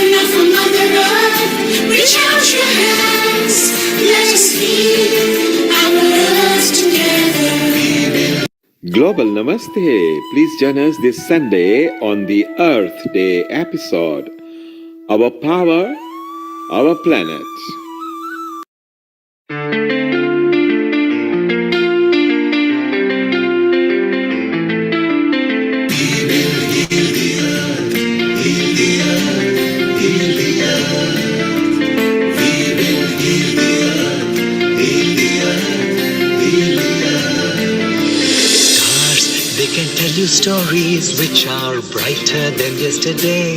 children of a Mother Earth, reach out your hands. Let us heal our earth together. Global Namaste. Please join us this Sunday on the Earth Day episode. Our power, our planet. Stories which are brighter than yesterday.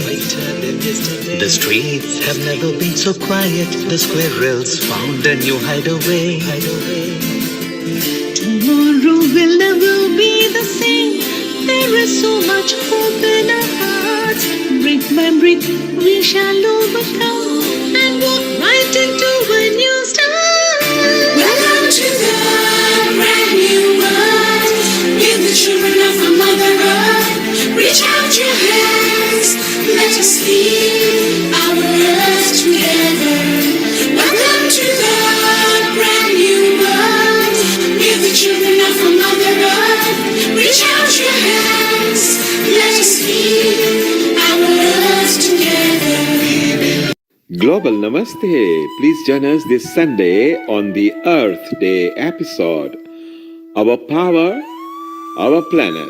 The streets have never been so quiet. The squirrels found a new hideaway. Tomorrow will never be the same. There is so much hope in our hearts. Brick by brick we shall overcome and walk right into a new start. Welcome to the brand new world. Give the children of a Mother Earth, reach out your hands. Let us heal our earth together. Welcome to the brand new world. Give the children of a Mother Earth, reach out your hands. Let us heal our earth together. Global Namaste. Please join us this Sunday on the Earth Day episode. Our power, our planet.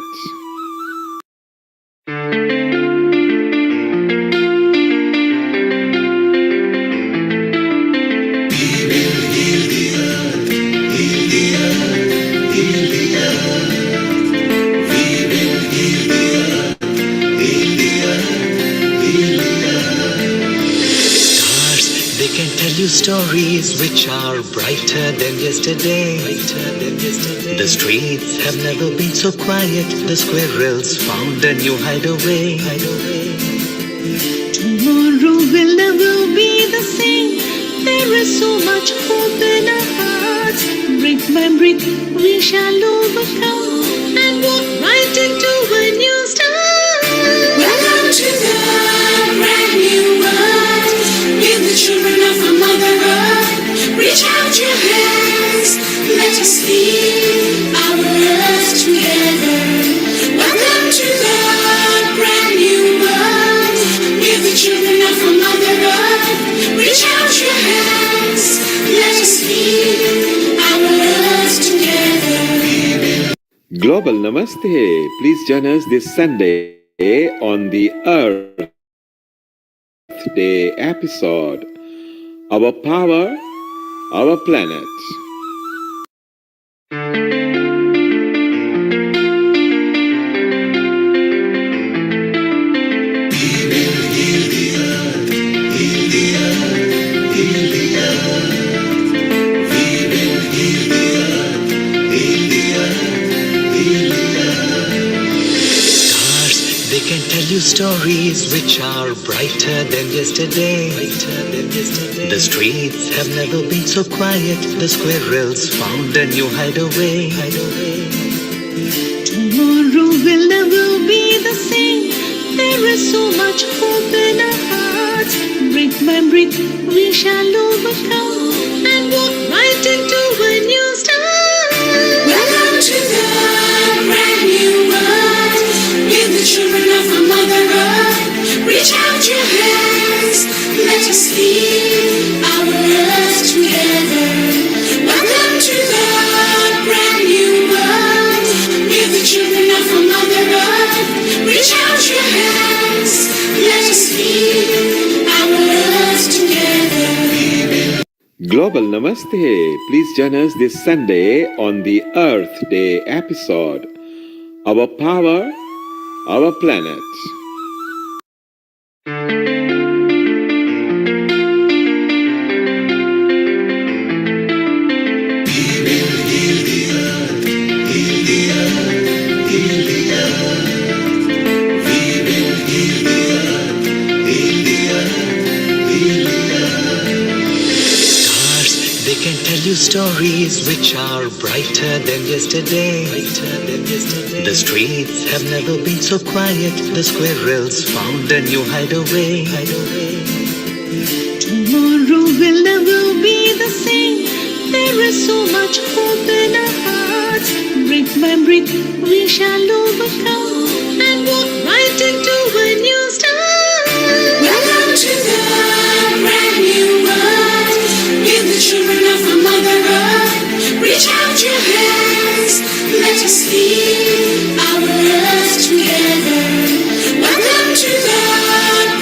Stories which are brighter than yesterday. The streets have never been so quiet. The squirrels found a new hideaway. Tomorrow will never be the same. There is so much hope in our hearts. Brick by brick we shall overcome and walk right into a new start. Welcome to the brand new world. Give the children of a Mother Earth, reach out your hands. Let us heal our earth together. Welcome to the brand new world. Give the children of a Mother Earth, reach out your hands. Let us heal our earth together. Global Namaste. Please join us this Sunday on the Earth Day episode. Our power, our planet. Stories which are brighter than yesterday. The streets have never been so quiet. The squirrels found a new hideaway. Tomorrow will never be the same. There is so much hope in our hearts. Brick by brick we shall overcome and walk right into a new start. Welcome to the brand new world. Give the children of a Mother Earth, reach out your hands. Let us heal our earth together. Welcome to the brand new world. Give the children of a Mother Earth, reach out your hands. Let us heal our earth together. Global Namaste. Please join us this Sunday on the Earth Day episode. Our power, our planet. can tell you stories which are brighter than yesterday. The streets have never been so quiet. The squirrels found a new hideaway. Tomorrow will never be the same. There is so much hope in our hearts. Brick by brick, we shall overcome and walk right into a new start. Welcome to the brand new world. We're the children of a Mother Earth. Reach out your hands. Let us heal our earth together. Welcome to the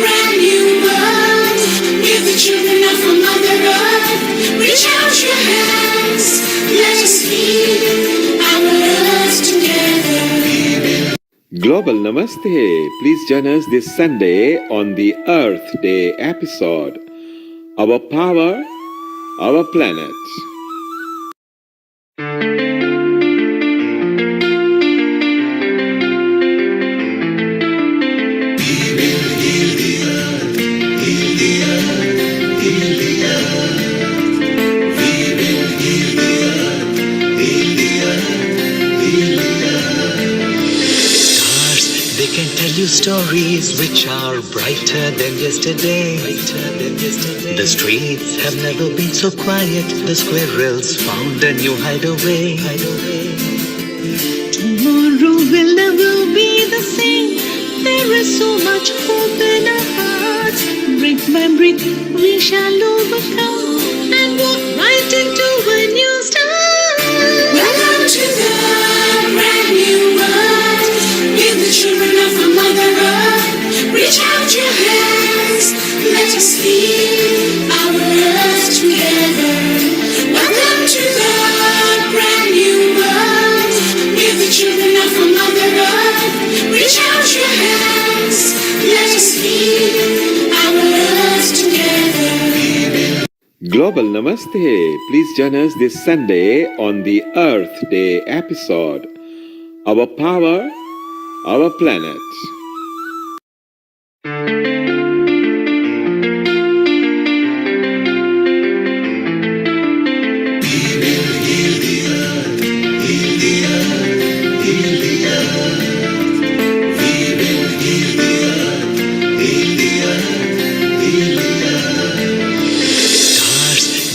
brand new world. We're the children of a Mother Earth. Reach out your hands. Let us heal our earth together. Global Namaste. Please join us this Sunday on the Earth Day episode. Our power, our planet. They can tell you stories which are brighter than yesterday. The streets have never been so quiet. The squirrels found a new hideaway. Tomorrow will never be the same. There is so much hope in our hearts. Brick by brick, we shall overcome and walk right into a new start. Welcome to the brand new world. We're the children of a Mother Earth. Reach out your hands. Let us heal our earth together. Welcome to the brand new world. We're the children of a Mother Earth. Reach out your hands. Let us heal our earth together. Global Namaste. Please join us this Sunday on the Earth Day episode. Our power, our planet.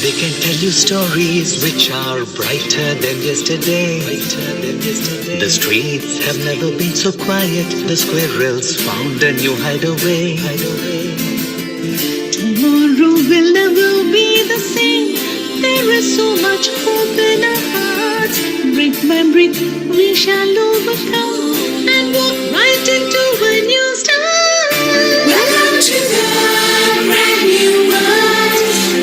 They can tell you stories which are brighter than yesterday. The streets have never been so quiet. The squirrels found a new hideaway. Tomorrow will never be the same. There is so much hope in our hearts. Brick by brick, we shall overcome and walk right into a new start. Welcome to the brand new world.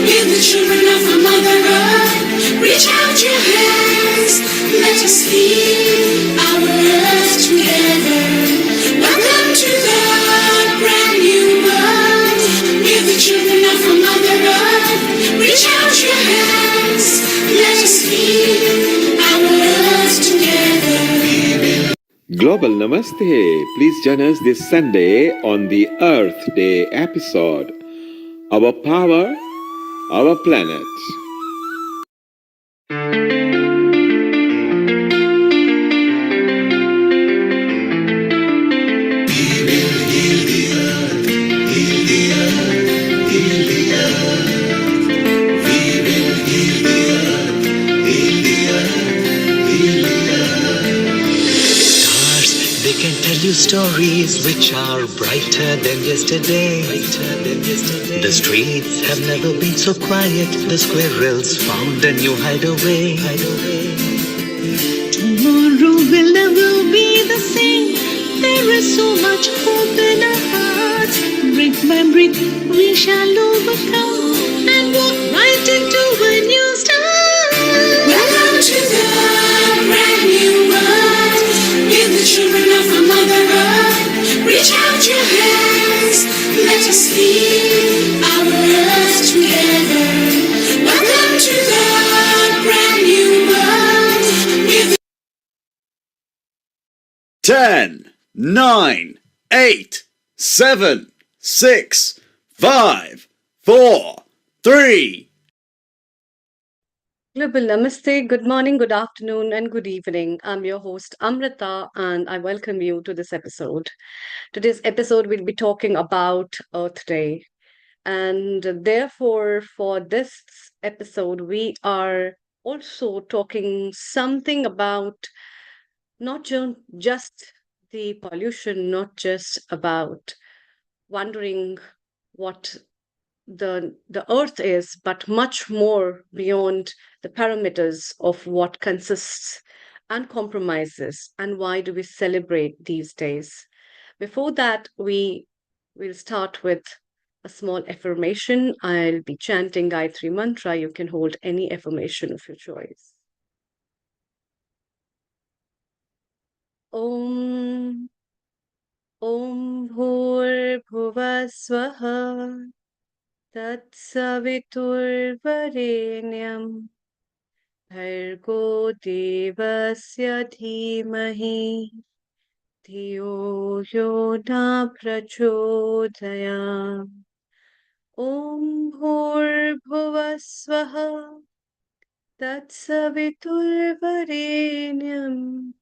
We're the children of a Mother Earth. Reach out your hands. Let us heal our earth together. Welcome to the brand new world. We're the children of a Mother Earth. Reach out your hands. Let us heal our earth together. Global Namaste. Please join us this Sunday on the Earth Day episode. Our power, our planet. They can tell you stories which are brighter than yesterday. The streets have never been so quiet. The squirrels found a new hideaway. Tomorrow will never be the same. There is so much hope in our hearts. Brick by brick, we shall overcome and walk right into a new start. Welcome to the brand new world. We're the children of a Mother Earth. Reach out your hands. Let us heal our earth together. Welcome to the brand new world. We're the 10, 9, 8, 7, 6, 5, 4, 3, Global Namaste, good morning, good afternoon, and good evening. I'm your host, Amrita, and I welcome you to this episode. Today's episode, we'll be talking about Earth Day. And therefore, for this episode, we are also talking something about not just the pollution, not just about wondering what the earth is, but much more beyond the parameters of what consists and compromises, and why do we celebrate these days. Before that, we will start with a small affirmation. I'll be chanting Gayatri Mantra. You can hold any affirmation of your choice. Om Om Bhur Bhuva Swaha Tatsaviturvarenyam Bhargo Devasya Dhimahi Dhiyo Yo Na Prachodayam Om Bhurbhuva Swaha Tatsaviturvarenyam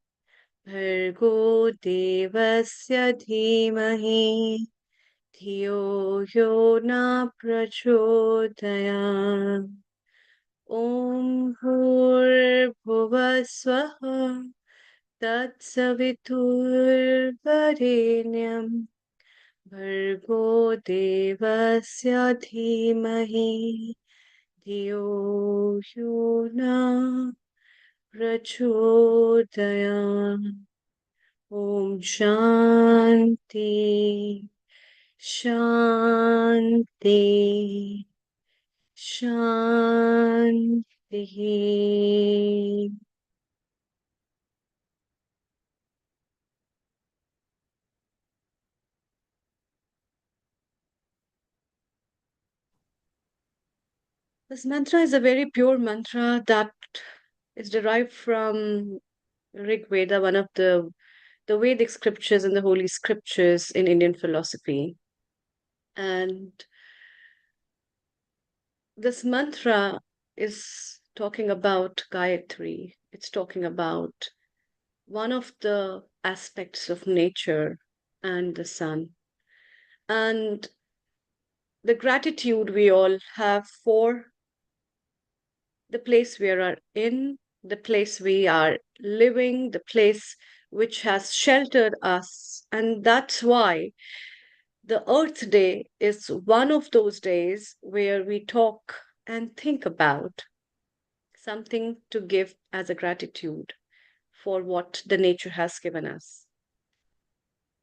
Bhargo Devasya Dhimahi Dhiyo Yo Na Prachodayam Om Bhurbhuva Swaha Tatsaviturvarenyam Bhargo Devasya Dhimahi Dhiyo Yo Na Prachodayam Om Shanti Shanti Shanti. This mantra is a very pure mantra that is derived from Rig Veda, one of the Vedic scriptures and the holy scriptures in Indian philosophy. And this mantra is talking about Gayatri. It's talking about one of the aspects of nature and the sun. And the gratitude we all have for the place we are in, the place we are living, the place which has sheltered us. And that's why the Earth Day is one of those days where we talk and think about something to give as a gratitude for what the nature has given us.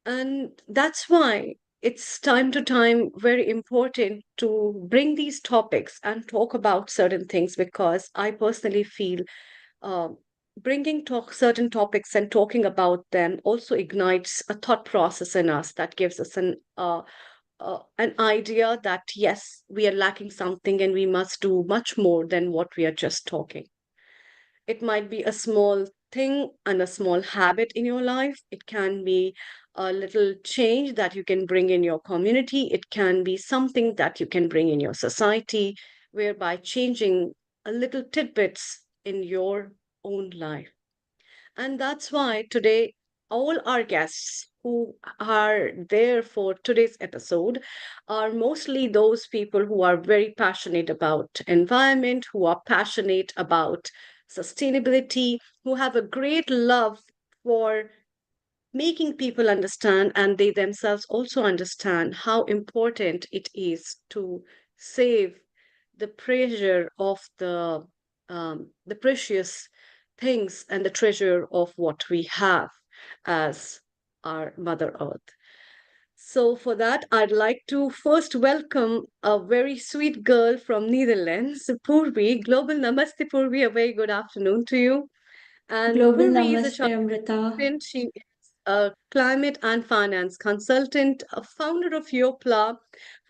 And that's why it's time to time very important to bring these topics and talk about certain things, because I personally feel uh, bringing talk certain topics and talking about them also ignites a thought process in us that gives us an idea that yes, we are lacking something and we must do much more than what we are just talking. It might be a small thing and a small habit in your life. It can be a little change that you can bring in your community. It can be something that you can bring in your society, whereby changing a little tidbits in your own life. And that's why today, all our guests who are there for today's episode are mostly those people who are very passionate about environment, who are passionate about sustainability, who have a great love for making people understand, and they themselves also understand how important it is to save the treasure of the precious things and the treasure of what we have as our Mother Earth. So for that, I'd like to first welcome a very sweet girl from Netherlands, Purvi. Global Namaste, Purvi. A very good afternoon to you. And Global Purvi is a Namaste, Amrita. consultant. She is a climate and finance consultant, a founder of Yopla,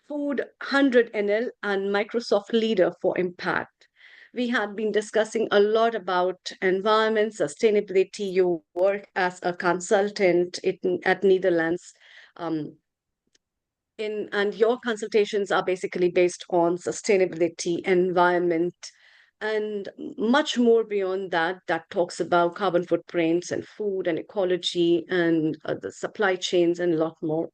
Food 100 NL, and Microsoft leader for impact. We had been discussing a lot about environment, sustainability. You work as a consultant at Netherlands. Um, and your consultations are basically based on sustainability, environment, and much more beyond that, that talks about carbon footprints and food and ecology and the supply chains and a lot more.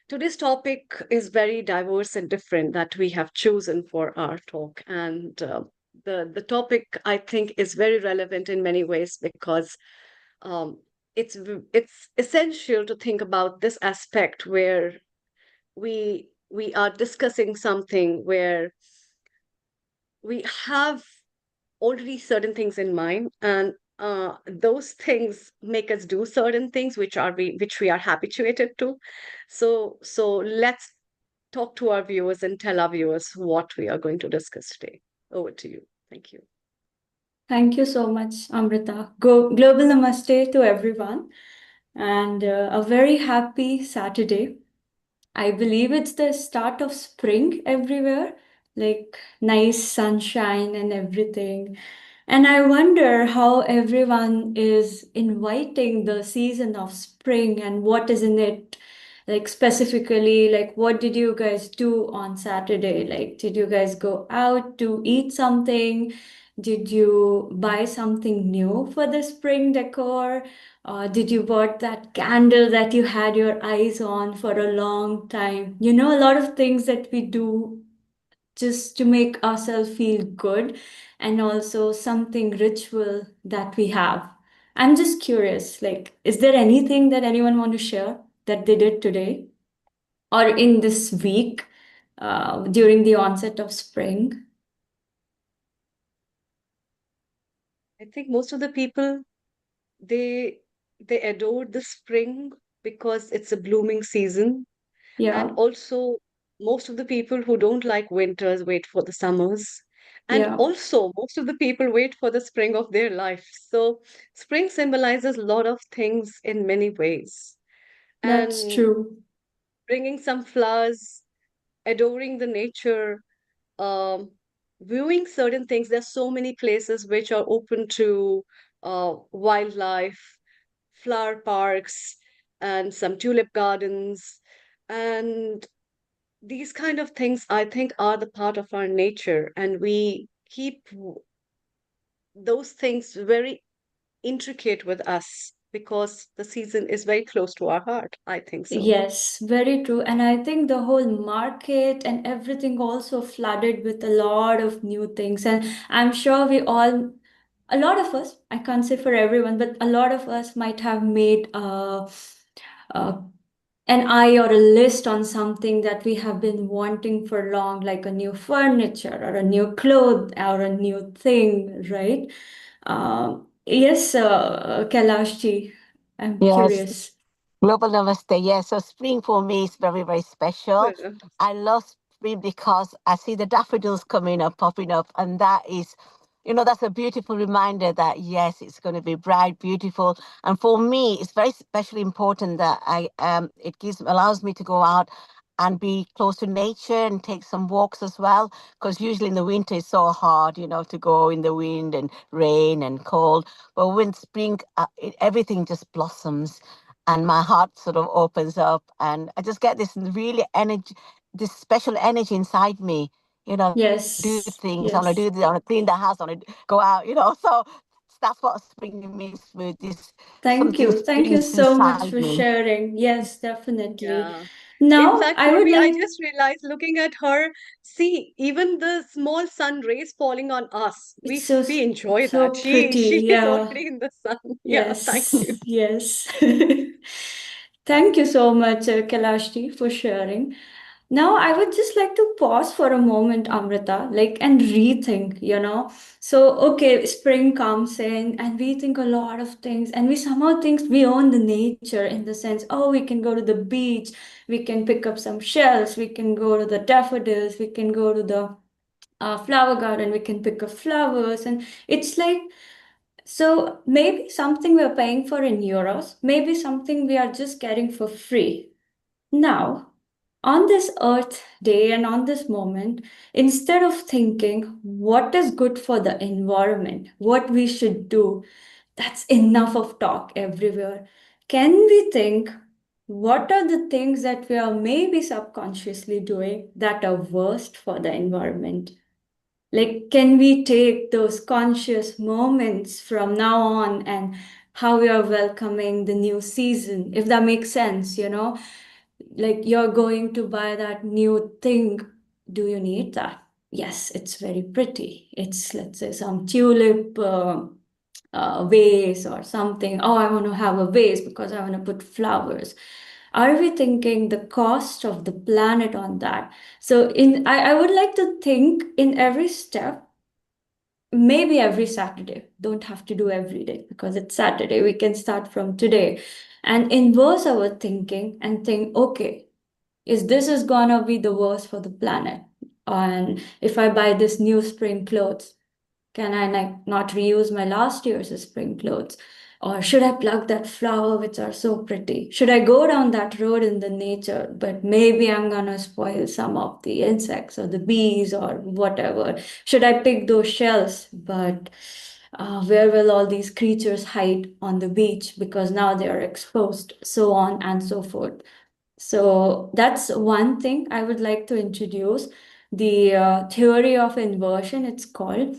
Today's topic is very diverse and different that we have chosen for our talk. And the topic, I think, is very relevant in many ways because um, it's essential to think about this aspect where we are discussing something where we have already certain things in mind, and those things make us do certain things which we are habituated to. So let's talk to our viewers and tell our viewers what we are going to discuss today. Over to you. Thank you. Thank you so much, Amrita. Global Namaste to everyone, and a very happy Saturday. I believe it's the start of spring everywhere, like nice sunshine and everything. And I wonder how everyone is inviting the season of spring and what is in it. Like, specifically, like, what did you guys do on Saturday? Like, did you guys go out to eat something? Did you buy something new for the spring decor? Did you bought that candle that you had your eyes on for a long time? You know, a lot of things that we do just to make ourselves feel good, and also something ritual that we have. I'm just curious, like, is there anything that anyone want to share that they did today or in this week during the onset of spring? I think most of the people, they they adore the spring because it's a blooming season. And Yeah, also, most of the people who don't like winters wait for the summers. And yeah, also, most of the people wait for the spring of their life. So, spring symbolizes a lot of things in many ways. that's And true. bringing some flowers, adoring the nature, um, viewing certain things. There's so many places which are open to wildlife, flower parks, and some tulip gardens. And these kind of things, I think, are the part of our nature, and we keep those things very intricate with us because the season is very close to our heart. I think so. Yes, very true. And I think the whole market and everything also flooded with a lot of new things. And I'm sure a lot of us, I can't say for everyone, but a lot of us might have made uh, an eye or a list on something that we have been wanting for long, like a new furniture or a new clothes or a new thing, right? Yes, Kailashji, I'm Yes, curious. Global Namaste. Yes, so spring for me is very, very special. Well, I love spring because I see the daffodils coming up, popping up, and that is, that's a beautiful reminder that yes, it's going to be bright, beautiful. And for me, it's very especially important that it allows me to go out and be close to nature and take some walks as well. Because usually in the winter it's so hard, to go in the wind and rain and cold. But when spring, everything just blossoms and my heart sort of opens up and I just get this really energy, this special energy inside me, do Yes, things, I want to yes. do this, I want to clean the house, I want to go out, so that's what spring means with this, Thank something you. Thank you springs so much inside for me. sharing. Yes, definitely. yeah. In Now, fact, I would Purvi, I like, just realized looking at her, see, even the small sun rays falling on us, it's we enjoy so that. She pretty. is Yeah. already in the sun. Yeah, thank Yes, you. yes. Thank you so much, Kalashti, for sharing. Now, I would just like to pause for a moment, Amrita, like, and rethink, So, okay, spring comes in, and we think a lot of things, and we somehow think we own the nature in the sense, oh, we can go to the beach, we can pick up some shells, we can go to the daffodils, we can go to the flower garden, we can pick up flowers, and it's like, so maybe something we're paying for in euros, maybe something we are just getting for free. Now, on this Earth Day and on this moment, instead of thinking what is good for the environment, what we should do, that's enough of talk everywhere. Can we think what are the things that we are maybe subconsciously doing that are worst for the environment? Like, can we take those conscious moments from now on and how we are welcoming the new season, if that makes sense, you know? Like, you're going to buy that new thing. Do you need that? Yes, it's very pretty. It's, let's say, some tulip vase or something. Oh, I want to have a vase because I want to put flowers. Are we thinking the cost of the planet on that? So I would like to think in every step, maybe every Saturday. Don't have to do every day because it's Saturday. We can start from today and inverse our thinking and think, okay, is gonna be the worst for the planet? And if I buy this new spring clothes, can I like not reuse my last year's spring clothes? Or should I pluck that flower which are so pretty? Should I go down that road in the nature? But maybe I'm gonna spoil some of the insects or the bees or whatever. Should I pick those shells? But where will all these creatures hide on the beach because now they are exposed, so on and so forth. So that's one thing I would like to introduce. The theory of inversion, it's called.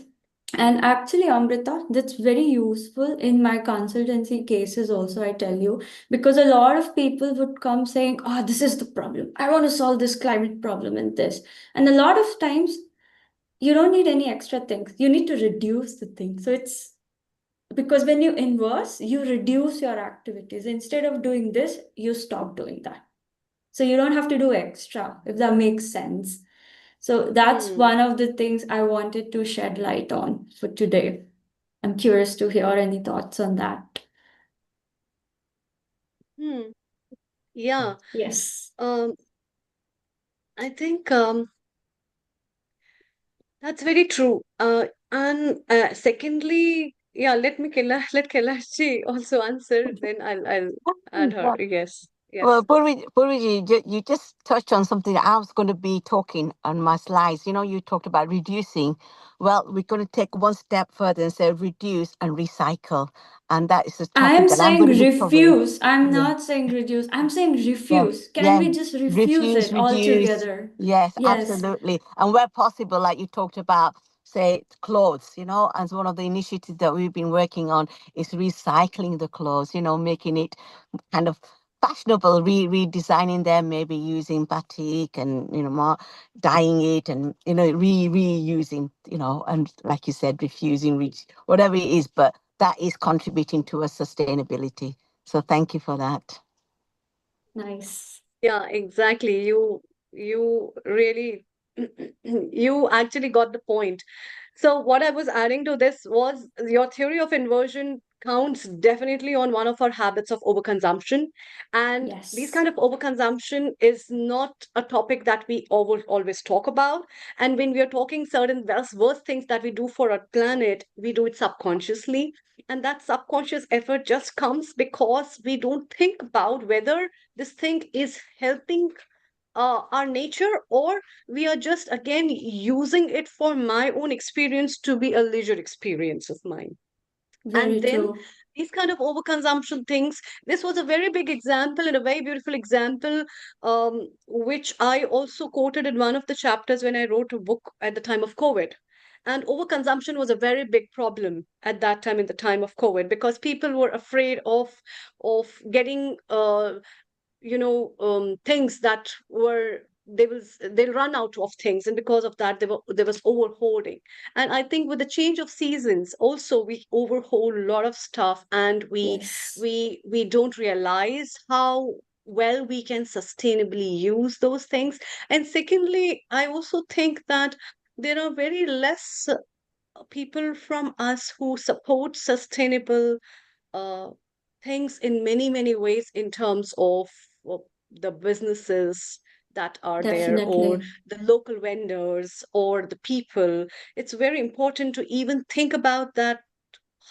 And actually, Amrita, that's very useful in my consultancy cases, also, I tell you, because a lot of people would come saying, oh, this is the problem. I want to solve this climate problem and this. And a lot of times, you don't need any extra things. You need to reduce the thing. So it's because when you inverse, you reduce your activities. Instead of doing this, you stop doing that. So you don't have to do extra, if that makes sense. So that's Hmm. one of the things I wanted to shed light on for today. I'm curious to hear any thoughts on that. Hmm. Yeah. Yes. Um, I think that's very true. And secondly, yeah, let Kailashi also answer, then I'll add her. Yeah. Yes. Well, Yes. Purvi, you just touched on something that I was going to be talking on my slides. You know, you talked about reducing. Well, we're going to take one step further and say reduce and recycle. And that is the topic I'm that I'm saying going to be covering. refuse. I'm Yeah. not saying reduce. I'm saying Yeah, refuse. Can yeah. we just refuse Refuse, it reduce. altogether? Yes, Yes, absolutely. And where possible, like you talked about, say clothes, you know, as one of the initiatives that we've been working on is recycling the clothes, you know, making it kind of fashionable, redesigning them, maybe using batik and, you know, more dyeing it and, you know, reusing, you know, and like you said, refusing, whatever it is, but that is contributing to a sustainability. So thank you for that. nice. Yeah, exactly. You really you actually got the point. So what I was adding to this was your theory of inversion counts definitely on one of our habits of overconsumption. And these Yes, kind of overconsumption is not a topic that we always talk about. And when we are talking certain worst things that we do for our planet, we do it subconsciously. And that subconscious effort just comes because we don't think about whether this thing is helping our nature, or we are just again using it for my own experience to be a leisure experience of mine. And very then true. these kind of overconsumption things, this was a very big example and a very beautiful example, which I also quoted in one of the chapters when I wrote a book at the time of COVID. And overconsumption was a very big problem at that time, in the time of COVID, because people were afraid of getting things that were they'll run out of things, and because of that there was overhoarding. And I think with the change of seasons also we overhold a lot of stuff, and we Yes, we we don't realize how well we can sustainably use those things. And secondly, I also think that there are very less people from us who support sustainable uh, things in many, many ways, in terms of the businesses that are there, or definitely. the local vendors, or the people. It's very important to even think about that,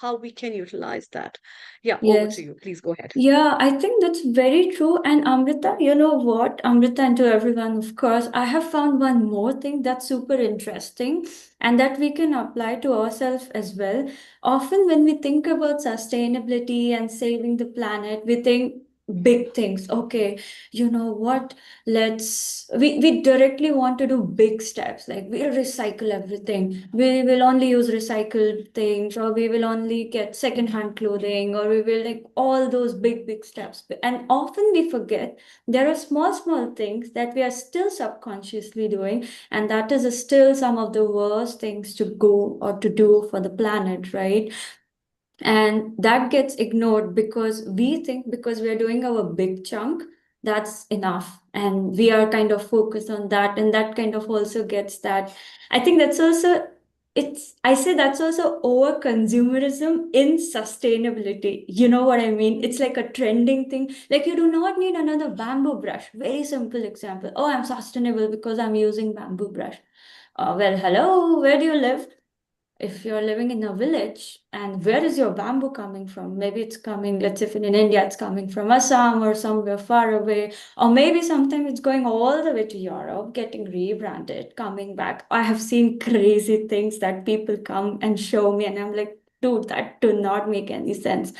how we can utilize that. Yeah, over to Yes. you. Please go ahead. Yeah, I think that's very true. And Amrita, you know what? Amrita, and to everyone, of course, I have found one more thing that's super interesting and that we can apply to ourselves as well. Often, when we think about sustainability and saving the planet, we think big things. Okay, you know what? We directly want to do big steps. Like we'll recycle everything. We will only use recycled things, or we will only get secondhand clothing, or we will like all those big steps. And often we forget there are small things that we are still subconsciously doing, and that is still some of the worst things to go or to do for the planet, right? And that gets ignored because we think because we are doing our big chunk, that's enough. And we are kind of focused on that. And that kind of also gets that. I think that's also, I say that's also over consumerism in sustainability. You know what I mean? It's like a trending thing. Like you do not need another bamboo brush. Very simple example. Oh, I'm sustainable because I'm using bamboo brush. Well, hello, where do you live? If you're living in a village, and where is your bamboo coming from? Maybe it's coming, let's say if in India, it's coming from Assam or somewhere far away, or maybe sometimes it's going all the way to Europe, getting rebranded, coming back. I have seen crazy things that people come and show me, and I'm like, dude, that do not make any sense.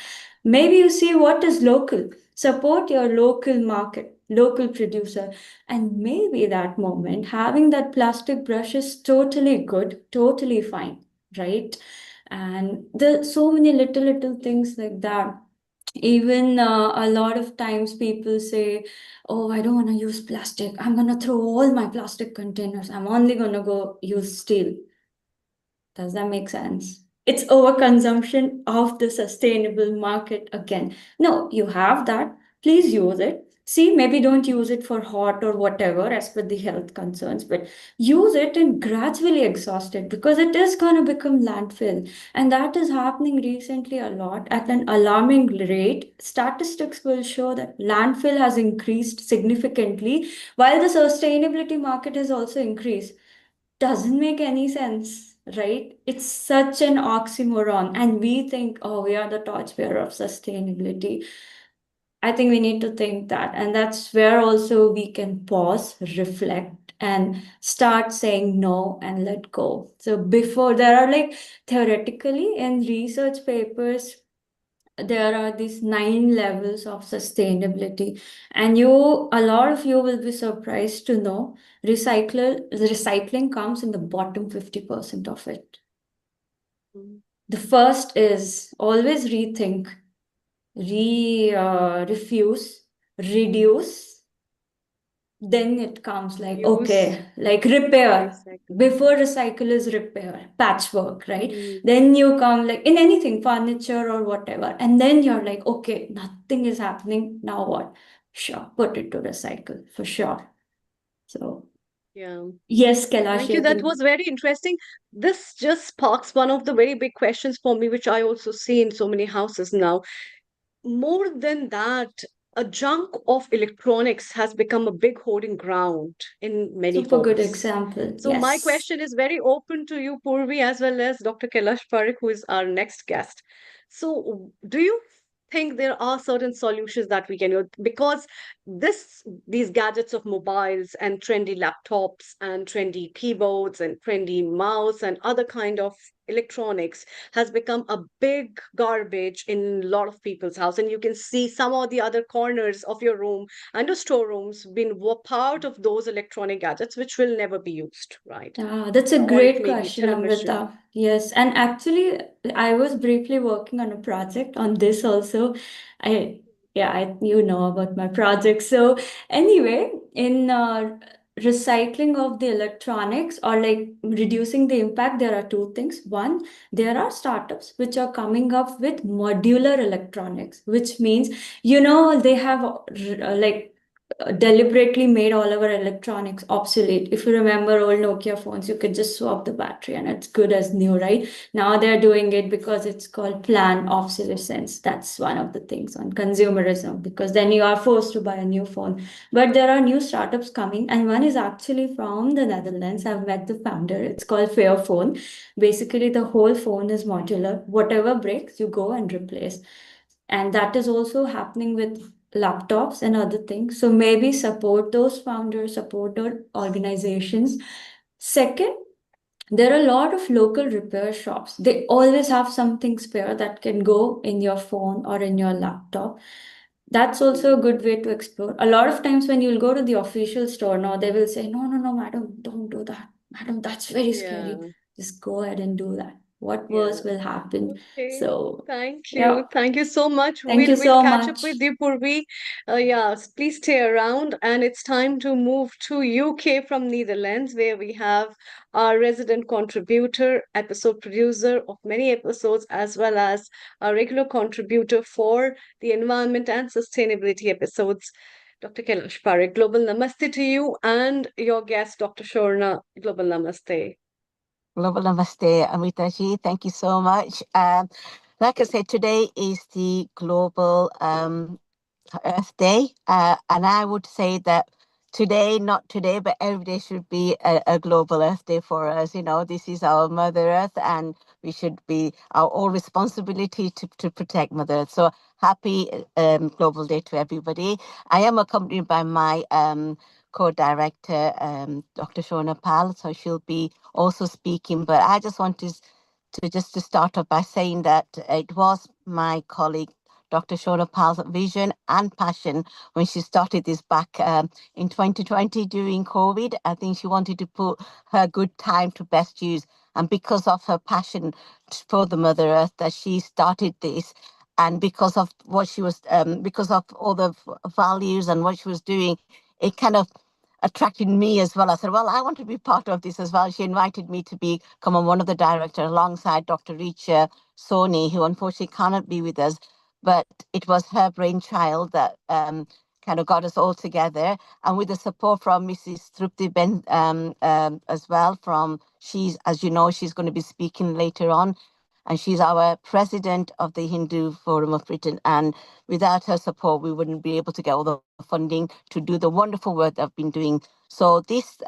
Maybe you see what is local, support your local market, local producer, and maybe that moment having that plastic brush is totally good, totally fine, right? And there's so many little things like that. Even a lot of times people say, oh, I don't want to use plastic, I'm going to throw all my plastic containers, I'm only going to go use steel. Does that make sense? It's overconsumption of the sustainable market again. No, you have that. Please use it. See, maybe don't use it for hot or whatever as per the health concerns, but use it and gradually exhaust it because it is going to become landfill. And that is happening recently a lot at an alarming rate. Statistics will show that landfill has increased significantly while the sustainability market has also increased. Doesn't make any sense, right? It's such an oxymoron. And we think, oh, we are the torchbearer of sustainability. I think we need to think that. And that's where also we can pause, reflect, and start saying no and let go. So before there are like theoretically in research papers, there are these 9 levels of sustainability, and a lot of you will be surprised to know recycling comes in the bottom 50% of it. Mm. The first is always rethink, refuse, reduce. Then it comes like, Use, okay, like repair. recycle. Before recycle is repair, patchwork, right? Mm. Then you come like in anything, furniture or whatever. And then you're like, okay, nothing is happening. Now what? Sure, put it to recycle for sure. So, Yeah. yes, Thank Kailash, you. I That think. was very interesting. This just sparks one of the very big questions for me, which I also see in so many houses now. More than that, a junk of electronics has become a big hoarding ground in many Super good homes. example. So my Yes. question is very open to you, Purvi, as well as Dr. Kailash Parekh, who is our next guest. So do you think there are certain solutions that we can use? Because these gadgets of mobiles and trendy laptops and trendy keyboards and trendy mouse and other kind of electronics has become a big garbage in a lot of people's house, and you can see some of the other corners of your room and your storerooms being part of those electronic gadgets which will never be used, right? That's a Or it great may be question, television. Amrita. Yes, and actually, I was briefly working on a project on this also. I, yeah, you know about my project. So anyway, in recycling of the electronics or like reducing the impact, there are two things. One, there are startups which are coming up with modular electronics, which means, they have like deliberately made all our electronics obsolete. If you remember old Nokia phones, you could just swap the battery and it's good as new, right? Now they're doing it because it's called planned obsolescence. That's one of the things on consumerism, because then you are forced to buy a new phone. But there are new startups coming, and one is actually from the Netherlands. I've met the founder. It's called Fairphone. Basically, the whole phone is modular. Whatever breaks, you go and replace. And that is also happening with laptops and other things. So maybe support those founders, support those organizations. Second, there are a lot of local repair shops. They always have something spare that can go in your phone or in your laptop. That's also a good way to explore. A lot of times when you'll go to the official store, no, they will say, no, no, no, madam, don't do that. Madam, that's very Yeah. scary. Just go ahead and do that. What worse Yeah. will happen? Okay. So, Thank yeah, you. Thank you so much. thank you We'll so catch up much. with you, Purvi. Yeah, please stay around. And it's time to move to UK from Netherlands, where we have our resident contributor, episode producer of many episodes, as well as a regular contributor for the environment and sustainability episodes. Dr. Kailash Parekh, global namaste to you and your guest, Dr. Shorna, global namaste. Global Namaste, Amritaji. Thank you so much. Like I said, today is the Global Earth Day. And I would say that today, not today, but every day should be a Global Earth Day for us. You know, this is our Mother Earth, and we should be our all responsibility to protect Mother Earth. So happy Global Day to everybody. I am accompanied by my co-director, Dr. Shona Pal, so she'll be also speaking. But I just want to start off by saying that it was my colleague Dr. Shona Pal's vision and passion when she started this back in 2020 during COVID. I think she wanted to put her good time to best use. And because of her passion for the Mother Earth, that she started this. And because of what she was, because of all the values and what she was doing, it kind of attracted me as well. I said, well, I want to be part of this as well. She invited me to become one of the directors alongside Dr. Richa Soni, who unfortunately cannot be with us, but it was her brainchild that kind of got us all together, and with the support from Mrs. Trupti Ben as well. From she's, as you know, she's going to be speaking later on, and she's our president of the Hindu Forum of Britain. And without her support, we wouldn't be able to get all the funding to do the wonderful work they've been doing. So this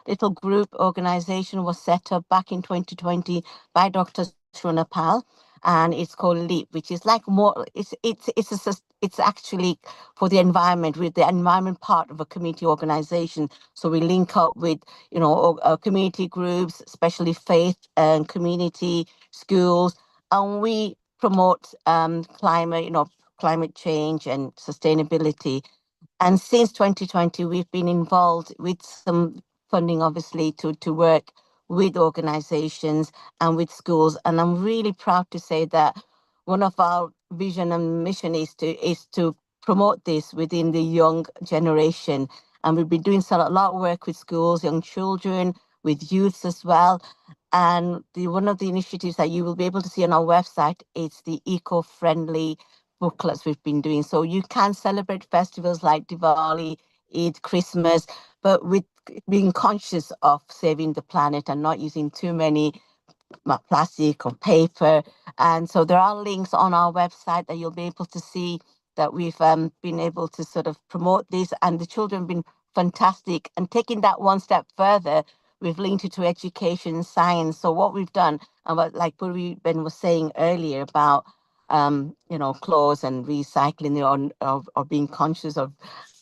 little group organization was set up back in 2020 by Dr. Shona Pal, and it's called LEAP, which is like more. It's actually for the environment, with the environment part of a community organization. So we link up with community groups, especially faith and community schools, and we promote climate change and sustainability. And since 2020, we've been involved with some funding, obviously, to work with organizations and with schools. And I'm really proud to say that one of our vision and mission is to promote this within the young generation. And we've been doing a lot of work with schools, young children, with youths as well. And one of the initiatives that you will be able to see on our website is the eco-friendly booklets we've been doing. So you can celebrate festivals like Diwali, Eid, Christmas, but with being conscious of saving the planet and not using too many plastic or paper. And so there are links on our website that you'll be able to see that we've been able to sort of promote this, and the children have been fantastic. And taking that one step further, we've linked it to education, science. So what we've done, and what like Puri Ben was saying earlier about clothes and recycling, or being conscious of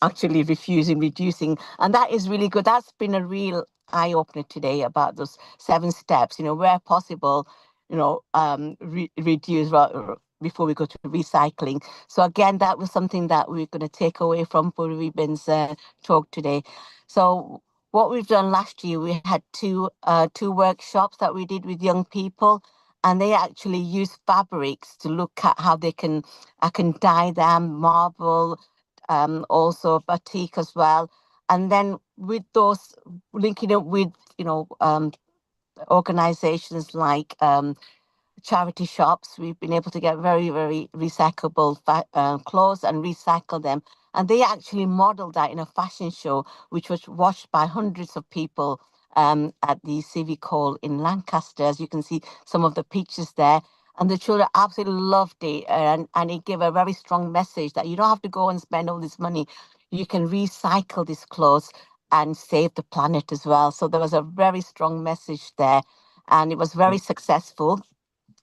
actually refusing, reducing. And that is really good. That's been a real eye opener today about those 7 steps, where possible, reduce before we go to recycling. So again, that was something that we're going to take away from Puri Ben's talk today. So what we've done last year, we had two workshops that we did with young people, and they actually use fabrics to look at how I can dye them, marble, also batik as well. And then with those, linking it with, organizations like charity shops, we've been able to get very, very recyclable clothes and recycle them. And they actually modeled that in a fashion show, which was watched by hundreds of people at the Civic Hall in Lancaster. As you can see some of the pictures there. And the children absolutely loved it. And it gave a very strong message that you don't have to go and spend all this money. You can recycle these clothes and save the planet as well. So there was a very strong message there. And it was very successful.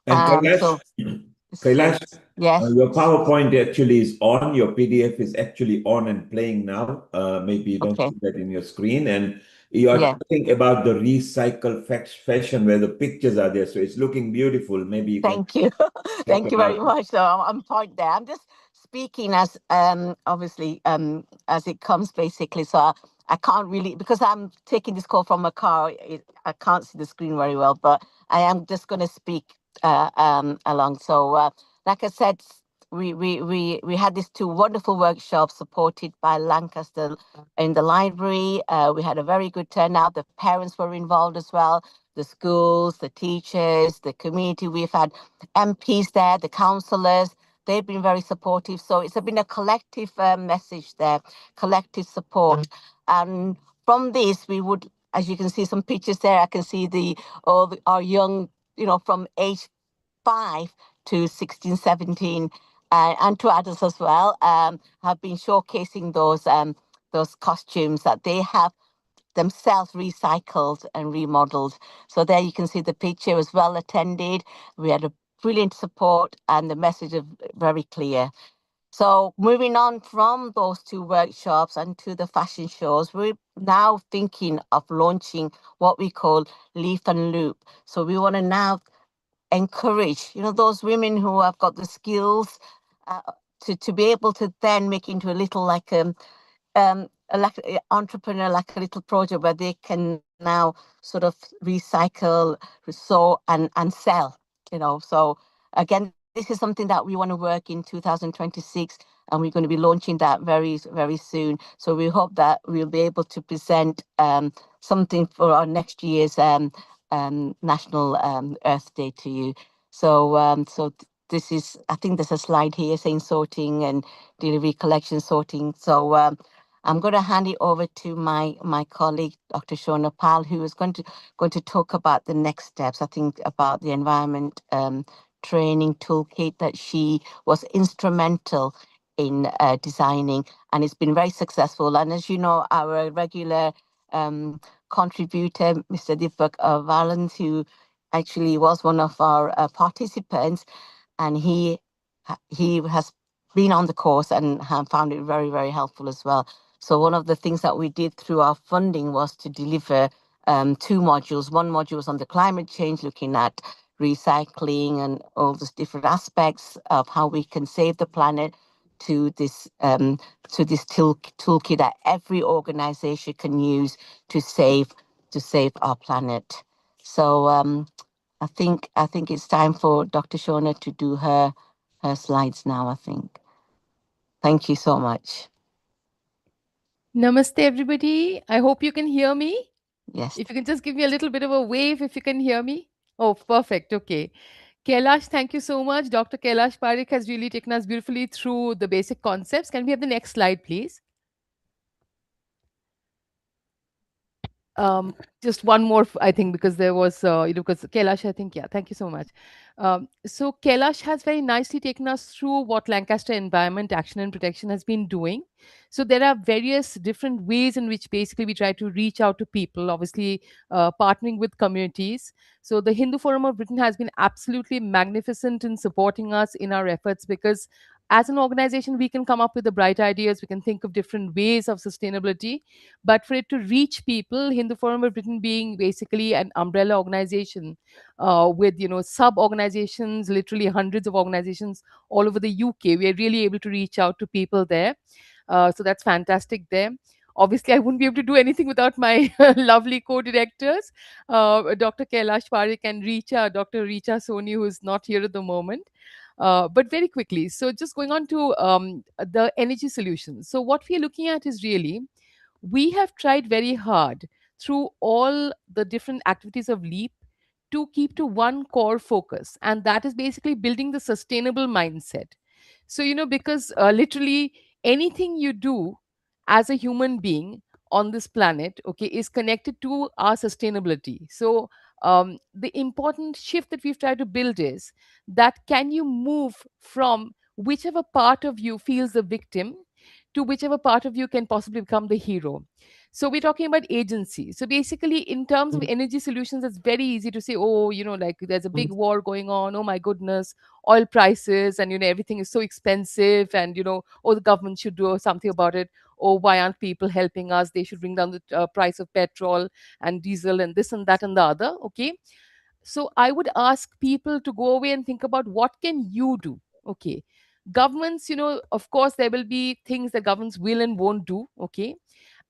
And Kailash, So yes, your PowerPoint actually is on. Your PDF is actually on and playing now. Maybe you don't okay, see that in your screen. And you are yeah. talking about the recycled fashion where the pictures are there. So it's looking beautiful. Maybe you can Thank you, talk thank you very about it. much. So I'm point there. I'm just speaking as obviously as it comes basically. So I can't really, because I'm taking this call from a car. I can't see the screen very well, but I am just going to speak along. So like I said, we had these two wonderful workshops supported by Lancaster in the library. We had a very good turnout. The parents were involved as well, the schools, the teachers, the community. We've had MPs there, the councillors. They've been very supportive. So it's been a collective message there, collective support. And from this, we would, as you can see some pictures there, I can see our young, from age 5 to 16, 17, and to adults as well, have been showcasing those costumes that they have themselves recycled and remodeled. So there you can see the picture was well attended. We had a brilliant support and the message is very clear. So moving on from those two workshops and to the fashion shows, we're now thinking of launching what we call Leaf and Loop. So we want to now encourage, those women who have got the skills uh, to be able to then make into a little like entrepreneur, like a little project where they can now sort of recycle, sew and sell, So again, this is something that we want to work in 2026, and we're going to be launching that very, very soon. So we hope that we'll be able to present something for our next year's National Earth Day to you. So this is, I think there's a slide here saying sorting and delivery collection sorting. So I'm going to hand it over to my colleague, Dr. Shona Pal, who is going to talk about the next steps. I think about the environment training toolkit that she was instrumental in designing, and it's been very successful. And as you know, our regular contributor, Mr. Deepak Valens, who actually was one of our participants, and he has been on the course and have found it very, very helpful as well. So one of the things that we did through our funding was to deliver two modules. One module was on the climate change, looking at recycling and all those different aspects of how we can save the planet, to this toolkit that every organization can use to save our planet. So I think it's time for Dr. Shona to do her slides now, I think. Thank you so much. Namaste, everybody. I hope you can hear me. Yes. If you can just give me a little bit of a wave if you can hear me. Oh, perfect. Okay. Kailash, thank you so much. Dr. Kailash Parekh has really taken us beautifully through the basic concepts. Can we have the next slide, please? Just one more, I think, because there was, because Kailash, I think, yeah, thank you so much. So Kailash has very nicely taken us through what Lancaster Environment Action and Protection has been doing. So there are various different ways in which basically we try to reach out to people, obviously partnering with communities. So the Hindu Forum of Britain has been absolutely magnificent in supporting us in our efforts, because as an organization, we can come up with the bright ideas, we can think of different ways of sustainability, but for it to reach people, Hindu Forum of Britain being basically an umbrella organization with sub organizations, literally hundreds of organizations all over the UK, we are really able to reach out to people there. So that's fantastic there. Obviously, I wouldn't be able to do anything without my lovely co-directors, Dr. Kailash Parekh and Dr. Richa Soni, who is not here at the moment. But very quickly, so just going on to the energy solutions. So what we are looking at is really, we have tried very hard through all the different activities of LEAP to keep to one core focus, and that is basically building the sustainable mindset. So, because literally anything you do as a human being on this planet, okay, is connected to our sustainability. So, the important shift that we've tried to build is that, can you move from whichever part of you feels the victim to whichever part of you can possibly become the hero. So we're talking about agency. So basically, in terms of energy solutions, it's very easy to say, oh, like there's a big war going on. Oh my goodness, oil prices, and everything is so expensive, and oh, the government should do something about it. Oh, why aren't people helping us? They should bring down the price of petrol and diesel and this and that and the other. Okay. So I would ask people to go away and think about, what can you do? Okay. Governments, of course there will be things that governments will and won't do, okay,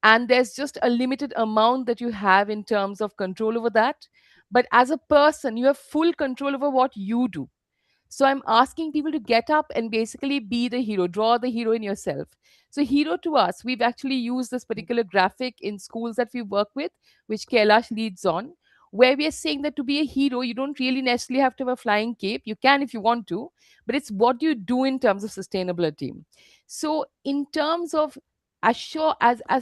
and there's just a limited amount that you have in terms of control over that. But as a person, you have full control over what you do. So I'm asking people to get up and basically be the hero, draw the hero in yourself. So, hero to us, we've actually used this particular graphic in schools that we work with, which Kailash leads on, where we are saying that to be a hero, you don't really necessarily have to have a flying cape. You can if you want to, but it's what you do in terms of sustainability. So, in terms of as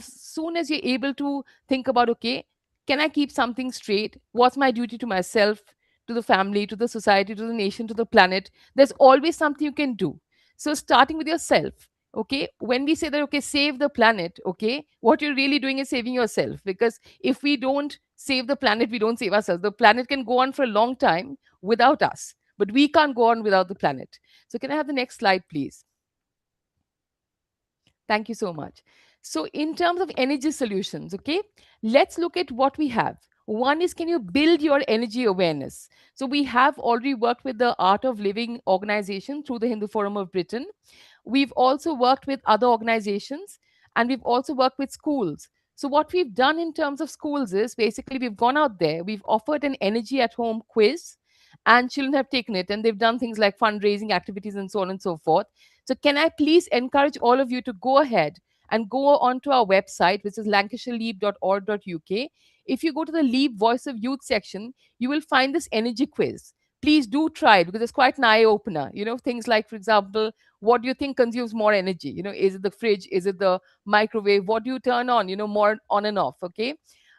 soon as you're able to think about, okay, can I keep something straight? What's my duty to myself, to the family, to the society, to the nation, to the planet? There's always something you can do. So, starting with yourself, okay, when we say that, okay, save the planet, okay, what you're really doing is saving yourself. Because if we don't save the planet, we don't save ourselves. The planet can go on for a long time without us, but we can't go on without the planet. So, can I have the next slide, please? Thank you so much. So, in terms of energy solutions, okay, let's look at what we have. One is, can you build your energy awareness? So, we have already worked with the Art of Living organization through the Hindu Forum of Britain. We've also worked with other organizations, and we've also worked with schools. So, what we've done in terms of schools is basically we've gone out there, we've offered an energy at home quiz, and children have taken it, and they've done things like fundraising activities and so on and so forth. So, can I please encourage all of you to go ahead and go onto our website, which is lancashireleap.org.uk. If you go to the Leap Voice of Youth section, you will find this energy quiz. Please do try it because it's quite an eye opener. Things like, for example, what do you think consumes more energy? Is it the fridge? Is it the microwave? What do you turn on? More on and off. Okay.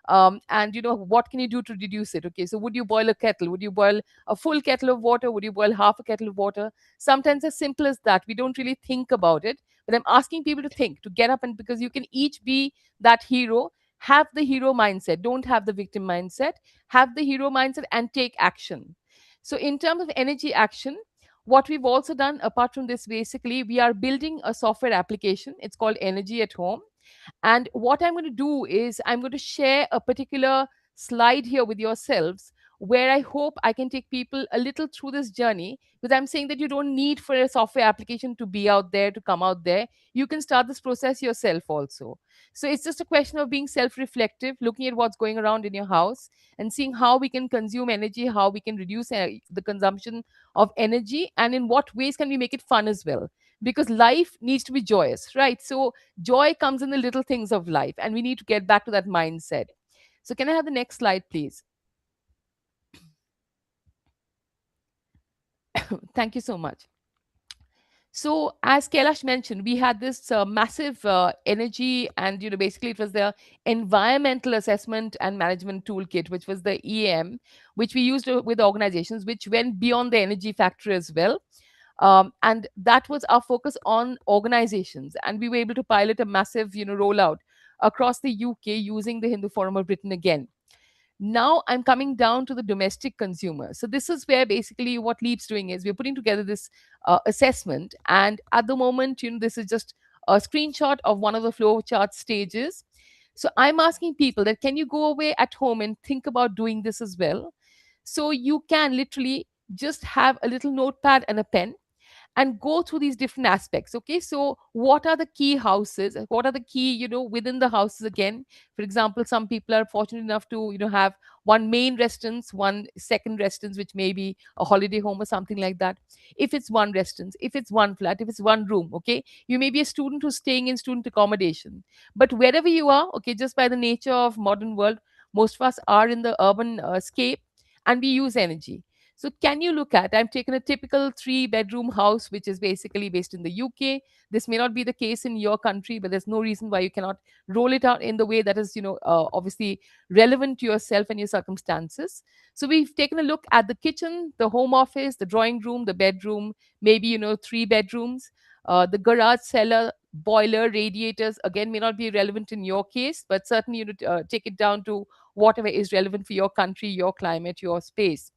And what can you do to reduce it? Okay, so would you boil a kettle? Would you boil a full kettle of water? Would you boil half a kettle of water? Sometimes as simple as that. We don't really think about it, but I'm asking people to think, to get up, and because you can each be that hero. Have the hero mindset, don't have the victim mindset. Have the hero mindset and take action. So, in terms of energy action, what we've also done apart from this, basically, we are building a software application. It's called Energy at Home. And what I'm going to do is I'm going to share a particular slide here with yourselves where I hope I can take people a little through this journey, because I'm saying that you don't need for a software application to be out there, to come out there. You can start this process yourself also. So it's just a question of being self reflective, looking at what's going around in your house and seeing how we can consume energy, how we can reduce the consumption of energy, and in what ways can we make it fun as well. Because life needs to be joyous, right? So joy comes in the little things of life, and we need to get back to that mindset. So, can I have the next slide, please? Thank you so much. So, as Kailash mentioned, we had this massive energy, and basically, it was the environmental assessment and management toolkit, which was the EAM, which we used with organizations, which went beyond the energy factor as well. And that was our focus on organizations, and we were able to pilot a massive rollout across the UK using the Hindu Forum of Britain again. Now I'm coming down to the domestic consumer. So this is where basically what Leap's doing is we're putting together this assessment, and at the moment, this is just a screenshot of one of the flow chart stages. So I'm asking people that, can you go away at home and think about doing this as well? So you can literally just have a little notepad and a pen and go through these different aspects. Okay, so what are the key houses, what are the key within the houses again? For example, some people are fortunate enough to have one main residence, one second residence, which may be a holiday home or something like that. If it's one residence, if it's one flat, if it's one room, okay, you may be a student who's staying in student accommodation. But wherever you are, okay, just by the nature of modern world, most of us are in the urban scape, and we use energy. So, can you look at? I've taken a typical three-bedroom house, which is basically based in the UK. This may not be the case in your country, but there's no reason why you cannot roll it out in the way that is, obviously relevant to yourself and your circumstances. So, we've taken a look at the kitchen, the home office, the drawing room, the bedroom, maybe, three bedrooms, the garage, cellar, boiler, radiators. Again, may not be relevant in your case, but certainly, take it down to whatever is relevant for your country, your climate, your space.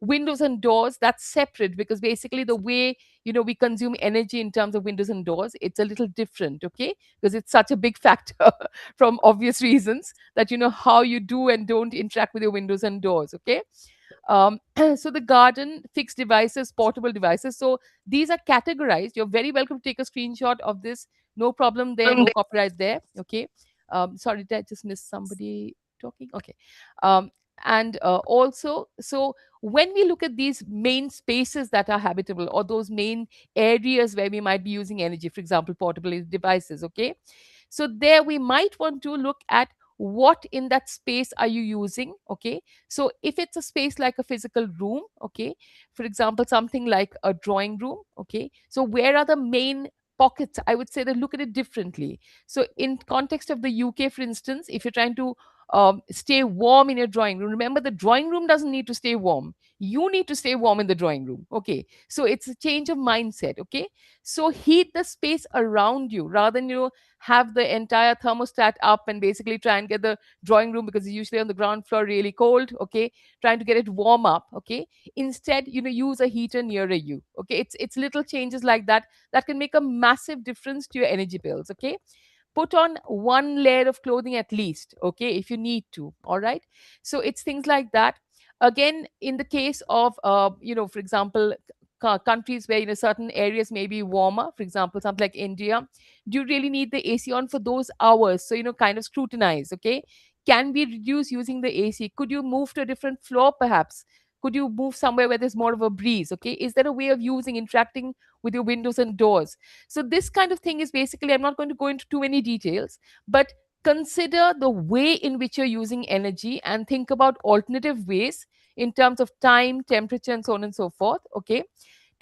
Windows and doors, that's separate, because basically the way we consume energy in terms of windows and doors, it's a little different, okay, because it's such a big factor from obvious reasons that how you do and don't interact with your windows and doors, okay. So the garden, fixed devices, portable devices. So these are categorized. You're very welcome to take a screenshot of this. No problem there, no copyright there. Okay. Sorry, did I just miss somebody talking? Okay. Um, and also, so when we look at these main spaces that are habitable, or those main areas where we might be using energy, for example, portable devices, okay, so there we might want to look at what in that space are you using. Okay, so if it's a space like a physical room, okay, for example, something like a drawing room, okay, so where are the main pockets? I would say that look at it differently. So in context of the UK, for instance, if you're trying to stay warm in your drawing room, remember the drawing room doesn't need to stay warm, you need to stay warm in the drawing room. Okay, so it's a change of mindset. Okay, so heat the space around you rather than have the entire thermostat up and basically try and get the drawing room, because it's usually on the ground floor, really cold. Okay, trying to get it warm up. Okay, instead use a heater nearer you. Okay, it's little changes like that that can make a massive difference to your energy bills. Okay, put on one layer of clothing at least, okay, if you need to. All right, so it's things like that. Again, in the case of for example, countries where certain areas may be warmer, for example something like India, do you really need the AC on for those hours? So kind of scrutinize. Okay, can we reduce using the AC? Could you move to a different floor perhaps? Could you move somewhere where there's more of a breeze? Okay, is there a way of using interacting with your windows and doors? So this kind of thing is basically, I'm not going to go into too many details, but consider the way in which you're using energy and think about alternative ways in terms of time, temperature, and so on and so forth. Okay,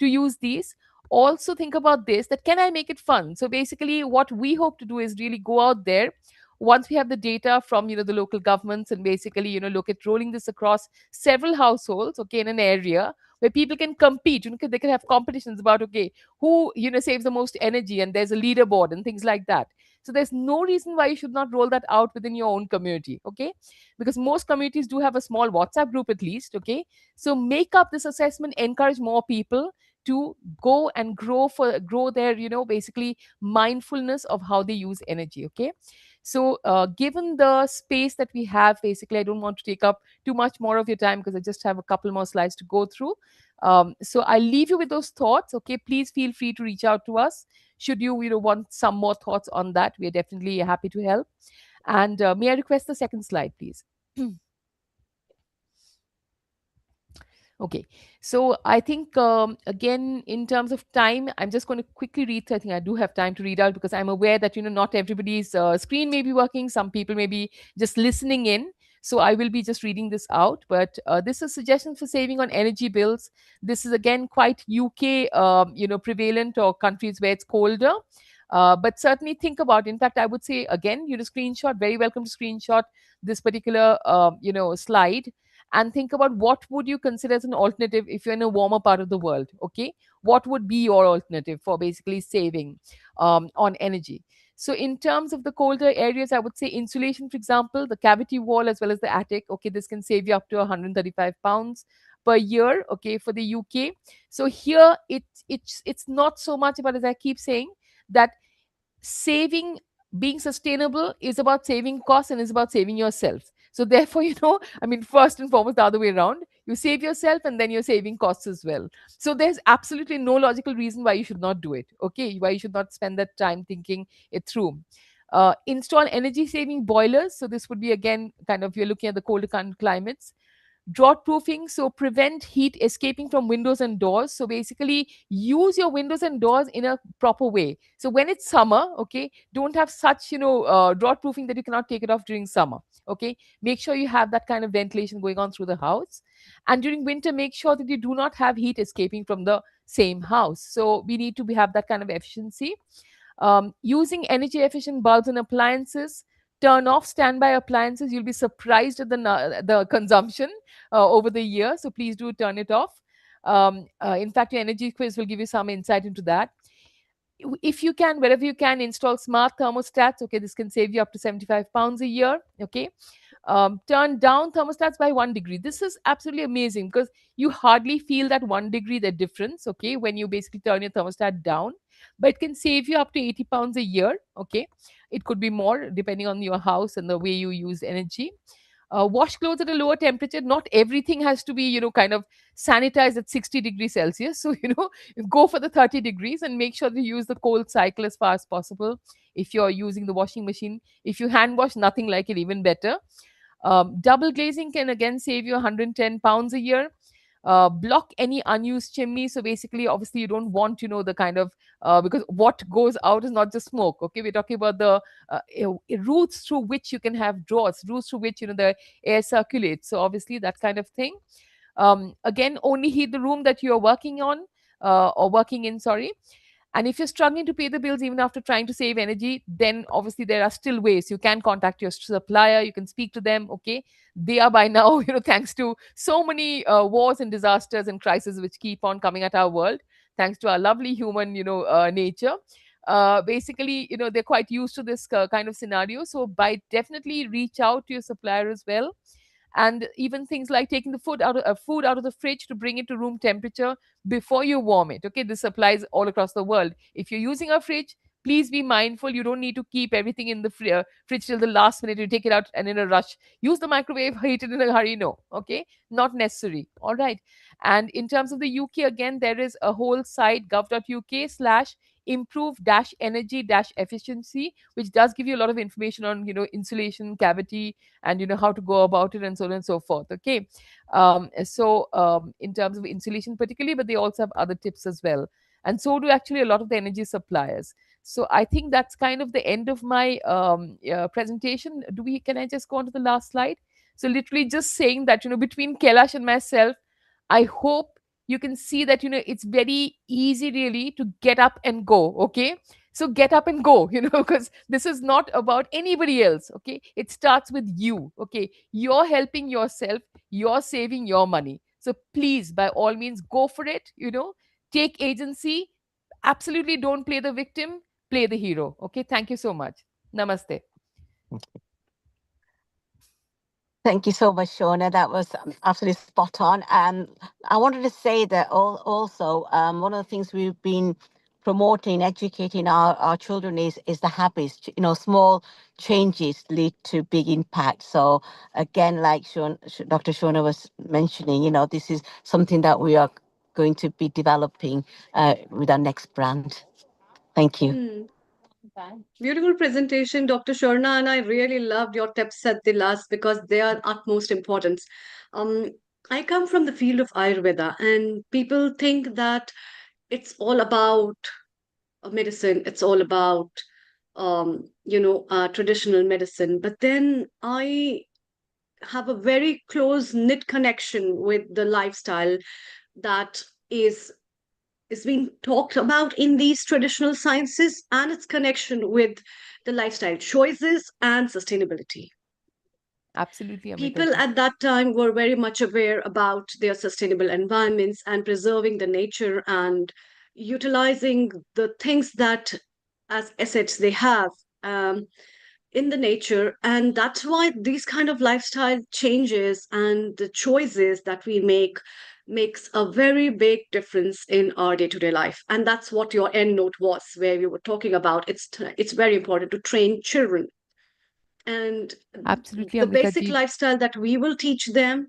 to use these. Also think about this, that can I make it fun? So basically what we hope to do is really go out there once we have the data from the local governments, and basically look at rolling this across several households, okay, in an area where people can compete. They can have competitions about, okay, who saves the most energy, and there's a leaderboard and things like that. So there's no reason why you should not roll that out within your own community. Okay, because most communities do have a small WhatsApp group at least. Okay, so make up this assessment, encourage more people to go and grow their basically mindfulness of how they use energy. Okay, so given the space that we have, basically I don't want to take up too much more of your time because I just have a couple more slides to go through. So I'll leave you with those thoughts. Okay, please feel free to reach out to us should you want some more thoughts on that. We're definitely happy to help. And may I request the second slide, please? Okay, so I think again, in terms of time, I'm just going to quickly read. I think I do have time to read out because I'm aware that not everybody's screen may be working. Some people may be just listening in. So I will be just reading this out. But this is suggestions for saving on energy bills. This is again quite UK, prevalent, or countries where it's colder. But certainly think about. In fact, I would say again, screenshot. Very welcome to screenshot this particular, slide, and think about what would you consider as an alternative if you're in a warmer part of the world. Okay, what would be your alternative for basically saving on energy? So in terms of the colder areas, I would say insulation, for example, the cavity wall as well as the attic. Okay, this can save you up to 135 pounds per year. Okay, for the UK. So here it's not so much about, as I keep saying, that saving, being sustainable is about saving costs and is about saving yourself. So therefore, I mean, first and foremost, the other way around, you save yourself and then you're saving costs as well. So there's absolutely no logical reason why you should not do it. Okay, why you should not spend that time thinking it through. Install energy saving boilers. So this would be again kind of, you're looking at the colder climates. Draught proofing, so prevent heat escaping from windows and doors. So basically use your windows and doors in a proper way. So when it's summer, okay, don't have such draught proofing that you cannot take it off during summer. Okay, make sure you have that kind of ventilation going on through the house. And during winter, make sure that you do not have heat escaping from the same house. So we need to have that kind of efficiency. Using energy efficient bulbs and appliances. Turn off standby appliances. You'll be surprised at the consumption over the year. So please do turn it off. In fact, your energy quiz will give you some insight into that. If you can, wherever you can, install smart thermostats. Okay, this can save you up to 75 pounds a year. Okay, turn down thermostats by 1 degree. This is absolutely amazing because you hardly feel that 1 degree, the difference. Okay, when you basically turn your thermostat down, but it can save you up to 80 pounds a year. Okay, it could be more depending on your house and the way you use energy. Wash clothes at a lower temperature. Not everything has to be, kind of sanitized at 60 degrees Celsius. So, go for the 30 degrees and make sure to use the cold cycle as far as possible. If you're using the washing machine, if you hand wash, nothing like it, even better. Double glazing can again save you 110 pounds a year. Block any unused chimney. So basically, obviously, you don't want, the kind of, because what goes out is not just smoke. Okay, we're talking about the routes through which you can have draughts, routes through which, the air circulates. So obviously, that kind of thing. Again, only heat the room that you are working on, or working in, sorry. And if you're struggling to pay the bills even after trying to save energy, then obviously there are still ways. You can contact your supplier, you can speak to them. Okay, they are by now, thanks to so many wars and disasters and crises which keep on coming at our world, thanks to our lovely human, nature. Basically, they're quite used to this kind of scenario. So by definitely reach out to your supplier as well. And even things like taking the food out of the fridge to bring it to room temperature before you warm it. Okay, this applies all across the world. If you're using a fridge, please be mindful. You don't need to keep everything in the fridge till the last minute. You take it out and in a rush use the microwave, heat it in a hurry. No, okay, not necessary. All right. And in terms of the UK, again, there is a whole site, gov.uk/ improve dash energy dash efficiency, which does give you a lot of information on, insulation, cavity, and how to go about it, and so on and so forth. Okay. In terms of insulation particularly, but they also have other tips as well, and so do actually a lot of the energy suppliers. So I think that's kind of the end of my presentation. Can I just go on to the last slide? So literally just saying that, between Kailash and myself, I hope you can see that, it's very easy really to get up and go. Okay, so get up and go, because this is not about anybody else. Okay, it starts with you. Okay, you're helping yourself, you're saving your money. So please, by all means, go for it. Take agency. Absolutely don't play the victim, play the hero. Okay, thank you so much. Namaste. Thank you so much, Shona. That was absolutely spot on. I wanted to say that also one of the things we've been promoting, educating our children is the habits. Small changes lead to big impact. So again, like Dr. Shona was mentioning, this is something that we are going to be developing with our next brand. Thank you. Beautiful presentation, Dr. Sharna, and I really loved your tips at the last because they are utmost importance. Um, I come from the field of Ayurveda, and people think that it's all about medicine, it's all about traditional medicine. But then I have a very close knit connection with the lifestyle that is is being talked about in these traditional sciences and its connection with the lifestyle choices and sustainability. Absolutely, Amrita People ji. at that time were very much aware about their sustainable environments and preserving the nature and utilizing the things that as assets they have in the nature. And that's why these kind of lifestyle changes and the choices that we make makes a very big difference in our day-to-day life. And that's what your end note was, where we were talking about it's very important to train children, and Absolutely, the Amrita basic ji. lifestyle that we will teach them,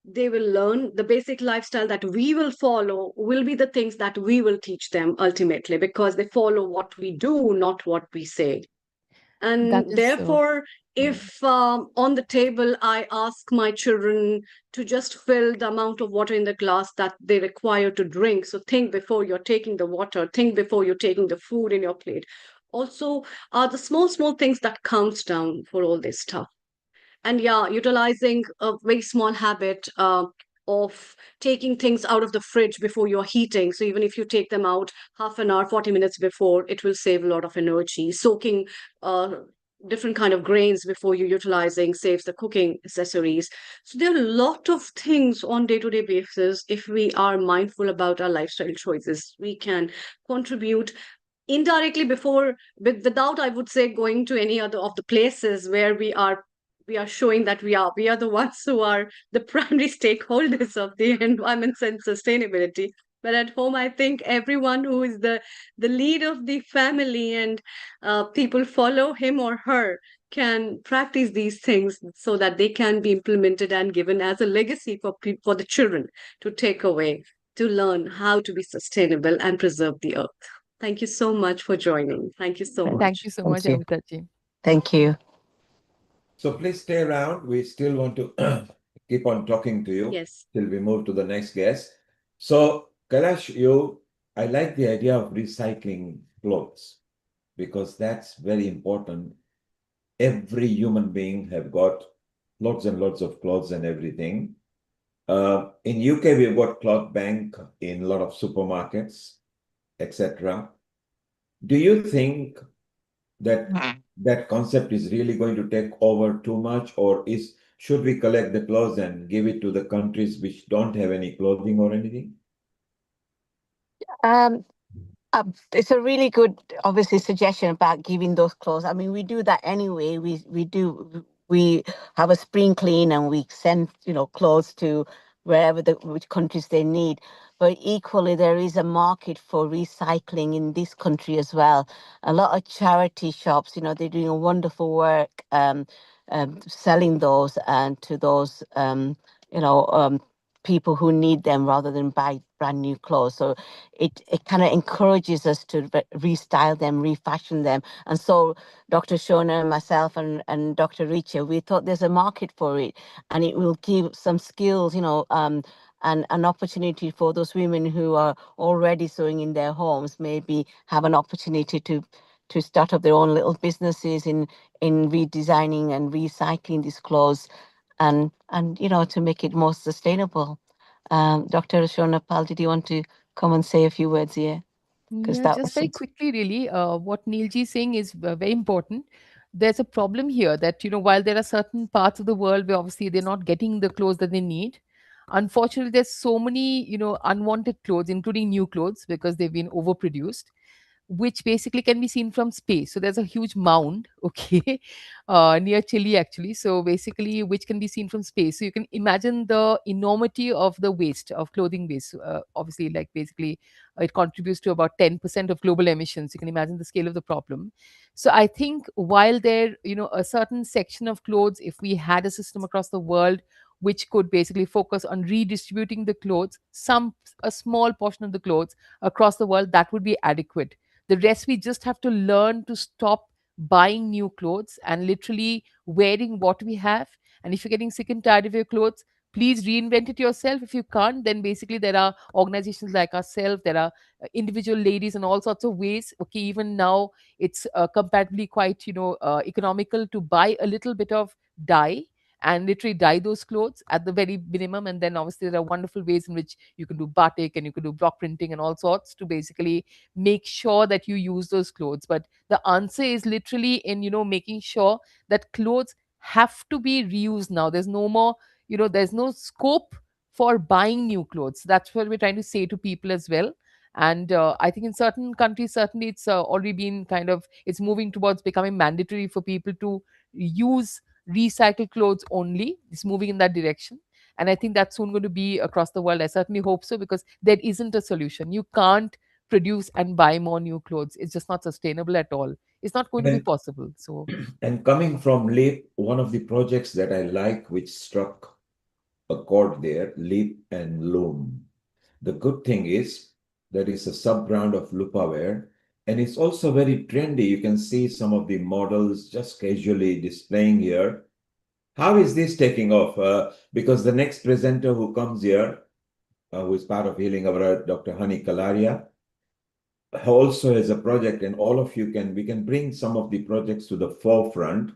they will learn. The basic lifestyle that we will follow will be the things that we will teach them ultimately, because they follow what we do, not what we say. That And is so. therefore, if on the table I ask my children to just fill the amount of water in the glass that they require to drink, so think before you're taking the water, think before you're taking the food in your plate. Also, are the small, small things that counts down for all this stuff. And yeah, utilizing a very small habit of taking things out of the fridge before you're heating. So even if you take them out half an hour, 40 minutes before, it will save a lot of energy. Soaking different kind of grains before you're utilizing saves the cooking accessories. So there are a lot of things on day-to-day basis. If we are mindful about our lifestyle choices, we can contribute indirectly without, I would say, going to any other of the places where we are showing that we are the ones who are the primary stakeholders of the environment and sustainability. But at home, I think everyone who is the lead of the family, and people follow him or her, can practice these things so that they can be implemented and given as a legacy for for the children to take away, to learn how to be sustainable and preserve the earth. Thank you so much for joining. Thank you so Thank much. you so much, Thank you. Amitaji. Thank you. So please stay around. We still want to keep on talking to you Yes. till we move to the next guest. So Kailash, I like the idea of recycling clothes because that's very important. Every human being have got lots and lots of clothes and everything. In UK, we've got cloth bank in a lot of supermarkets, etc. Do you think that that concept is really going to take over too much, or should we collect the clothes and give it to the countries which don't have any clothing or anything? Um, it's a really good, obviously, suggestion about giving those clothes. I mean, we do that anyway. We have a spring clean and we send clothes to wherever which countries they need. But equally, there is a market for recycling in this country as well. A lot of charity shops, they're doing a wonderful work selling those and to those you know people who need them rather than buy brand new clothes. So it kind of encourages us to restyle them, refashion them. And so Dr. Shona, myself, and Dr. Richa, we thought there's a market for it, and it will give some skills, and an opportunity for those women who are already sewing in their homes, maybe have an opportunity to start up their own little businesses in redesigning and recycling these clothes, and to make it more sustainable. Dr. Shona Pal, did you want to come and say a few words here? Because Yeah, that just was very quickly, really, what Neilji is saying is very important. There's a problem here that, while there are certain parts of the world where obviously they're not getting the clothes that they need, unfortunately, there's so many, unwanted clothes, including new clothes, because they've been overproduced, which basically can be seen from space. So there's a huge mound, okay, near Chile actually. So basically, which can be seen from space. So you can imagine the enormity of the waste of clothing waste. Obviously, like basically, it contributes to about 10% of global emissions. You can imagine the scale of the problem. So I think while there, a certain section of clothes, if we had a system across the world which could basically focus on redistributing the clothes, a small portion of the clothes across the world, that would be adequate. The rest, we just have to learn to stop buying new clothes and literally wearing what we have. And if you're getting sick and tired of your clothes, please reinvent it yourself. If you can't, then basically there are organizations like ourselves, there are individual ladies and all sorts of ways. Okay, even now it's comparatively quite economical to buy a little bit of dye and literally dye those clothes at the very minimum. And then obviously there are wonderful ways in which you can do batik and you can do block printing and all sorts to basically make sure that you use those clothes. But the answer is literally in making sure that clothes have to be reused now. There's no more, there's no scope for buying new clothes. That's what we're trying to say to people as well. And I think in certain countries, certainly it's already been kind of, it's moving towards becoming mandatory for people to use recycled clothes only. It's moving in that direction. And I think that's soon going to be across the world. I certainly hope so, because there isn't a solution. You can't produce and buy more new clothes. It's just not sustainable at all. It's not going to be And, possible. So, and coming from LEAP, one of the projects that I like, which struck a chord there, LEAP and Loom. The good thing is there is a sub-brand of Lupaware, and it's also very trendy. You can see some of the models just casually displaying here. How is this taking off? Because the next presenter who comes here, who is part of Healing Our Earth, Dr. Hani Kalaria, also has a project, and all of you we can bring some of the projects to the forefront.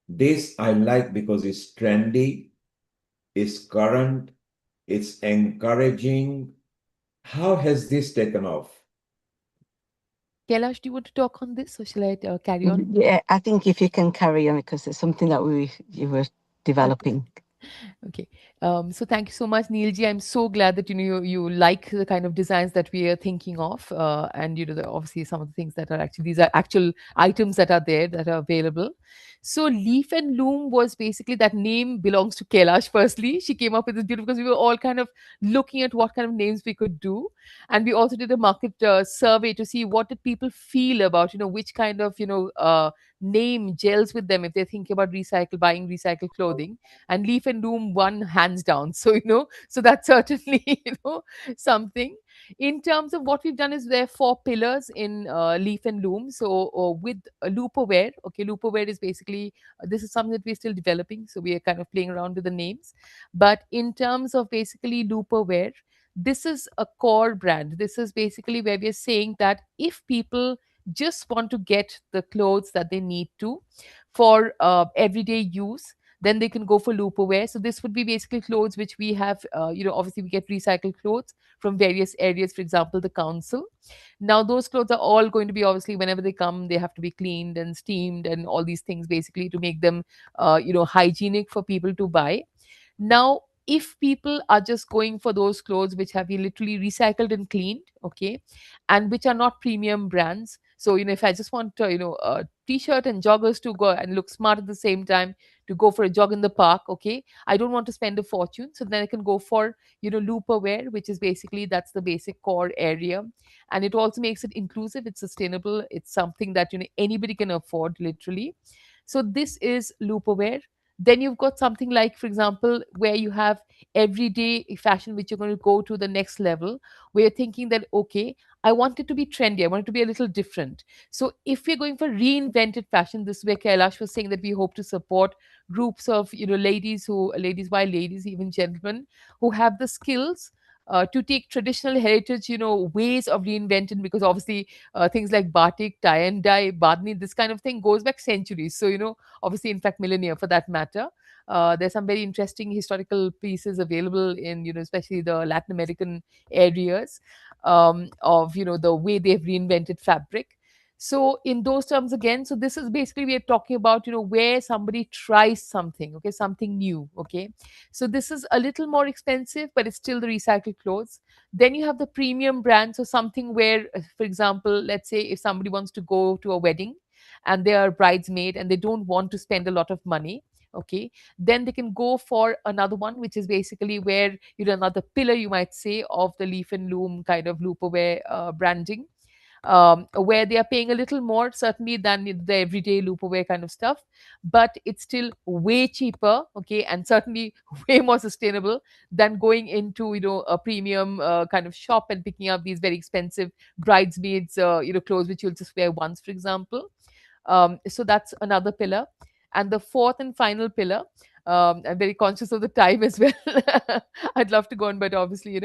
This I like because it's trendy, it's current, it's encouraging. How has this taken off? Kailash, do you want to talk on this, or shall I carry on? Yeah, I think if you can carry on, because it's something that you were developing. Okay. So thank you so much, Neilji. I'm so glad that you like the kind of designs that we are thinking of, and obviously some of the things that are actually, these are actual items that are there that are available. So Leaf and Loom was basically, that name belongs to Kailash. Firstly, she came up with this beautiful, because we were all kind of looking at what kind of names we could do, and we also did a market survey to see what did people feel about which kind of name gels with them if they're thinking about buying recycled clothing. And leaf and loom one, hands down. So so that's certainly something. In terms of what we've done is there are four pillars in leaf and loom. So with loopaware, okay, loopaware is basically this is something that we're still developing, so we are kind of playing around with the names. But in terms of basically loopaware, this is a core brand. This is basically where we are saying that if people just want to get the clothes that they need to for everyday use, then they can go for loopaware. So this would be basically clothes which we have, obviously we get recycled clothes from various areas, for example, the council. Now, those clothes are all going to be, obviously, whenever they come, they have to be cleaned and steamed and all these things basically to make them, hygienic for people to buy. Now, if people are just going for those clothes which have been literally recycled and cleaned, okay, and which are not premium brands. So, if I just want, a t-shirt and joggers to go and look smart at the same time, to go for a jog in the park, okay, I don't want to spend a fortune. So then I can go for, looper wear, which is basically that's the basic core area. And it also makes it inclusive, it's sustainable, it's something that, anybody can afford literally. So this is looper wear. Then you've got something like, for example, where you have everyday fashion, which you're going to go to the next level, where you're thinking that, okay, I want it to be trendy, I want it to be a little different. So if we're going for reinvented fashion, this is where Kailash was saying that we hope to support groups of, ladies, why ladies, even gentlemen, who have the skills to take traditional heritage, ways of reinventing, because obviously things like batik, tie and dye, badni, this kind of thing goes back centuries. So, obviously, in fact, millennia for that matter. There's some very interesting historical pieces available in, especially the Latin American areas, of, the way they've reinvented fabric. So in those terms again, so this is basically we are talking about, where somebody tries something, okay, something new, okay. So this is a little more expensive, but it's still the recycled clothes. Then you have the premium brand, so something where, for example, let's say if somebody wants to go to a wedding and they are bridesmaid and they don't want to spend a lot of money, okay, then they can go for another one, which is basically where, another pillar, you might say, of the leaf and loom kind of loopaware branding, where they are paying a little more certainly than the everyday loopaware kind of stuff, but it's still way cheaper, okay, and certainly way more sustainable than going into, a premium kind of shop and picking up these very expensive bridesmaids clothes which you'll just wear once, for example. So that's another pillar. And the fourth and final pillar, I'm very conscious of the time as well. I'd love to go on, but obviously,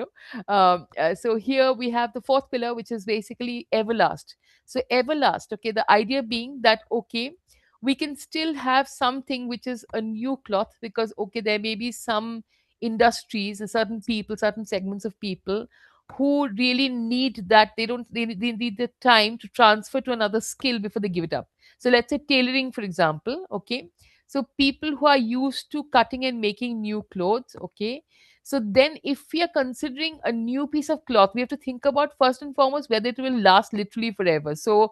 so here we have the fourth pillar, which is basically Everlast. So, Everlast, okay, the idea being that, okay, we can still have something which is a new cloth because, okay, there may be some industries and certain people, certain segments of people who really need that. They need the time to transfer to another skill before they give it up. So, let's say tailoring, for example, okay. So people who are used to cutting and making new clothes, okay. So then if we are considering a new piece of cloth, we have to think about first and foremost whether it will last literally forever. So,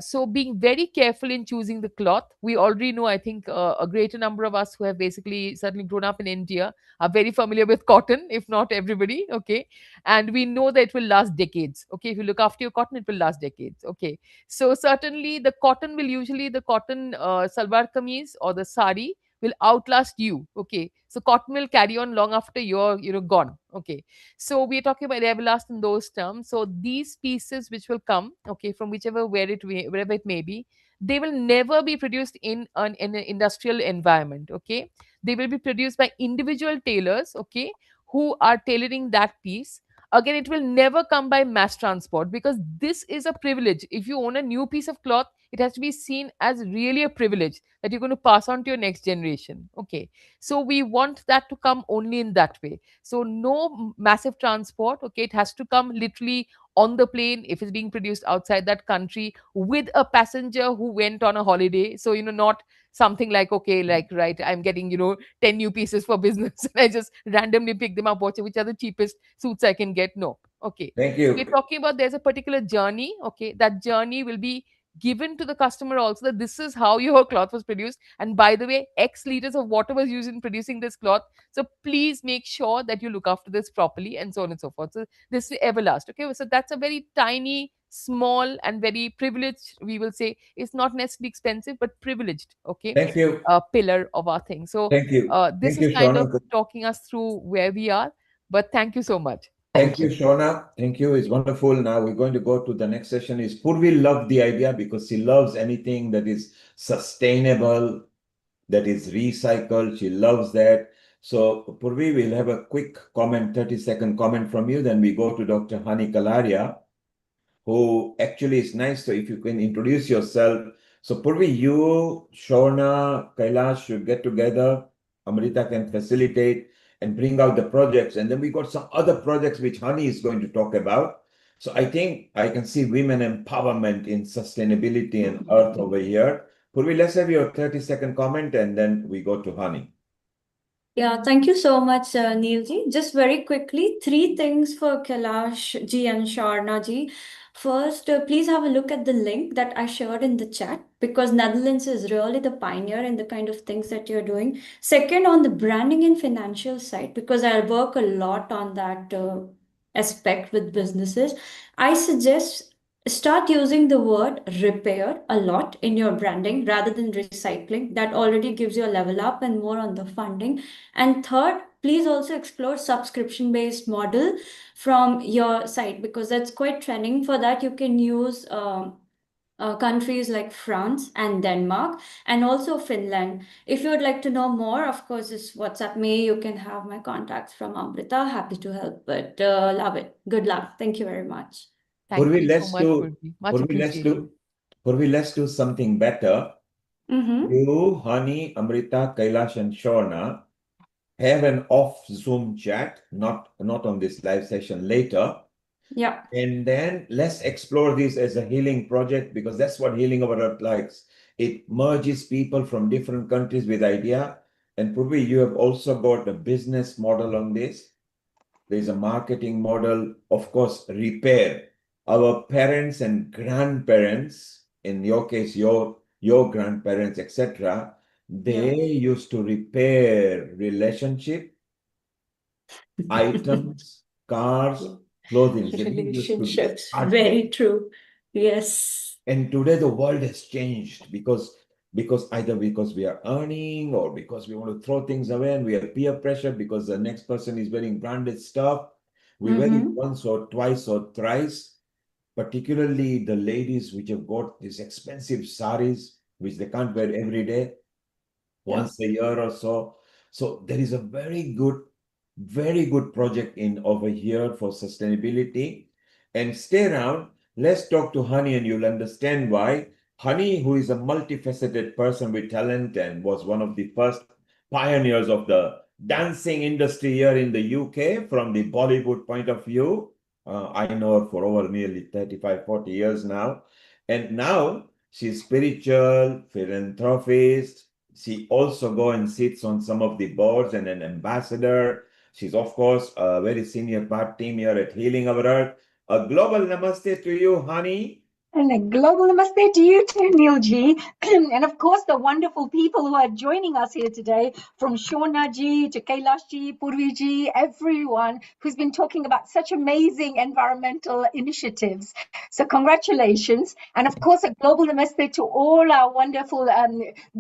so being very careful in choosing the cloth. We already know, I think, a greater number of us who have basically certainly grown up in India are very familiar with cotton, if not everybody, okay. And we know that it will last decades, okay. If you look after your cotton, it will last decades, okay. So certainly the cotton will usually the cotton salwar kameez or the sari will outlast you. Okay. So cotton will carry on long after you're gone. Okay. So we're talking about everlast in those terms. So these pieces which will come, okay, from wherever it may be, they will never be produced in an industrial environment. Okay. They will be produced by individual tailors, okay, who are tailoring that piece. Again, it will never come by mass transport because this is a privilege. If you own a new piece of cloth, it has to be seen as really a privilege that you're going to pass on to your next generation. Okay. So we want that to come only in that way. So no massive transport. Okay. It has to come literally on the plane if it's being produced outside that country with a passenger who went on a holiday. So, not something like, okay, like, right, I'm getting, 10 new pieces for business and I just randomly pick them up, watch which are the cheapest suits I can get. No. Okay. Thank So we're you. talking about there's a particular journey. Okay. That journey will be given to the customer also, that this is how your cloth was produced. And by the way, X liters of water was used in producing this cloth. So please make sure that you look after this properly and so on and so forth. So this is Everlast. Okay. So that's a very tiny small and very privileged, we will say, it's not necessarily expensive but privileged, okay, Thank you. pillar of our thing. So Thank you. this Thank is you, kind of Shona. talking us through where we are. But thank you so much. Thank Thank you, you. Shona. Thank you. It's wonderful. Now we're going to go to the next session. Is Purvi loved the idea because she loves anything that is sustainable, that is recycled. She loves that. So Purvi, we'll have a quick comment, 30-second comment from you. Then we go to Dr. Hani Kalaria, who actually is nice. So if you can introduce yourself. So Purvi, you, Shona, Kailash should get together. Amrita can facilitate and bring out the projects. And then we got some other projects which Hani is going to talk about. So I think I can see women empowerment in sustainability and earth over here. Purvi, let's have your 30-second comment and then we go to Hani. Yeah, thank you so much, Neil ji. Just very quickly, three things for Kailash ji and Sharna ji. First, please have a look at the link that I shared in the chat because Netherlands is really the pioneer in the kind of things that you're doing. Second, on the branding and financial side, because I work a lot on that aspect with businesses, I suggest start using the word repair a lot in your branding rather than recycling. That already gives you a level up and more on the funding. And third, please also explore subscription based model from your site because that's quite trending. For that, you can use countries like France and Denmark and also Finland. If you would like to know more, of course, just WhatsApp me. You can have my contacts from Amrita. Happy to help, but love it. Good luck. Thank you very much. Thank Purvi, you so let's much, do Purvi. Much Purvi, let's appreciation. do Purvi, let's do something better. Mm-hmm. You, Hani, Amrita, Kailash, and Shona have an off Zoom chat, not on this live session later. Yeah. And then let's explore this as a healing project because that's what Healing Our Earth likes. It merges people from different countries with idea. And Purvi, you have also got a business model on this. There's a marketing model, of course, repair. Our parents and grandparents, in your case, your grandparents, etc., Yeah. they used to repair relationship, items, cars, clothing. They used to Relationships. art there. Very true. Yes. And today the world has changed because either because we are earning or because we want to throw things away and we have peer pressure because the next person is wearing branded stuff. We wear it Mm-hmm. once or twice or thrice, particularly the ladies which have got these expensive saris which they can't wear every day, Yeah. once a year or so. So there is a very good project in over here for sustainability. And stay around. Let's talk to Honey and you'll understand why. Honey, who is a multifaceted person with talent and was one of the first pioneers of the dancing industry here in the UK from the Bollywood point of view. I know her for over nearly 35, 40 years now. And now she's spiritual, philanthropist. She also go and sits on some of the boards and an ambassador. She's, of course, a very senior part team here at Healing Our Earth. A global namaste to you, honey. And a global namaste to you too, Neil G. And of course, the wonderful people who are joining us here today, from Shona Ji to Kailash Ji, Purvi Ji, everyone who's been talking about such amazing environmental initiatives. So congratulations. And of course, a global namaste to all our wonderful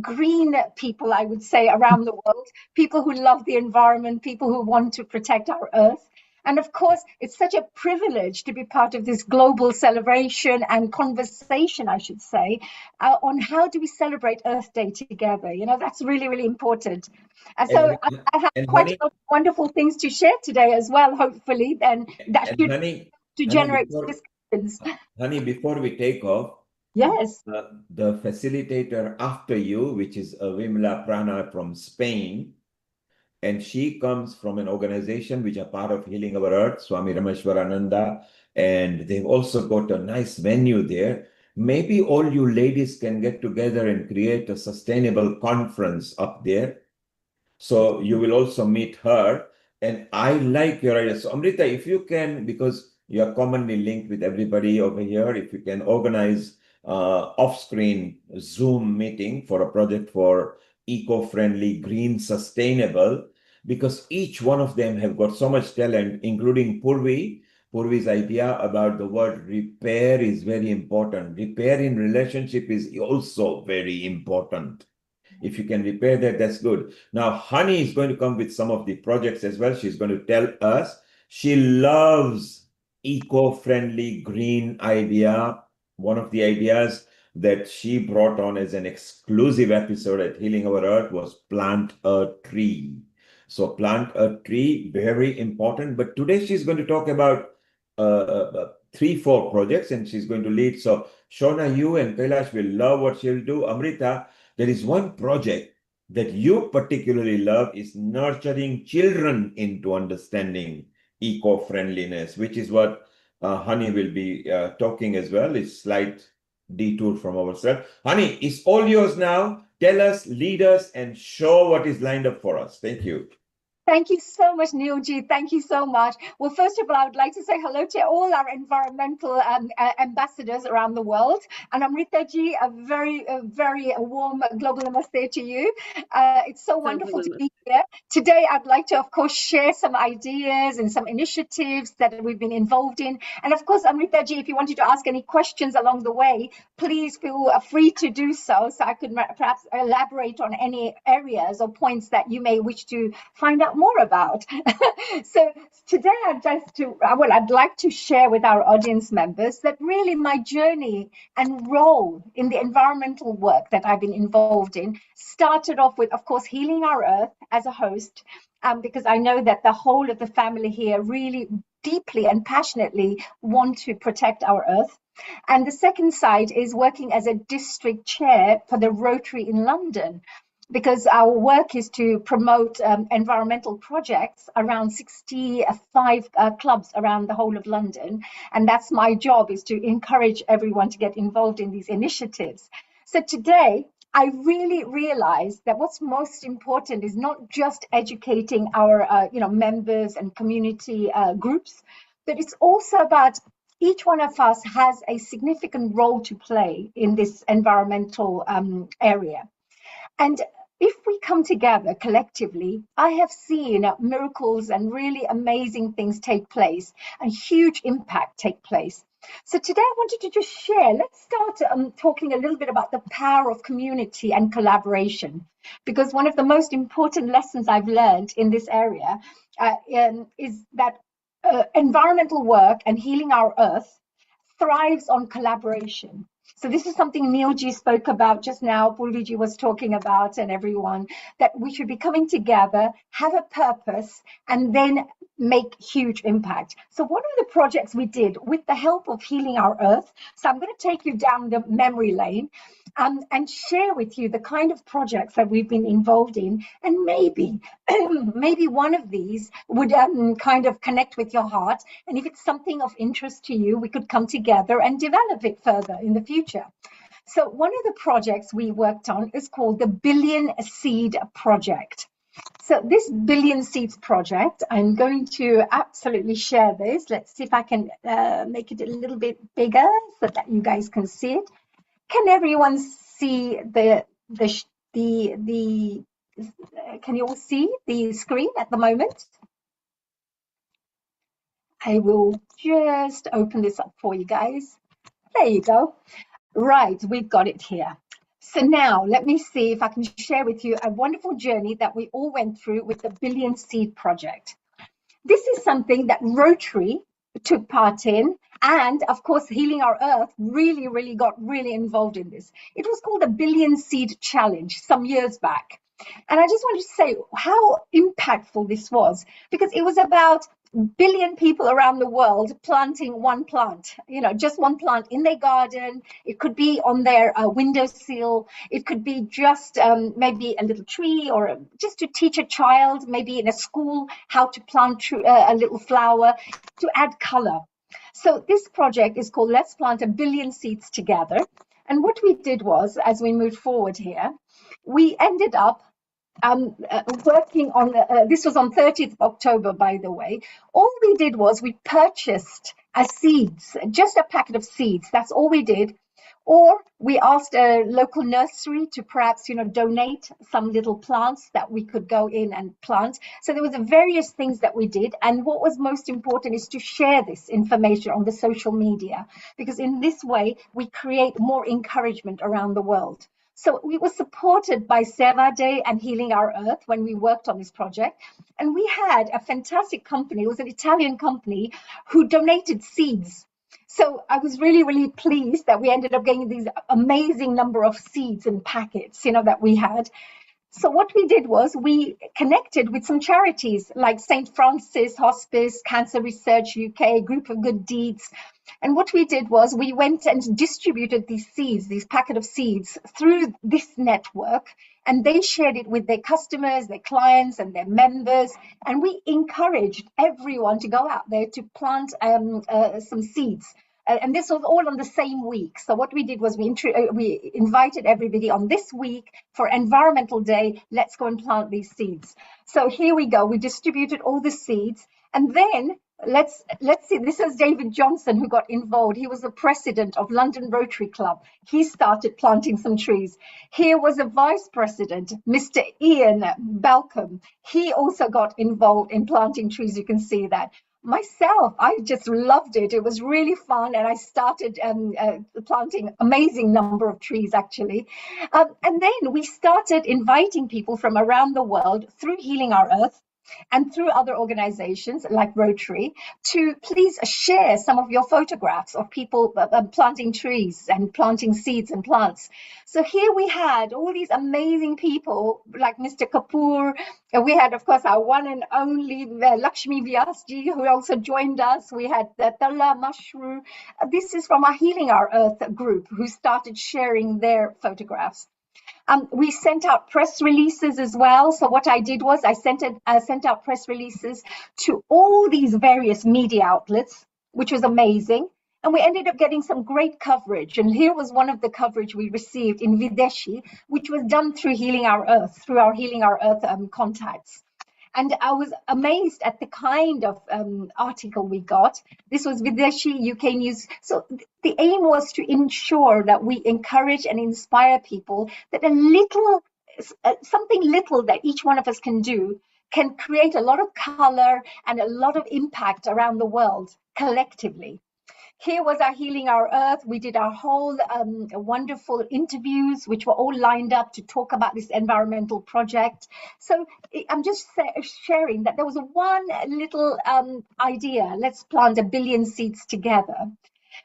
green people, I would say, around the world, people who love the environment, people who want to protect our earth. And of course, it's such a privilege to be part of this global celebration and conversation, I should say, on how do we celebrate Earth Day together. You know, that's really, really important. And so And, I have and quite a honey, lot of wonderful things to share today as well, hopefully, then that and should honey, to honey, generate before discussions. before we take off, Yes. the facilitator after you, which is Vimla Prana from Spain, and she comes from an organization which are part of Healing Our Earth, Swami Rameshwarananda, and they've also got a nice venue there. Maybe all you ladies can get together and create a sustainable conference up there. So you will also meet her. And I like your idea. So Amrita, if you can, because you are commonly linked with everybody over here, if you can organize off-screen Zoom meeting for a project for eco-friendly, green, sustainable, because each one of them have got so much talent, including Purvi. Purvi's idea about the word repair is very important. Repair in relationship is also very important. If you can repair that, that's good. Now, Honey is going to come with some of the projects as well. She's going to tell us. She loves eco-friendly green idea. One of the ideas that she brought on as an exclusive episode at Healing Our Earth was plant a tree. So plant a tree, very important. But today she's going to talk about 3-4 projects, and she's going to lead. So Shona, you and Kailash will love what she'll do. Amrita, there is one project that you particularly love is nurturing children into understanding eco-friendliness, which is what Honey will be talking as well. It's slight detour from ourselves. Honey, it's all yours now. Tell us, lead us, and show what is lined up for us. Thank you. Thank you so much, Neilji. Thank you so much. Well, first of all, I would like to say hello to all our environmental ambassadors around the world. And Amritaji, a very warm global namaste to you. It's so wonderful to be here. Today, I'd like to, of course, share some ideas and some initiatives that we've been involved in. And of course, Amritaji, if you wanted to ask any questions along the way, please feel free to do so I could perhaps elaborate on any areas or points that you may wish to find out more about. So today I'd like to share with our audience members that really my journey and role in the environmental work that I've been involved in started off with, of course, Healing Our Earth as a host, because I know that the whole of the family here really deeply and passionately want to protect our earth. And the second side is working as a district chair for the Rotary in London, because our work is to promote environmental projects around 65 clubs around the whole of London. And that's my job, is to encourage everyone to get involved in these initiatives. So today, I really realized that what's most important is not just educating our members and community groups, but it's also about each one of us has a significant role to play in this environmental area. And if we come together collectively, I have seen miracles and really amazing things take place and huge impact take place. So today I wanted to just share, let's start talking a little bit about the power of community and collaboration, because one of the most important lessons I've learned in this area is that environmental work and healing our earth thrives on collaboration. So this is something Neilji spoke about just now, Purviji was talking about, and everyone, that we should be coming together, have a purpose, and then make huge impact. So what are the projects we did with the help of Healing Our Earth? So I'm going to take you down the memory lane and share with you the kind of projects that we've been involved in, and maybe one of these would kind of connect with your heart, and if it's something of interest to you, we could come together and develop it further in the future. So one of the projects we worked on is called the Billion Seed Project. So this Billion Seeds project, I'm going to absolutely share this. Let's see if I can make it a little bit bigger so that you guys can see it. Can everyone see can you all see the screen at the moment? I will just open this up for you guys. There you go. Right, we've got it here. So now let me see if I can share with you a wonderful journey that we all went through with the Billion Seed Project. This is something that Rotary took part in, and of course Healing Our Earth really got involved in this. It was called the Billion Seed Challenge some years back. And I just wanted to say how impactful this was, because it was about billion people around the world planting one plant, just one plant in their garden. It could be on their windowsill. It could be just maybe a little tree, or just to teach a child, maybe in a school, how to plant a little flower to add color. So this project is called Let's Plant a Billion Seeds Together. And what we did was, as we moved forward here, we ended up working on, this was on 30th of October, by the way. All we did was we purchased seeds, just a packet of seeds. That's all we did. Or we asked a local nursery to perhaps, donate some little plants that we could go in and plant. So there was various things that we did. And what was most important is to share this information on the social media, because in this way, we create more encouragement around the world. So we were supported by Seva Day and Healing Our Earth when we worked on this project. And we had a fantastic company, it was an Italian company, who donated seeds. So I was really, really pleased that we ended up getting these amazing number of seeds and packets, that we had. So what we did was we connected with some charities like St. Francis Hospice, Cancer Research UK, Group of Good Deeds. And what we did was we went and distributed these seeds, these packet of seeds, through this network. And they shared it with their customers, their clients, and their members. And we encouraged everyone to go out there to plant some seeds. And this was all on the same week. So what we did was we invited everybody on this week for Environmental Day. Let's go and plant these seeds. So here we go. We distributed all the seeds, and then let's see. This is David Johnson who got involved. He was the president of London Rotary Club. He started planting some trees. Here was a vice president, Mr. Ian Balcom. He also got involved in planting trees. You can see that. Myself, I just loved it. It was really fun, and I started planting amazing number of trees, actually. And then we started inviting people from around the world through Healing Our Earth and through other organizations like Rotary to please share some of your photographs of people planting trees and planting seeds and plants. So here we had all these amazing people like Mr. Kapoor. We had, of course, our one and only Lakshmi Vyasji, who also joined us. We had Talla Mashru. This is from our Healing Our Earth group, who started sharing their photographs. We sent out press releases as well. So what I did was I sent out press releases to all these various media outlets, which was amazing. And we ended up getting some great coverage. And here was one of the coverage we received in Videshi, which was done through Healing Our Earth, through our Healing Our Earth contacts. And I was amazed at the kind of article we got. This was Videshi UK News. So the aim was to ensure that we encourage and inspire people that something little that each one of us can do can create a lot of color and a lot of impact around the world collectively. Here was our Healing Our Earth. We did our whole wonderful interviews, which were all lined up to talk about this environmental project. So I'm just sharing that there was one little idea, let's plant 1 billion seeds together.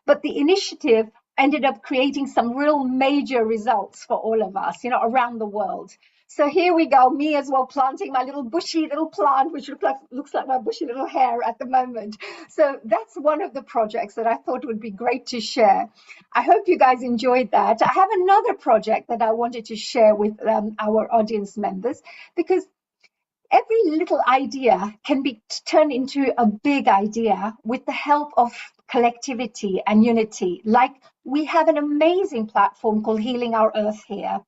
But the initiative ended up creating some real major results for all of us, around the world. So here we go, me as well, planting my little bushy little plant, which looks like my bushy little hair at the moment. So that's one of the projects that I thought would be great to share. I hope you guys enjoyed that. I have another project that I wanted to share with our audience members, because every little idea can be turned into a big idea with the help of collectivity and unity. Like, we have an amazing platform called Healing Our Earth here.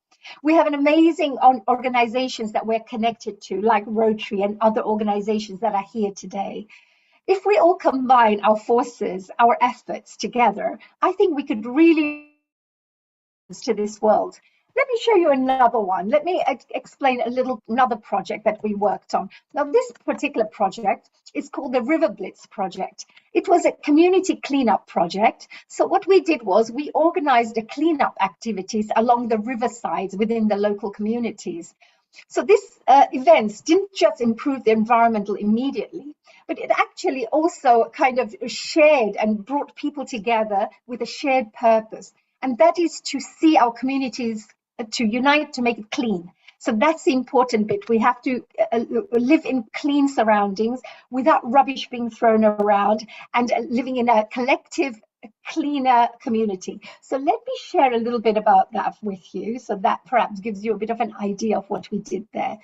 We have an amazing organizations that we're connected to, like Rotary and other organizations that are here today. If we all combine our forces, our efforts together, I think we could really to this world. Let me show you another one. Let me explain another project that we worked on. Now, this particular project is called the River Blitz project. It was a community cleanup project. So what we did was we organized the cleanup activities along the riversides within the local communities. So this events didn't just improve the environmental immediately, but it actually also kind of shared and brought people together with a shared purpose. And that is to see our communities to unite to make it clean. So that's the important bit. We have to live in clean surroundings without rubbish being thrown around, and living in a collective, cleaner community. So let me share a little bit about that with you, so that perhaps gives you a bit of an idea of what we did there.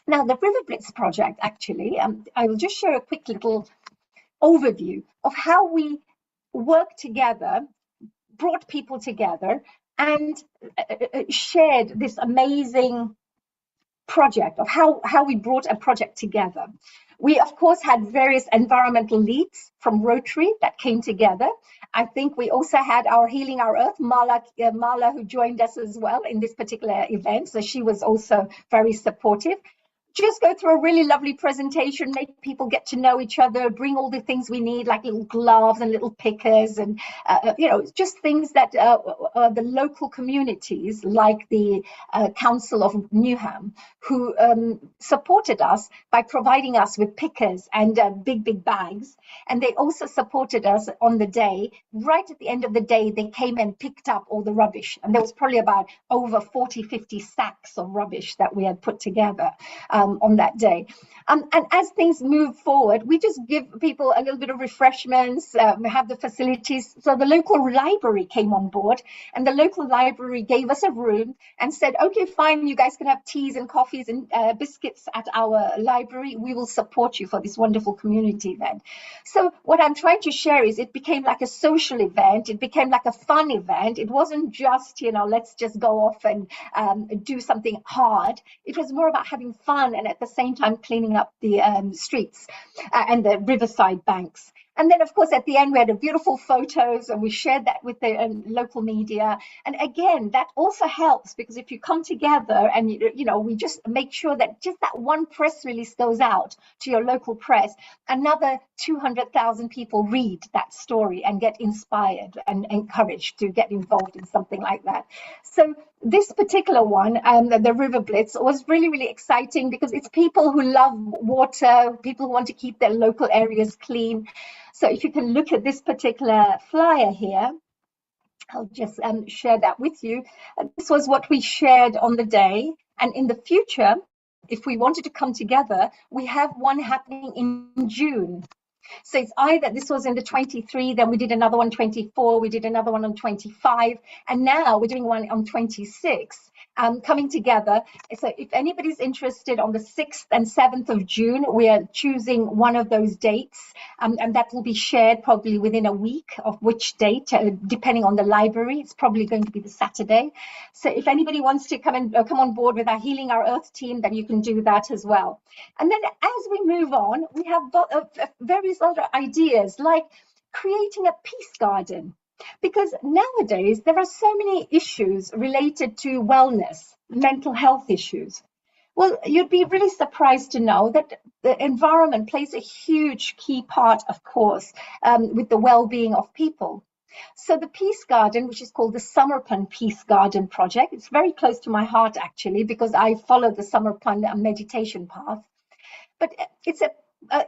Now, the River Blitz project, actually, I will just share a quick little overview of how we work together, brought people together, and shared this amazing project, of how we brought a project together. We, of course, had various environmental leads from Rotary that came together. I think we also had our Healing Our Earth, Mala, who joined us as well in this particular event. So she was also very supportive. Just go through a really lovely presentation, make people get to know each other, bring all the things we need, like little gloves and little pickers, and just things that the local communities, like the Council of Newham, who supported us by providing us with pickers and big bags. And they also supported us on the day. Right at the end of the day, they came and picked up all the rubbish, and there was probably about over 40-50 sacks of rubbish that we had put together on that day. And as things move forward, we just give people a little bit of refreshments, we have the facilities. So the local library came on board, and the local library gave us a room and said, okay, fine, you guys can have teas and coffees and biscuits at our library. We will support you for this wonderful community event. So what I'm trying to share is it became like a social event. It became like a fun event. It wasn't just, let's just go off and do something hard. It was more about having fun and at the same time cleaning up the streets and the riverside banks. And then, of course, at the end, we had beautiful photos, and we shared that with the local media. And again, that also helps, because if you come together and, we just make sure that just that one press release goes out to your local press, another 200,000 people read that story and get inspired and encouraged to get involved in something like that. So this particular one, the River Blitz, was really, really exciting, because it's people who love water, people who want to keep their local areas clean. So if you can look at this particular flyer here, I'll just share that with you. This was what we shared on the day. And in the future, if we wanted to come together, we have one happening in June. So it's either, this was in the 23, then we did another one 24, we did another one on 25, and now we're doing one on 26, coming together. So if anybody's interested, on the 6th and 7th of June, we are choosing one of those dates, and that will be shared probably within a week of which date, depending on the library. It's probably going to be the Saturday. So if anybody wants to come on board with our Healing Our Earth team, then you can do that as well. And then as we move on, we have various other ideas, like creating a peace garden, because nowadays there are so many issues related to wellness, mental health issues. Well, you'd be really surprised to know that the environment plays a huge key part, of course, with the well-being of people. So the Peace Garden, which is called the Samarpan Peace Garden Project, it's very close to my heart, actually, because I follow the Samarpan meditation path. But it's I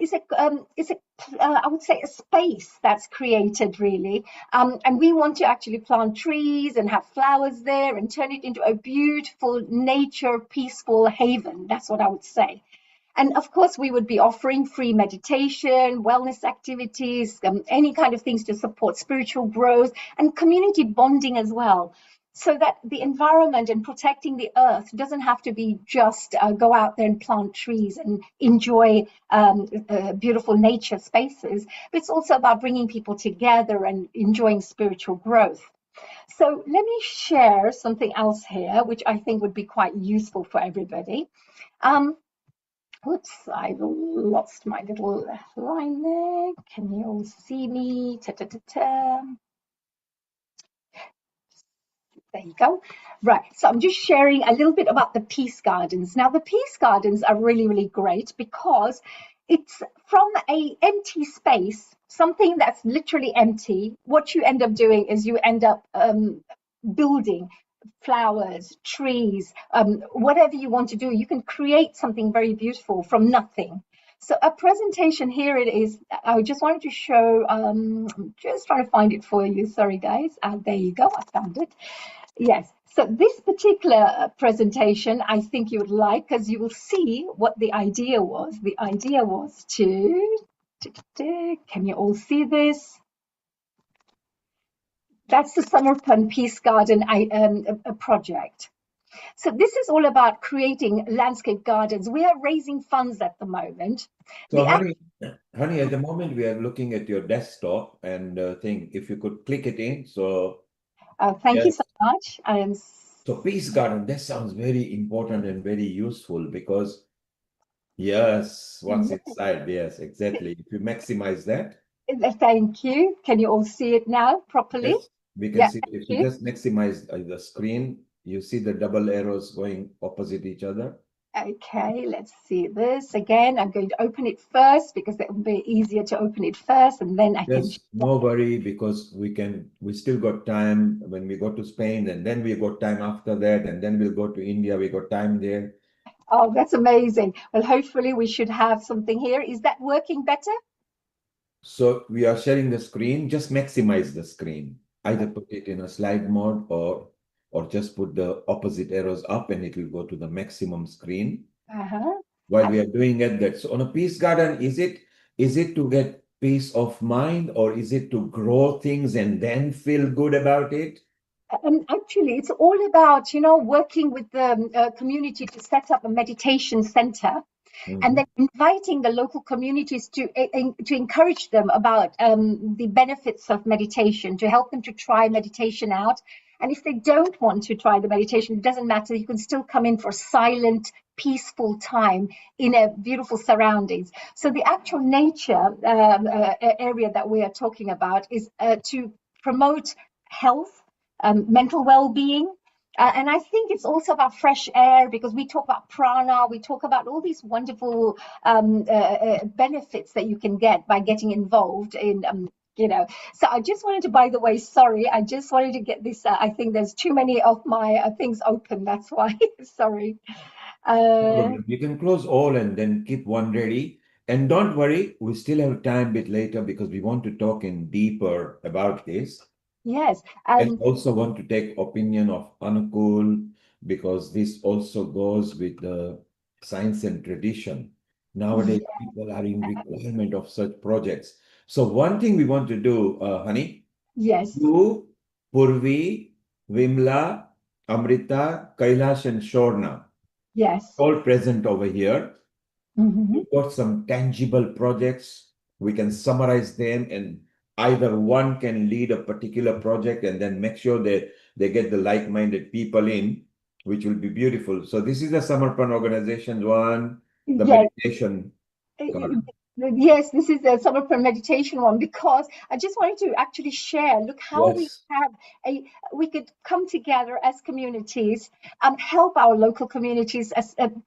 would say, a space that's created, really. And we want to actually plant trees and have flowers there and turn it into a beautiful nature, peaceful haven. That's what I would say. And of course, we would be offering free meditation, wellness activities, any kind of things to support spiritual growth and community bonding as well. So that the environment and protecting the earth doesn't have to be just go out there and plant trees and enjoy beautiful nature spaces, but it's also about bringing people together and enjoying spiritual growth. So let me share something else here, which I think would be quite useful for everybody. Oops, I've lost my little line there. Can you all see me? There you go. Right, so I'm just sharing a little bit about the Peace Gardens. Now, the Peace Gardens are really, really great because it's from an empty space, something that's literally empty. What you end up doing is you end up building flowers, trees, whatever you want to do. You can create something very beautiful from nothing. So a presentation, here it is. I just wanted to show, I'm just trying to find it for you. Sorry, guys. There you go. I found it. Yes. So this particular presentation, I think you would like, because you will see what the idea was. The idea was to, can you all see this? That's the Samarpan Peace Garden project. So this is all about creating landscape gardens. We are raising funds at the moment. So, honey, at the moment we are looking at your desktop and thing. If you could click it in, so thank you so much. I am So peace garden, that sounds very important and very useful because yes, what's inside? Yes, exactly. If you maximize that, Thank you. Can you all see it now properly? yes, we can Yeah, see thank if you you. just maximize the screen, you see the double arrows going opposite each other. Okay, let's see this again. I'm going to open it first because it will be easier to open it first and then I can. Yes, no worry because we still got time when we go to Spain and then we got time after that and then we'll go to India, we got time there. Oh, that's amazing. Well, hopefully we should have something here. Is that working better? So we are sharing the screen, just maximize the screen. Either put it in a slide mode or just put the opposite arrows up and it will go to the maximum screen. Uh-huh. While we are doing it, that's on a peace garden, is it to get peace of mind or is it to grow things and then feel good about it? Actually, it's all about, working with the community to set up a meditation center and Mhm. then inviting the local communities to encourage them about the benefits of meditation, to help them to try meditation out. And if they don't want to try the meditation, it doesn't matter. You can still come in for silent, peaceful time in a beautiful surroundings. So the actual nature area that we are talking about is to promote health, mental well-being, and I think it's also about fresh air because we talk about prana, we talk about all these wonderful benefits that you can get by getting involved in. So I just wanted to, by the way, sorry, I just wanted to get this. I think there's too many of my things open. That's why. Sorry. No Uh, problem. You can close all and then keep one ready. And don't worry, we still have time a bit later because we want to talk in deeper about this. yes. And also want to take opinion of Anukul because this also goes with the science and tradition. Nowadays, people are in requirement of such projects. So one thing we want to do, honey, Yes. you, Purvi, Vimla, Amrita, Kailash, and Shorna, Yes. all present over here. Mhm. We've got some tangible projects. We can summarize them, and either one can lead a particular project and then make sure that they get the like-minded people in, which will be beautiful. So this is the Samarpan organization one, the Yes. meditation garden. Yes, this is a summer prayer meditation one because I just wanted to actually share. Look how we Yes. have we could come together as communities and help our local communities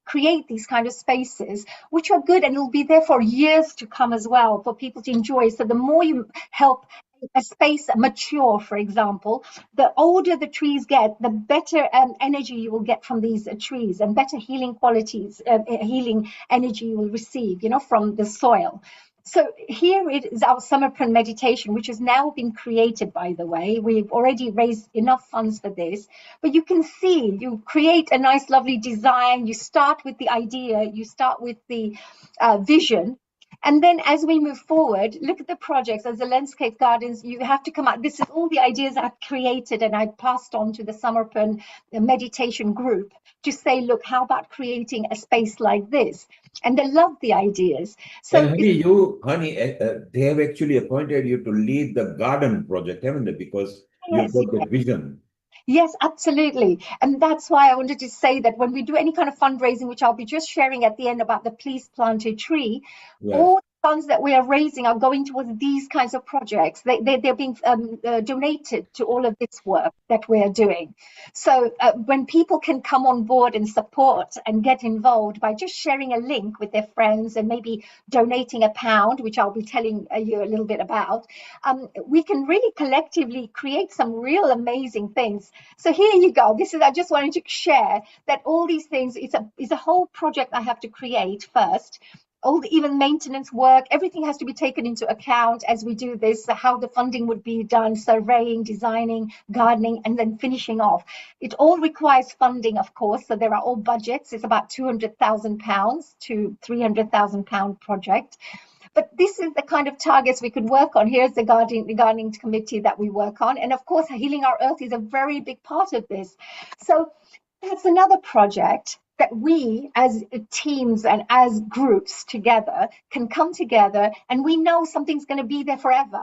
create these kind of spaces, which are good and will be there for years to come as well for people to enjoy. So the more you help a space mature, for example, the older the trees get, the better energy you will get from these trees and better healing qualities, healing energy you will receive, from the soil. So here it is our summer prayer meditation, which has now been created, by the way. We've already raised enough funds for this, but you can see you create a nice, lovely design. You start with the idea, you start with the vision. And then as we move forward, look at the projects as the landscape gardens, you have to come out. This is all the ideas I've created and I passed on to the Samarpan meditation group to say, look, how about creating a space like this? And they love the ideas. And So honey, they have actually appointed you to lead the garden project, haven't they? Because you've yes, got the vision. yes, absolutely. And that's why I wanted to say that when we do any kind of fundraising, which I'll be just sharing at the end about the Please Plant a Tree, Yes. all the funds that we are raising are going towards these kinds of projects. They're being donated to all of this work that we are doing. So when people can come on board and support and get involved by just sharing a link with their friends and maybe donating £1, which I'll be telling you a little bit about, we can really collectively create some real amazing things. So here you go. I just wanted to share that all these things, it's a whole project I have to create first. All the even maintenance work, everything has to be taken into account as we do this, how the funding would be done, surveying, designing, gardening, and then finishing off. It all requires funding, of course. So there are all budgets. It's about £200,000 to £300,000 project. But this is the kind of targets we could work on. Here's the gardening committee that we work on. And of course, Healing Our Earth is a very big part of this. So that's another project. that we as teams and as groups together can come together, and we know something's going to be there forever.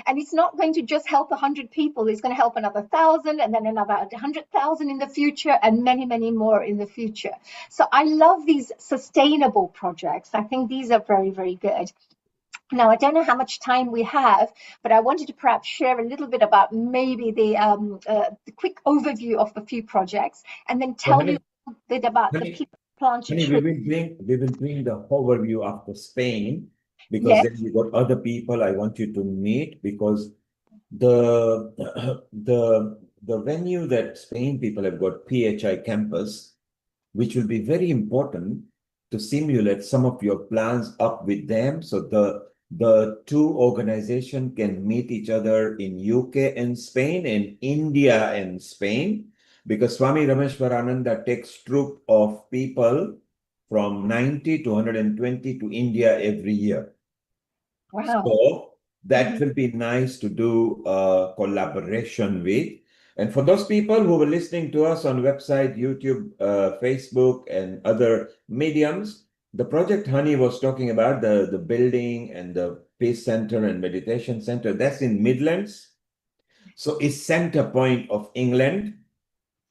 And it's not going to just help 100 people, it's going to help another 1,000 and then another 100,000 in the future, and many, many more in the future. So I love these sustainable projects. I think these are very, very good. Now, I don't know how much time we have, but I wanted to perhaps share a little bit about maybe the quick overview of the few projects, and then So, tell you honey, a little bit about the honey, people who plant a honey, tree. we will bring the overview after Spain, because Yes. then we got other people I want you to meet, because the the venue that Spain people have got, PHI campus, which will be very important to simulate some of your plans up with them. So the two organizations can meet each other in UK and Spain, and India and Spain, because Swami Rameshwarananda takes troop of people from 90 to 120 to India every year. Wow. So that Mhm. will be nice to do a collaboration with. And for those people who were listening to us on website, YouTube, Facebook, and other mediums, the project Honey was talking about, the building and the Peace Center and Meditation Center, that's in Midlands. So it's center point of England.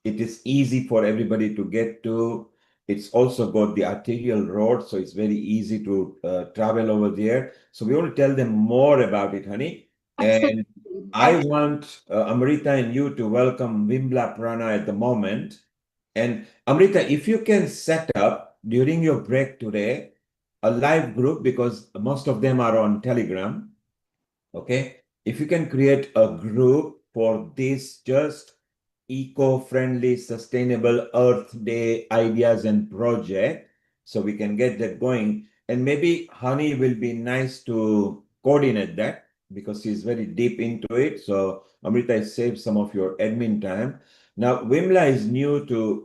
It is easy for everybody to get to. It's also got the arterial road, so it's very easy to travel over there. So we want to tell them more about it, honey. And Absolutely. I want Amrita and you to welcome Vimla Prana at the moment. And Amrita, if you can set up during your break today a live group, because most of them are on Telegram, okay? If you can create a group for this just eco-friendly, sustainable Earth Day ideas and project, so we can get that going. And maybe Honey will be nice to coordinate that, because she's very deep into it. So Amrita has saved some of your admin time. Now, Wimla is new to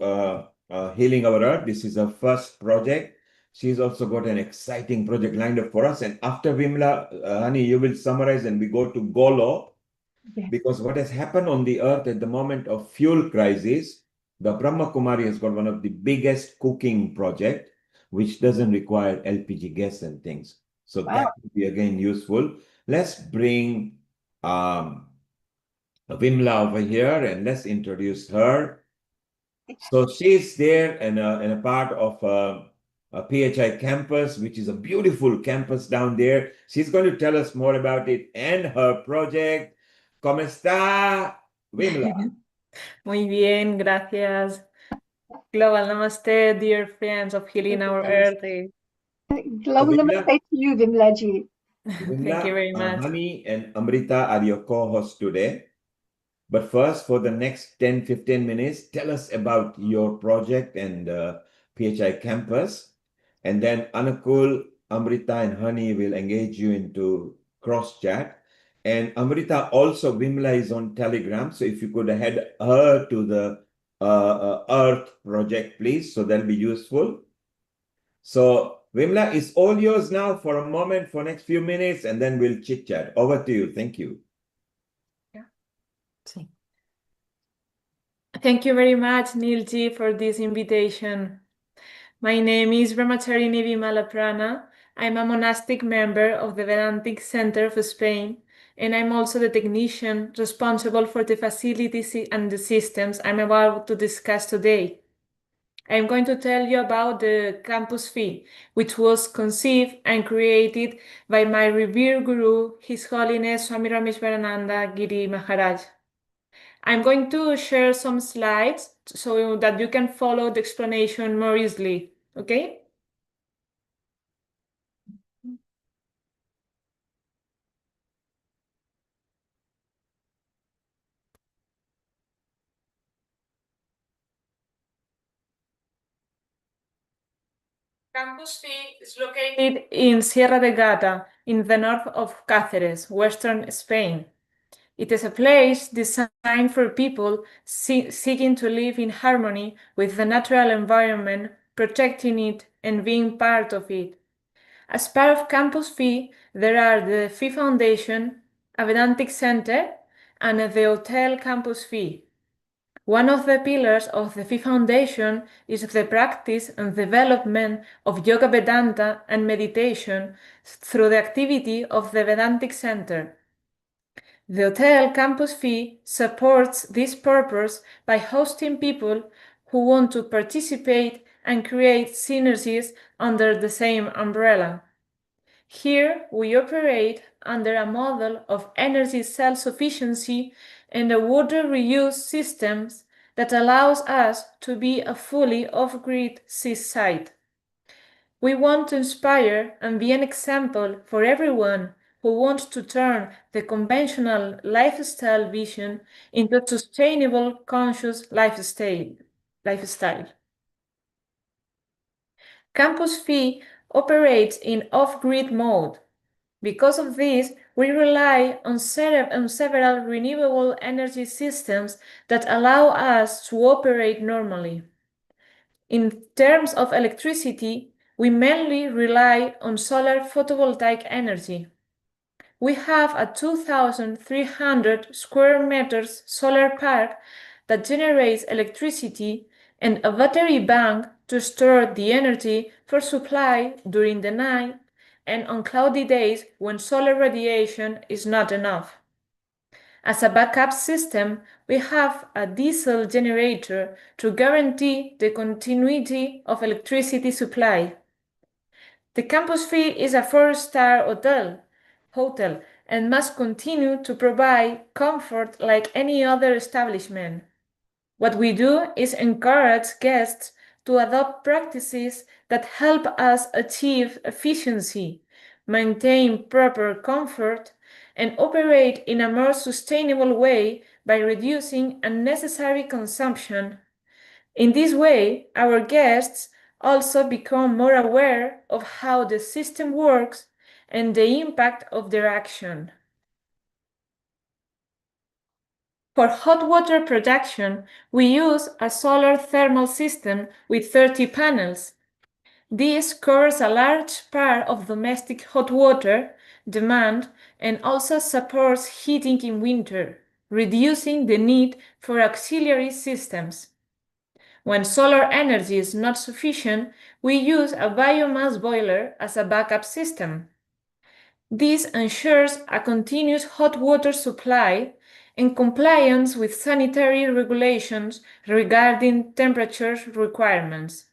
Healing Our Earth. This is her first project. She's also got an exciting project lined up for us. And after Vimla, Honey, you will summarize and we go to Golo, Yes. because what has happened on the earth at the moment of fuel crisis, the Brahma Kumari has got one of the biggest cooking project, which doesn't require LPG gas and things. So Wow. that will be again useful. Let's bring Vimla over here and let's introduce her. So she's there and a part of a PHI campus, which is a beautiful campus down there. She's going to tell us more about it and her project. ¿Cómo está, Wimla? Muy bien, gracias. Global Namaste, dear friends of Healing Our Earth. Namaste. Global Vimla, namaste to you, Vimlaji. Thank you very much. Hani and Amrita are your co-hosts today. But first, for the next 10-15 minutes, tell us about your project and PHI campus. And then Anukul, Amrita, and Hani will engage you into cross chat. And Amrita, also Vimla is on Telegram. So if you could head her to the Earth project, please. So that'll be useful. So Vimla, it's all yours now for a moment, for next few minutes, and then we'll chit chat. Over to you. Thank you. Sí. Thank you very much, Neilji, for this invitation. My name is Brahmachari Nivi Malaprana. I'm a monastic member of the Vedantic Center of Spain, and I'm also the technician responsible for the facilities and the systems I'm about to discuss today. I'm going to tell you about the campus fee, which was conceived and created by my revered guru, His Holiness Swami Rameshwarananda Giri Maharaj. I'm going to share some slides so that you can follow the explanation more easily, okay? Campus fee is located in Sierra de Gata, in the north of Cáceres, western Spain. It is a place designed for people seeking to live in harmony with the natural environment, protecting it, and being part of it. As part of Campus Fee, there are the Fee Foundation, a Vedantic Center, and the Hotel Campus Fee. One of the pillars of the Phi Foundation is the practice and development of Yoga Vedanta and meditation through the activity of the Vedantic Center. The Hotel Campus Phi supports this purpose by hosting people who want to participate and create synergies under the same umbrella. Here we operate under a model of energy self-sufficiency and a water reuse systems that allows us to be a fully off-grid seaside. We want to inspire and be an example for everyone who wants to turn the conventional lifestyle vision into a sustainable, conscious lifestyle. Campus Phi operates in off-grid mode. Because of this, we rely on several renewable energy systems that allow us to operate normally. In terms of electricity, we mainly rely on solar photovoltaic energy. We have a 2,300 square meters solar park that generates electricity and a battery bank to store the energy for supply during the night and on cloudy days when solar radiation is not enough. As a backup system, we have a diesel generator to guarantee the continuity of electricity supply. The Campus Phi is a 4-star hotel and must continue to provide comfort like any other establishment. What we do is encourage guests to adopt practices that help us achieve efficiency, maintain proper comfort, and operate in a more sustainable way by reducing unnecessary consumption. In this way, our guests also become more aware of how the system works and the impact of their action. For hot water production, we use a solar thermal system with 30 panels. This covers a large part of domestic hot water demand and also supports heating in winter, reducing the need for auxiliary systems. When solar energy is not sufficient, we use a biomass boiler as a backup system. This ensures a continuous hot water supply in compliance with sanitary regulations regarding temperature requirements.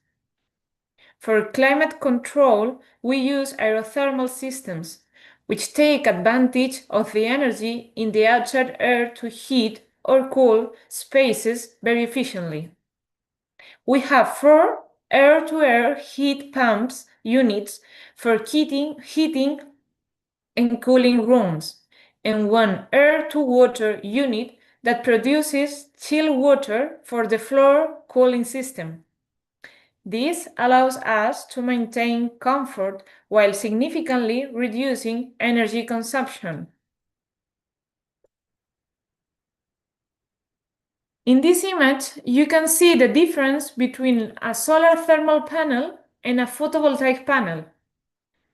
For climate control, we use aerothermal systems, which take advantage of the energy in the outside air to heat or cool spaces very efficiently. We have 4 air-to-air heat pumps units for heating and cooling rooms, and 1 air-to-water unit that produces chill water for the floor cooling system. This allows us to maintain comfort while significantly reducing energy consumption. In this image, you can see the difference between a solar thermal panel and a photovoltaic panel.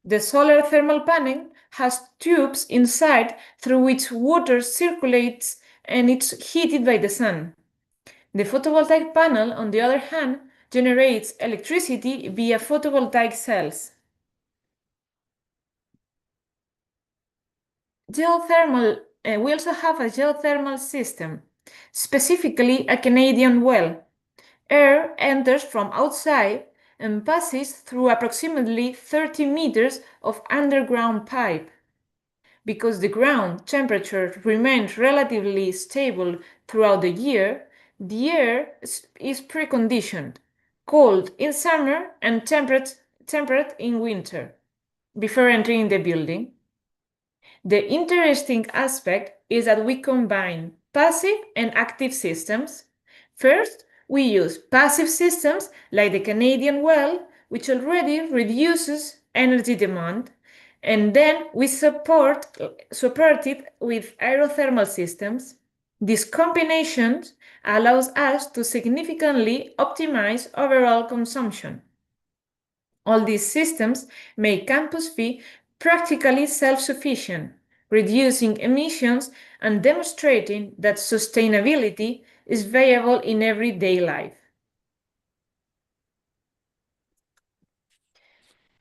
The solar thermal panel has tubes inside through which water circulates and it's heated by the sun. The photovoltaic panel, on the other hand, generates electricity via photovoltaic cells. Geothermal, we also have a geothermal system, specifically a Canadian well. Air enters from outside and passes through approximately 30 meters of underground pipe. Because the ground temperature remains relatively stable throughout the year, the air is preconditioned, cold in summer and temperate in winter, before entering the building. The interesting aspect is that we combine passive and active systems. First, we use passive systems like the Canadian well, which already reduces energy demand, and then we support it with aerothermal systems. This combination allows us to significantly optimize overall consumption. All these systems make Campus Phi practically self-sufficient, reducing emissions and demonstrating that sustainability is variable in everyday life.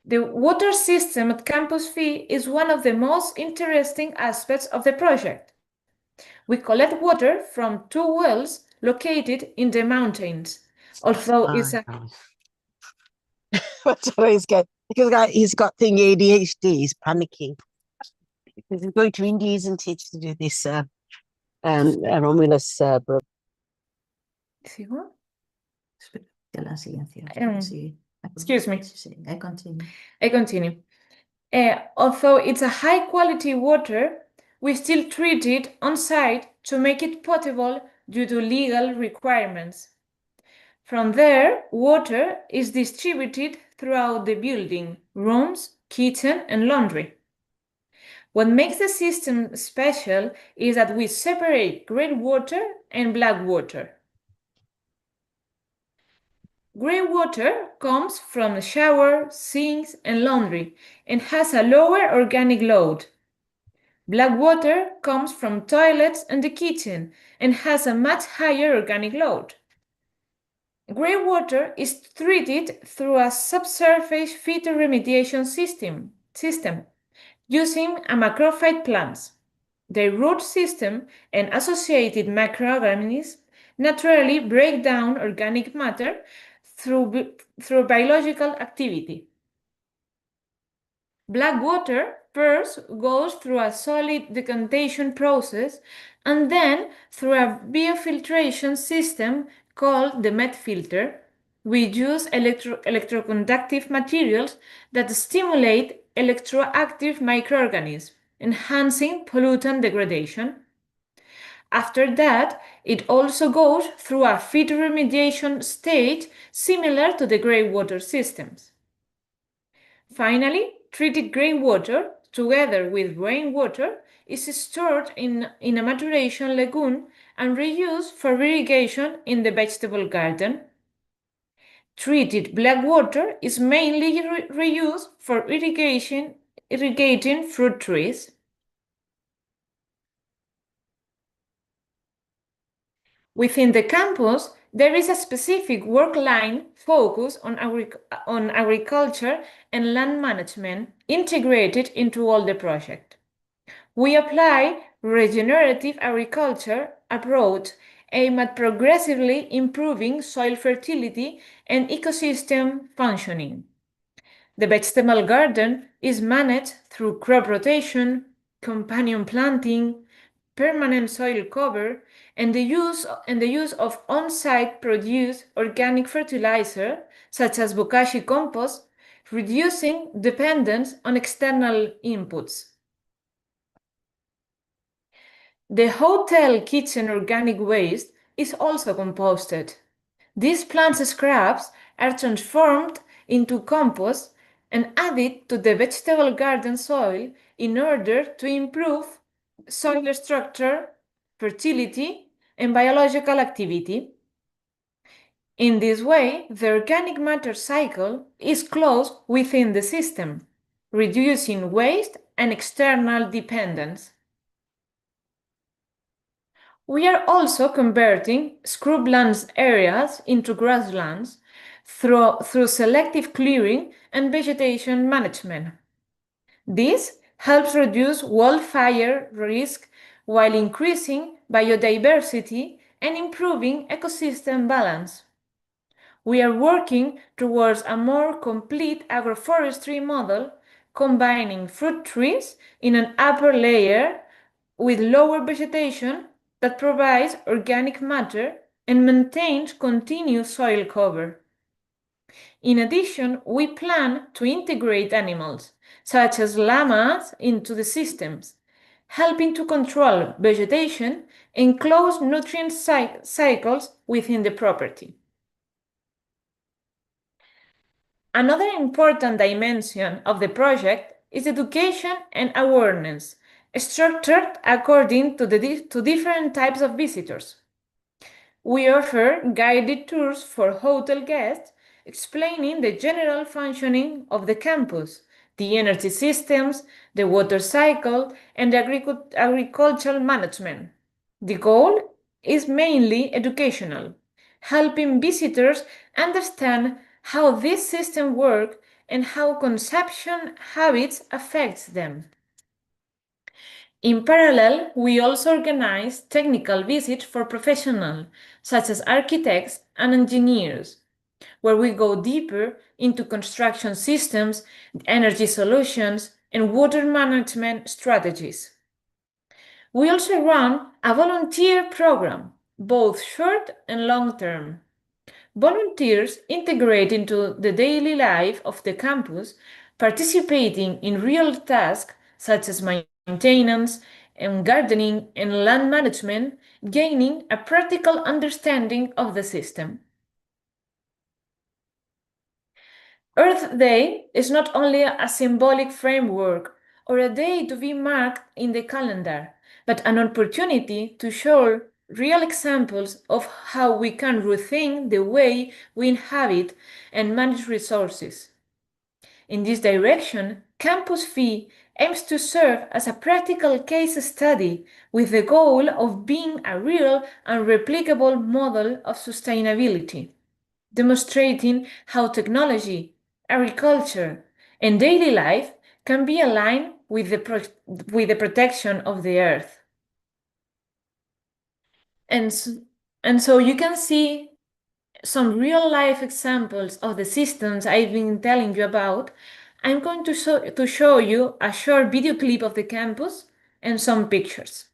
The water system at Campus Phi is one of the most interesting aspects of the project. We collect water from two wells located in the mountains. Although it's a Sorry, he's got thing ADHD. He's panicking because he's going to India, isn't he, to do this Romulus program. ¿Sigo? Sí. Excuse me. I continue. I continue. Although it's a high quality water, we still treat it on site to make it potable due to legal requirements. From there, water is distributed throughout the building, rooms, kitchen, and laundry. What makes the system special is that we separate grey water and black water. Grey water comes from shower, sinks, and laundry and has a lower organic load. Black water comes from toilets and the kitchen and has a much higher organic load. Grey water is treated through a subsurface phytoremediation system using a macrophyte plants. The root system and associated microorganisms naturally break down organic matter through biological activity. Black water first goes through a solid decantation process and then through a biofiltration system called the MET filter. We use electroconductive materials that stimulate electroactive microorganisms, enhancing pollutant degradation. After that, it also goes through a phytoremediation stage similar to the grey water systems. Finally, treated grey water, together with rainwater, is stored in a maturation lagoon and reused for irrigation in the vegetable garden. Treated black water is mainly reused for irrigating fruit trees. Within the campus, there is a specific work line focused on agriculture and land management integrated into all the project. We apply regenerative agriculture approach aimed at progressively improving soil fertility and ecosystem functioning. The vegetable garden is managed through crop rotation, companion planting, permanent soil cover, and the use of on-site produced organic fertilizer, such as bokashi compost, reducing dependence on external inputs. The hotel kitchen organic waste is also composted. These plant scraps are transformed into compost and added to the vegetable garden soil in order to improve soil structure, fertility, and biological activity. In this way, the organic matter cycle is closed within the system, reducing waste and external dependence. We are also converting scrublands areas into grasslands through selective clearing and vegetation management. This helps reduce wildfire risk while increasing biodiversity and improving ecosystem balance. We are working towards a more complete agroforestry model, combining fruit trees in an upper layer with lower vegetation that provides organic matter and maintains continuous soil cover. In addition, we plan to integrate animals, such as llamas, into the systems, helping to control vegetation and close nutrient cycles within the property. Another important dimension of the project is education and awareness, structured according to different types of visitors. We offer guided tours for hotel guests, explaining the general functioning of the campus, the energy systems, the water cycle, and agricultural management. The goal is mainly educational, helping visitors understand how this system works and how consumption habits affect them. In parallel, we also organize technical visits for professionals, such as architects and engineers, where we go deeper into construction systems, energy solutions, and water management strategies. We also run a volunteer program, both short and long term. Volunteers integrate into the daily life of the campus, participating in real tasks such as maintenance and gardening and land management, gaining a practical understanding of the system. Earth Day is not only a symbolic framework or a day to be marked in the calendar, but an opportunity to show real examples of how we can rethink the way we inhabit and manage resources. In this direction, Campus Fee aims to serve as a practical case study with the goal of being a real and replicable model of sustainability, demonstrating how technology, agriculture, and daily life can be aligned with the protection of the earth. And so you can see some real life examples of the systems I've been telling you about. I'm going to show you a short video clip of the campus and some pictures.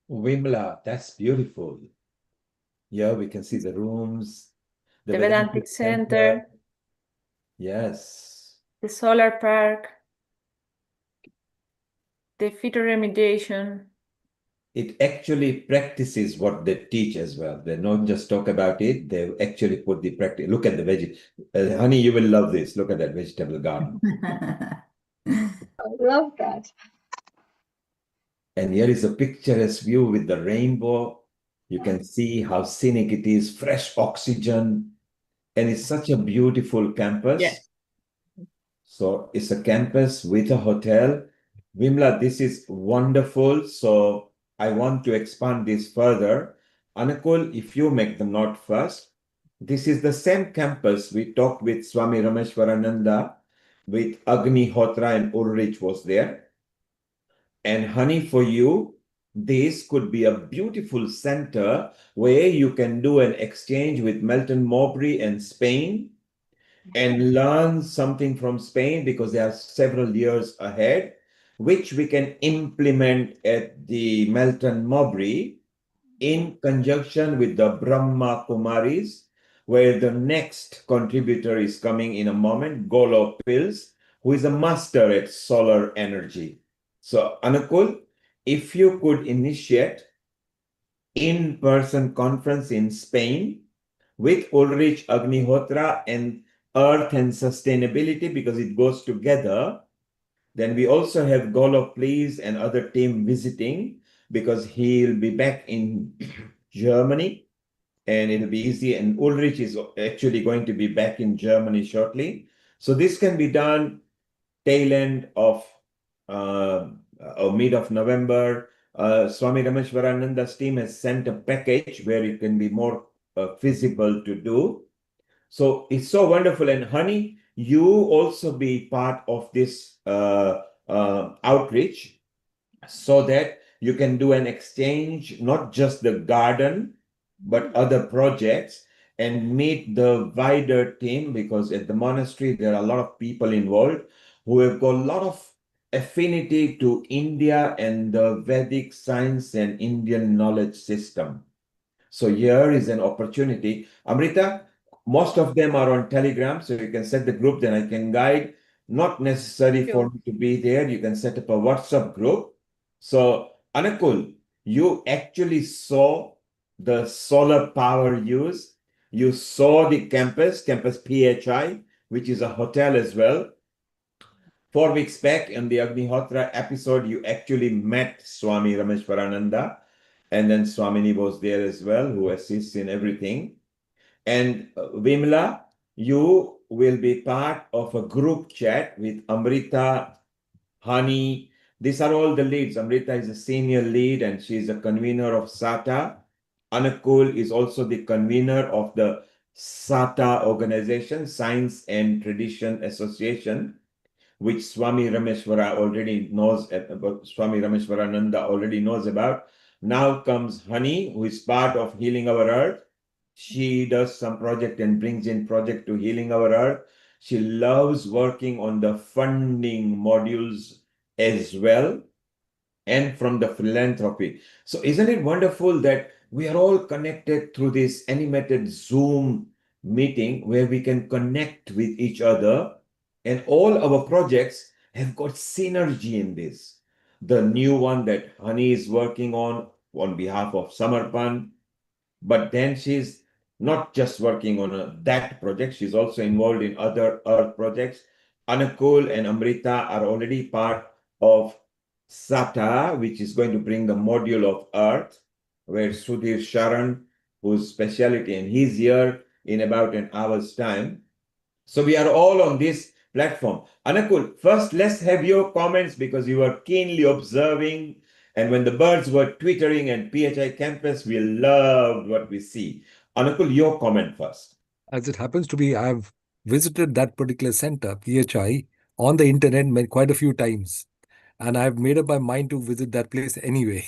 Wimla, that's beautiful. Yeah, we can see the rooms, the The Vedantic Vedantic Center. Center, Yes. the solar park, the phytoremediation. It actually practices what they teach as well. They don't just talk about it, they actually put the practice. Look at the veg. Honey, you will love this. Look at that vegetable garden. I love that. And here is a picturesque view with the rainbow. You can see how scenic it is, fresh oxygen, and it's such a beautiful campus. Yes. So it's a campus with a hotel. Vimla, this is wonderful. So I want to expand this further. Anukul, if you make the note first, this is the same campus we talked with Swami Rameshwarananda, with Agni Hotra and Ulrich was there. And honey, for you, this could be a beautiful center where you can do an exchange with Melton Mowbray and Spain and learn something from Spain because they are several years ahead, which we can implement at the Melton Mowbray in conjunction with the Brahma Kumaris, where the next contributor is coming in a moment, Golo Pils, who is a master at solar energy. So, Anukul, if you could initiate in-person conference in Spain with Ulrich Agnihotra and Earth and Sustainability because it goes together. Then we also have Golo Please and other team visiting because he'll be back in Germany and it'll be easy. And Ulrich is actually going to be back in Germany shortly. So this can be done tail end of or mid of November. Swami Rameshwarananda's team has sent a package where it can be more feasible to do. So it's so wonderful. And honey, you also be part of this outreach so that you can do an exchange, not just the garden, but other projects and meet the wider team because at the monastery, there are a lot of people involved who have got a lot of affinity to India and the Vedic science and Indian knowledge system. So here is an opportunity. Amrita, most of them are on Telegram, so you can set the group, then I can guide. Not necessary for Sure. me to be there. You can set up a WhatsApp group. So, Anakul, you actually saw the solar power use. You saw the campus PHI, which is a hotel as well. 4 weeks back in the Agnihotra episode, you actually met Swami Rameshwarananda, and then Swamini was there as well, who assists in everything. And Vimla, you will be part of a group chat with Amrita, Hani. These are all the leads. Amrita is a senior lead and she's a convener of SATA. Anakul is also the convener of the SATA organization, Science and Tradition Association, which Swami Rameshwara already knows about, Swami Rameshwarananda already knows about. Now comes Hani, who is part of Healing Our Earth. She does some project and brings in project to Healing Our Earth. She loves working on the funding modules as well and from the philanthropy. So isn't it wonderful that we are all connected through this animated Zoom meeting where we can connect with each other and all our projects have got synergy in this. The new one that Honey is working on behalf of Samarpan, but then she's not just working on that project, she's also involved in other Earth projects. Anakul and Amrita are already part of SATA, which is going to bring the module of Earth, where Sudhir Sharan, whose specialty, and he's here in about an hour's time. So we are all on this platform. Anakul, first let's have your comments because you were keenly observing. And when the birds were twittering and PHI campus, we loved what we see. Anakul, your comment first. As it happens to be, I've visited that particular center, PHI, on the internet quite a few times. And I've made up my mind to visit that place anyway.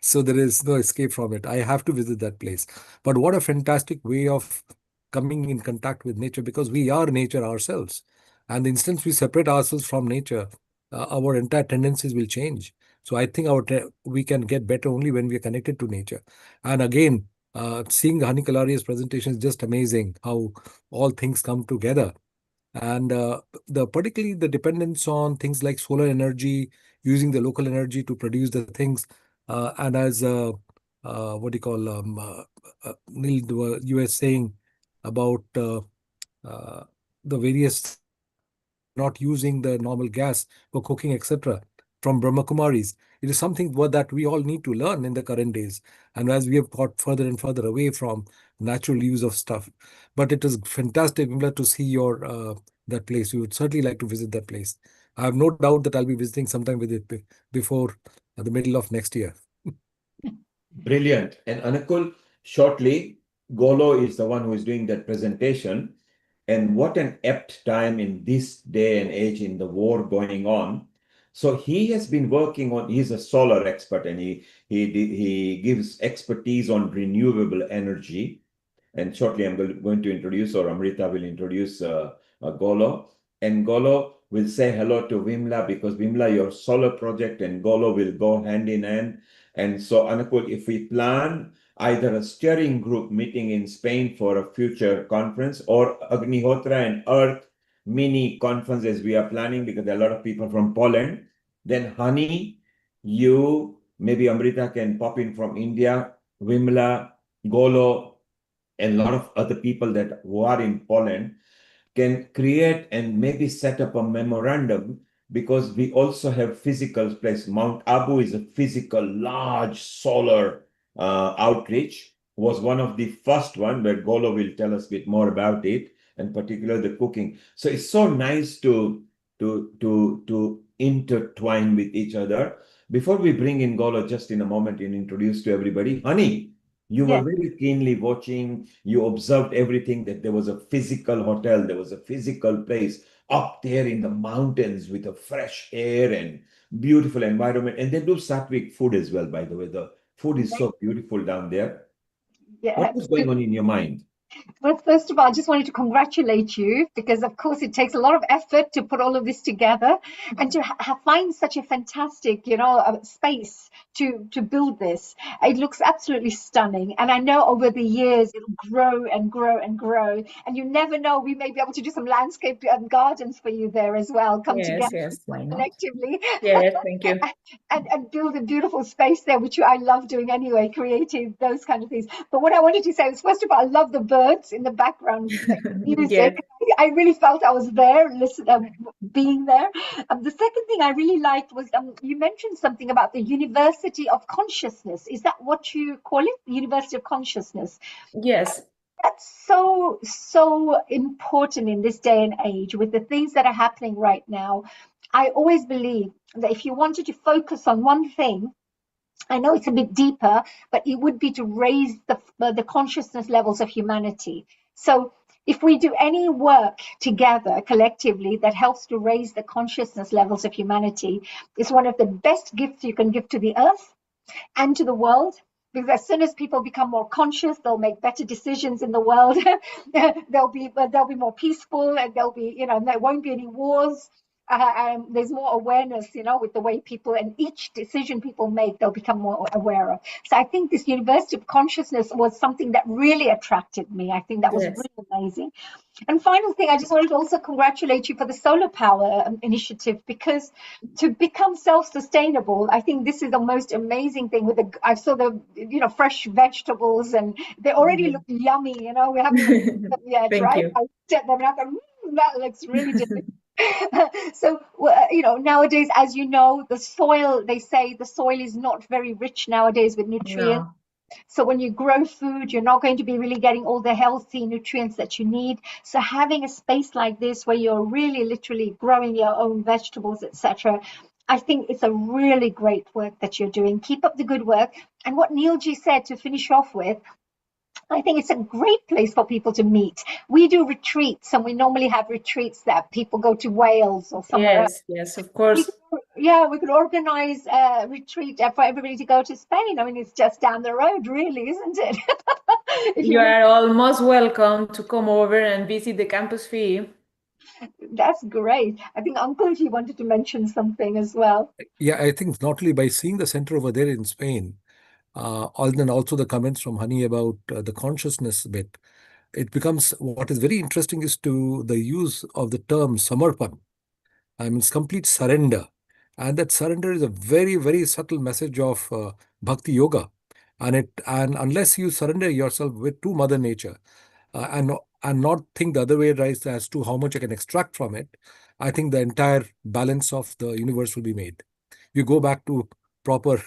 So there is no escape from it. I have to visit that place. But what a fantastic way of coming in contact with nature because we are nature ourselves. And the instant we separate ourselves from nature, our entire tendencies will change. So I think we can get better only when we are connected to nature. And again, seeing Hani Kalaria's presentation is just amazing how all things come together. And the particularly the dependence on things like solar energy, using the local energy to produce the things, and as what do you call Neil, you were saying about uh, the various not using the normal gas for cooking, etc., from Brahma Kumaris. It is something that we all need to learn in the current days. And as we have got further and further away from natural use of stuff. But it is fantastic, Vimla, to see your that place. We would certainly like to visit that place. I have no doubt that I'll be visiting sometime with it before the middle of next year. Brilliant. And Anakul, shortly, Golo is the one who is doing that presentation. And what an apt time in this day and age in the war going on. So he has been working on, he's a solar expert and he gives expertise on renewable energy. And shortly I'm going to introduce, or Amrita will introduce Golo. And Golo will say hello to Vimla because Vimla, your solar project and Golo will go hand in hand. And so, Anakul, if we plan either a steering group meeting in Spain for a future conference or Agnihotra and Earth mini conference as we are planning because there are a lot of people from Poland, then Honey, you, maybe Amrita can pop in from India. Wimla, Golo, and a lot of other people that who are in Poland can create and maybe set up a memorandum, because we also have physical place. Mount Abu is a physical, large solar outreach. Was one of the first one where Golo will tell us a bit more about it, and particularly the cooking. So it's so nice to intertwine with each other. Before we bring in Golo, just in a moment, and introduce to everybody, Honey, you were Yes. very keenly watching. You observed everything, that there was a physical hotel, there was a physical place up there in the mountains with a fresh air and beautiful environment. And they do Sattvic food as well, by the way. The food is so beautiful down there. Yeah, What was going on in your mind? well, first of all, I just wanted to congratulate you because, of course, it takes a lot of effort to put all of this together and to find such a fantastic, space to build this. It looks absolutely stunning, and I know over the years it'll grow and grow and grow. And you never know, we may be able to do some landscape gardens for you there as well. Come together Yes, why not? collectively Yes, thank you. and build a beautiful space there, which I love doing anyway, creating those kind of things. But what I wanted to say was, first of all, I love the birds in the background, like Yes, music. I really felt I was there, being there. The second thing I really liked was you mentioned something about the University of Consciousness. Is that what you call it? The University of Consciousness. yes, That's so important in this day and age with the things that are happening right now. I always believe that if you wanted to focus on one thing, I know it's a bit deeper, but it would be to raise the consciousness levels of humanity. So if we do any work together collectively that helps to raise the consciousness levels of humanity, it's one of the best gifts you can give to the earth and to the world. Because as soon as people become more conscious, they'll make better decisions in the world. they'll be more peaceful, and there won't be any wars. There's more awareness, with the way people, and each decision people make, they'll become more aware of. So I think this University of Consciousness was something that really attracted me. I think that was yes, really amazing. And final thing, I just wanted to also congratulate you for the solar power initiative, because to become self-sustainable, I think this is the most amazing thing. I saw the fresh vegetables, and they already look yummy. We haven't even eaten them yet, thank right? you. I looked at them and I thought, that looks really delicious. So, nowadays, as you know, they say the soil is not very rich nowadays with nutrients. No, So when you grow food, you're not going to be really getting all the healthy nutrients that you need. So having a space like this where you're really literally growing your own vegetables, etc., I think it's a really great work that you're doing. Keep up the good work. And what Neilji said to finish off with, I think it's a great place for people to meet. We do retreats, and we normally have retreats that people go to Wales or somewhere else. yes, of We course. could, yeah, we could organize a retreat for everybody to go to Spain. I mean, it's just down the road, really, isn't it? If You you really, are almost welcome to come over and visit the campus fee. that's great. I think Uncle G wanted to mention something as well. Yeah, I think not only by seeing the center over there in Spain, and also the comments from Honey about the consciousness bit, it becomes what is very interesting is to the use of the term samarpan. I mean, it's complete surrender. And that surrender is a very, very subtle message of bhakti yoga. And unless you surrender yourself to Mother Nature, and not think the other way right as to how much I can extract from it, I think the entire balance of the universe will be made. You go back to proper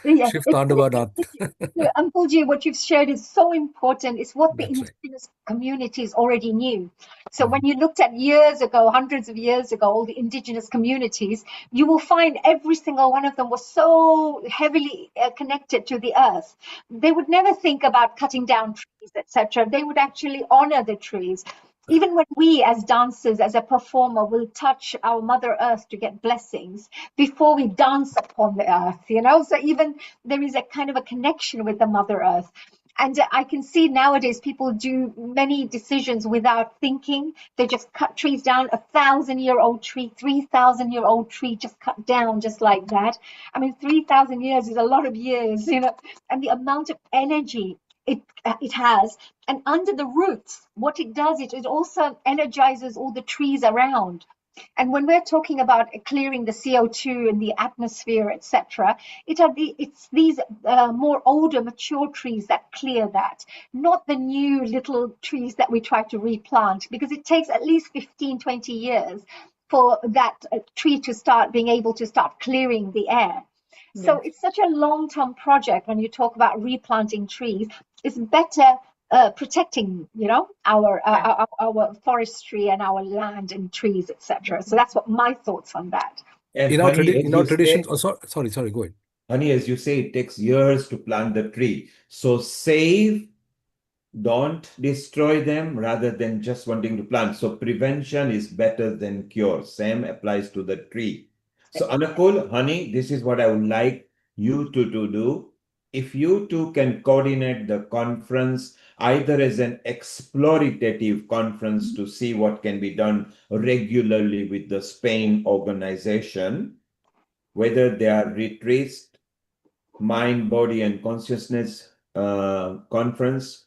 Yeah, Shift Tandava. Uncle G, what you've shared is so important. It's what the That's right. indigenous communities already knew. So when Mhm. you looked at years ago, hundreds of years ago, all the indigenous communities, you will find every single one of them was so heavily connected to the earth. They would never think about cutting down trees, etc. They would actually honor the trees. Even when we, as dancers, as a performer, will touch our Mother Earth to get blessings before we dance upon the earth. So even there is a kind of a connection with the Mother Earth. And I can see nowadays people do many decisions without thinking. They just cut trees down, 1,000-year-old tree, 3,000-year-old tree just cut down just like that. I mean, 3,000 years is a lot of years, and the amount of energy it has. And under the roots, what it does, it also energizes all the trees around. And when we're talking about clearing the CO2 in the atmosphere, etc., it's these more older, mature trees that clear that, not the new little trees that we try to replant, because it takes at least 15, 20 years for that tree to start being able to start clearing the air. So it's such a long-term project when you talk about replanting trees. It's better protecting, our forestry and our land and trees, etc. So that's what my thoughts on that. And In our honey, as you traditions, say, oh, sorry, go ahead. honey, as you say, it takes years to plant the tree. So save, don't destroy them rather than just wanting to plant. So prevention is better than cure. Same applies to the tree. So Anakul, honey, this is what I would like you two to do. If you two can coordinate the conference either as an explorative conference to see what can be done regularly with the Spain organization, whether they are retreats, mind, body, and consciousness conference,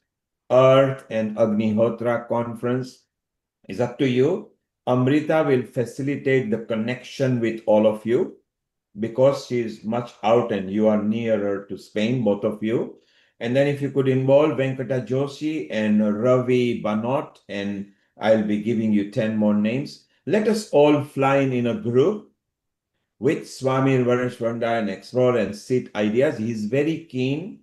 Earth and Agnihotra conference, is up to you. Amrita will facilitate the connection with all of you because she is much out and you are nearer to Spain, both of you. And then if you could involve Venkata Joshi and Ravi Banot, and I'll be giving you 10 more names. Let us all fly in a group with Swami Vareshwaranda and explore and sit ideas. He's very keen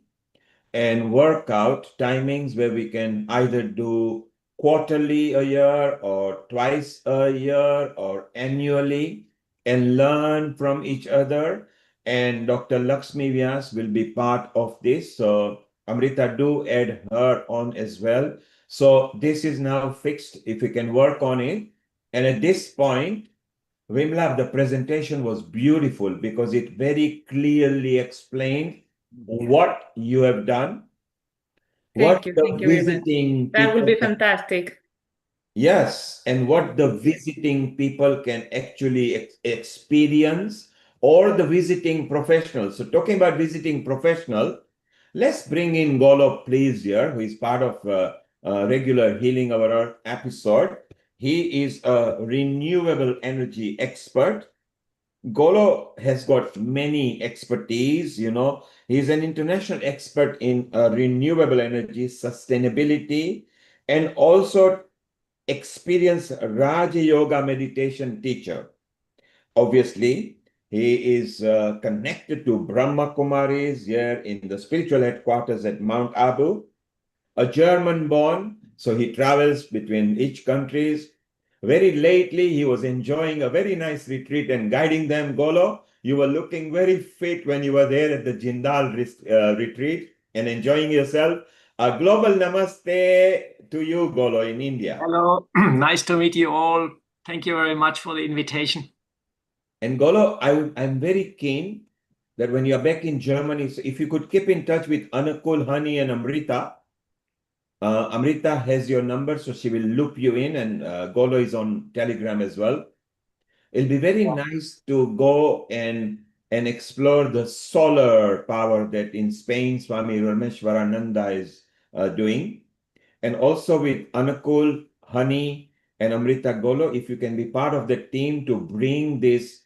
and work out timings where we can either do quarterly a year or twice a year or annually and learn from each other. And Dr. Lakshmi Vyas will be part of this. So Amrita, do add her on as well. So this is now fixed if we can work on it. And at this point, Vimla, the presentation was beautiful because it very clearly explained what you have done, what the Thank you very much. visiting That will people be fantastic. yes, and what the visiting people can actually experience, or the visiting professionals. So talking about visiting professional, let's bring in Golo, please, here, who is part of regular Healing Our Earth episode. He is a renewable energy expert. Golo has got many expertise, he's an international expert in renewable energy, sustainability, and also experienced Raja Yoga meditation teacher. Obviously, he is connected to Brahma Kumaris here in the spiritual headquarters at Mount Abu, a German born, so he travels between each countries. Very lately, he was enjoying a very nice retreat and guiding them. Golo, you were looking very fit when you were there at the Jindal retreat and enjoying yourself. A global namaste to you, Golo, in India. Hello, nice to meet you all. Thank you very much for the invitation. And Golo, I'm very keen that when you're back in Germany, so if you could keep in touch with Anakul, Hani, and Amrita. Amrita has your number, so she will loop you in, and Golo is on Telegram as well. It'll be very nice to go and explore the solar power that in Spain Swami Rameshwarananda is doing. And also with Anakul, Hani, and Amrita, Golo, if you can be part of the team to bring this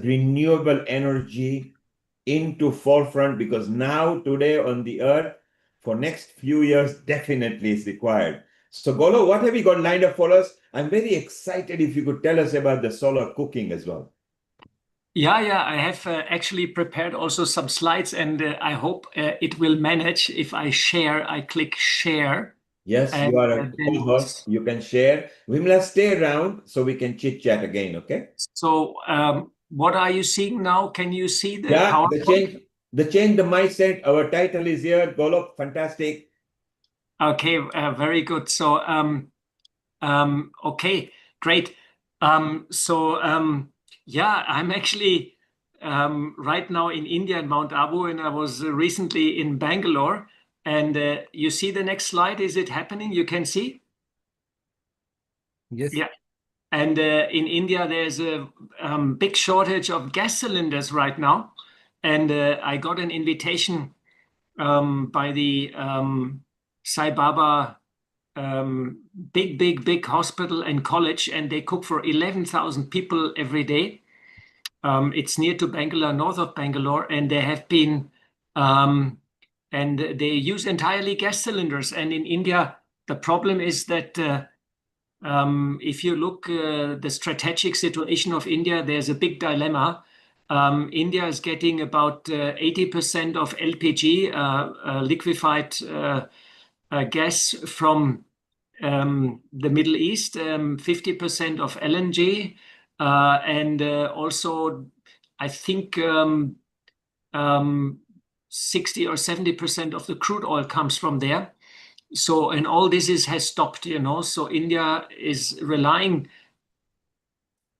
renewable energy into forefront, because now today on the earth for next few years definitely is required. So Golo, what have you got lined up for us? I'm very excited if you could tell us about the solar cooking as well. Yeah, I have actually prepared also some slides, and I hope it will manage. If I click share. Yes, and, you are a co-host. You can share. Vimla, stay around so we can chit chat again, okay? So what are you seeing now? Can you see the Yeah, PowerPoint? the mindset. Our title is here. Golo, fantastic. Okay, very good. So okay, great. Yeah, I'm actually right now in India in Mount Abu, and I was recently in Bangalore. And you see the next slide? Is it happening? You can see? Yes. Yeah. And in India, there's a big shortage of gas cylinders right now. And I got an invitation by the Sai Baba big hospital and college, and they cook for 11,000 people every day. It's near to Bangalore, north of Bangalore, and they have been, and they use entirely gas cylinders. And in India, the problem is that if you look the strategic situation of India, there's a big dilemma. India is getting about 80% of LPG, liquefied gas from the Middle East, 50% of LNG, and also I think 60 or 70% of the crude oil comes from there. So, and all this has stopped, So India is relying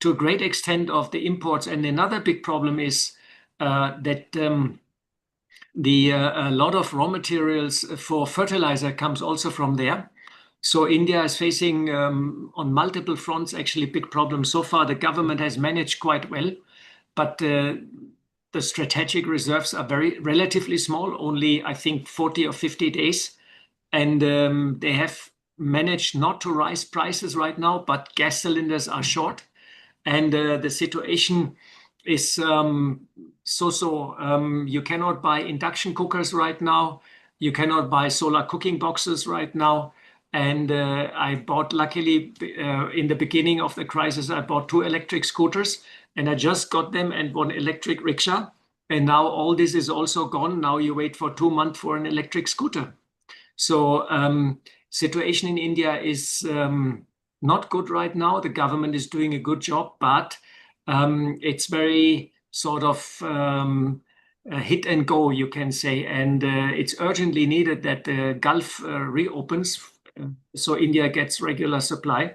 to a great extent of the imports. And another big problem is that a lot of raw materials for fertilizer comes also from there. So India is facing on multiple fronts actually big problems. So far, the government has managed quite well, but the strategic reserves are relatively small, only I think 40 or 50 days. And they have managed not to rise prices right now, but gas cylinders are short. And the situation is so-so. You cannot buy induction cookers right now. You cannot buy solar cooking boxes right now. And I bought, luckily, in the beginning of the crisis, I bought 2 electric scooters, and I just got them, and 1 electric rickshaw. And now all this is also gone. Now you wait for 2 months for an electric scooter. So situation in India is not good right now. The government is doing a good job, but it's very sort of hit and go, you can say. And it's urgently needed that the Gulf reopens so India gets regular supply.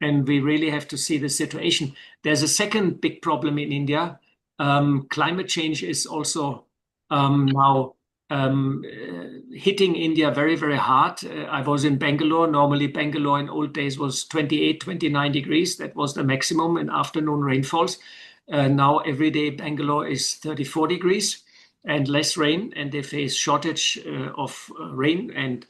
And we really have to see the situation. There's a second big problem in India. Climate change is also now hitting India very, very hard. I was in Bangalore. Normally, Bangalore in old days was 28, 29 degrees. That was the maximum in afternoon rainfalls. Now every day Bangalore is 34 degrees and less rain, and they face shortage of rain. And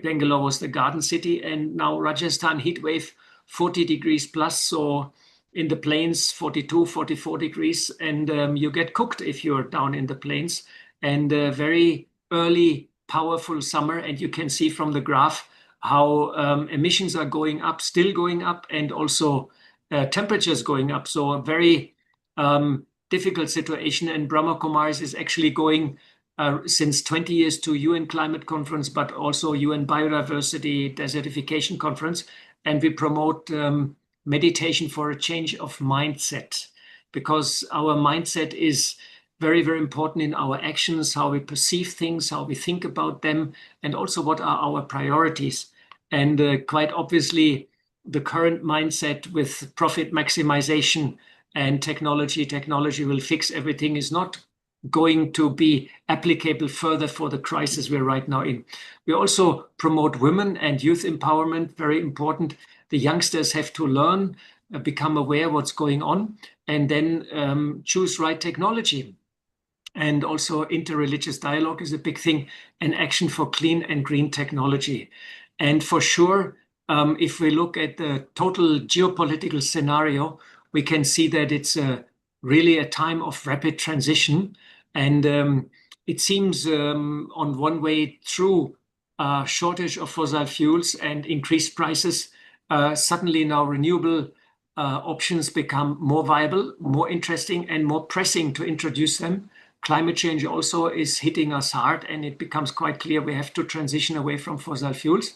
Bangalore was the garden city. And now Rajasthan heat wave, 40 degrees plus. So in the plains, 42, 44 degrees. And you get cooked if you're down in the plains. And a very early, powerful summer. And you can see from the graph how emissions are going up, still going up, and also temperatures going up. So a very difficult situation. And Brahma Kumaris is actually going since 20 years to UN Climate Conference, but also UN Biodiversity Desertification Conference. And we promote meditation for a change of mindset, because our mindset is very, very important in our actions, how we perceive things, how we think about them, and also what are our priorities. And quite obviously, the current mindset with profit maximization and technology will fix everything is not going to be applicable further for the crisis we're right now in. We also promote women and youth empowerment, very important. The youngsters have to learn, become aware what's going on, and then choose right technology. And also interreligious dialogue is a big thing, and action for clean and green technology. And for sure, if we look at the total geopolitical scenario, we can see that it's really a time of rapid transition. And it seems on one way through shortage of fossil fuels and increased prices, suddenly now renewable options become more viable, more interesting, and more pressing to introduce them. Climate change also is hitting us hard, and it becomes quite clear we have to transition away from fossil fuels,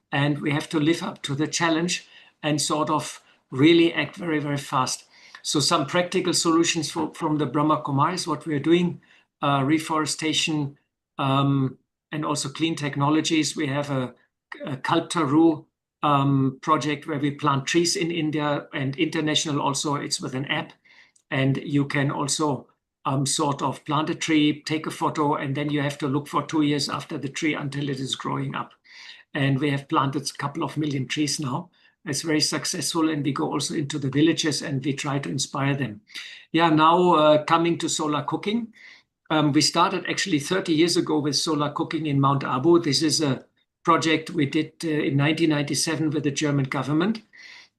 and we have to live up to the challenge and sort of really act very, very fast. So some practical solutions from the Brahma Kumaris, what we are doing, reforestation, and also clean technologies. We have a Kalptaru project where we plant trees in India, and international also, it's with an app. And you can also sort of plant a tree, take a photo, and then you have to look for 2 years after the tree until it is growing up. And we have planted a couple of million trees now. It's very successful, and we go also into the villages and we try to inspire them. Yeah, now coming to solar cooking. We started actually 30 years ago with solar cooking in Mount Abu. This is a project we did in 1997 with the German government.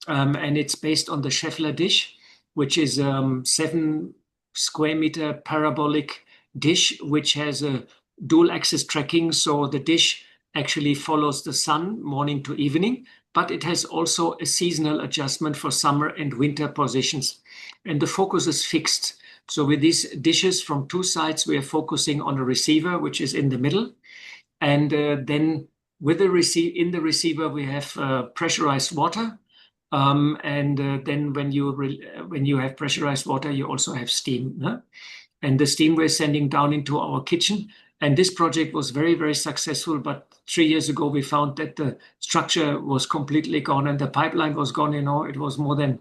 And it's based on the Scheffler dish, which is 7 square meter parabolic dish, which has a dual axis tracking. So the dish actually follows the sun morning to evening, but it has also a seasonal adjustment for summer and winter positions. And the focus is fixed. So with these dishes from 2 sides, we are focusing on a receiver, which is in the middle. And then with the in the receiver, we have pressurized water. Then when you have pressurized water, you also have steam. Huh? And the steam we're sending down into our kitchen. And this project was very, very successful. But 3 years ago, we found that the structure was completely gone and the pipeline was gone. It was more than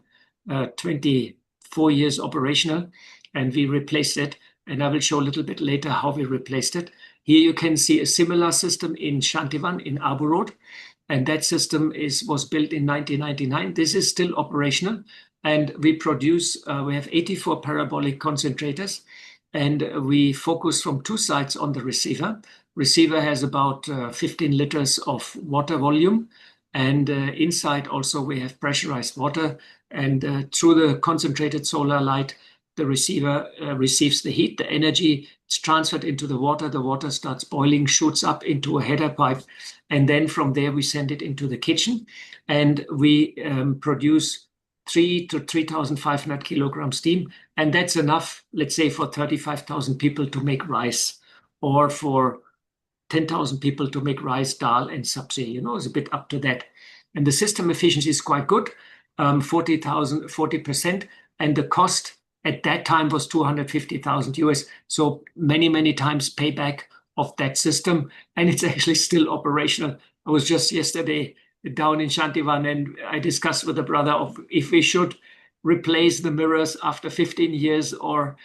24 years operational, and we replaced it. And I will show a little bit later how we replaced it. Here you can see a similar system in Shantivan in Abu Road. And that system was built in 1999. This is still operational. And we have 84 parabolic concentrators. And we focus from 2 sides on the receiver. Receiver has about 15 liters of water volume. And inside also we have pressurized water. And through the concentrated solar light, the receiver receives the heat, the energy, it's transferred into the water starts boiling, shoots up into a header pipe, and then from there we send it into the kitchen, and we produce 3 to 3,500 kilogram steam, and that's enough, let's say, for 35,000 people to make rice, or for 10,000 people to make rice, dal, and sabzi. It's a bit up to that. And the system efficiency is quite good, 40%, and the cost at that time was 250,000 US. So many, many times payback of that system. And it's actually still operational. I was just yesterday down in Shantivan and I discussed with a brother of if we should replace the mirrors after 15 years or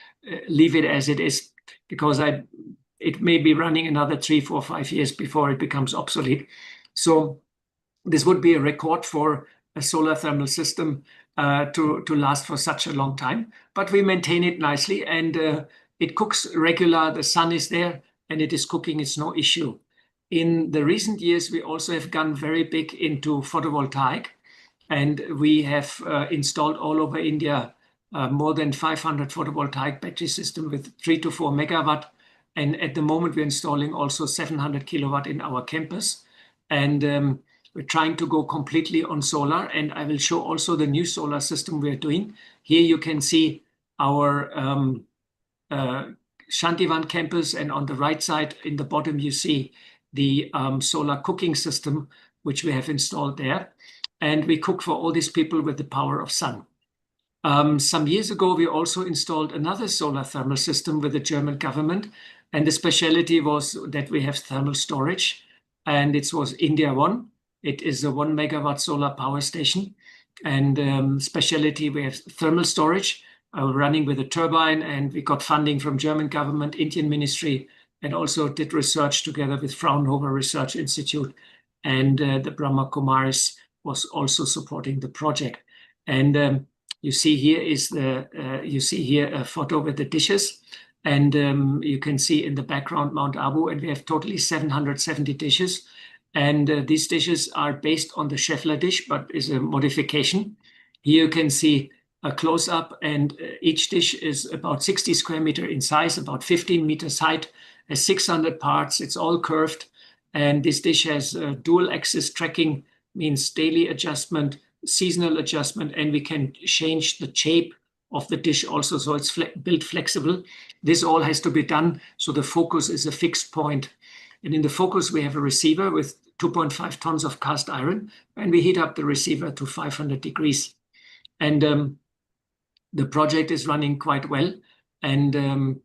leave it as it is, because it may be running another 3, 4, 5 years before it becomes obsolete. So this would be a record for a solar thermal system to last for such a long time, but we maintain it nicely, and it cooks regular. The sun is there and it is cooking. It's no issue. In the recent years, we also have gone very big into photovoltaic, and we have installed all over India more than 500 photovoltaic battery system with 3 to 4 megawatt. And at the moment, we're installing also 700 kilowatt in our campus. And we're trying to go completely on solar, and I will show also the new solar system we're doing. Here you can see our Shantivan campus, and on the right side in the bottom you see the solar cooking system, which we have installed there. And we cook for all these people with the power of sun. Some years ago, we also installed another solar thermal system with the German government, and the specialty was that we have thermal storage, and it was India 1. It is a 1 megawatt solar power station. And specialty, we have thermal storage running with a turbine, and we got funding from German government, Indian ministry, and also did research together with Fraunhofer Research Institute. And the Brahma Kumaris was also supporting the project. And you see here a photo with the dishes. And you can see in the background Mount Abu, and we have totally 770 dishes. And these dishes are based on the Scheffler dish, but is a modification. Here you can see a close-up, and each dish is about 60 square meter in size, about 15 meters height, has 600 parts. It's all curved. And this dish has dual axis tracking, means daily adjustment, seasonal adjustment, and we can change the shape of the dish also, so it's built flexible. This all has to be done, so the focus is a fixed point. And in the focus, we have a receiver with 2.5 tons of cast iron, and we heat up the receiver to 500 degrees. And the project is running quite well. And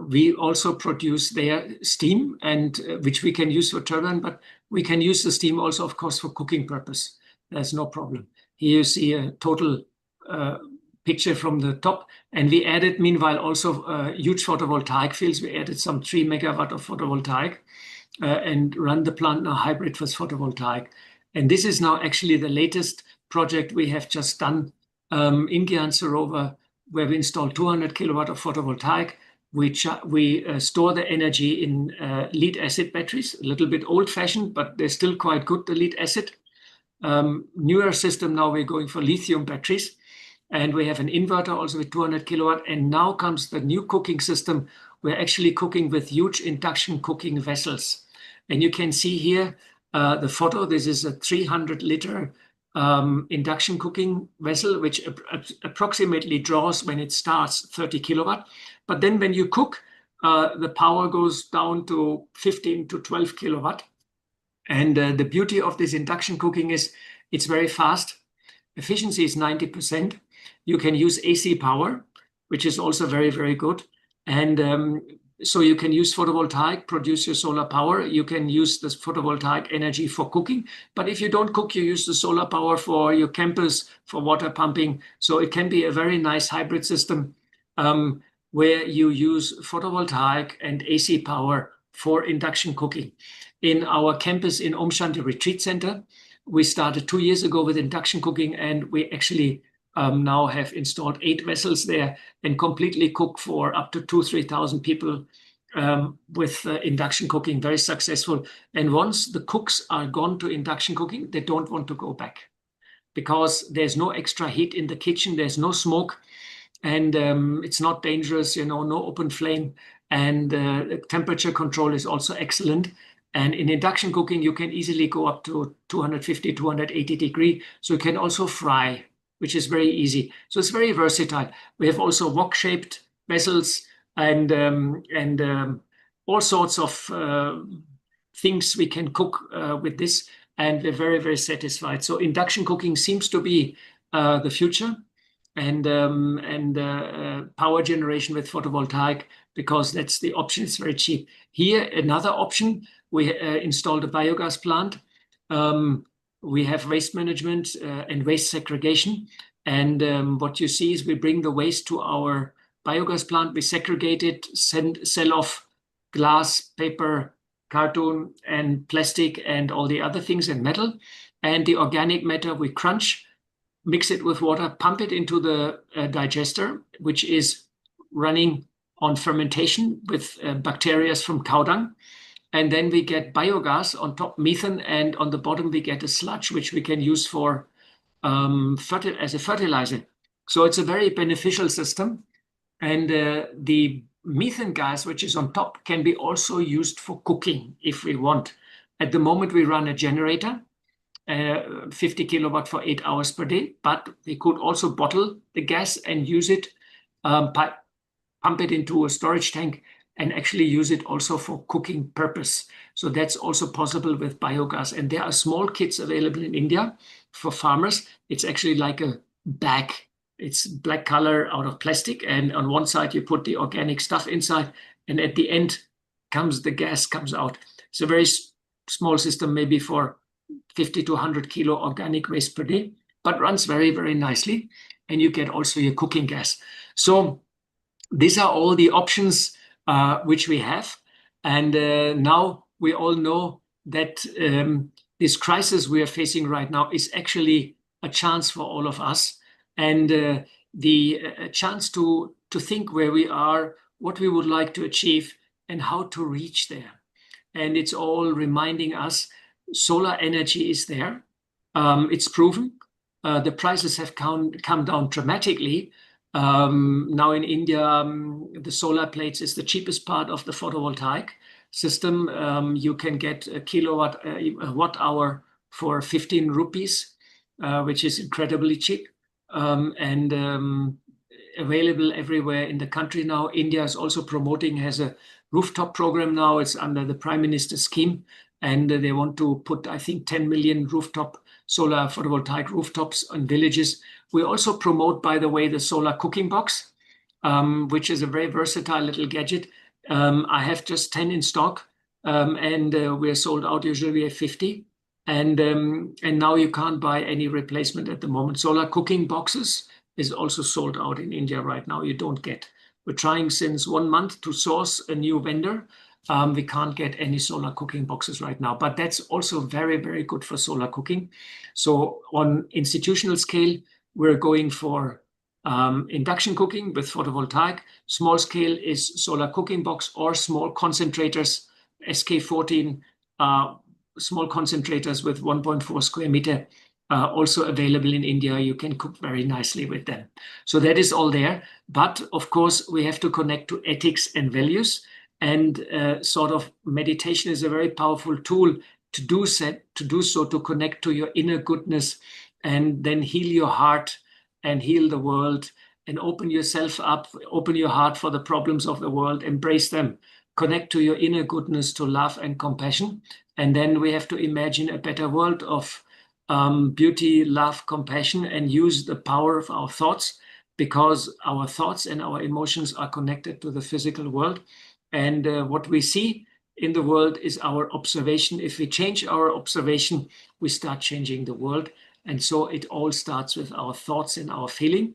we also produce their steam, and which we can use for turbine, but we can use the steam also, of course, for cooking purpose. There's no problem. Here you see a total picture from the top, and we added meanwhile also huge photovoltaic fields. We added some 3 megawatt of photovoltaic and run the plant now hybrid with photovoltaic. And this is now actually the latest project we have just done in Gyan Sarovar, where we installed 200 kilowatt of photovoltaic. We store the energy in lead acid batteries, a little bit old-fashioned, but they're still quite good, the lead acid. Newer system now, we're going for lithium batteries. And we have an inverter also with 200 kilowatt. And now comes the new cooking system. We're actually cooking with huge induction cooking vessels. And you can see here the photo. This is a 300-liter induction cooking vessel, which approximately draws, when it starts, 30 kilowatt. But then when you cook, the power goes down to 15 to 12 kilowatt. And the beauty of this induction cooking is it's very fast. Efficiency is 90%. You can use AC power, which is also very, very good. And so you can use photovoltaic, produce your solar power. You can use this photovoltaic energy for cooking. But if you don't cook, you use the solar power for your campus, for water pumping. So it can be a very nice hybrid system where you use photovoltaic and AC power for induction cooking. In our campus in Om Shanti Retreat Center, we started 2 years ago with induction cooking, and we actually now have installed 8 vessels there and completely cook for up to 2,000-3,000 people with induction cooking, very successful. And once the cooks are gone to induction cooking, they don't want to go back because there's no extra heat in the kitchen, there's no smoke, and it's not dangerous, no open flame, and temperature control is also excellent. And in induction cooking, you can easily go up to 250, 280 degrees. So you can also fry, which is very easy. So it's very versatile. We have also wok-shaped vessels and all sorts of things we can cook with this. And we're very, very satisfied. So induction cooking seems to be the future. And power generation with photovoltaic, because that's the option. It's very cheap. Here, another option, we installed a biogas plant. We have waste management and waste segregation. And what you see is we bring the waste to our biogas plant. We segregate it, sell off glass, paper, cartoon, and plastic, and all the other things, and metal. And the organic matter we crunch, mix it with water, pump it into the digester, which is running on fermentation with bacteria from cow dung. And then we get biogas on top, methane, and on the bottom we get a sludge, which we can use for as a fertilizer. So it's a very beneficial system. And the methane gas, which is on top, can be also used for cooking if we want. At the moment, we run a generator, 50 kilowatt for 8 hours per day, but we could also bottle the gas and use it, pump it into a storage tank, and actually use it also for cooking purpose. So that's also possible with biogas. And there are small kits available in India for farmers. It's actually like a bag. It's black color out of plastic. And on one side, you put the organic stuff inside. And at the end the gas comes out. It's a very small system, maybe for 50 to 100 kilo organic waste per day, but runs very, very nicely. And you get also your cooking gas. So these are all the options which we have. And now we all know that this crisis we are facing right now is actually a chance for all of us. And the chance to think where we are, what we would like to achieve, and how to reach there. And it's all reminding us solar energy is there. It's proven. The prices have come down dramatically. Now in India, the solar plates is the cheapest part of the photovoltaic system. You can get a watt hour for 15 rupees, which is incredibly cheap, and available everywhere in the country now. India is also has a rooftop program now. It's under the Prime Minister's scheme. And they want to put, I think, 10 million solar photovoltaic rooftops in villages. We also promote, by the way, the solar cooking box, which is a very versatile little gadget. I have just 10 in stock, and we're sold out. Usually we have 50. And now you can't buy any replacement at the moment. Solar cooking boxes is also sold out in India right now. You don't get. We're trying since 1 month to source a new vendor. We can't get any solar cooking boxes right now, but that's also very, very good for solar cooking. So on institutional scale, we're going for induction cooking with photovoltaic. Small scale is solar cooking box or small concentrators, SK14, small concentrators with 1.4 square meter, also available in India. You can cook very nicely with them. So that is all there. But of course, we have to connect to ethics and values. And sort of meditation is a very powerful tool to do so, to connect to your inner goodness and then heal your heart and heal the world and open yourself up, open your heart for the problems of the world, embrace them, connect to your inner goodness, to love and compassion. And then we have to imagine a better world of beauty, love, compassion, and use the power of our thoughts, because our thoughts and our emotions are connected to the physical world. And what we see in the world is our observation. If we change our observation, we start changing the world. And so it all starts with our thoughts and our feeling.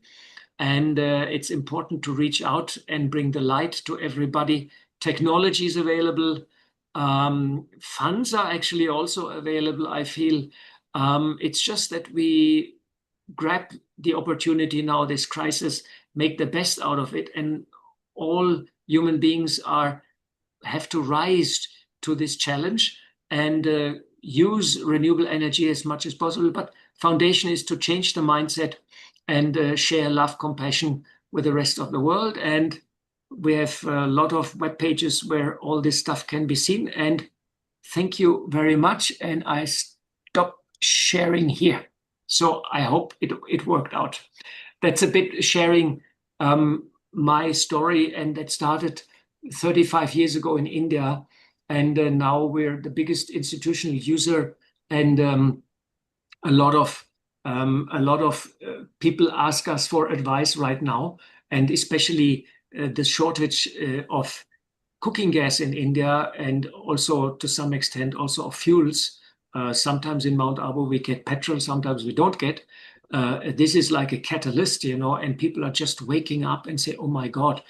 And it's important to reach out and bring the light to everybody. Technology is available. Funds are actually also available, I feel. It's just that we grab the opportunity now, this crisis, make the best out of it. And all human beings have to rise to this challenge and use renewable energy as much as possible. But foundation is to change the mindset and share love, compassion with the rest of the world. And we have a lot of web pages where all this stuff can be seen. And thank you very much. And I stop sharing here. So I hope it worked out. That's a bit sharing my story, and that started 35 years ago in India. And now we're the biggest institutional user, and a lot of people ask us for advice right now, and especially the shortage of cooking gas in India, and also to some extent also of fuels. Sometimes in Mount Abu we get petrol, sometimes we don't get. This is like a catalyst, and people are just waking up and say, oh my God,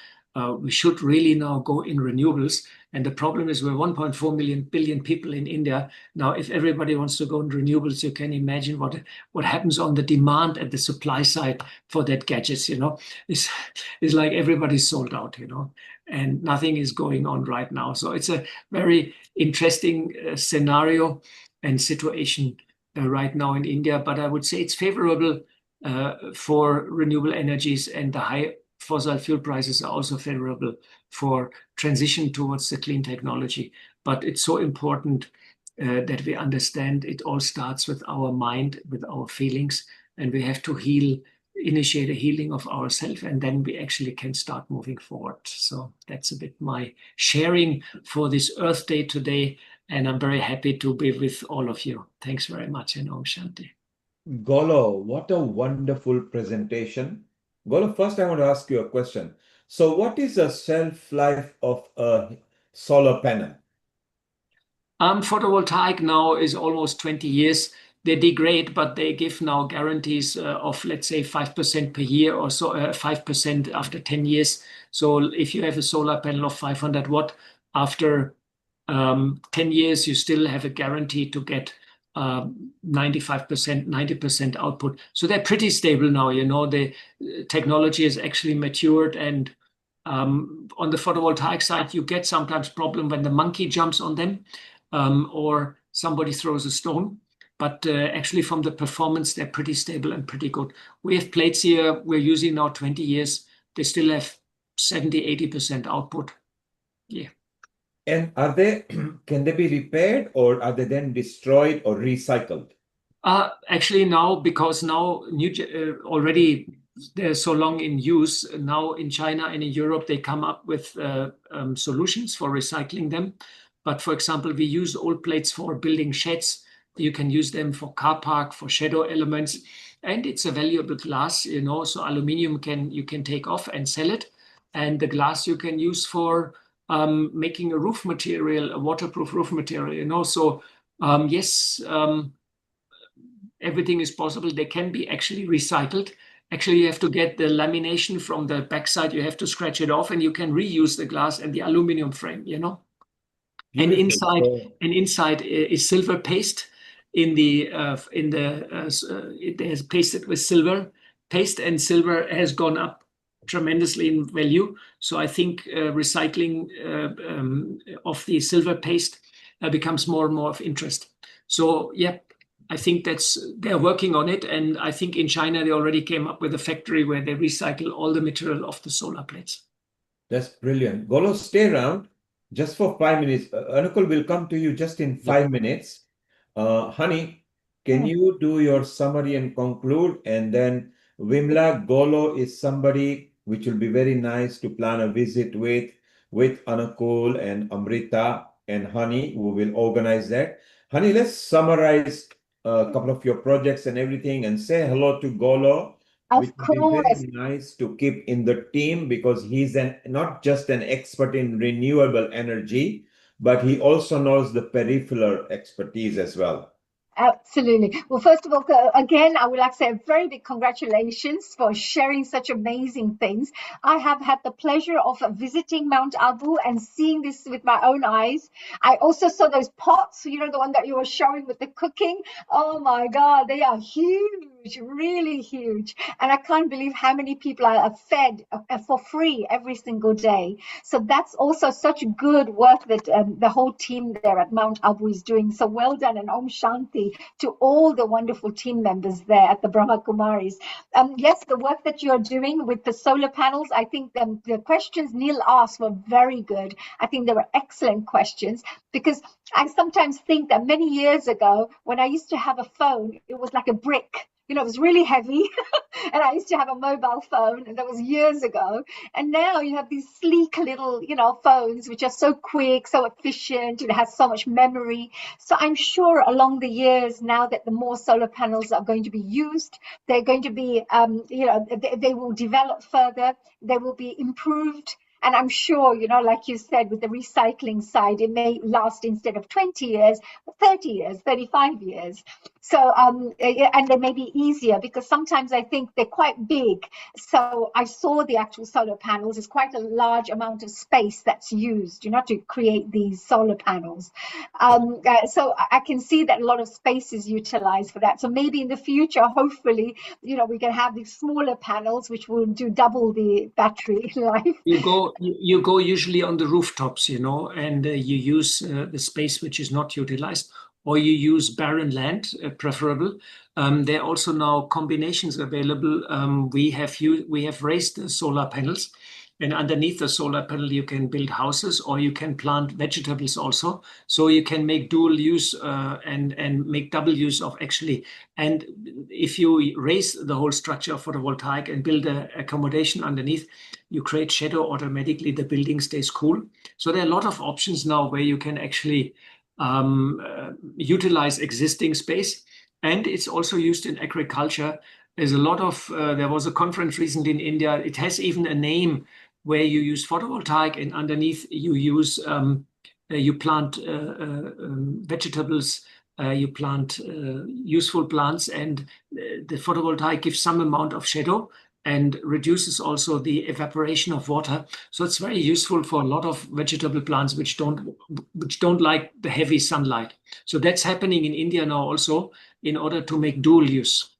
we should really now go in renewables. And the problem is we're 1.4 billion people in India. Now, if everybody wants to go in renewables, you can imagine what happens on the demand and the supply side for that gadgets, It's like everybody's sold out, and nothing is going on right now. So it's a very interesting scenario and situation right now in India. But I would say it's favorable for renewable energies, and the high fossil fuel prices are also favorable for transition towards the clean technology. But it's so important that we understand it all starts with our mind, with our feelings, and we have to initiate a healing of ourselves, and then we actually can start moving forward. So that's a bit my sharing for this Earth Day today, and I'm very happy to be with all of you. Thanks very much, and Om Shanti. Golo, what a wonderful presentation. Golo, first I want to ask you a question. So what is the shelf life of a solar panel? Photovoltaic now is almost 20 years. They degrade, but they give now guarantees of, let's say, 5% per year, or so, 5% after 10 years. So if you have a solar panel of 500 watt, after 10 years, you still have a guarantee to get 95%, 90% output. So they're pretty stable now. The technology is actually matured, and on the photovoltaic side, you get sometimes problem when the monkey jumps on them, or somebody throws a stone. But actually from the performance, they're pretty stable and pretty good. We have plates here we're using now 20 years. They still have 70, 80% output. Yeah. And can they be repaired, or are they then destroyed or recycled? Actually now, because now already they're so long in use, now in China and in Europe, they come up with solutions for recycling them. But for example, we use old plates for building sheds. You can use them for car park, for shadow elements. And it's a valuable glass, so aluminum you can take off and sell it. And the glass you can use for making a roof material, a waterproof roof material, So yes, everything is possible. They can be actually recycled. Actually, you have to get the lamination from the backside. You have to scratch it off, and you can reuse the glass and the aluminum frame, And inside is silver paste. It is pasted with silver paste and silver has gone up tremendously in value. So I think recycling of the silver paste becomes more and more of interest. So yeah, I think they're working on it. And I think in China, they already came up with a factory where they recycle all the material of the solar plates. That's brilliant. Golo, stay around just for 5 minutes. Anukul will come to you just in 5 minutes. Honey, can you do your summary and conclude? And then Vimla, Golo is somebody which will be very nice to plan a visit with Anukul and Amrita and Honey, who will organize that. Honey, let's summarize a couple of your projects and everything and say hello to Golo, which Of would be very course. nice to keep in the team because he's not just an expert in renewable energy, but he also knows the peripheral expertise as well. Absolutely. Well, first of all, again, I would like to say a very big congratulations for sharing such amazing things. I have had the pleasure of visiting Mount Abu and seeing this with my own eyes. I also saw those pots, you know, the one that you were showing with the cooking. Oh my God, they are huge, really huge. And I can't believe how many people are fed for free every single day. So that's also such good work that the whole team there at Mount Abu is doing. So well done, and Om Shanti to all the wonderful team members there at the Brahma Kumaris. Yes, the work that you're doing with the solar panels, I think the questions Neil asked were very good. I think they were excellent questions because I sometimes think that many years ago, when I used to have a phone, it was like a brick. You know, it was really heavy. And I used to have a mobile phone, and that was years ago. And now you have these sleek little, you know, phones, which are so quick, so efficient, and it has so much memory. So I'm sure along the years, now that the more solar panels are going to be used, they're going to be, you know, they will develop further, they will be improved. And I'm sure, you know, like you said, with the recycling side, it may last instead of 20 years, 30 years, 35 years. So, and they may be easier because sometimes I think they're quite big. So I saw the actual solar panels. It's quite a large amount of space that's used, you know, to create these solar panels. So I can see that a lot of space is utilized for that. So maybe in the future, hopefully, you know, we can have these smaller panels which will do double the battery life. You go usually on the rooftops, you know, and you use the space which is not utilized, or you use barren land, preferable. There are also now combinations available. We have raised the solar panels, and underneath the solar panel you can build houses, or you can plant vegetables also. So you can make dual use and make double use of actually. And if you raise the whole structure of photovoltaic and build an accommodation underneath, you create shadow, automatically the building stays cool. So there are a lot of options now where you can actually utilize existing space. And it's also used in agriculture. There's a lot of, there was a conference recently in India. It has even a name where you use photovoltaic and underneath you use, you plant vegetables, you plant useful plants, and the photovoltaic gives some amount of shadow and reduces also the evaporation of water. So it's very useful for a lot of vegetable plants which don't like the heavy sunlight. So that's happening in India now also in order to make dual use.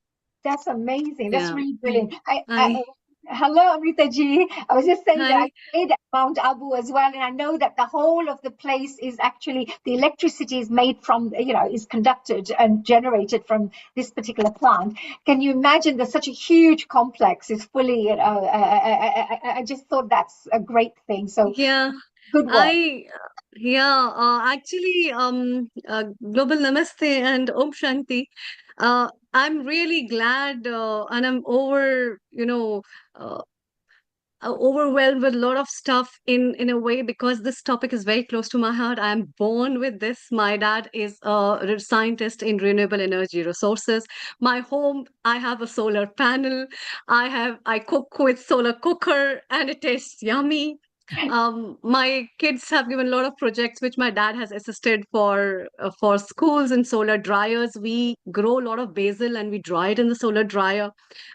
That's amazing. That's Yeah. really brilliant. I Hello, Amrita ji. I was just saying that I Hi. stayed at Mount Abu as well, and I know that the whole of the place is actually, the electricity is made from, you know, is conducted and generated from this particular plant. Can you imagine? There's such a huge complex. It's fully, you know, I just thought that's a great thing. So Yeah. good work. I Yeah, actually, Global Namaste and Om Shanti. I'm really glad, and I'm uh, overwhelmed with a lot of stuff in a way because this topic is very close to my heart. I'm born with this. My dad is a scientist in renewable energy resources. My home, I have a solar panel. I cook with solar cooker, and it tastes yummy. My kids have given a lot of projects which my dad has assisted for schools and solar dryers. We grow a lot of basil and we dry it in the solar dryer.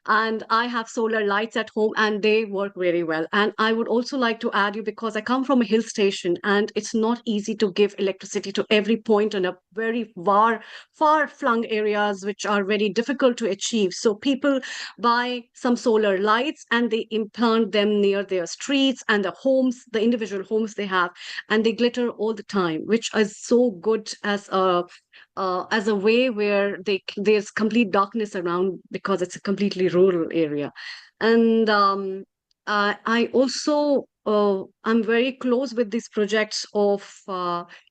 And I have solar lights at home and they work very well. And I would also like to add you because I come from a hill station and it's not easy to give electricity to every point in a very far flung areas which are very difficult to achieve. So people buy some solar lights and they implant them near their streets and the homes, the individual homes they have, and they glitter all the time, which is so good as a way where there's complete darkness around because it's a completely rural area. And I also I'm very close with these projects of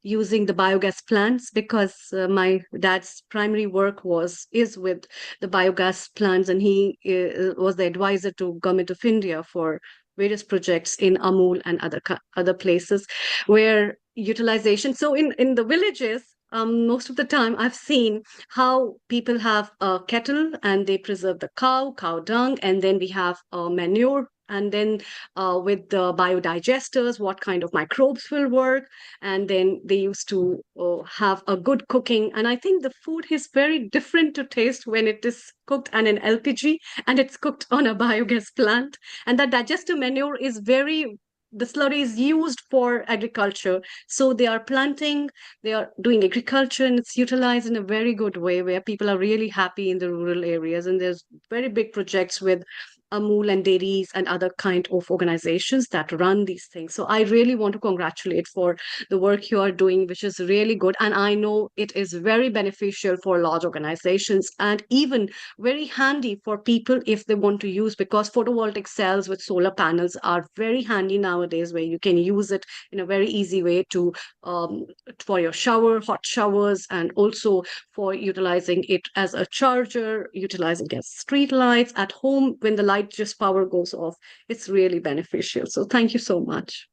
using the biogas plants because my dad's primary work is with the biogas plants, and he was the advisor to Government of India for various projects in Amul and other places where utilization. So in the villages, most of the time I've seen how people have a kettle and they preserve the cow dung, and then we have manure, and then with the biodigesters, what kind of microbes will work, and then they used to have a good cooking. And I think the food is very different to taste when it is cooked on an LPG and it's cooked on a biogas plant. And that digester manure is very the slurry is used for agriculture. So they are planting, they are doing agriculture, and it's utilized in a very good way where people are really happy in the rural areas. And there's very big projects with Amul and dairies and other kind of organizations that run these things. So I really want to congratulate for the work you are doing, which is really good. And I know it is very beneficial for large organizations and even very handy for people if they want to use, because photovoltaic cells with solar panels are very handy nowadays, where you can use it in a very easy way to for your hot showers, and also for utilizing it as a charger, utilizing it as street lights at home when the light just power goes off. It's really beneficial. So thank you so much.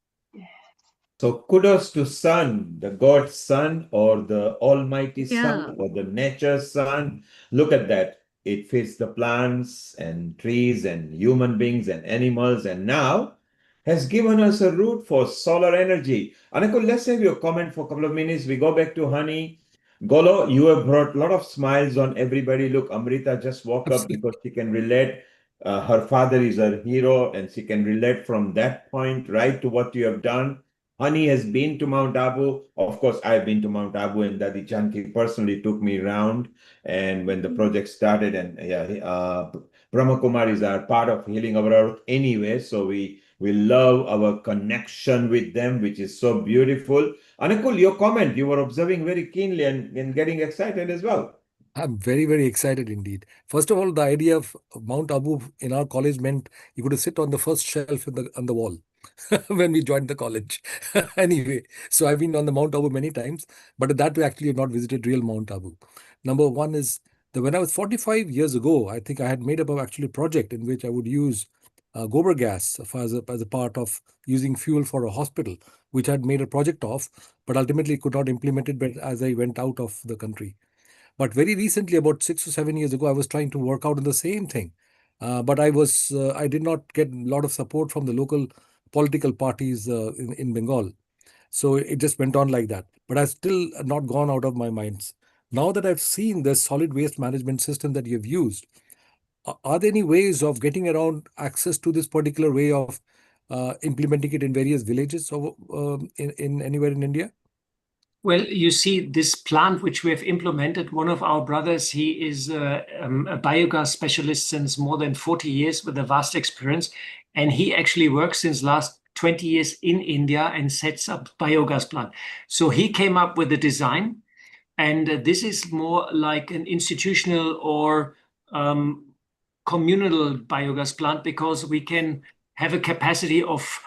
So kudos to sun, the God's sun or the Almighty Yeah. sun or the nature's sun. Look at that. It feeds the plants and trees and human beings and animals, and now has given us a route for solar energy. Anakul, let's have your comment for a couple of minutes. We go back to Honey. Golo, you have brought a lot of smiles on everybody. Look, Amrita just woke up Absolutely. because she can relate. Her father is her hero, and she can relate from that point right to what you have done. Honey has been to Mount Abu. Of course, I've been to Mount Abu, and Dadi Janki personally took me around. And when the project started, and Brahma Kumaris are part of Healing Our Earth anyway, so we love our connection with them, which is so beautiful. Anukul, your comment, you were observing very keenly and getting excited as well. I'm very, very excited indeed. First of all, the idea of Mount Abu in our college meant you could sit on the first shelf on the wall when we joined the college. Anyway, so I've been on the Mount Abu many times, but that way actually have not visited real Mount Abu. Number one is that when I was 45 years ago, I think I had made up a actually project in which I would use gobar gas as a part of using fuel for a hospital, which I had made a project of, but ultimately could not implement it as I went out of the country. But very recently, about 6 or 7 years ago, I was trying to work out on the same thing. But I did not get a lot of support from the local political parties in Bengal. So it just went on like that. But I've still not gone out of my minds. Now that I've seen the solid waste management system that you've used, are there any ways of getting around access to this particular way of implementing it in various villages in anywhere in India? Well, you see, this plant which we have implemented, one of our brothers, he is a biogas specialist since more than 40 years with a vast experience. And he actually works since last 20 years in India and sets up biogas plant. So he came up with the design. And this is more like an institutional or communal biogas plant, because we can have a capacity of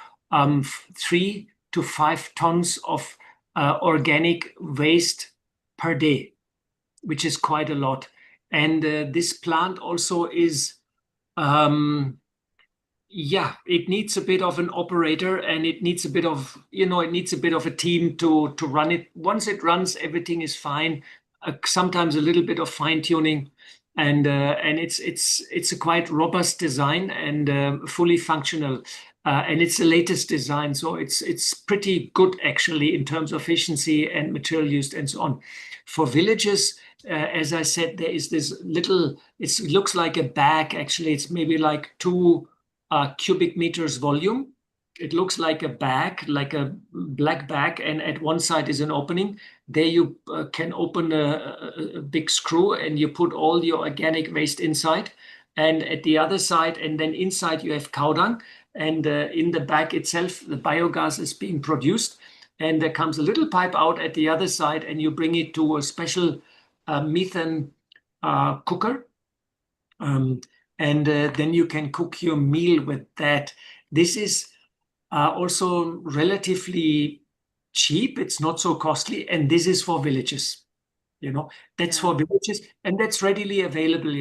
3 to 5 tons of organic waste per day, which is quite a lot. And this plant also is, it needs a bit of an operator, and it needs a bit of, a team to run it. Once it runs, everything is fine. Sometimes a little bit of fine tuning, and it's a quite robust design and fully functional. and it's the latest design, so it's pretty good actually in terms of efficiency and material used and so on. For villages, as I said, there is this little. It looks like a bag. Actually, it's maybe like 2 cubic meters volume. It looks like a bag, like a black bag, and at one side is an opening. There you can open a big screw, and you put all your organic waste inside. And at the other side, and then inside, you have cow dung. And in the bag itself, the biogas is being produced. And there comes a little pipe out at the other side, and you bring it to a special methane cooker. And then you can cook your meal with that. This is also relatively cheap. It's not so costly. And this is for villages. That's for villages, and that's readily available.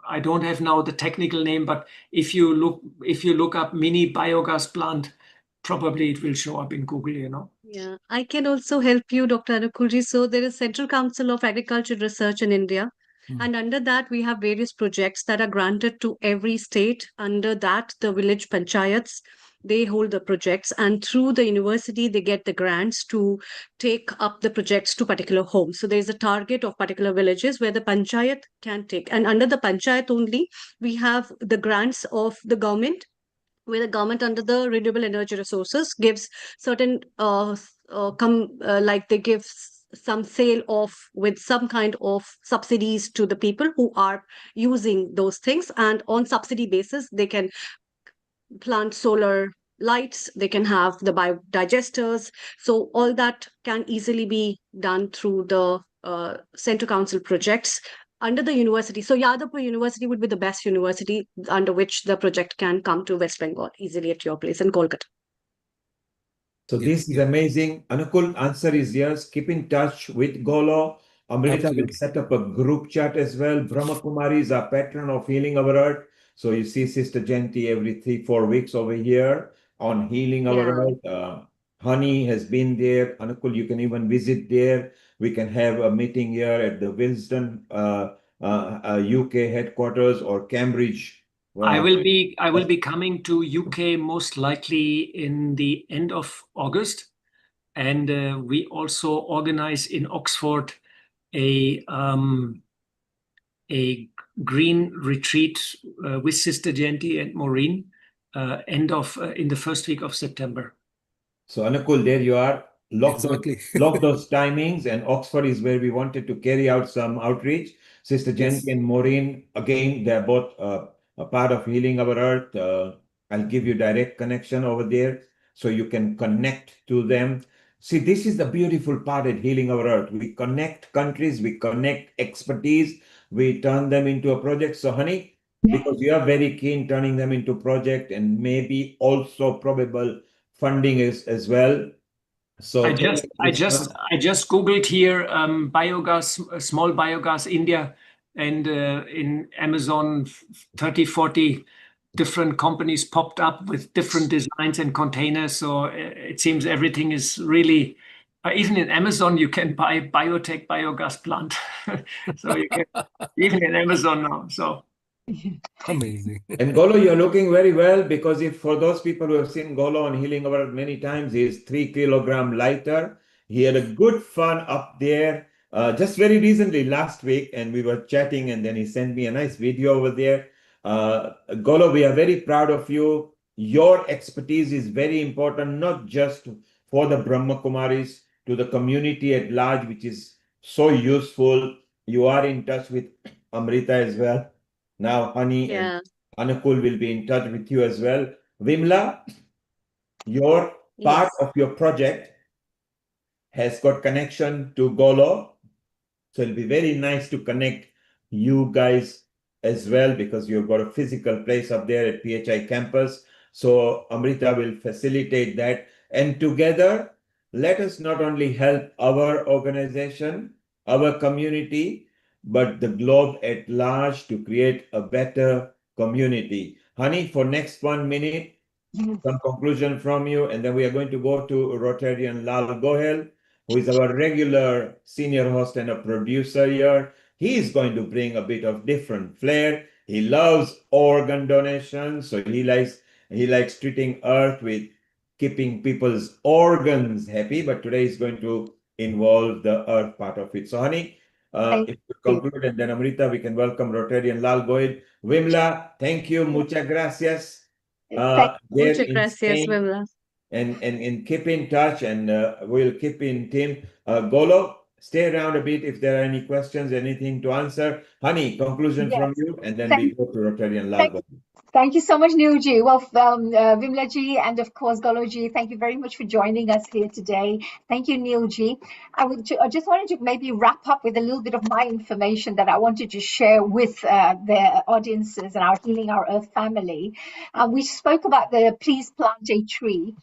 I don't have now the technical name, but if you look up mini biogas plant, probably it will show up in Google. Yeah, I can also help you, Dr. Anukulji. So there is Central Council of Agriculture Research in India. And under that, we have various projects that are granted to every state. Under that, the village panchayats, they hold the projects. And through the university, they get the grants to take up the projects to particular homes. So there's a target of particular villages where the panchayat can take. And under the panchayat only, we have the grants of the government, where the government under the renewable energy resources gives certain like they give some sale off with some kind of subsidies to the people who are using those things, and on subsidy basis they can plant solar lights, they can have the biodigesters. So all that can easily be done through the Central Council projects under the university. So Yadavpur University would be the best university under which the project can come to West Bengal easily at your place in Kolkata. So this is amazing. Anukul, answer is yes. Keep in touch with Golo. Amrita will set up a group chat as well. Brahma Kumari is our patron of Healing Our Earth. So you see Sister Jayanti every 3-4 weeks over here on Healing Our Earth. Honey has been there. Anukul, you can even visit there. We can have a meeting here at the Winston UK headquarters or Cambridge. I will be coming to UK most likely in the end of August, and we also organize in Oxford a green retreat with Sister Jayanti and Maureen in the first week of September. So Anukul, there you are. Lock those timings, and Oxford is where we wanted to carry out some outreach. Sister Jayanti and Maureen, again, they're both a part of Healing Our Earth. I'll give you direct connection over there so you can connect to them. See, this is the beautiful part at Healing Our Earth. We connect countries, we connect expertise, we turn them into a project. So, honey, because you are very keen turning them into project and maybe also probable funding as well. So I just Googled here biogas, small biogas India, and in Amazon 30-40 different companies popped up with different designs and containers. So it seems everything is really, even in Amazon you can buy biotech biogas plant. So you can even in Amazon now. So amazing. And Golo, you're looking very well, because if for those people who have seen Golo on Healing Our Earth many times, he's 3 kilogram lighter. He had a good fun up there just very recently last week, and we were chatting, and then he sent me a nice video over there. Golo, we are very proud of you. Your expertise is very important, not just for the Brahma Kumaris, to the community at large, which is so useful. You are in touch with Amrita as well. Now, Honey and Anukul will be in touch with you as well. Vimla, your part of your project has got connection to Golo. So it'll be very nice to connect you guys as well, because you've got a physical place up there at PHI campus. So Amrita will facilitate that. And together, let us not only help our organization, our community, but the globe at large to create a better community. Honey, for next 1 minute, some conclusion from you, and then we are going to go to Rotarian Lal Gohel, who is our regular senior host and a producer here. He is going to bring a bit of different flair. He loves organ donation, so he likes He likes treating Earth with keeping people's organs happy, but today is going to involve the Earth part of it. So, honey, Thank if you you. conclude, and then Amrita, we can welcome Rotarian Lal Goyed. Wimla, thank you, muchas gracias. Thank There Muchas in gracias, Spain, Vimla. and keep in touch, and we'll keep in team. Golo, stay around a bit if there are any questions, anything to answer. Honey, conclusion from Yes. you, and then we Thank, go to Rotarian Lal thank Goyed. Thank you so much, Neilji. Well, Vimla ji and of course Goloji, thank you very much for joining us here today. Thank you, Neilji. I just wanted to maybe wrap up with a little bit of my information that I wanted to share with the audiences and our Healing Our Earth family. We spoke about the Please Plant a Tree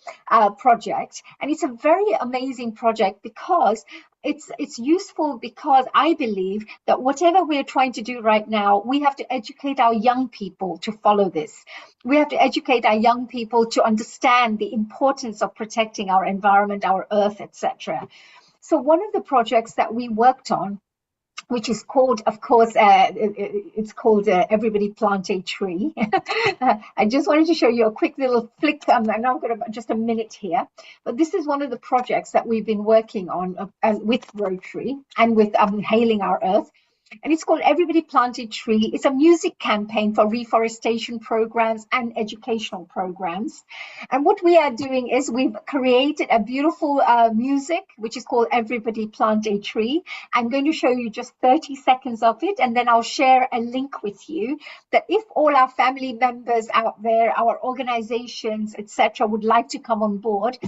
project, and it's a very amazing project because it's useful, because I believe that whatever we're trying to do right now, we have to educate our young people to follow this. We have to educate our young people to understand the importance of protecting our environment, our earth, etc. So one of the projects that we worked on, which is called, of course, it's called Everybody Plant a Tree. I just wanted to show you a quick little flick. I know I've got just a minute here, but this is one of the projects that we've been working on with Rotary and with Hailing Our Earth. And it's called Everybody Plant a Tree. It's a music campaign for reforestation programs and educational programs. And what we are doing is we've created a beautiful music, which is called Everybody Plant a Tree. I'm going to show you just 30 seconds of it, and then I'll share a link with you that if all our family members out there, our organizations, etc., would like to come on board,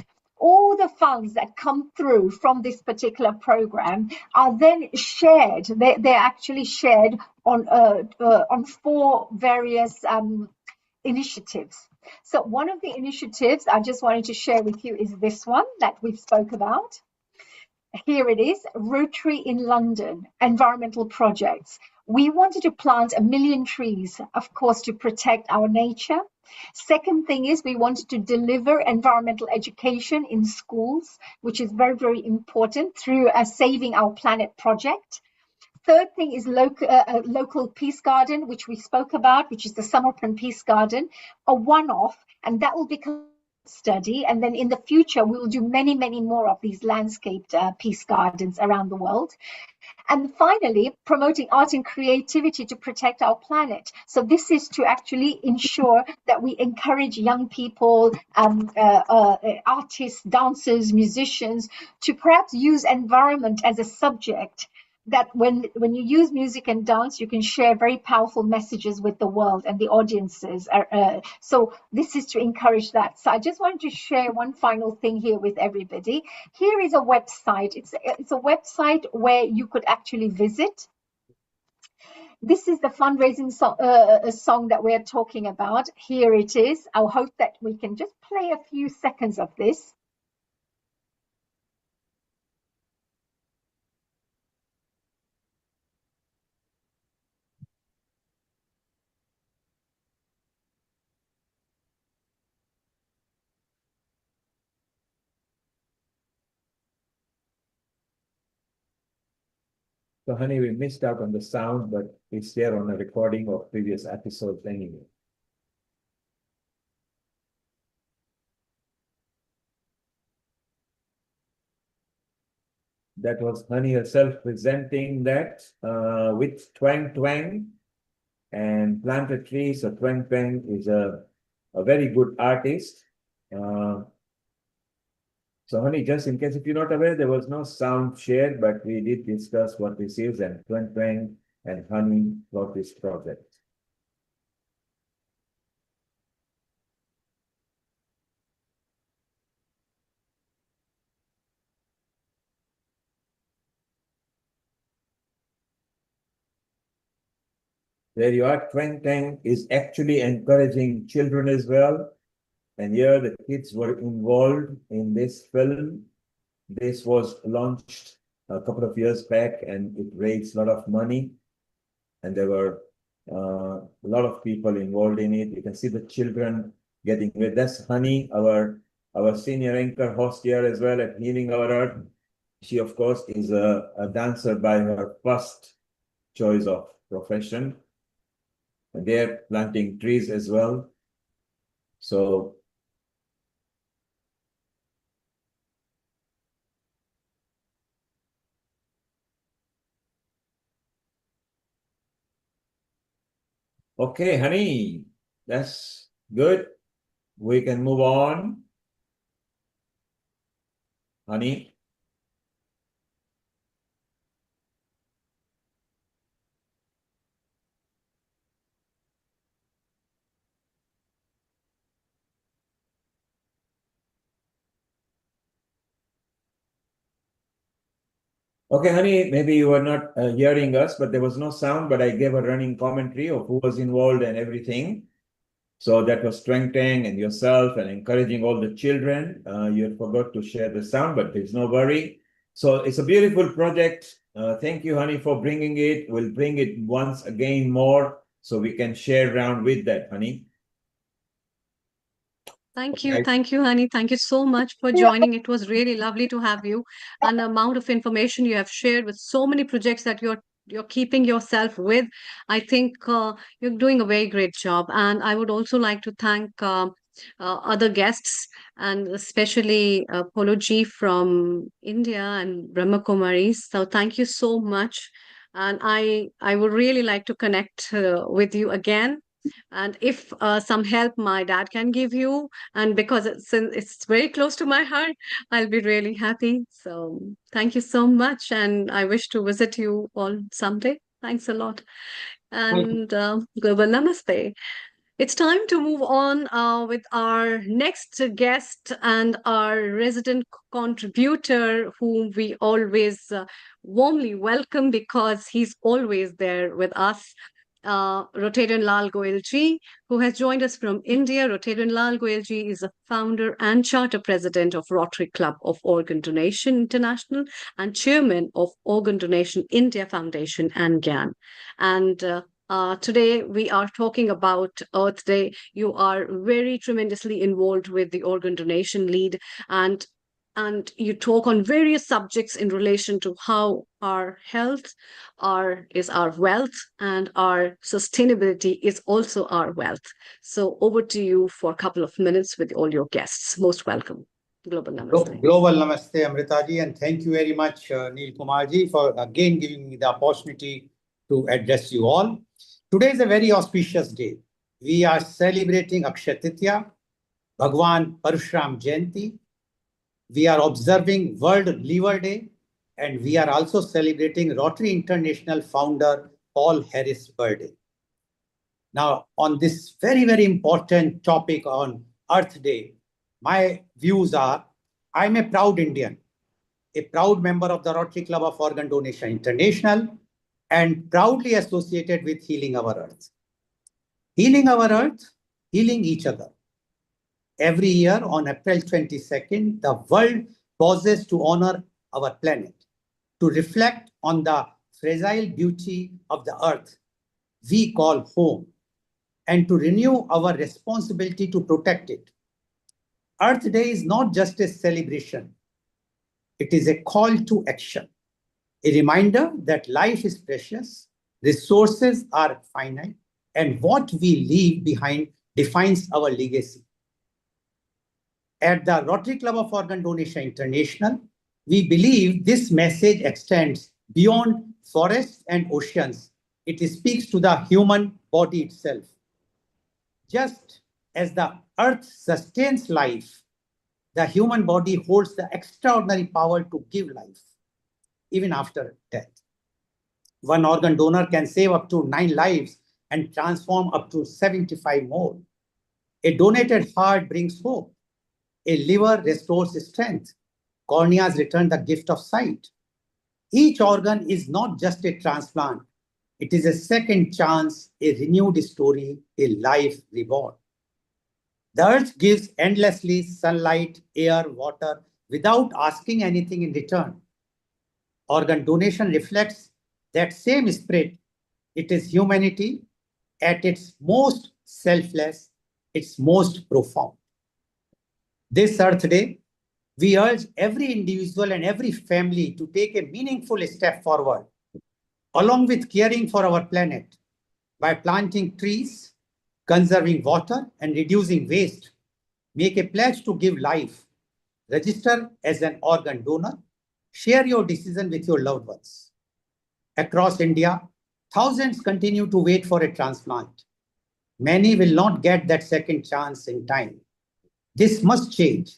all the funds that come through from this particular program are then shared. They're actually shared on 4 various initiatives. So one of the initiatives I just wanted to share with you is this one that we've spoke about. Here it is, Rotary in London, environmental projects. We wanted to plant 1 million trees, of course, to protect our nature. Second thing is we wanted to deliver environmental education in schools, which is very, very important through a Saving Our Planet project. Third thing is local peace garden, which we spoke about, which is the Samarkand Peace Garden, a one-off, and that will become study, and then in the future we will do many, many more of these landscaped peace gardens around the world. And finally, promoting art and creativity to protect our planet. So this is to actually ensure that we encourage young people, artists, dancers, musicians, to perhaps use environment as a subject, that when you use music and dance, you can share very powerful messages with the world and the audiences. So this is to encourage that. So I just wanted to share one final thing here with everybody. Here is a website. It's a website where you could actually visit. This is the fundraising song that we're talking about. Here it is. I hope that we can just play a few seconds of this. So, honey, we missed out on the sound, but it's there on a recording of previous episodes anyway. That was Honey herself presenting that with Twang Twang and Planetary. So Twang Twang is a very good artist. So Honey, just in case if you're not aware, there was no sound shared, but we did discuss what this is, and Twang Twang and Honey for this project. There you are. Twang Twang is actually encouraging children as well. And here the kids were involved in this film. This was launched a couple of years back, and it raised a lot of money. And there were a lot of people involved in it. You can see the children getting with. That's Honey, our senior anchor host here as well at Healing Our Earth. She, of course, is a dancer by her first choice of profession. And they're planting trees as well. So okay, honey, that's good. We can move on. Honey. Okay, honey, maybe you were not hearing us, but there was no sound, but I gave a running commentary of who was involved and everything. So that was strengthening and yourself and encouraging all the children. You had forgot to share the sound, but there's no worry. So it's a beautiful project. Thank you, honey, for bringing it. We'll bring it once again more so we can share around with that, honey. Thank you, honey. Thank you so much for joining. It was really lovely to have you. And the amount of information you have shared with so many projects that you're keeping yourself with, I think you're doing a very great job. And I would also like to thank other guests, and especially Polo Ji from India and Brahma Kumaris. So thank you so much. And I would really like to connect with you again. And if some help my dad can give you, and because it's very close to my heart, I'll be really happy. So thank you so much, and I wish to visit you all someday. Thanks a lot, and global namaste. It's time to move on with our next guest and our resident contributor, whom we always warmly welcome because he's always there with us. Rotarian Lal Goyal ji, who has joined us from India. Rotarian Lal Goyal ji is a founder and charter president of Rotary Club of Organ Donation International and chairman of Organ Donation India Foundation and GAN. And today we are talking about Earth Day. You are very tremendously involved with the organ donation lead, and you talk on various subjects in relation to how our health is our wealth, and our sustainability is also our wealth. So over to you for a couple of minutes with all your guests. Most welcome. Global Namaste. Global Namaste, Amritaji, and thank you very much, Neil Kumarji, for again giving me the opportunity to address you all. Today is a very auspicious day. We are celebrating Akshaya Tritiya, Bhagwan Parashuram Jayanti. We are observing World Liver Day, and we are also celebrating Rotary International founder Paul Harris' birthday. Now, on this very, very important topic on Earth Day, my views are, I'm a proud Indian, a proud member of the Rotary Club of Organ Donation International, and proudly associated with Healing Our Earth. Healing our Earth, healing each other. Every year on April 22nd, the world pauses to honor our planet, to reflect on the fragile beauty of the earth we call home, and to renew our responsibility to protect it. Earth Day is not just a celebration. It is a call to action, a reminder that life is precious, resources are finite, and what we leave behind defines our legacy. At the Rotary Club of Organ Donation International, we believe this message extends beyond forests and oceans. It speaks to the human body itself. Just as the earth sustains life, the human body holds the extraordinary power to give life, even after death. One organ donor can save up to 9 lives and transform up to 75 more. A donated heart brings hope. A liver restores strength. Corneas return the gift of sight. Each organ is not just a transplant. It is a second chance, a renewed story, a life reborn. The earth gives endlessly sunlight, air, water, without asking anything in return. Organ donation reflects that same spirit. It is humanity at its most selfless, its most profound. This Earth Day, we urge every individual and every family to take a meaningful step forward, along with caring for our planet, by planting trees, conserving water and reducing waste. Make a pledge to give life. Register as an organ donor. Share your decision with your loved ones. Across India, thousands continue to wait for a transplant. Many will not get that second chance in time. This must change.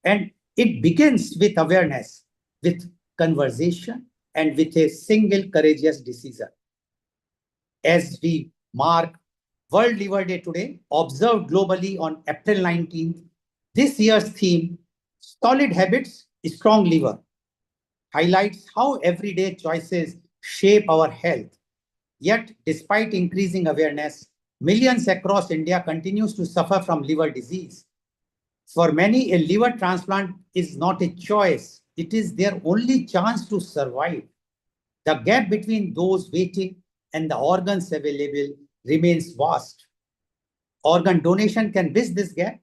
And it begins with awareness, with conversation, and with a single courageous decision. As we mark World Liver Day today, observed globally on April 19th, this year's theme, Solid Habits, Strong Liver, highlights how everyday choices shape our health. Yet, despite increasing awareness, millions across India continues to suffer from liver disease. For many, a liver transplant is not a choice. It is their only chance to survive. The gap between those waiting and the organs available remains vast. Organ donation can bridge this gap,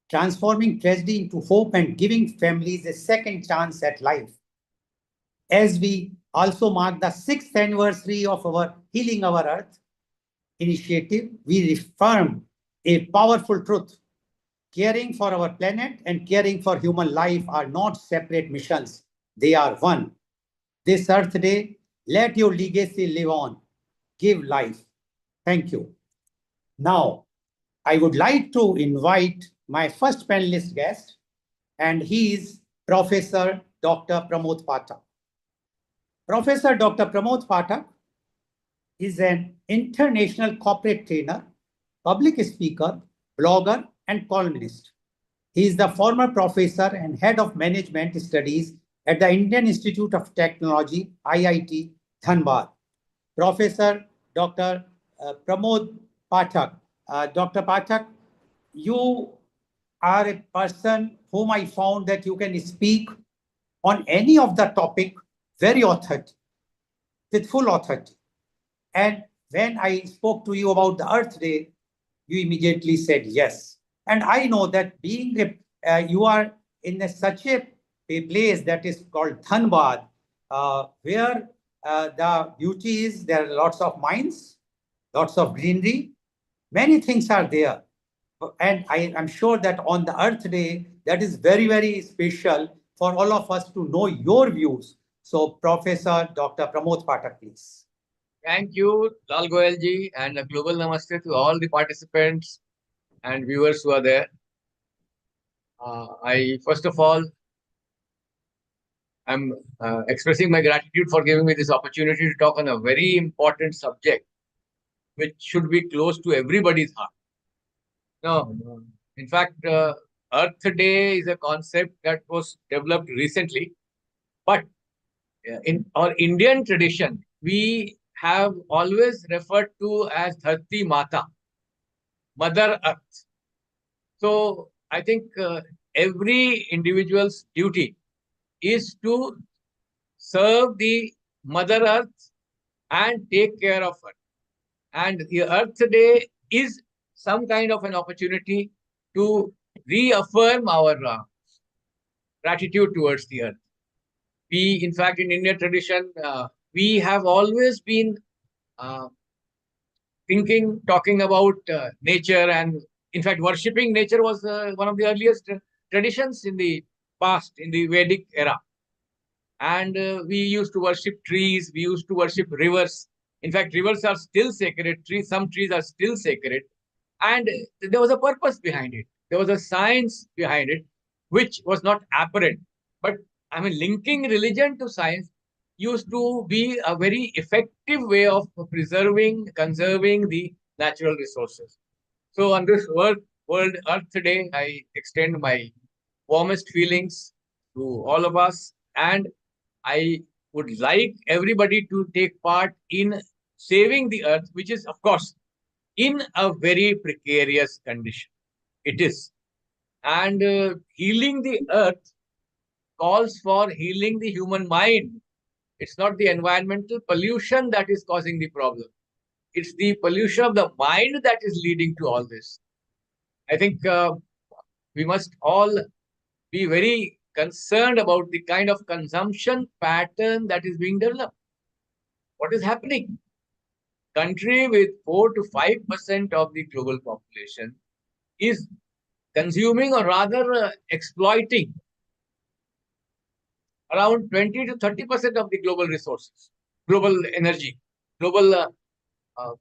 transforming tragedy into hope and giving families a second chance at life. As we also mark the 6th anniversary of our Healing Our Earth initiative, we reaffirm a powerful truth. Caring for our planet and caring for human life are not separate missions. They are one. This Earth Day, let your legacy live on. Give life. Thank you. Now, I would like to invite my first panelist guest, and he is Professor Dr. Pramod Pathak. Professor Dr. Pramod Pathak is an international corporate trainer, public speaker, blogger, and columnist. He is the former professor and head of management studies at the Indian Institute of Technology, IIT, Dhanbad. Professor Dr. Pramod Pathak. Dr. Pathak, you are a person whom I found that you can speak on any of the topic very authentic, with full authority. And when I spoke to you about the Earth Day, you immediately said yes. And I know that being you are in such a place that is called Dhanbad, where the beauty is there are lots of mines, lots of greenery, many things are there. And I am sure that on the Earth Day, that is very, very special for all of us to know your views. So, Professor Dr. Pramod Pathak, please. Thank you, Lal Goyal ji, and a global namaste to all the participants and viewers who are there. First of all, I'm expressing my gratitude for giving me this opportunity to talk on a very important subject, which should be close to everybody's heart. Now, in fact, Earth Day is a concept that was developed recently, but in our Indian tradition, we have always referred to as Dharti Mata, Mother Earth. So I think every individual's duty is to serve the Mother Earth and take care of her. And the Earth Day is some kind of an opportunity to reaffirm our gratitude towards the Earth. We, in fact, in Indian tradition, we have always been talking about nature, and in fact, worshipping nature was one of the earliest traditions in the past, in the Vedic era. And we used to worship trees, we used to worship rivers. In fact, rivers are still sacred, some trees are still sacred. And there was a purpose behind it. There was a science behind it, which was not apparent. But I mean, linking religion to science used to be a very effective way of preserving, conserving the natural resources. So on this World Earth Day, I extend my warmest feelings to all of us, and I would like everybody to take part in saving the earth, which is, of course, in a very precarious condition. It is. And healing the earth calls for healing the human mind. It's not the environmental pollution that is causing the problem. It's the pollution of the mind that is leading to all this. I think we must all be very concerned about the kind of consumption pattern that is being developed. What is happening? country with 4 to 5% of the global population is consuming or rather exploiting around 20 to 30% of the global resources, global energy, global uh,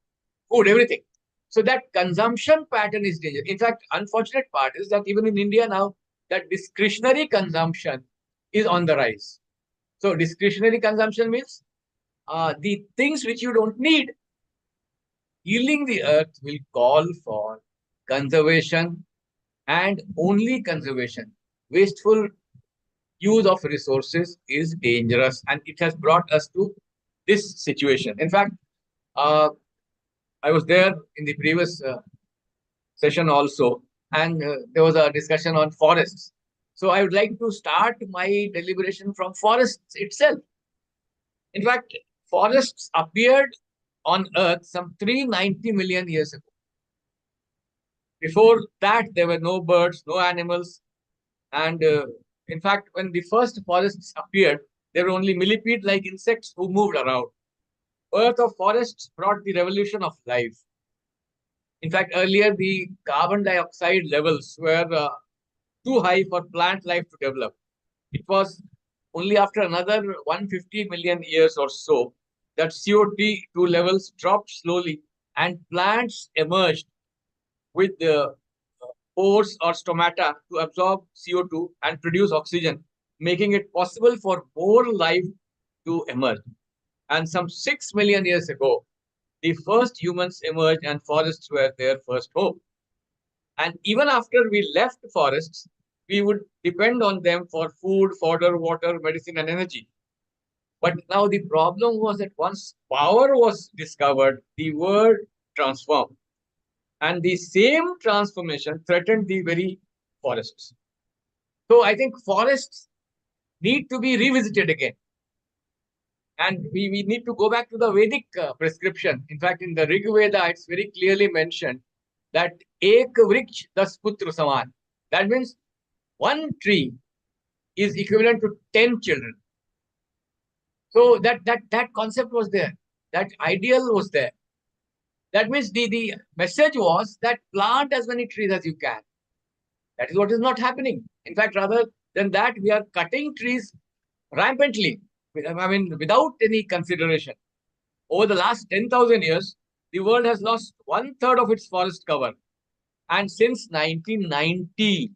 food, everything. So that consumption pattern is dangerous. In fact, unfortunate part is that even in India now, that discretionary consumption is on the rise. So discretionary consumption means the things which you don't need. Healing the earth will call for conservation and only conservation. Wasteful use of resources is dangerous, and it has brought us to this situation. In fact, uh, I was there in the previous session also, and there was a discussion on forests. So I would like to start my deliberation from forests itself. In fact, forests appeared on Earth some 390 million years ago. Before that, there were no birds, no animals, and in fact, when the first forests appeared, there were only millipede-like insects who moved around. Birth of forests brought the revolution of life. In fact, earlier the carbon dioxide levels were too high for plant life to develop. It was only after another 150 million years or so that CO2 levels dropped slowly and plants emerged with the pores or stomata to absorb CO2 and produce oxygen, making it possible for more life to emerge. And some 6 million years ago, the first humans emerged and forests were their first home. And even after we left forests, we would depend on them for food, fodder, water, medicine, and energy. But now the problem was that once power was discovered, the world transformed. And the same transformation threatened the very forests. So I think forests need to be revisited again. And we need to go back to the Vedic prescription. In fact, in the Rig Veda, it's very clearly mentioned that ek vriksh das putra saman. That means one tree is equivalent to 10 children. So that concept was there. That ideal was there. That means the message was that plant as many trees as you can. That is what is not happening. In fact, rather than that, we are cutting trees rampantly. I mean, without any consideration. Over the last 10,000 years, the world has lost 1/3 of its forest cover. And since 1990,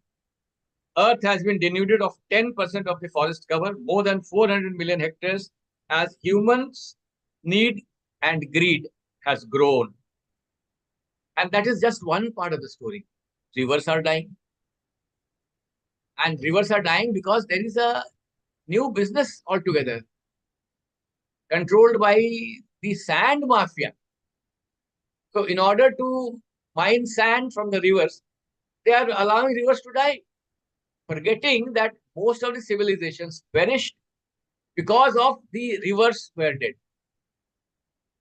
Earth has been denuded of 10% of the forest cover, more than 400 million hectares, as humans' need and greed has grown. And that is just one part of the story. Rivers are dying. And rivers are dying because there is a new business altogether, controlled by the sand mafia. So in order to mine sand from the rivers, they are allowing rivers to die, forgetting that most of the civilizations perished because of the rivers were dead.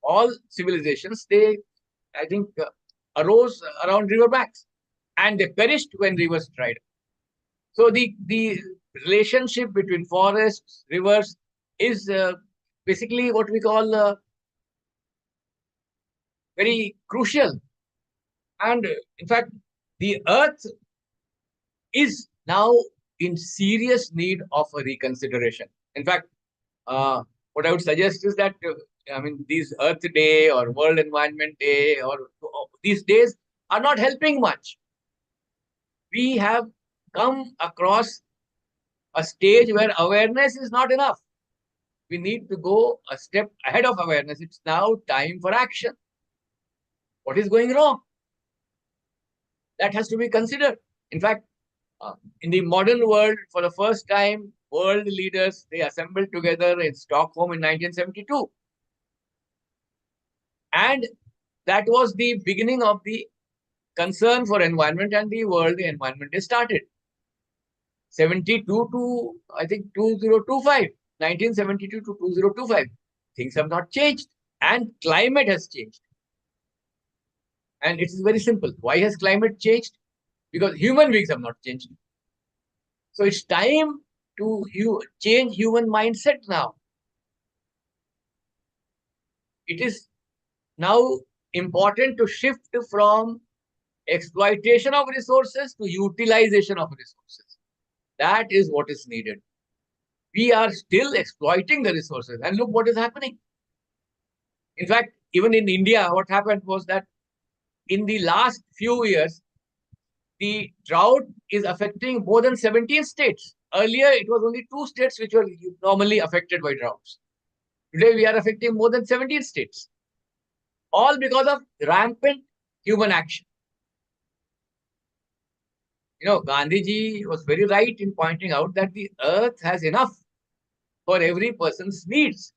All civilizations, I think, arose around riverbacks, and they perished when rivers dried. So the relationship between forests, rivers is basically what we call very crucial. And in fact, the earth is now in serious need of a reconsideration. In fact, what I would suggest is that, I mean, these Earth Day or World Environment Day or these days are not helping much. We have come across a stage where awareness is not enough. We need to go a step ahead of awareness. It's now time for action. What is going wrong? That has to be considered. In fact, in the modern world, for the first time, world leaders, they assembled together in Stockholm in 1972. And that was the beginning of the concern for environment, and the World Environment Day started. 72 to, I think, 2025. 1972 to 2025. Things have not changed, and climate has changed. And it is very simple. Why has climate changed? Because human beings have not changed. So it's time to change human mindset now. It is now important to shift from exploitation of resources to utilization of resources. That is what is needed. We are still exploiting the resources, and look what is happening. In fact, even in India, what happened was that in the last few years, the drought is affecting more than 17 states. Earlier, it was only 2 states which were normally affected by droughts. Today, we are affecting more than 17 states, all because of rampant human action. Gandhiji was very right in pointing out that the earth has enough for every person's needs,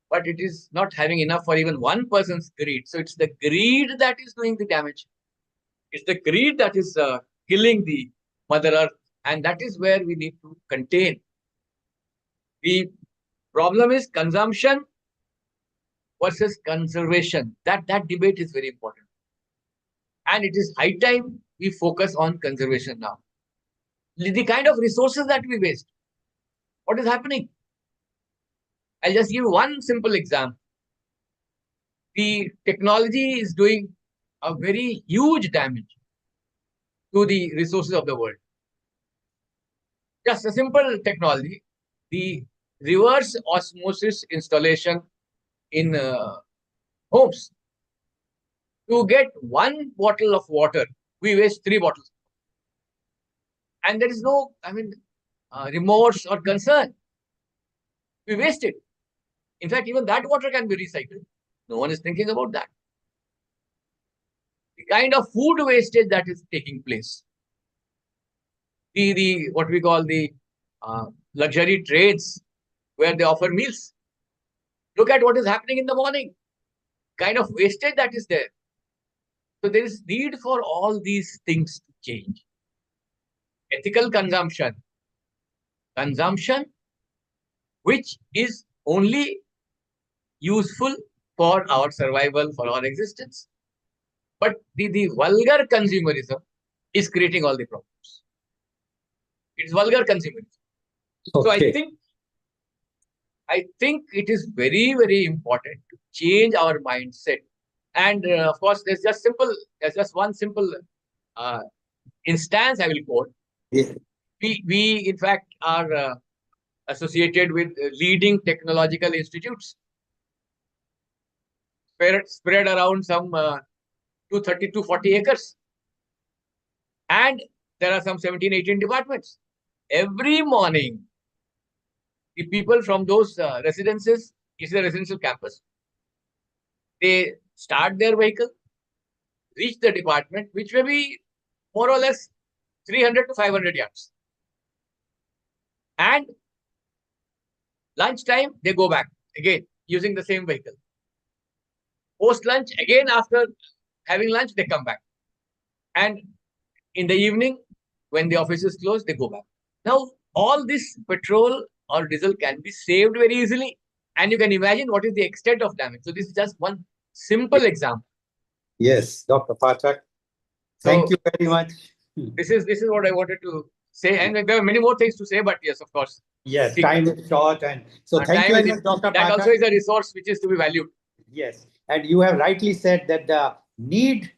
but it is not having enough for even one person's greed. So it's the greed that is doing the damage. It's the greed that is killing the Mother Earth, and that is where we need to contain. The problem is consumption versus conservation. That debate is very important. And it is high time we focus on conservation now. The kind of resources that we waste. What is happening? I'll just give one simple example. The technology is doing a very huge damage to the resources of the world. Just a simple technology, the reverse osmosis installation in homes. To get 1 bottle of water, we waste 3 bottles. And there is no, remorse or concern. We waste it. In fact, even that water can be recycled. No one is thinking about that. The kind of food wastage that is taking place. The what we call the luxury trades where they offer meals. Look at what is happening in the morning. Kind of wastage that is there. So there is need for all these things to change. Ethical consumption. Consumption which is only useful for our survival, for our existence. But the vulgar consumerism is creating all the problems. It's vulgar consumerism. Okay. So I think it is very, very important to change our mindset. And of course, there's just one simple instance I will quote. Yeah. We in fact are associated with leading technological institutes spread around some 230 to 40 acres. And there are some 17, 18 departments. Every morning, the people from those residences, it's a residential campus, they start their vehicle, reach the department, which may be more or less 300 to 500 yards. And lunchtime, they go back again using the same vehicle. Post lunch, again after having lunch, they come back. And in the evening, when the office is closed, they go back. Now, all this petrol or diesel can be saved very easily. And you can imagine what is the extent of damage. So this is just one simple example. Yes, Dr. Pathak. Thank you very much. This is what I wanted to say. And there are many more things to say, but yes, of course. Yes, time is short. And so thank you very much, Dr. Pathak. That also is a resource which is to be valued. Yes. And you have rightly said that the need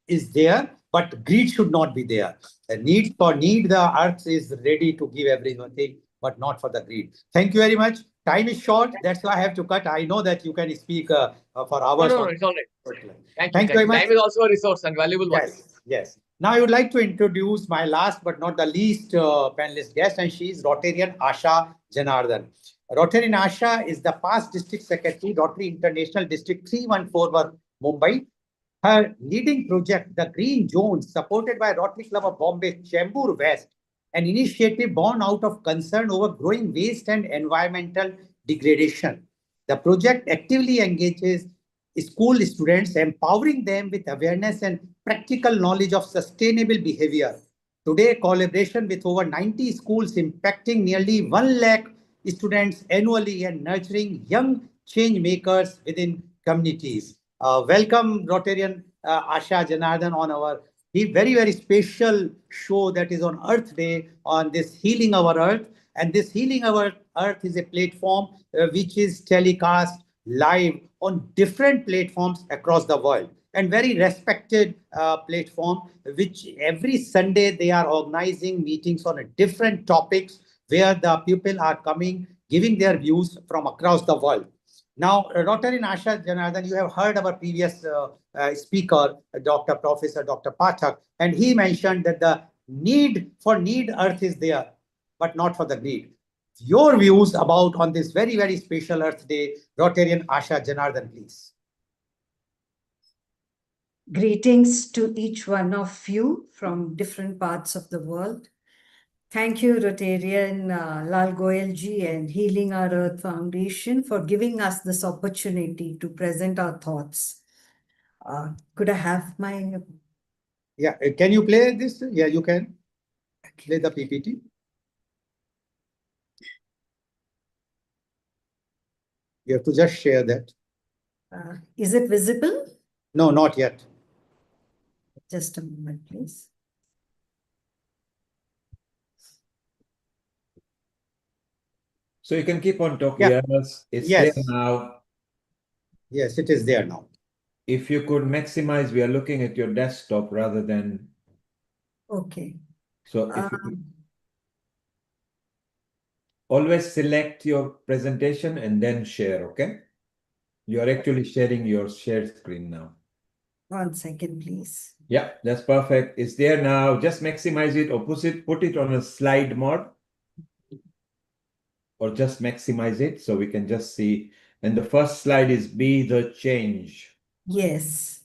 is there, but greed should not be there. The need, the earth is ready to give everything, but not for the greed. Thank you very much. Time is short. That's why I have to cut. I know that you can speak for hours. No, it's all right. Thank you very much. Time is also a resource and valuable one. Yes. Now I would like to introduce my last but not the least panelist guest, and she is Rotarian Asha Janardhan. Rotarian Asha is the past District Secretary, Rotary International District 314, Mumbai. Her leading project, the Green Zones, supported by Rotary Club of Bombay, Chembur West, an initiative born out of concern over growing waste and environmental degradation. The project actively engages school students, empowering them with awareness and practical knowledge of sustainable behavior. Today, collaboration with over 90 schools impacting nearly 1 lakh students annually and nurturing young change makers within communities. Welcome, Rotarian Asha Janardhan, on our very, very special show that is on Earth Day, on this Healing Our Earth. And this Healing Our Earth is a platform which is telecast live on different platforms across the world, and very respected platform, which every Sunday they are organizing meetings on a different topics where the people are coming, giving their views from across the world. Now, Rotary Asha Janardhan, you have heard our previous speaker, Professor Dr. Pathak, and he mentioned that the need Earth is there, but not for the greed. Your views about on this very, very special Earth Day, Rotarian Asha Janardhan, please. Greetings to each one of you from different parts of the world. Thank you, Rotarian Lal Goyal ji and Healing Our Earth Foundation for giving us this opportunity to present our thoughts. Could I have my... Yeah, can you play this? Yeah, you can play the PPT. You have to just share that. Is it visible? No, not yet. Just a moment, please. So you can keep on talking. Yeah. Yes, it's Yes. there now. Yes, it is there now. If you could maximize, we are looking at your desktop rather than. Okay. So if you could always select your presentation and then share, okay? You're actually sharing your share screen now. 1 second, please. Yeah, that's perfect. It's there now. Just maximize it or put it on a slide mode. Or just maximize it so we can just see. And the first slide is be the change. Yes.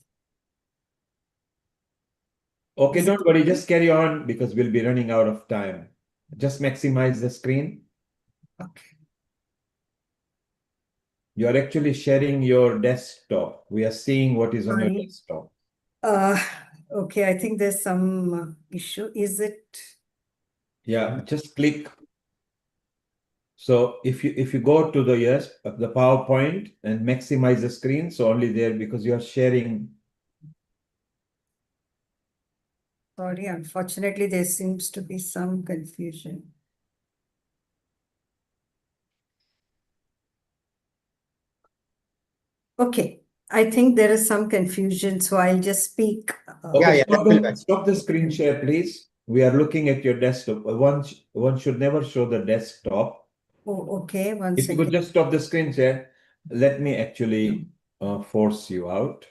Okay, don't worry, just carry on because we'll be running out of time. Just maximize the screen. Okay. You're actually sharing your desktop. We are seeing what is on your Sorry. desktop. Okay, I think there's some issue. Is it? Yeah, just click. So if you go to the PowerPoint and maximize the screen, so only there because you're sharing. Sorry, unfortunately, there seems to be some confusion. Okay, I think there is some confusion, so I'll just speak. Okay, stop the screen share, please. We are looking at your desktop. One should never show the desktop. Oh, okay, one If second. you could just stop the screen share, let me actually force you out.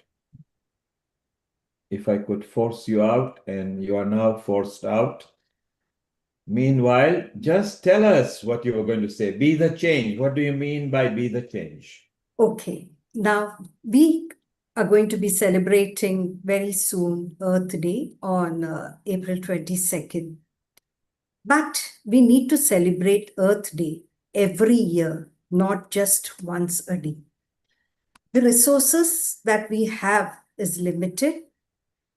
If I could force you out and you are now forced out. Meanwhile, just tell us what you were going to say. Be the change. What do you mean by be the change? Okay, now we are going to be celebrating very soon Earth Day on April 22nd. But we need to celebrate Earth Day every year, not just once a day. The resources that we have is limited,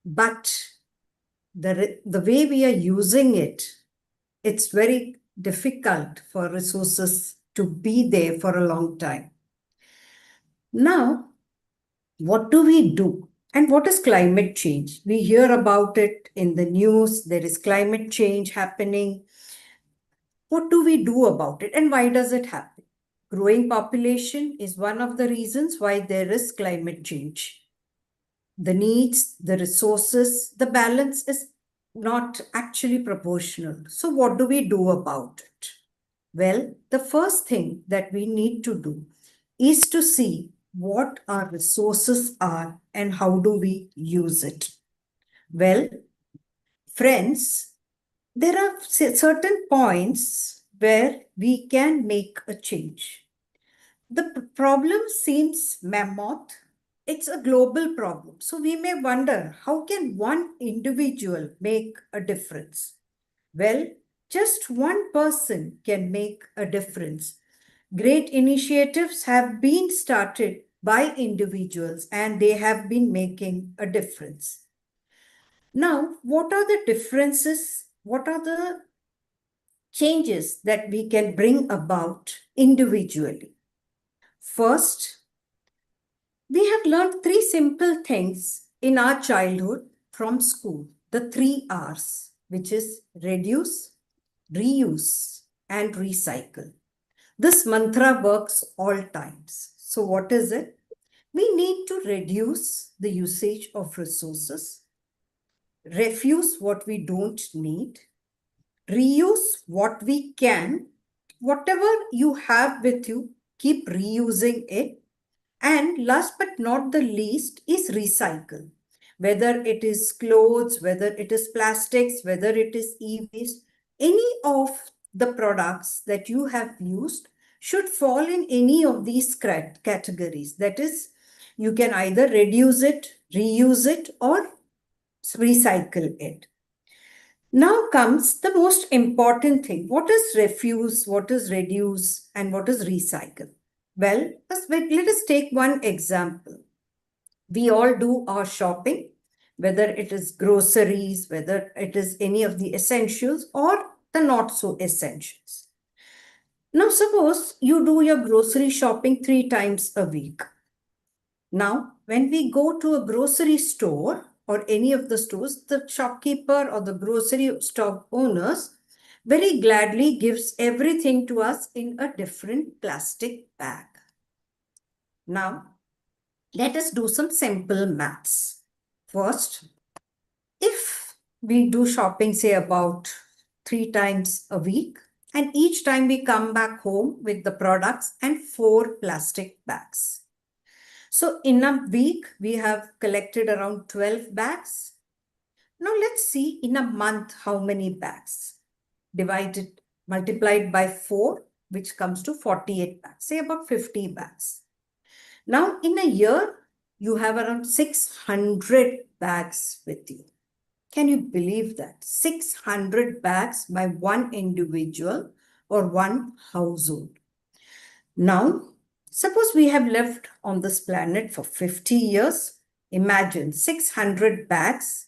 but the way we are using it, it's very difficult for resources to be there for a long time. Now, what do we do? And what is climate change? We hear about it in the news. There is climate change happening. What do we do about it? And why does it happen? Growing population is one of the reasons why there is climate change. The needs, the resources, the balance is not actually proportional. So what do we do about it? Well, the first thing that we need to do is to see what our resources are and how do we use it. Well, friends, there are certain points where we can make a change. The problem seems mammoth. It's a global problem. So we may wonder, how can one individual make a difference? Well, just one person can make a difference. Great initiatives have been started by individuals and they have been making a difference. Now, what are the differences? What are the changes that we can bring about individually? First, we have learned 3 simple things in our childhood from school, the 3 R's, which is reduce, reuse, and recycle. This mantra works all times. So what is it? We need to reduce the usage of resources, refuse what we don't need, reuse what we can, whatever you have with you, keep reusing it. And last but not the least is recycle. Whether it is clothes, whether it is plastics, whether it is e-waste, any of the products that you have used should fall in any of these categories. That is, you can either reduce it, reuse it, or recycle it. Now comes the most important thing. What is refuse, what is reduce, and what is recycle? Well, let us take one example. We all do our shopping, whether it is groceries, whether it is any of the essentials or the not so essentials. Now, suppose you do your grocery shopping 3 times a week. Now, when we go to a grocery store or any of the stores, the shopkeeper or the grocery store owners very gladly gives everything to us in a different plastic bag. Now, let us do some simple maths. First, if we do shopping, say about 3 times a week, and each time we come back home with the products and 4 plastic bags. So in a week, we have collected around 12 bags. Now let's see in a month how many bags. Multiplied by 4, which comes to 48 bags, say about 50 bags. Now in a year, you have around 600 bags with you. Can you believe that? 600 bags by one individual or one household. Now, suppose we have lived on this planet for 50 years. Imagine 600 bags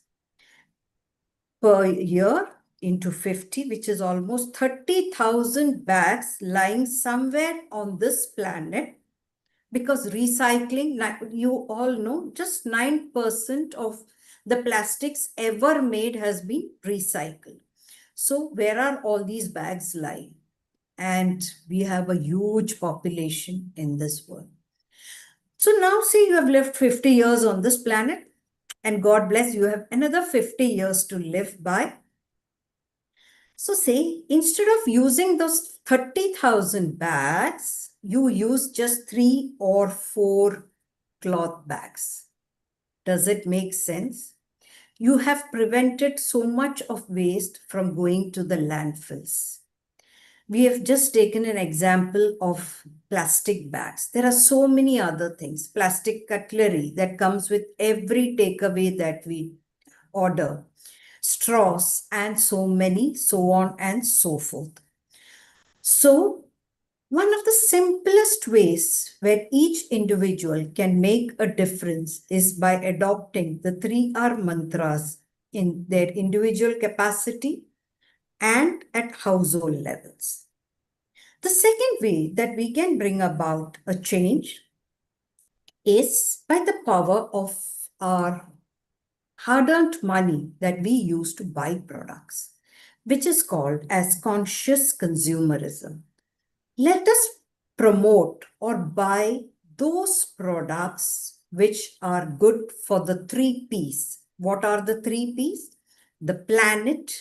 per year into 50, which is almost 30,000 bags lying somewhere on this planet. Because recycling, you all know, just 9% of the plastics ever made has been recycled. So where are all these bags lying? And we have a huge population in this world. So now see, you have lived 50 years on this planet, and God bless, you have another 50 years to live by. So say, instead of using those 30,000 bags, you use just 3 or 4 cloth bags. Does it make sense? You have prevented so much of waste from going to the landfills. We have just taken an example of plastic bags. There are so many other things. Plastic cutlery that comes with every takeaway that we order. Straws and so on and so forth. So, one of the simplest ways where each individual can make a difference is by adopting the 3R mantras in their individual capacity and at household levels. The second way that we can bring about a change is by the power of our hard-earned money that we use to buy products, which is called as conscious consumerism. Let us promote or buy those products which are good for the 3 Ps. What are the 3 Ps? The planet,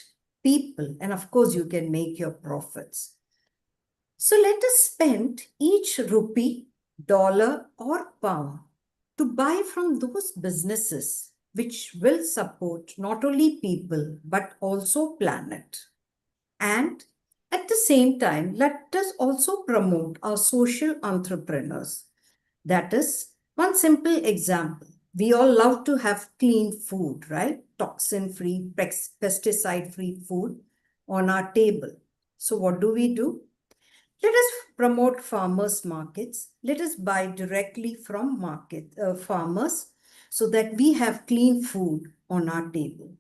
people, and of course you can make your profits. So let us spend each rupee, dollar or pound to buy from those businesses which will support not only people but also planet. And at the same time, let us also promote our social entrepreneurs. That is one simple example. We all love to have clean food, right? Toxin-free, pesticide-free food on our table. So what do? Let us promote farmers markets. Let us buy directly from farmers so that we have clean food on our table.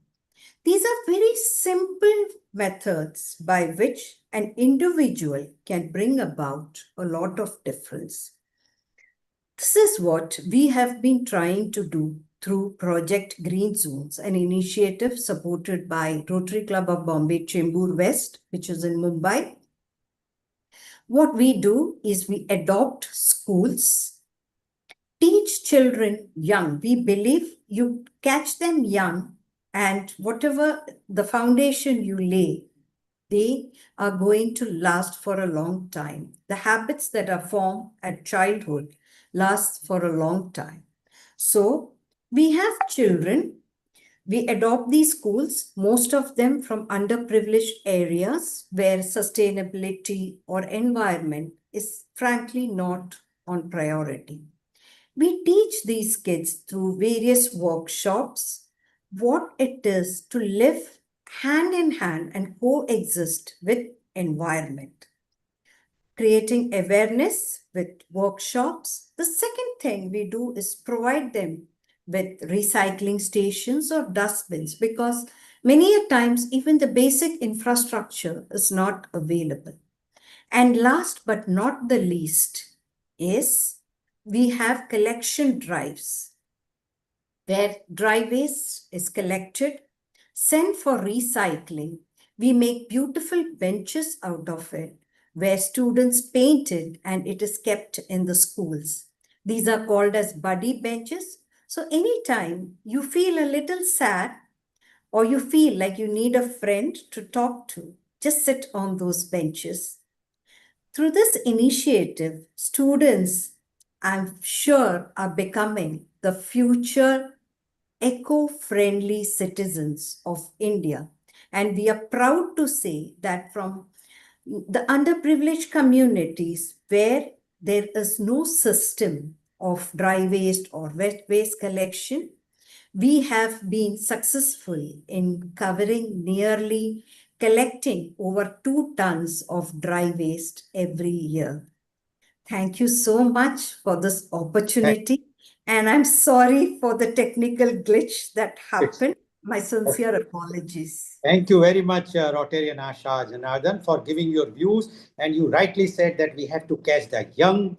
These are very simple methods by which an individual can bring about a lot of difference. This is what we have been trying to do through Project Green Zones, an initiative supported by Rotary Club of Bombay, Chembur West, which is in Mumbai. What we do is we adopt schools teach children young. We believe you catch them young, and whatever the foundation you lay, they are going to last for a long time. The habits that are formed at childhood last for a long time. So we have children. We adopt these schools, most of them from underprivileged areas where sustainability or environment is frankly not on priority. We teach these kids through various workshops what it is to live hand in hand and coexist with environment. Creating awareness with workshops. The second thing we do is provide them with recycling stations or dustbins, because many a times even the basic infrastructure is not available. And last but not the least is we have collection drives where dry waste is collected, sent for recycling. We make beautiful benches out of it where students paint it and it is kept in the schools. These are called as buddy benches. So anytime you feel a little sad or you feel like you need a friend to talk to, just sit on those benches. Through this initiative, students, I'm sure, are becoming the future eco-friendly citizens of India. And we are proud to say that from the underprivileged communities where there is no system of dry waste or wet waste collection, we have been successful in collecting over 2 tons of dry waste every year. Thank you so much for this opportunity. And I'm sorry for the technical glitch that happened. My sincere apologies. Thank you very much, Rotarian Asha Janardhan, for giving your views. And you rightly said that we have to catch the young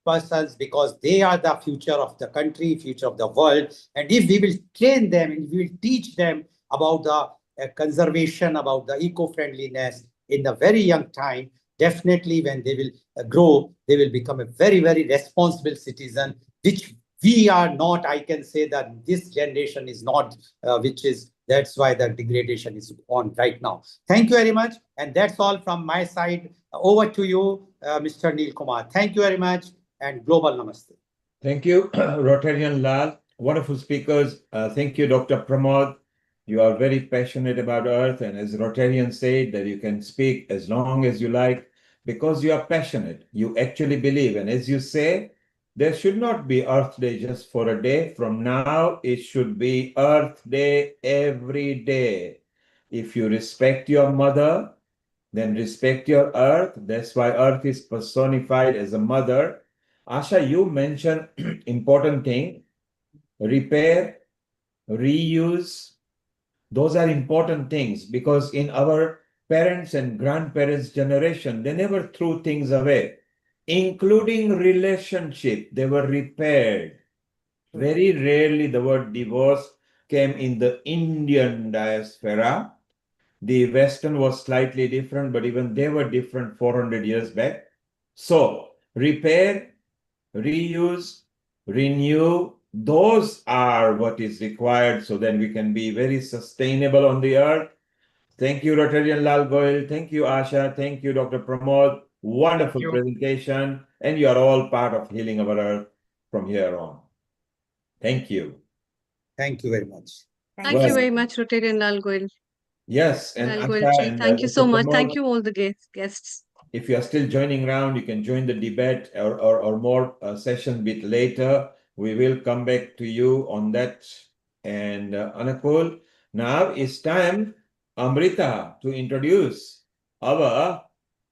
persons because they are the future of the country, future of the world. And if we will train them and we will teach them about the conservation, about the eco-friendliness in the very young time, definitely when they will grow, they will become a very, very responsible citizen, which we are not. I can say that this generation is not, that's why the degradation is on right now. Thank you very much. And that's all from my side. Over to you, Mr. Neil Kumar. Thank you very much and global namaste. Thank you, Rotarian Lal. Wonderful speakers. Thank you, Dr. Pramod. You are very passionate about Earth. And as Rotarian said, that you can speak as long as you like because you are passionate. You actually believe. And as you say, there should not be Earth Day just for a day. From now, it should be Earth Day every day. If you respect your mother, then respect your earth. That's why earth is personified as a mother. Asha, you mentioned important thing, repair, reuse. Those are important things because in our parents and grandparents' generation, they never threw things away, including relationship. They were repaired. Very rarely the word divorce came in the Indian diaspora. The Western was slightly different, but even they were different 400 years back. So, repair, reuse, renew, those are what is required so that we can be very sustainable on the earth. Thank you, Rotarian Lal Goyal. Thank you, Asha. Thank you, Dr. Pramod. Wonderful presentation. And you are all part of healing our earth from here on. Thank you. Thank you very much. Thank you very much, Rotarian Lal Goyal. Yes, and Lal Asha Goyalji, and thank you Dr. so much. Pramod, Thank you all the guests. if you are still joining around, you can join the debate or more session bit later. We will come back to you on that. And Anakul, now it's time, Amrita, to introduce our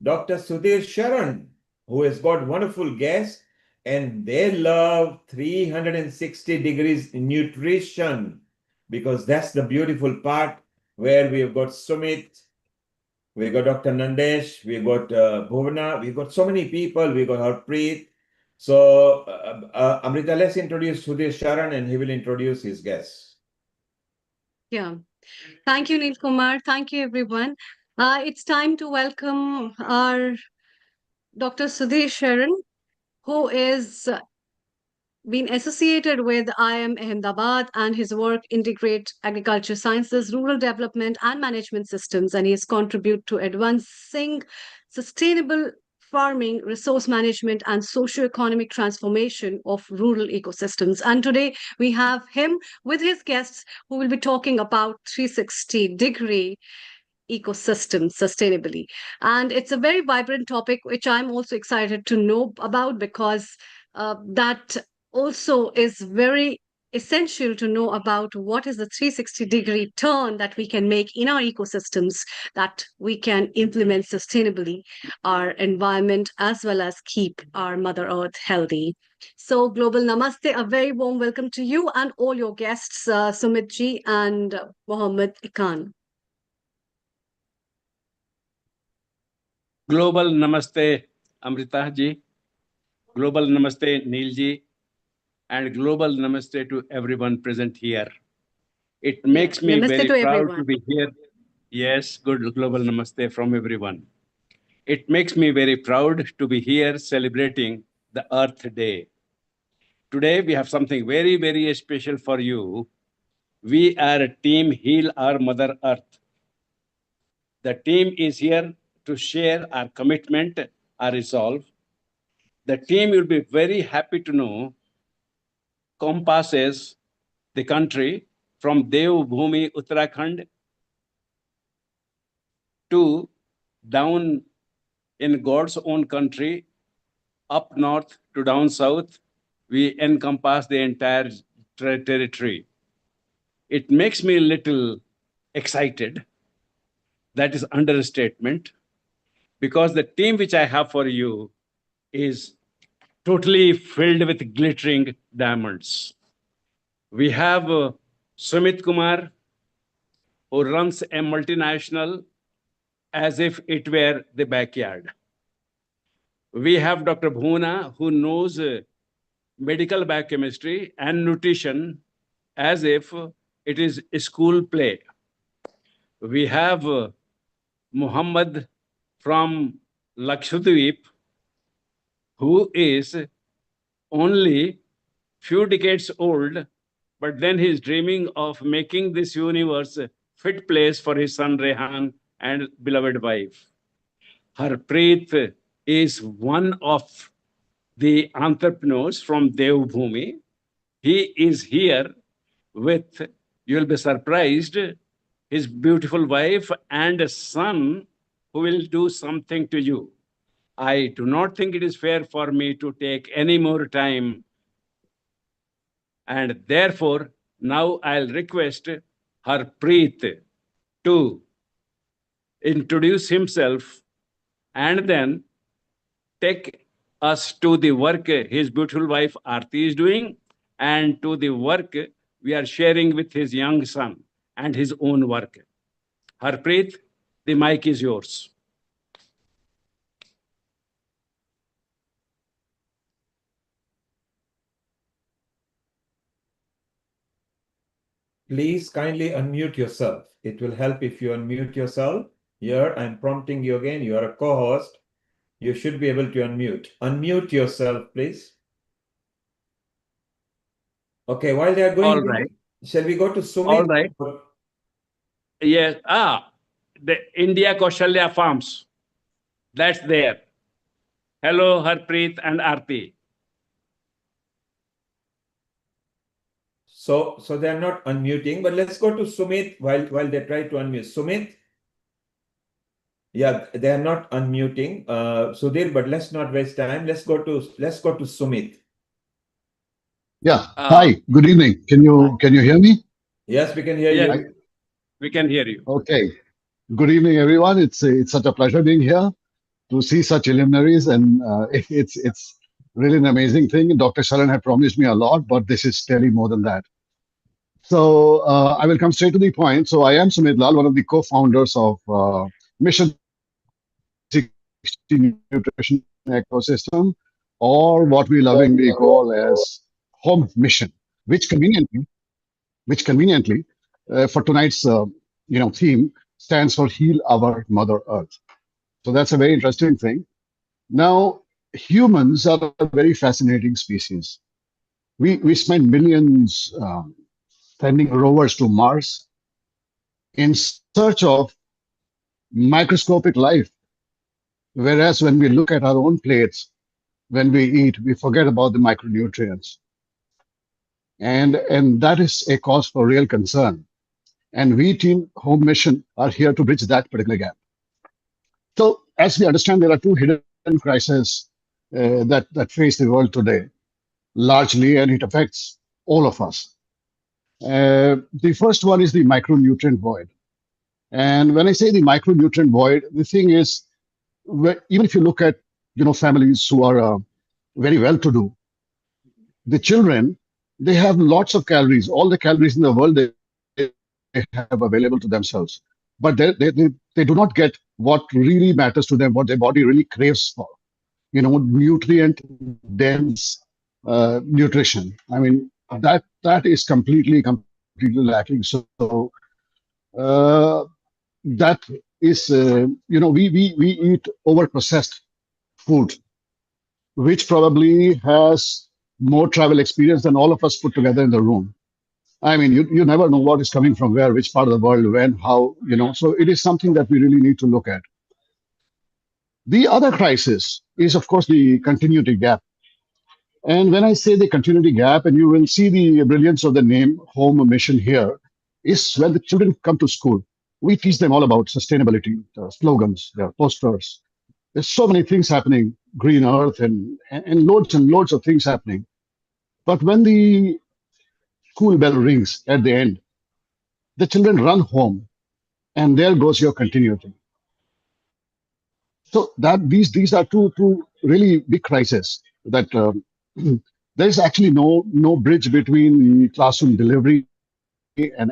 Dr. Sudhir Sharan, who has got wonderful guests, and they love 360 degrees nutrition because that's the beautiful part where we've got Sumit, we got Dr. Nandesh, we got Bhuvana, we got so many people, we got Harpreet. So, Amrita, let's introduce Sudhir Sharan and he will introduce his guests. Yeah. Thank you, Neil Kumar. Thank you, everyone. It's time to welcome our Dr. Sudhir Sharan, who is been associated with IIM Ahmedabad, and his work integrate agriculture sciences, rural development, and management systems, and he has contributed to advancing sustainable farming, resource management, and socio-economic transformation of rural ecosystems. And today we have him with his guests who will be talking about 360-degree ecosystem sustainably. And it's a very vibrant topic, which I'm also excited to know about, because that also is very essential to know about what is the 360-degree turn that we can make in our ecosystems, that we can implement sustainably our environment as well as keep our Mother Earth healthy. So, Global Namaste, a very warm welcome to you and all your guests, Sumit ji and Mohammed Ikan. Global Namaste, Amrita ji. Global Namaste, Neil ji. And global Namaste to everyone present here. It makes me Namaste very to proud everyone. to be here. Yes, good global Namaste from everyone. It makes me very proud to be here celebrating the Earth Day. Today we have something very, very special for you. We are a team Heal Our Mother Earth. The team is here to share our commitment, our resolve. The team will be very happy to know compasses the country from Devbhoomi, Uttarakhand to down in God's own country, up north to down south. We encompass the entire territory. It makes me a little excited. That is understatement, because the team which I have for you is totally filled with glittering diamonds. We have Sumit Kumar, who runs a multinational as if it were the backyard. We have Dr. Bhuna, who knows medical biochemistry and nutrition as if it is a school play. We have Muhammad from Lakshadweep, who is only few decades old, but then he's dreaming of making this universe a fit place for his son Rehan and beloved wife. Harpreet is one of the entrepreneurs from Devbhoomi. He is here with, you'll be surprised, his beautiful wife and a son who will do something to you. I do not think it is fair for me to take any more time. And therefore, now I'll request Harpreet to introduce himself and then take us to the work his beautiful wife Aarti is doing and to the work we are sharing with his young son and his own work. Harpreet, the mic is yours. Please kindly unmute yourself. It will help if you unmute yourself. Here, I'm prompting you again. You are a co-host. You should be able to unmute. Unmute yourself, please. Okay, while they are going, All right. Shall we go to Sumit? All right. Yes. The India Kaushalya Farms. That's there. Hello, Harpreet and Aarti. So they're not unmuting, but let's go to Sumit while they try to unmute. Sumit? Yeah, they are not unmuting, Sudhir, but let's not waste time. Let's go to Sumit. Yeah. Hi. Good evening. Can you hear me? Yes, we can hear you. We can hear you. Okay. Good evening, everyone. It's such a pleasure being here to see such luminaries, and it's really an amazing thing. Dr. Sharan had promised me a lot, but this is clearly more than that. So I will come straight to the point. So I am Sumit Lal, one of the co-founders of Mission 360 Nutrition Ecosystem, or what we lovingly call as Home Mission, which conveniently for tonight's theme stands for Heal Our Mother Earth. So that's a very interesting thing. Now, humans are a very fascinating species. We spend millions sending rovers to Mars in search of microscopic life. Whereas when we look at our own plates, when we eat, we forget about the micronutrients. And that is a cause for real concern. And we, Team Home Mission, are here to bridge that particular gap. So, as we understand, there are two hidden crises that face the world today, largely, and it affects all of us. The first one is the micronutrient void. And when I say the micronutrient void, the thing is, even if you look at families who are very well-to-do, the children, they have lots of calories, all the calories in the world they have available to themselves, but they do not get what really matters to them, what their body really craves for, nutrient dense nutrition. I mean, that is completely lacking. So uh, that is, we eat over processed food, which probably has more travel experience than all of us put together in the room. I mean, you never know what is coming from where, which part of the world, when, how. So it is something that we really need to look at. The other crisis is, of course, the continuity gap. And when I say the continuity gap, and you will see the brilliance of the name Home Mission here, is when the children come to school, we teach them all about sustainability, slogans, their posters. There's so many things happening, green earth, and loads of things happening. But when the school bell rings at the end, the children run home, and there goes your continuity. So that these are two really big crises that there is actually no bridge between the classroom delivery and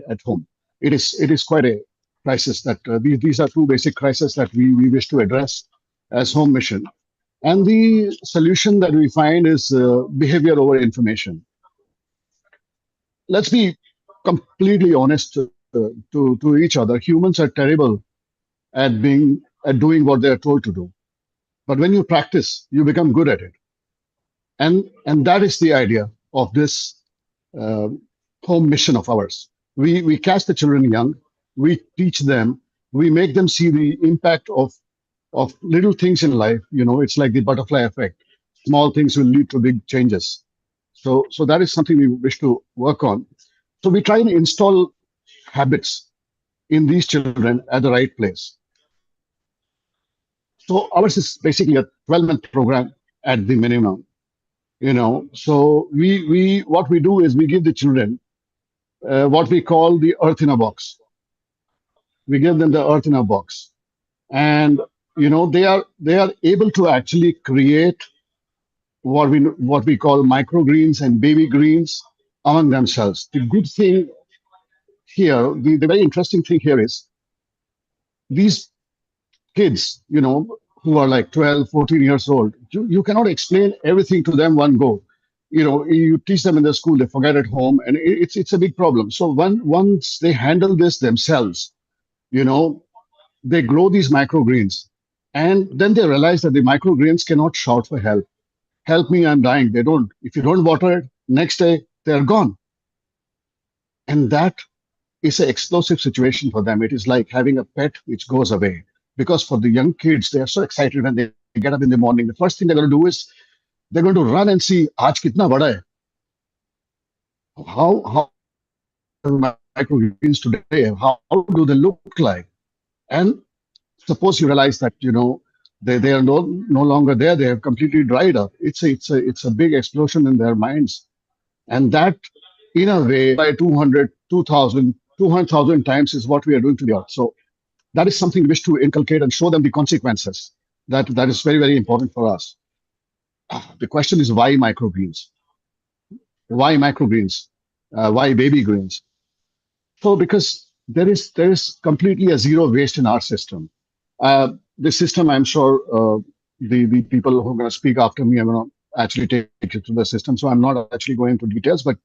at home. It is quite a crisis that these are two basic crises that we wish to address as Home Mission. And the solution that we find is behavior over information. Let's be completely honest to each other. Humans are terrible at doing what they are told to do. But when you practice, you become good at it. And that is the idea of this uh, home mission of ours. We catch the children young, we teach them, we make them see the impact of little things in life. It's like the butterfly effect. Small things will lead to big changes. So that is something we wish to work on. So we try and install habits in these children at the right place. So ours is basically a 12-month program at the minimum. So we what we do is we give the children what we call the earth in a box. We give them the earth in a box, and they are able to actually create what we call microgreens and baby greens among themselves. The good thing here, the very interesting thing here is these kids, who are like 12, 14 years old, you cannot explain everything to them one go. You teach them in the school, they forget at home, and it's a big problem. So once they handle this themselves, you know, they grow these microgreens, and then they realize that the microgreens cannot shout for help. Help me, I'm dying. They don't. If you don't water it, next day they're gone. And that is an explosive situation for them. It is like having a pet which goes away. Because for the young kids, they are so excited when they get up in the morning. The first thing they're going to do is they're going to run and see, Aaj kitna bada hai? How microgreens today? How do they look like? And suppose you realize that they are no longer there. They have completely dried up. It's a big explosion in their minds, and that, in a way, by 200, 2,000, 200,000 times is what we are doing to the earth. So that is something we wish to inculcate and show them the consequences. That is very, very important for us. The question is, why microgreens? Why microgreens? Why baby greens? So because there is completely a zero waste in our system. The system, I'm sure, the people who are going to speak after me are going to actually take you through the system. So I'm not actually going into details, but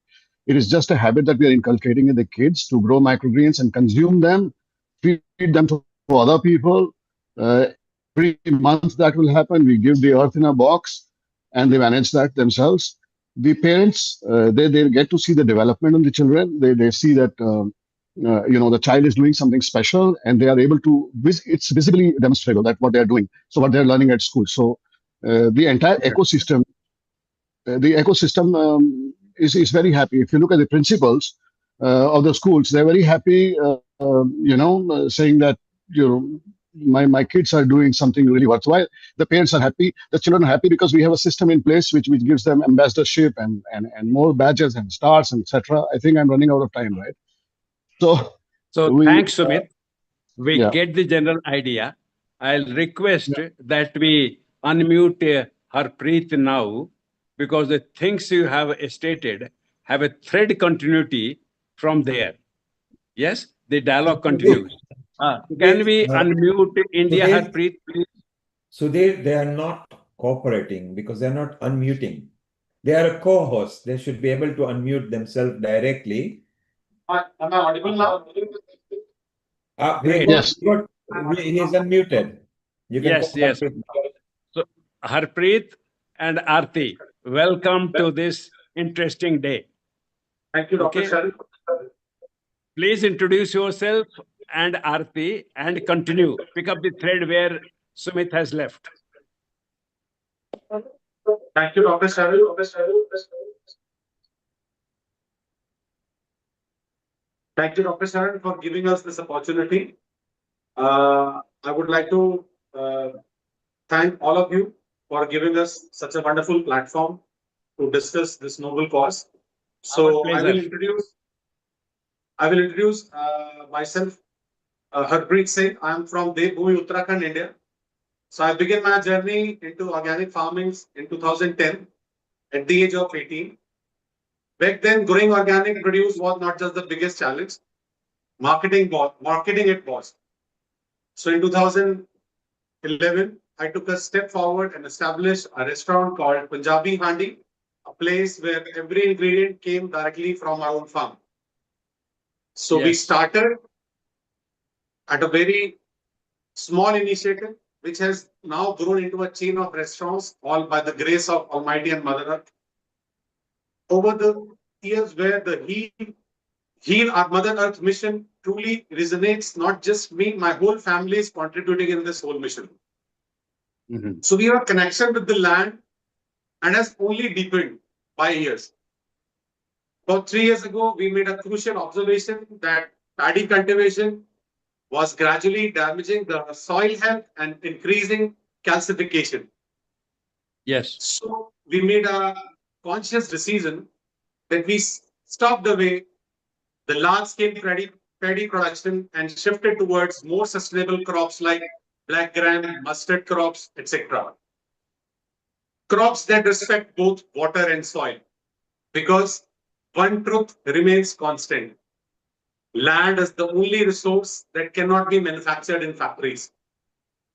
it is just a habit that we are inculcating in the kids to grow microgreens and consume them, feed them to other people. Every month that will happen. We give the earth in a box, and they manage that themselves. the parents, they get to see the development of the children. They see that the child is doing something special, and they are able to. It's visibly demonstrable that what they are doing. So what they are learning at school. So the entire ecosystem, is very happy. If you look at the principals of the schools, they're very happy. Saying that you know my kids are doing something really worthwhile. The parents are happy. The children are happy because we have a system in place which gives them ambassadorship and more badges and stars and etc. I think I'm running out of time, right? So So we thanks, Sumit. We yeah. get the general idea. I'll request that we unmute Harpreet now, because the things you have stated have a thread continuity from there. Yes, the dialogue continues. Can we unmute India, Harpreet, please? So they are not cooperating because they're not unmuting. They are a co-host. They should be able to unmute themselves directly. Am I audible now? Great. Yes. He is unmuted. You can Yes, call yes. Harpreet now. So, Harpreet and Aarti, welcome to this interesting day. Thank you, Dr. Sharif. Please introduce yourself and Aarti and continue. Pick up the thread where Sumit has left. Thank you, Dr. Sharif. Thank you, Dr. Sharon, for giving us this opportunity. I would like to thank all of you for giving us such a wonderful platform to discuss this noble cause. So I will introduce myself, Harpreet Singh. I am from Devbhoomi, Uttarakhand, India. So I began my journey into organic farming in 2010 at the age of 18. Back then, growing organic produce was not just the biggest challenge. Marketing it was. So in 2011, I took a step forward and established a restaurant called Punjabi Handi, a place where every ingredient came directly from our own farm. So we started at a very small initiative, which has now grown into a chain of restaurants, all by the grace of Almighty and Mother Earth. Over the years, where the Heal our Mother Earth mission truly resonates, not just me, my whole family is contributing in this whole mission. So we have a connection with the land and has only deepened by years. About 3 years ago, we made a crucial observation that paddy cultivation was gradually damaging the soil health and increasing calcification. Yes. So we made a conscious decision that we stopped away the large-scale paddy production and shifted towards more sustainable crops like black gram, mustard crops, etc. Crops that respect both water and soil, because one truth remains constant. Land is the only resource that cannot be manufactured in factories.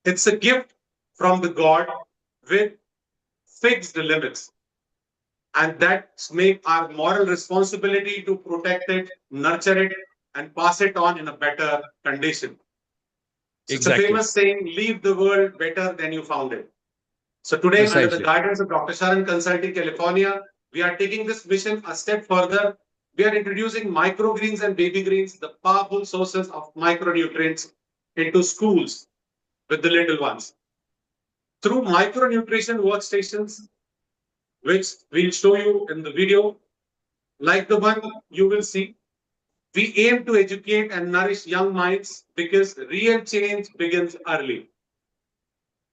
It's a gift from the God with fixed limits. And that's make our moral responsibility to protect it, nurture it, and pass it on in a better condition. So it's a famous saying, leave the world better than you found it. So today, under the guidance of Dr. Sharan Consulting California, we are taking this mission a step further. We are introducing microgreens and baby greens, the powerful sources of micronutrients, into schools with the little ones. Through micronutrition workstations, which we'll show you in the video, like the one you will see, we aim to educate and nourish young minds because real change begins early.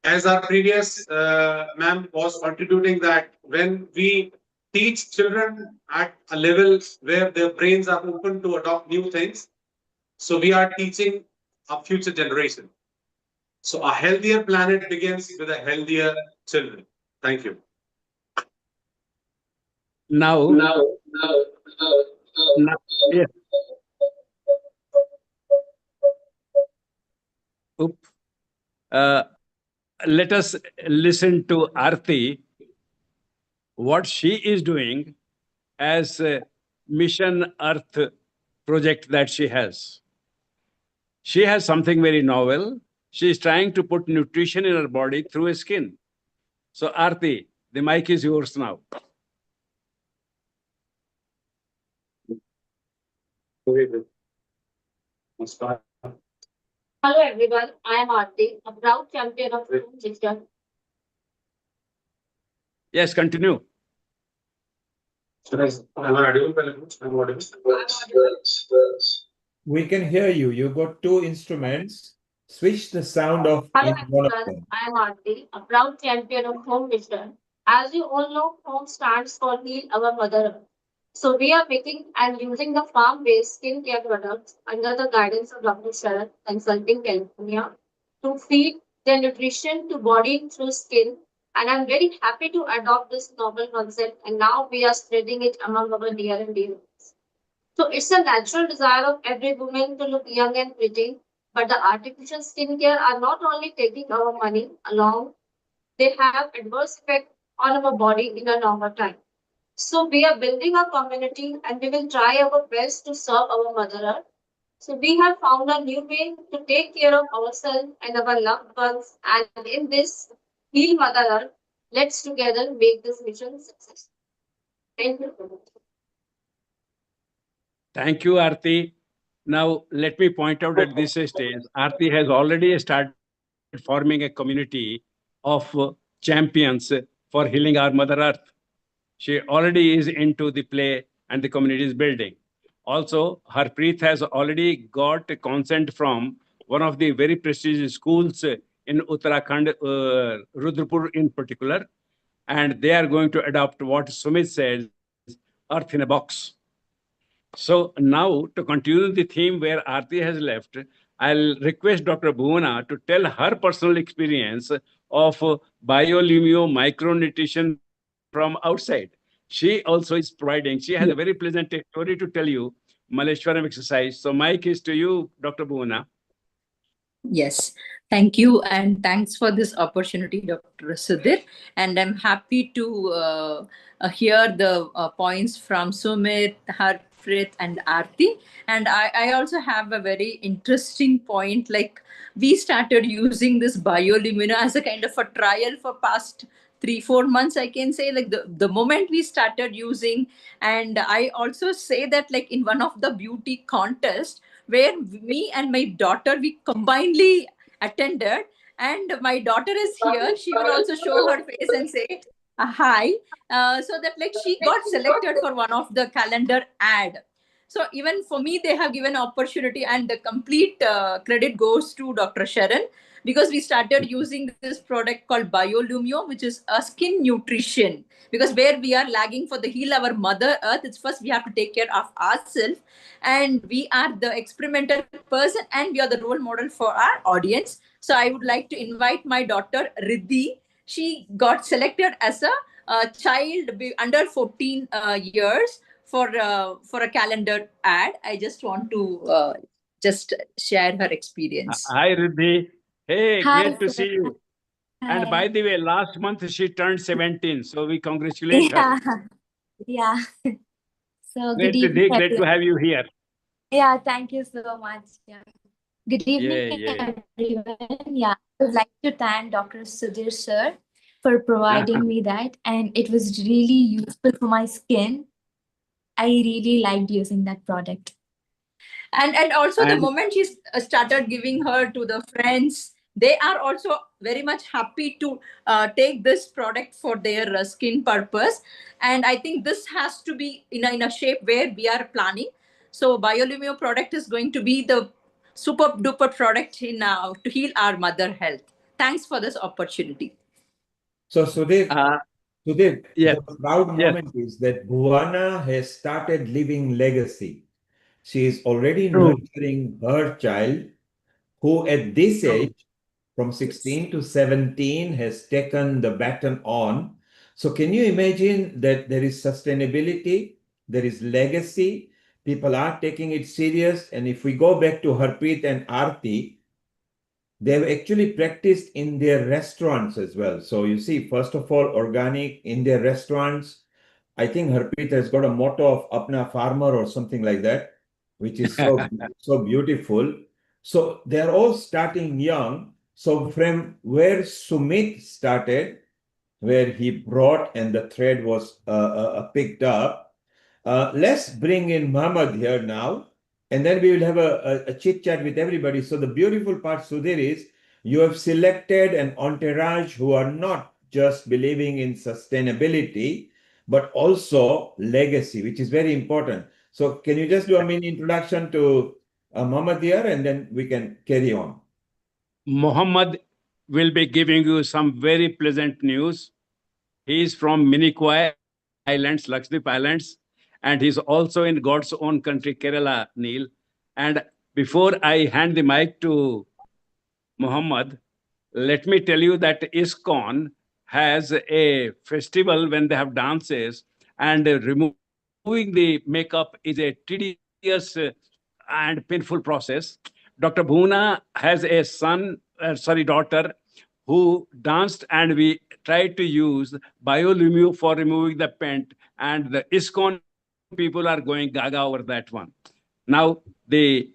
As our previous ma'am was contributing, that when we teach children at a level where their brains are open to adopt new things, so we are teaching a future generation. So a healthier planet begins with a healthier children. Thank you. Now, yes. Let us listen to Aarti, what she is doing as a Mission Earth project that she has. She has something very novel. She is trying to put nutrition in her body through a skin. So, Aarti, the mic is yours now. Hello everyone, I am Aarti, a proud champion of home system. Yes, continue. We can hear you. You got two instruments. Switch the sound off Hello in one of everyone, them. I am Aarti, a proud champion of home wisdom. As you all know, home stands for Heal Our Mother Earth. So we are making and using the farm-based skincare products under the guidance of Dr. Sharat, consulting California, to feed their nutrition to body through skin. And I'm very happy to adopt this novel concept, and now we are spreading it among our near and dear ones. So it's a natural desire of every woman to look young and pretty, but the artificial skincare are not only taking our money along, they have adverse effect on our body in a longer time. So we are building a community and we will try our best to serve our mother earth. So we have found a new way to take care of ourselves and our loved ones. And in this Heal Mother Earth, let's together make this mission success. Thank you. Thank you, Aarti. Now, let me point out at this stage, Aarti has already started forming a community of champions for healing our Mother Earth. She already is into the play and the community is building. Also, Harpreet has already got a consent from one of the very prestigious schools in Uttarakhand, Rudrapur in particular, and they are going to adopt what Sumit says, Earth in a box. So now, to continue the theme where Aarti has left, I'll request Dr. Bhuvana to tell her personal experience of biolumio micronutrition from outside. She also is providing, she has a very pleasant story to tell you, Maleshwaram exercise. So mic is to you, Dr. Bhuvana. Yes, thank you, and thanks for this opportunity, Dr. Sudhir. And I'm happy to hear the points from Sumit, Harpreet, and Aarti. And I also have a very interesting point. Like, we started using this biolumina as a kind of a trial for past 3-4 months, I can say. Like, the moment we started using, and I also say that, like, in one of the beauty contests where me and my daughter, we combinedly attended, and my daughter is here, she will also show her face and say hi, so that, like, she got selected for one of the calendar ad. So even for me, they have given opportunity, and the complete credit goes to Dr. Sharon, because we started using this product called Biolumio, which is a skin nutrition. Because where we are lagging for the Heal Our Mother Earth, it's first we have to take care of ourselves, and we are the experimental person, and we are the role model for our audience. So I would like to invite my daughter Riddhi. She got selected as a child under 14 years for a calendar ad. I just want to just share her experience. Hi, Riddhi. Hey, Hi, great to sir. see you. And Hi. by the way, last month she turned 17, so we congratulate her. Yeah, yeah. So good Great, evening, Riddhi, great to everyone. have you here. Yeah, thank you so much. Yeah. Good evening, Yeah. everyone. Yeah, I would like to thank Dr. Sudhir sir for providing me that, and it was really useful for my skin. I really liked using that product. And also the And moment she started giving her to the friends, they are also very much happy to take this product for their skin purpose. And I think this has to be in a shape where we are planning. So Biolumio product is going to be the super duper product in to heal our mother health. Thanks for this opportunity. So Sudhir, Sudhir, yes, the proud yes, moment is that Bhuvana has started living legacy. She is already true, nurturing her child, who at this true. age, from 16 to 17, has taken the baton on. So can you imagine that there is sustainability, there is legacy, people are taking it serious. And if we go back to Harpreet and Aarti, they've actually practiced in their restaurants as well. So you see, first of all, organic in their restaurants. I think Harpreet has got a motto of Apna Farmer or something like that, which is so beautiful. So they're all starting young. So from where Sumit started, where he brought and the thread was picked up, let's bring in Muhammad here now. and then we will have a chit chat with everybody. So the beautiful part, Sudhir, is you have selected an entourage who are not just believing in sustainability, but also legacy, which is very important. So can you just do a mini introduction to Mohammed here, and then we can carry on. Muhammad will be giving you some very pleasant news. He is from Minicoy Islands, Lakshadweep Islands, and he's also in God's own country, Kerala, Neil. And before I hand the mic to Muhammad, let me tell you that ISKCON has a festival when they have dances, and removing the makeup is a tedious and painful process. Dr. Bhuna has a daughter who danced, and we tried to use biolumu for removing the paint, and the ISKCON people are going gaga over that one. Now, the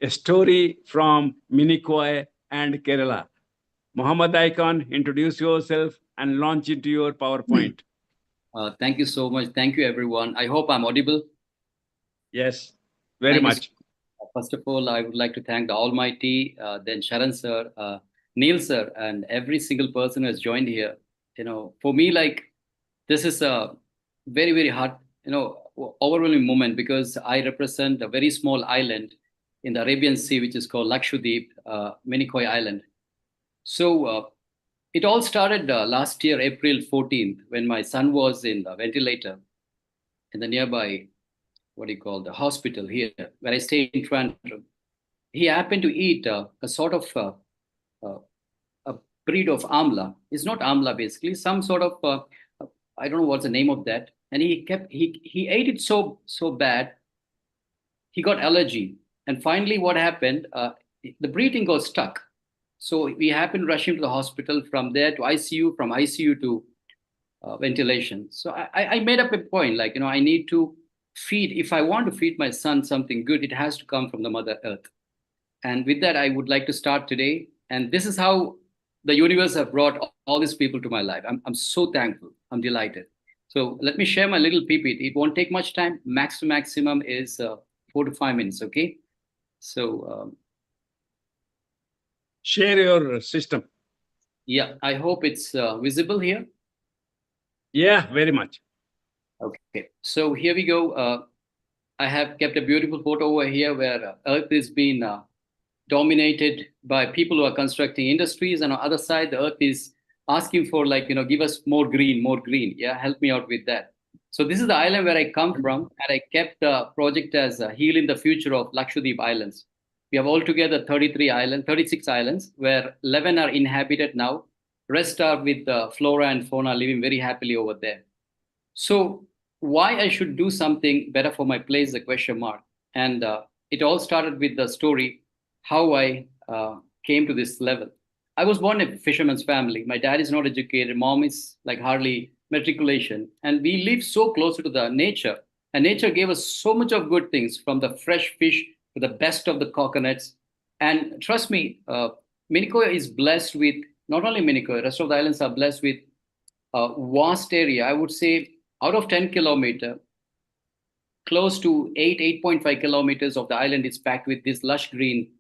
story from Minicoy and Kerala. Muhammad Icon, introduce yourself and launch into your PowerPoint. Thank you so much. Thank you, everyone. I hope I'm audible. Yes, very much. First of all, I would like to thank the Almighty, then Sharan sir, Neil sir, and every single person who has joined here. For me, this is a very, very hard, overwhelming moment, because I represent a very small island in the Arabian Sea, which is called Lakshadweep, Minicoy Island. So it all started last year, April 14th, when my son was in the ventilator in the nearby, the hospital here, where I stay in Trivandrum. He happened to eat a sort of a breed of amla. It's not amla, basically, some sort of, I don't know what's the name of that. And he ate it so bad, he got allergy. And finally, what happened, the breathing got stuck. So we happened to rush him to the hospital, from there to ICU, from ICU to ventilation. So I made up a point, I need to feed. If I want to feed my son something good, it has to come from the Mother Earth. And with that, I would like to start today. And this is how the universe have brought all these people to my life. I'm so thankful. I'm delighted. So let me share my little PPT. It won't take much time. Max to maximum is 4 to 5 minutes. Okay. So share your system. Yeah, I hope it's visible here. Yeah, very much. Okay, so here we go. I have kept a beautiful photo over here where Earth is being dominated by people who are constructing industries, and on the other side, the Earth is asking for, give us more green, more green. Yeah, help me out with that. So this is the island where I come from, and I kept the project as Healing the Future of Lakshadweep Islands. We have altogether 36 islands, where 11 are inhabited now. Rest are with flora and fauna living very happily over there. So why I should do something better for my place, the question mark. And it all started with the story, how I came to this level. I was born in a fisherman's family. My dad is not educated. Mom is hardly matriculation. And we live so close to the nature. And nature gave us so much of good things, from the fresh fish to the best of the coconuts. And trust me, Minicoy is blessed with, not only Minicoy, the rest of the islands are blessed with a vast area. I would say out of 10 kilometers, close to 8.5 kilometers of the island is packed with these lush green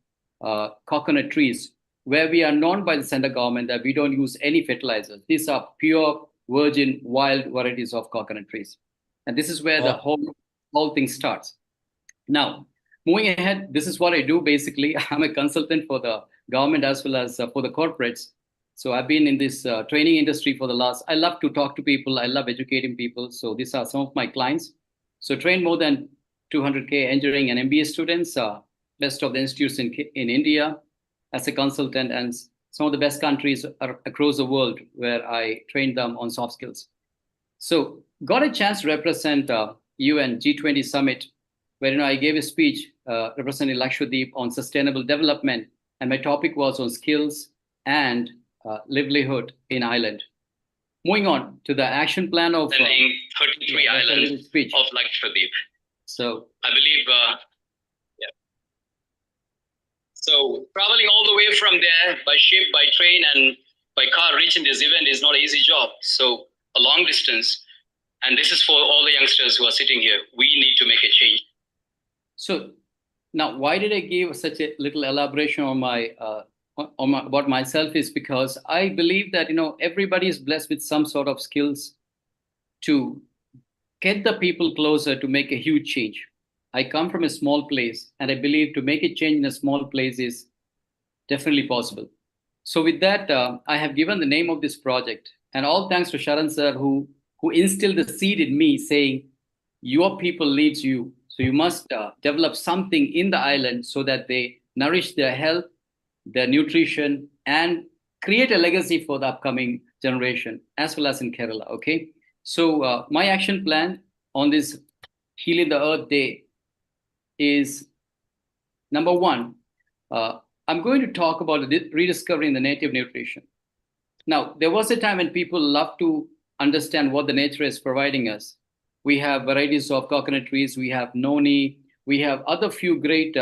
coconut trees, where we are known by the center government that we don't use any fertilizers. These are pure, virgin, wild varieties of coconut trees. And this is where the whole thing starts. Now, moving ahead, this is what I do basically. I'm a consultant for the government as well as for the corporates. So I've been in this training industry for I love to talk to people. I love educating people. So these are some of my clients. So trained more than 200K engineering and MBA students, best of the institutes in India as a consultant, and some of the best countries across the world where I trained them on soft skills. So got a chance to represent UN G20 Summit, where I gave a speech representing Lakshadweep on sustainable development. And my topic was on skills and livelihood in Ireland. Moving on to the action plan of 33 islands of Lakshadweep. So I believe, yeah. So traveling all the way from there by ship, by train, and by car, reaching this event is not an easy job. So a long distance, and this is for all the youngsters who are sitting here. We need to make a change. So Now, why did I give such a little elaboration on about myself? Is because I believe that everybody is blessed with some sort of skills to get the people closer to make a huge change. I come from a small place, and I believe to make a change in a small place is definitely possible. So with that, I have given the name of this project, and all thanks to Sharan sir, who instilled the seed in me, saying, "Your people needs you, so you must develop something in the island so that they nourish their health, their nutrition, and create a legacy for the upcoming generation, as well as in Kerala." Okay, so my action plan on this Healing the Earth Day is number one. I'm going to talk about rediscovering the native nutrition. Now, there was a time when people loved to understand what the nature is providing us. We have varieties of coconut trees, we have noni, we have other few great,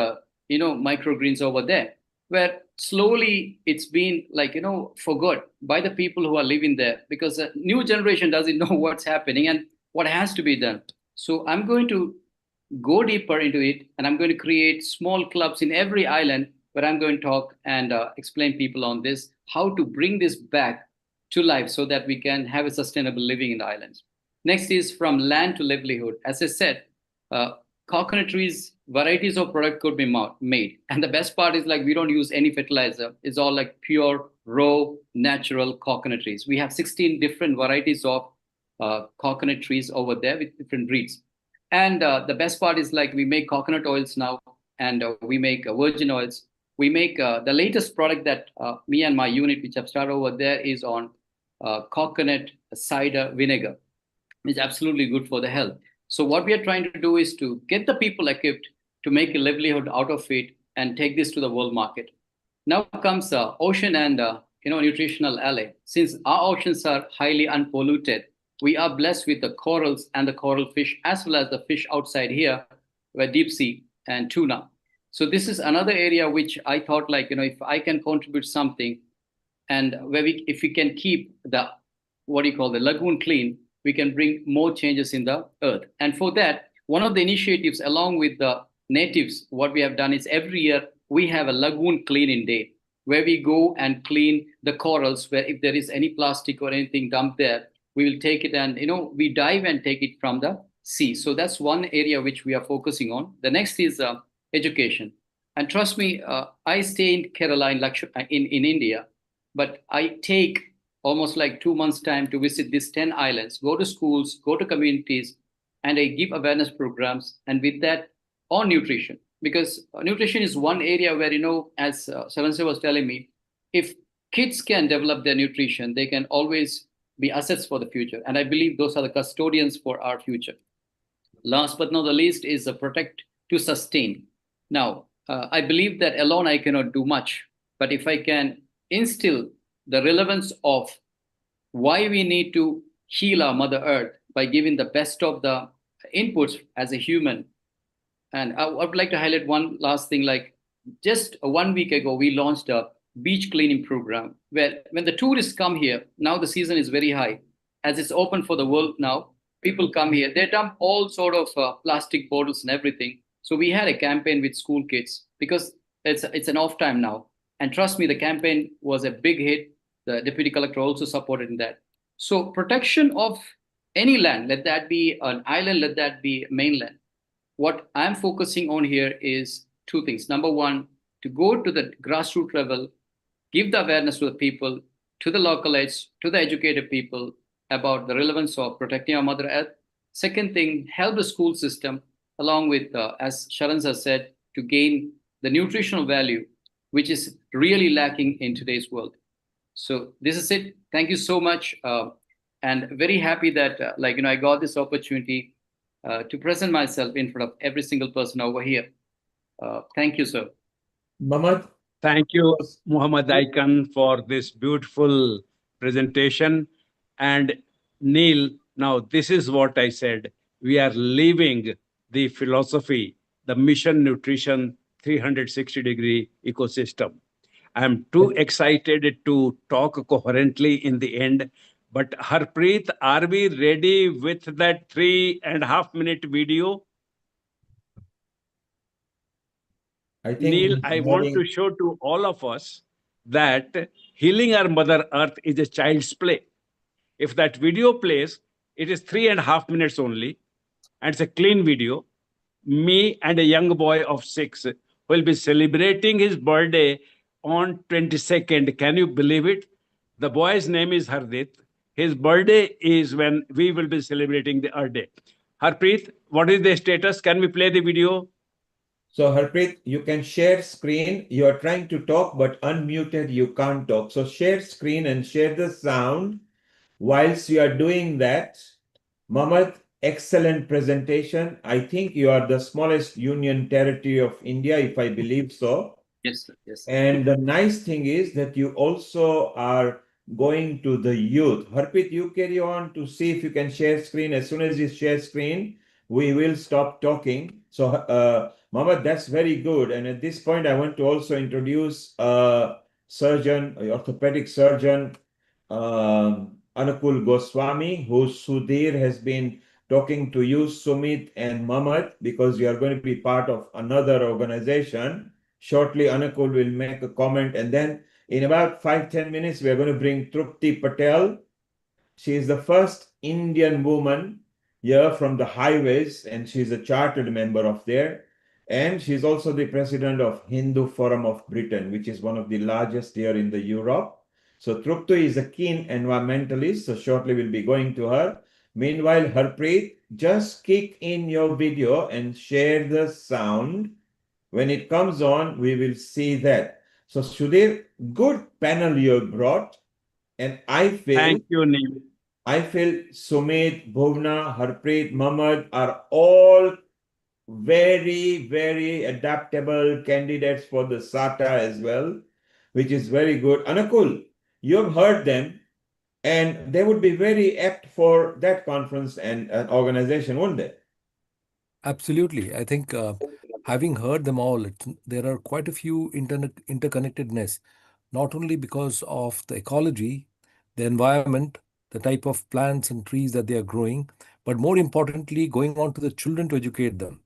microgreens over there, where slowly it's been forgot by the people who are living there, because the new generation doesn't know what's happening and what has to be done. So I'm going to go deeper into it, and I'm going to create small clubs in every island where I'm going to talk and explain people on this, how to bring this back to life so that we can have a sustainable living in the islands. Next is from land to livelihood. As I said, coconut trees, varieties of product could be made. And the best part is we don't use any fertilizer. It's all pure, raw, natural coconut trees. We have 16 different varieties of coconut trees over there with different breeds. And the best part is we make coconut oils now, and we make virgin oils. We make the latest product that me and my unit, which I've started over there, is on coconut cider vinegar. It's absolutely good for the health. So what we are trying to do is to get the people equipped to make a livelihood out of it and take this to the world market. Now comes ocean and nutritional ally. Since our oceans are highly unpolluted, we are blessed with the corals and the coral fish, as well as the fish outside here, where deep sea and tuna. So this is another area which I thought if I can contribute something, and if we can keep the the lagoon clean, we can bring more changes in the earth. And for that, one of the initiatives along with the natives, what we have done is every year we have a lagoon cleaning day, where we go and clean the corals, where if there is any plastic or anything dumped there, we will take it and we dive and take it from the sea. So that's one area which we are focusing on. The next is education. And trust me, I stay in Kerala in India, but I take almost 2 months time to visit these 10 islands, go to schools, go to communities, and I give awareness programs, and with that on nutrition, because nutrition is one area where as Saransi was telling me, if kids can develop their nutrition, they can always be assets for the future. And I believe those are the custodians for our future. Last but not the least is protect to sustain. Now, I believe that alone I cannot do much, but if I can instill the relevance of why we need to heal our Mother Earth by giving the best of the inputs as a human. And I would like to highlight one last thing, just 1 week ago, we launched a beach cleaning program, where when the tourists come here, now the season is very high, as it's open for the world now, people come here, they dump all sort of plastic bottles and everything. So we had a campaign with school kids, because it's an off time now. And trust me, the campaign was a big hit. The deputy collector also supported in that. So protection of any land, let that be an island, let that be mainland. What I'm focusing on here is two things. Number one, to go to the grassroots level, give the awareness to the people, to the localites, to the educated people about the relevance of protecting our Mother Earth. Second thing, help the school system along with, as Sharan has said, to gain the nutritional value, which is really lacking in today's world. So this is it. Thank you so much. And very happy that I got this opportunity to present myself in front of every single person over here. Thank you, sir. Mamad. Thank you, Muhammad Aikan, for this beautiful presentation. And Neil, now this is what I said. We are leaving the philosophy, the mission nutrition 360-degree ecosystem. I'm too excited to talk coherently in the end. But Harpreet, are we ready with that 3.5-minute video? I think Neil, he's I want nodding. to show to all of us that healing our Mother Earth is a child's play. If that video plays, it is 3.5 minutes only, and it's a clean video. Me and a young boy of 6 will be celebrating his birthday on 22nd. Can you believe it? The boy's name is Hardit. His birthday is when we will be celebrating the Earth Day. Harpreet, what is the status? Can we play the video? So Harpreet, you can share screen. You are trying to talk, but unmuted, you can't talk. So share screen and share the sound. Whilst you are doing that, Mohammed, excellent presentation. I think you are the smallest union territory of India, if I believe so. Yes, sir. Yes. And the nice thing is that you also are going to the youth. Harpreet, you carry on to see if you can share screen. As soon as you share screen, we will stop talking. So, Mohammed, that's very good. And at this point, I want to also introduce a surgeon, an orthopedic surgeon, Anukul Goswami, who Sudhir has been talking to you, Sumit and Mohammed, because you are going to be part of another organization. Shortly, Anukul will make a comment, and then in about 5-10 minutes, we are going to bring Trupti Patel. She is the first Indian woman here from the highways, and she's a chartered member of there. And she's also the president of Hindu Forum of Britain, which is one of the largest here in the Europe. So Trupti is a keen environmentalist, so shortly we'll be going to her. Meanwhile, Harpreet, just kick in your video and share the sound. When it comes on, we will see that. So Sudhir, good panel you brought. And I feel Thank you, Neil. Sumit, Bhuvna, Harpreet, Mohammed are all very, very adaptable candidates for the SATA as well, which is very good. Anukul, you have heard them, and they would be very apt for that conference and an organization, wouldn't they? Absolutely. I think having heard them all, there are quite a few interconnectedness, not only because of the ecology, the environment, the type of plants and trees that they are growing, but more importantly, going on to the children to educate them.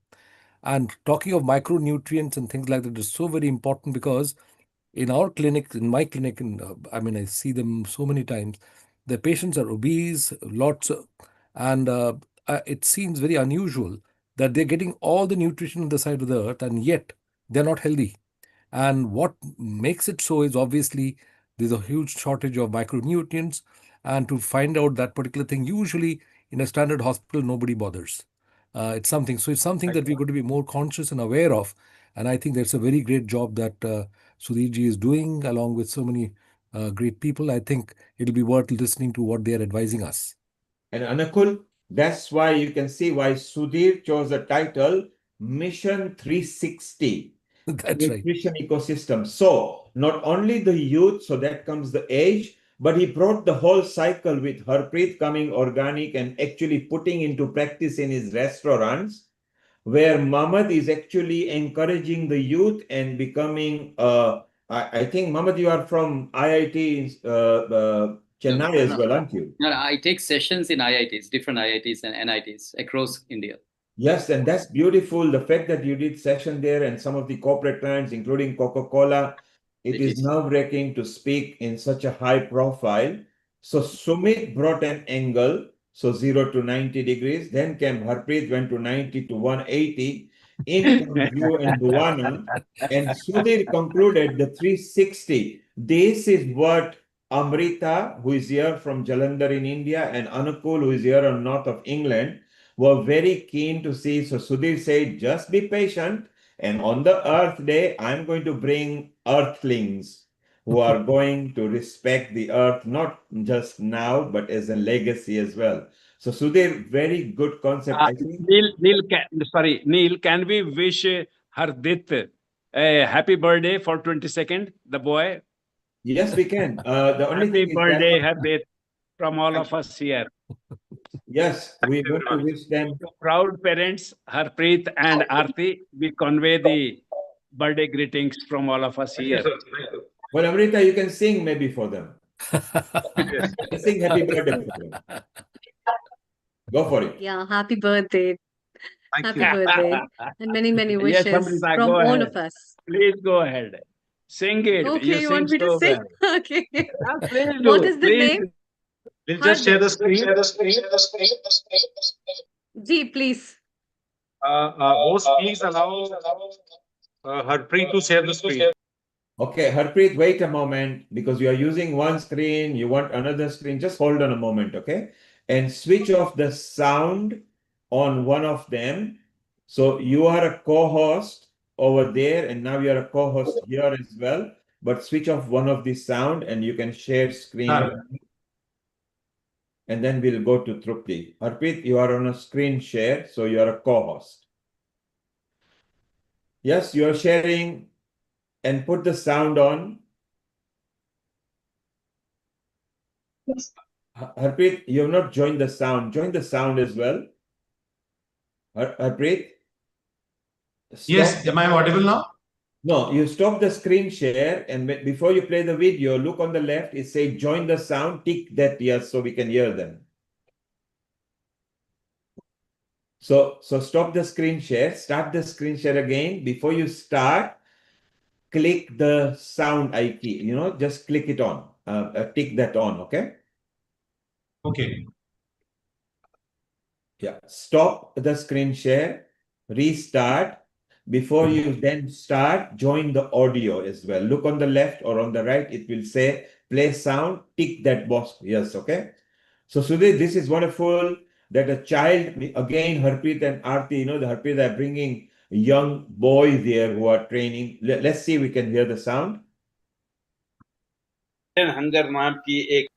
And talking of micronutrients and things like that is so very important because in our clinic, in my clinic, I mean, I see them so many times, the patients are obese, and it seems very unusual that they're getting all the nutrition on the side of the earth and yet they're not healthy. And what makes it so is obviously there's a huge shortage of micronutrients. And to find out that particular thing, usually in a standard hospital, nobody bothers. It's something. So it's something that we're going to be more conscious and aware of. And I think that's a very great job that Sudhirji is doing along with so many great people. I think it'll be worth listening to what they are advising us. And Anukul, that's why you can see why Sudhir chose the title Mission 360. That's right. Nutrition ecosystem. So not only the youth, so that comes the age, but he brought the whole cycle with Harpreet coming organic and actually putting into practice in his restaurants, where Mohammed is actually encouraging the youth and becoming, I think, Mohammed, you are from IIT Chennai as well, aren't you? No, I take sessions in IITs, different IITs and NITs across India. Yes, and that's beautiful. The fact that you did session there and some of the corporate clients, including Coca-Cola, it is nerve-wracking to speak in such a high profile. So Sumit brought an angle, so 0 to 90 degrees. Then came Harpreet, went to 90 to 180. In comes you and Bhuwana. And Sudhir concluded the 360. This is what Amrita, who is here from Jalandhar in India, and Anukul, who is here on north of England, were very keen to see. So Sudhir said, just be patient. And on the Earth Day, I'm going to bring earthlings who are going to respect the earth, not just now, but as a legacy as well. So Sudhir, very good concept. I think. Neil, can we wish Hardit a happy birthday for 22nd, the boy? Yes, we can. The only happy thing birthday, is that, Hardit, from all of us here. Yes, we want to wish them. To proud parents, Harpreet and Aarti, we convey the birthday greetings from all of us here. Well, Amrita, you can sing maybe for them. Sing happy birthday for them. Go for it. Yeah, happy birthday. Happy birthday and many, many Yes, wishes Amrita, from go all ahead. of us. Please go ahead. Sing it. Okay, You you sing want me to so sing? well. Okay. Please What do. is the Please. name? We'll just share the screen. Ji, please. Host, please allow Harpreet to share the screen. Okay, Harpreet, wait a moment because you are using one screen, you want another screen. Just hold on a moment, okay? And switch off the sound on one of them. So you are a co-host over there, and now you are a co-host here as well. But switch off one of the sound and you can share screen. And then we'll go to Trupti. Harpreet, you are on a screen share, so you are a co-host. Yes, you are sharing and put the sound on. Harpreet, you have not joined the sound. Join the sound as well. Harpreet? Yes, am I audible now? No, you stop the screen share and before you play the video, look on the left, it says join the sound, tick that yes so we can hear them. So stop the screen share, start the screen share again. Before you start, click the sound icon, just click it on, tick that on, okay? Okay. Yeah, stop the screen share, restart. Before you then start, join the audio as well. Look on the left or on the right, it will say play sound, tick that box. Yes, okay? So Sudhir, this is wonderful that a child, again, Harpreet and Aarti, the Harpreet are bringing young boys there who are training. Let's see if we can hear the sound. Hunger नाम की एक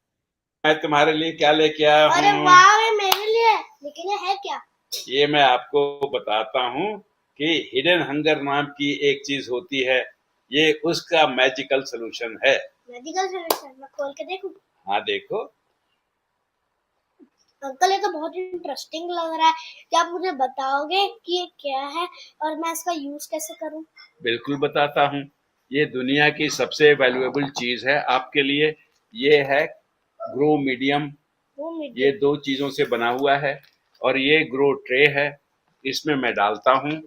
मैं तुम्हारे लिए क्या लेके आया हूँ। अरे वाह, मेरे लिए, लेकिन ये है क्या? ये मैं आपको बताता हूँ कि हिडन हंगर नाम की एक चीज होती है, ये उसका मैजिकल सोल्यूशन है। Magical solution? मैं खोल के देखूं? हाँ देखो। अंकल, ये तो बहुत इंटरेस्टिंग लग रहा है। क्या आप मुझे बताओगे कि ये क्या है और मैं इसका यूज कैसे करूं? बिल्कुल बताता हूँ। ये दुनिया की सबसे वैल्यूएबल चीज है आपके लिए। ये है ग्रो मीडियम। ये 2 चीजों से बना हुआ है और ये ग्रो ट्रे है। इसमें मैं डालता हूँ।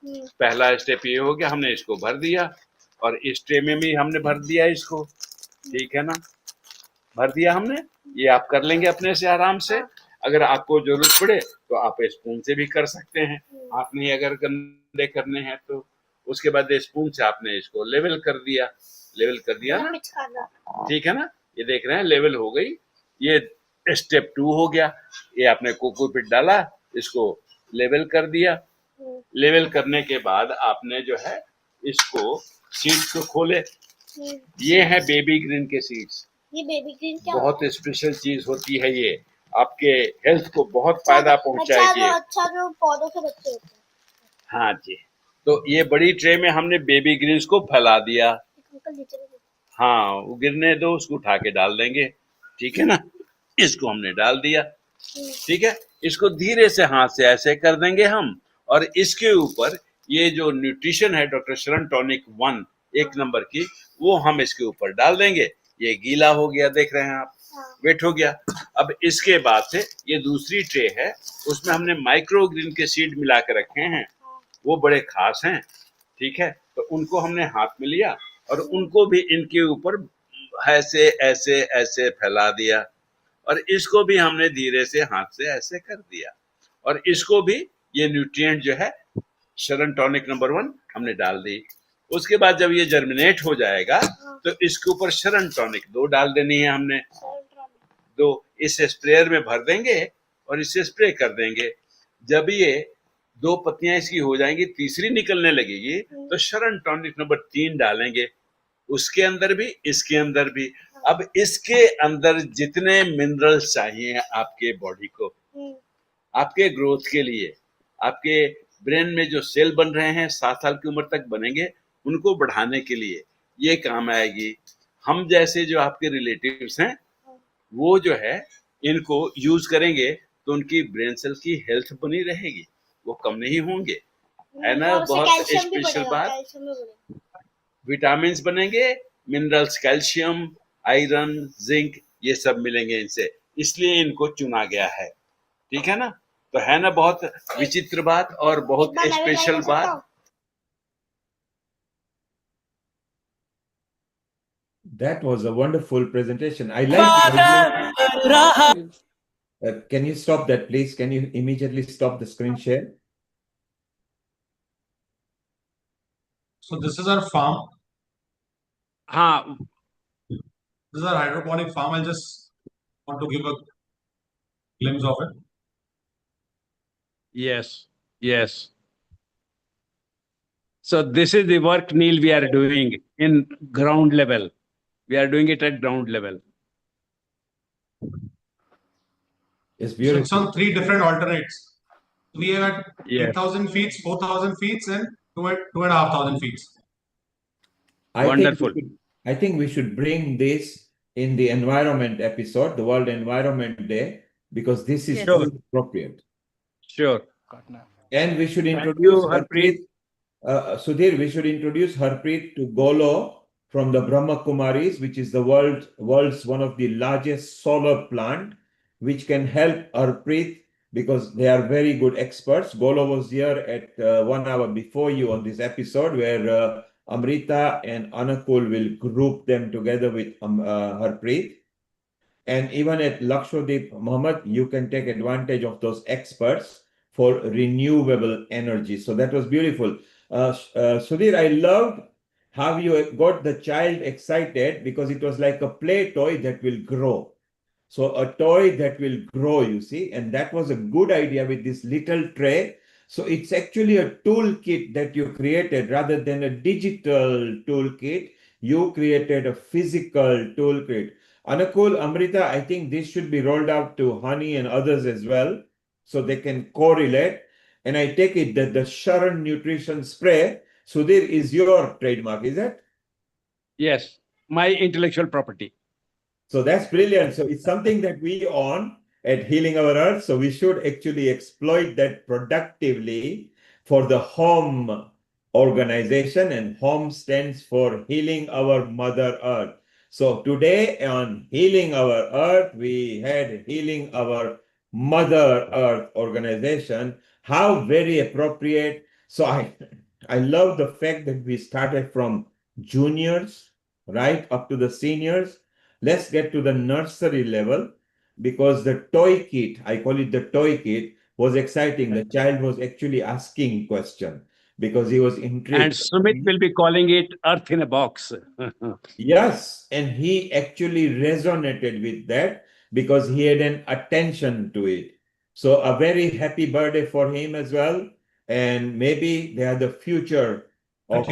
पहला स्टेप ये हो गया, हमने इसको भर दिया और इस ट्रे में भी हमने भर दिया इसको। ठीक है ना, भर दिया हमने। ये आप कर लेंगे अपने से आराम से। अगर आपको जरूरत पड़े तो आप स्पून से भी कर सकते हैं। आपने अगर गंदे करने हैं तो उसके बाद स्पून से आपने इसको लेवल कर दिया। लेवल कर दिया ना, ठीक है ना। ये देख रहे हैं लेवल हो गई। ये स्टेप 2 हो गया। ये आपने कोकोपीट डाला, इसको लेवल कर दिया। लेवल करने के बाद आपने जो है इसको सीड्स को खोले। ये है बेबी ग्रीन के सीड्स। ये बेबी ग्रीन क्या बहुत स्पेशल चीज होती है। ये आपके हेल्थ को बहुत फायदा पहुंचाएगी। अच्छा जो पौधों के बच्चे होते हैं। हाँ जी। तो ये बड़ी ट्रे में हमने बेबी ग्रीन्स को फैला दिया। हाँ, वो गिरने दो, उसको उठा के डाल देंगे। ठीक है ना, इसको हमने डाल दिया। ठीक है, इसको धीरे से हाथ से ऐसे कर देंगे हम। और इसके ऊपर ये जो न्यूट्रिशन है डॉक्टर शरण टॉनिक 1 1 नंबर की, वो हम इसके ऊपर डाल देंगे। ये गीला हो गया, देख रहे हैं आप, वेट हो गया। अब इसके बाद से ये दूसरी ट्रे है, उसमें हमने माइक्रो ग्रीन के सीड मिला के रखे हैं। वो बड़े खास हैं। ठीक है, तो उनको हमने हाथ में लिया और उनको भी इनके ऊपर ऐसे ऐसे ऐसे फैला दिया और इसको भी हमने धीरे से हाथ से ऐसे कर दिया। और इसको भी ये न्यूट्रिएंट जो है शरण टॉनिक नंबर 1 हमने डाल दी। उसके बाद जब ये जर्मिनेट हो जाएगा तो इसके ऊपर शरण टॉनिक 2 डाल देनी है हमने। 2 इस स्प्रेयर में भर देंगे और इसे स्प्रे कर देंगे। जब ये 2 पत्तियां इसकी हो जाएंगी, तीसरी निकलने लगेगी तो शरण टॉनिक नंबर 3 डालेंगे। उसके अंदर भी, इसके अंदर भी। अब इसके अंदर जितने मिनरल्स चाहिए आपके बॉडी को, आपके ग्रोथ के लिए, आपके ब्रेन में जो सेल बन रहे हैं 7 साल की उम्र तक बनेंगे, उनको बढ़ाने के लिए ये काम आएगी। हम जैसे जो आपके रिलेटिव्स हैं वो जो है इनको यूज करेंगे तो उनकी ब्रेन सेल की हेल्थ बनी रहेगी, वो कम नहीं होंगे, है ना। बहुत स्पेशल बात, विटामिन्स बनेंगे, मिनरल्स, कैल्शियम, आयरन, जिंक, ये सब मिलेंगे इनसे, इसलिए इनको चुना गया है। ठीक है ना। तो है ना बहुत विचित्र बात और बहुत स्पेशल बात. That was a wonderful presentation. I like the idea. Can you stop that, please? Can you immediately stop the screen share? So this is our farm. This is our hydroponic farm. I just want to give a glimpse of it. Yes, yes. So this is the work, Neil, we are doing in ground level. We are doing it at ground level. It's So beautiful. it's on 3 different alternates. We have at 8,000 feet, 4,000 feet, and 2,500 feet. Wonderful. I think we should bring this in the environment episode, the World Environment Day, because this is Sure. appropriate. Sure. And we should Thank introduce you, Harpreet. Sudhir, we should introduce Harpreet to Golo from the Brahma Kumaris, which is the world's one of the largest solar plant, which can help Harpreet because they are very good experts. Golo was here at 1 hour before you on this episode where Amrita and Anakul will group them together with Harpreet. And even at Lakshadweep, Mohammed, you can take advantage of those experts for renewable energy. So that was beautiful. Sudhir, I loved how you got the child excited because it was like a play toy that will grow. So a toy that will grow, you see, and that was a good idea with this little tray. So it's actually a toolkit that you created rather than a digital toolkit. You created a physical toolkit. Anakul, Amrita, I think this should be rolled out to Honey and others as well, so they can correlate. And I take it that the Sharon Nutrition Spray, Sudhir, is your trademark, is it? Yes, my intellectual property. So that's brilliant. So it's something that we own at Healing Our Earth. So we should actually exploit that productively for the home organization. And home stands for Healing Our Mother Earth. So today on Healing Our Earth, we had Healing Our Mother Earth organization. How very appropriate. So I love the fact that we started from juniors, right, up to the seniors. Let's get to the nursery level because the toy kit, I call it the toy kit, was exciting. The child was actually asking question because he was intrigued. And Sumit will be calling it Earth in a Box. Yes, and he actually resonated with that because he had an attention to it. So a very happy birthday for him as well. And maybe they are the future of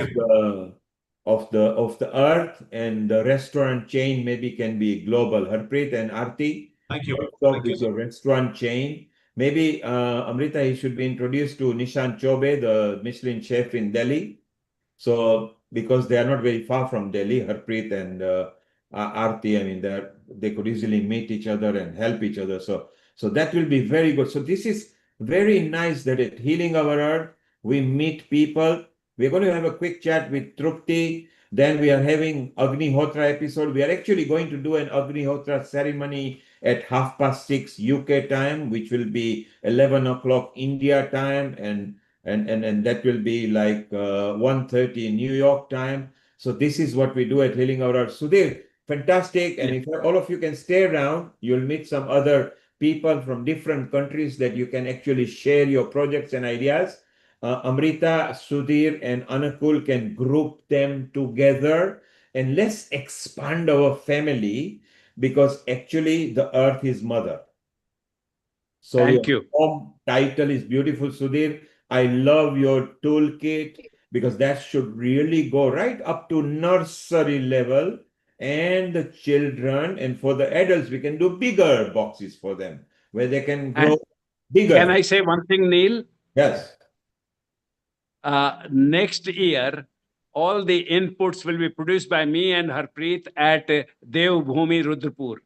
the earth, and the restaurant chain maybe can be global. Harpreet and Arti, thank you. Stop with your restaurant chain. Maybe Amrita, he should be introduced to Nishant Chobe, the Michelin chef in Delhi. So because they are not very far from Delhi, Harpreet and Arti, I mean, they could easily meet each other and help each other. So that will be very good. So this is very nice that at Healing Our Earth, we meet people. We're going to have a quick chat with Trupti. Then we are having Agnihotra episode. We are actually going to do an Agnihotra ceremony at 6:30 UK time, which will be 11 o'clock India time, and that will be like 1:30 New York time. So this is what we do at Healing Our Earth. Sudhir, fantastic. And if all of you can stay around, you'll meet some other people from different countries that you can actually share your projects and ideas. Amrita, Sudhir, and Anakul can group them together and let's expand our family because actually the earth is mother. So Thank your you. home title is beautiful, Sudhir. I love your toolkit because that should really go right up to nursery level and the children. And for the adults, we can do bigger boxes for them where they can grow And bigger. can I say one thing, Neil? Yes. Next year, all the inputs will be produced by me and Harpreet at Dev Bhumi Rudrapur.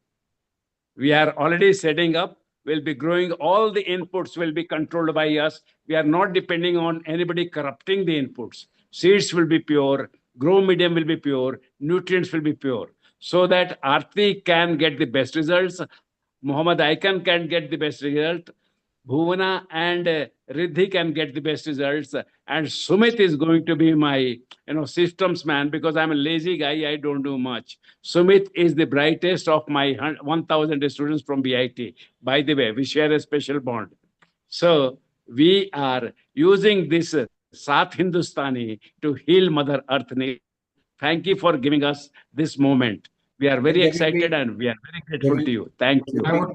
We are already setting up. We'll be growing. All the inputs will be controlled by us. We are not depending on anybody corrupting the inputs. Seeds will be pure. Grow medium will be pure. Nutrients will be pure. So that Aarti can get the best results. Muhammad Aikan can get the best result. Bhuvana and Riddhi can get the best results. And Sumit is going to be my, systems man, because I'm a lazy guy. I don't do much. Sumit is the brightest of my 1,000 students from BIT. By the way, we share a special bond. So we are using this Saath Hindustani to heal Mother Earth. Thank you for giving us this moment. We are very excited and we are very grateful to you. Thank you. I would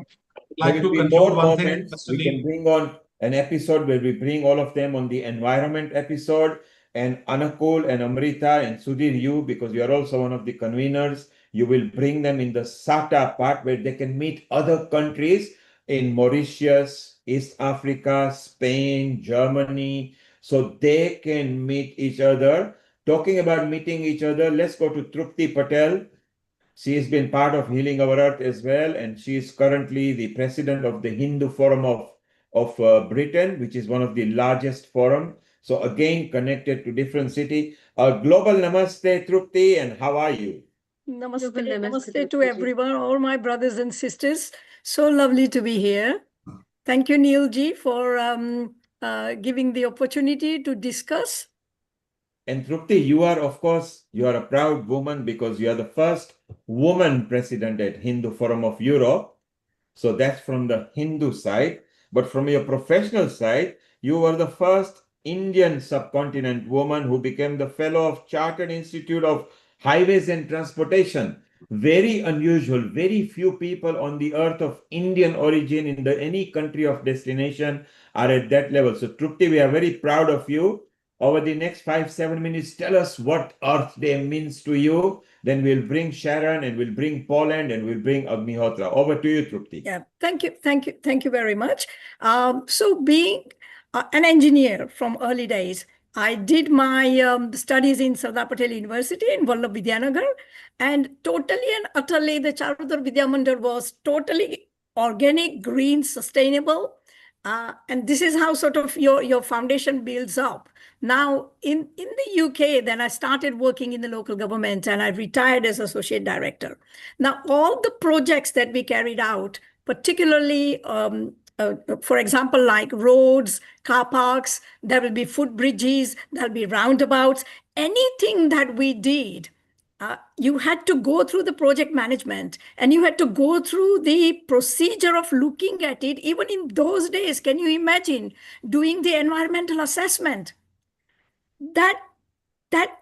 There like will to be conclude more one thing, moments. Mr. We can Neil. bring on an episode where we bring all of them on the environment episode, and Anakul and Amrita and Sudhir, you, because you are also one of the conveners, you will bring them in the SATA part where they can meet other countries in Mauritius, East Africa, Spain, Germany, so they can meet each other. Talking about meeting each other, let's go to Trupti Patel. She has been part of Healing Our Earth as well, and she is currently the president of the Hindu Forum of Britain, which is one of the largest forum. So again, connected to different city. Global Namaste, Trupti, and how are you? Namaste, namaste to everyone, all my brothers and sisters. So lovely to be here. Thank you, Neil ji, for giving the opportunity to discuss. And Trupti, you are, of course, you are a proud woman because you are the first woman president at Hindu Forum of Europe. So that's from the Hindu side. But from your professional side, you were the first Indian subcontinent woman who became the fellow of Chartered Institute of Highways and Transportation. Very unusual. Very few people on the earth of Indian origin in any country of destination are at that level. So Trupti, we are very proud of you. Over the next 5-7 minutes, tell us what Earth Day means to you. Then we'll bring Sharon and we'll bring Poland and we'll bring Agnihotra. Over to you, Trupti. Yeah, thank you very much. So being an engineer from early days, I did my studies in Sardar Patel University in Vallabh Vidyanagar, and totally and utterly the Charudhar Vidya Mandir was totally organic, green, sustainable. And this is how sort of your foundation builds up. Now, in the UK, then I started working in the local government and I retired as associate director. Now, all the projects that we carried out, particularly, for example, like roads, car parks, there will be footbridges, there'll be roundabouts, anything that we did, you had to go through the project management and you had to go through the procedure of looking at it. Even in those days, can you imagine doing the environmental assessment? That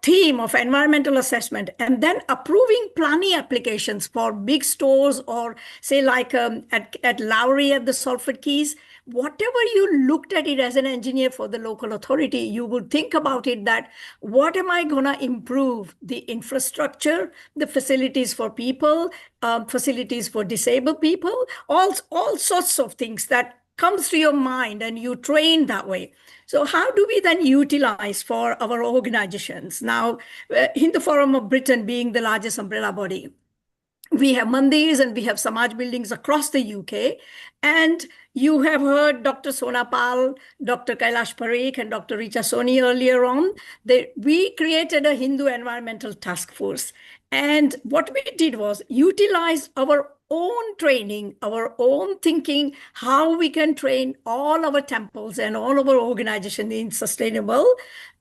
theme of environmental assessment and then approving planning applications for big stores or say like at Lowry at the Salford Keys, whatever you looked at it as an engineer for the local authority, you would think about it that what am I going to improve? The infrastructure, the facilities for people, facilities for disabled people, all sorts of things that comes to your mind and you train that way. So how do we then utilize for our organizations? Now, Hindu Forum of Britain being the largest umbrella body, we have mandirs and we have Samaj buildings across the UK. And you have heard Dr. Sona Pal, Dr. Kailash Parikh, and Dr. Richa Soni earlier on. We created a Hindu environmental task force. And what we did was utilize our own training, our own thinking, how we can train all our temples and all our organization in sustainable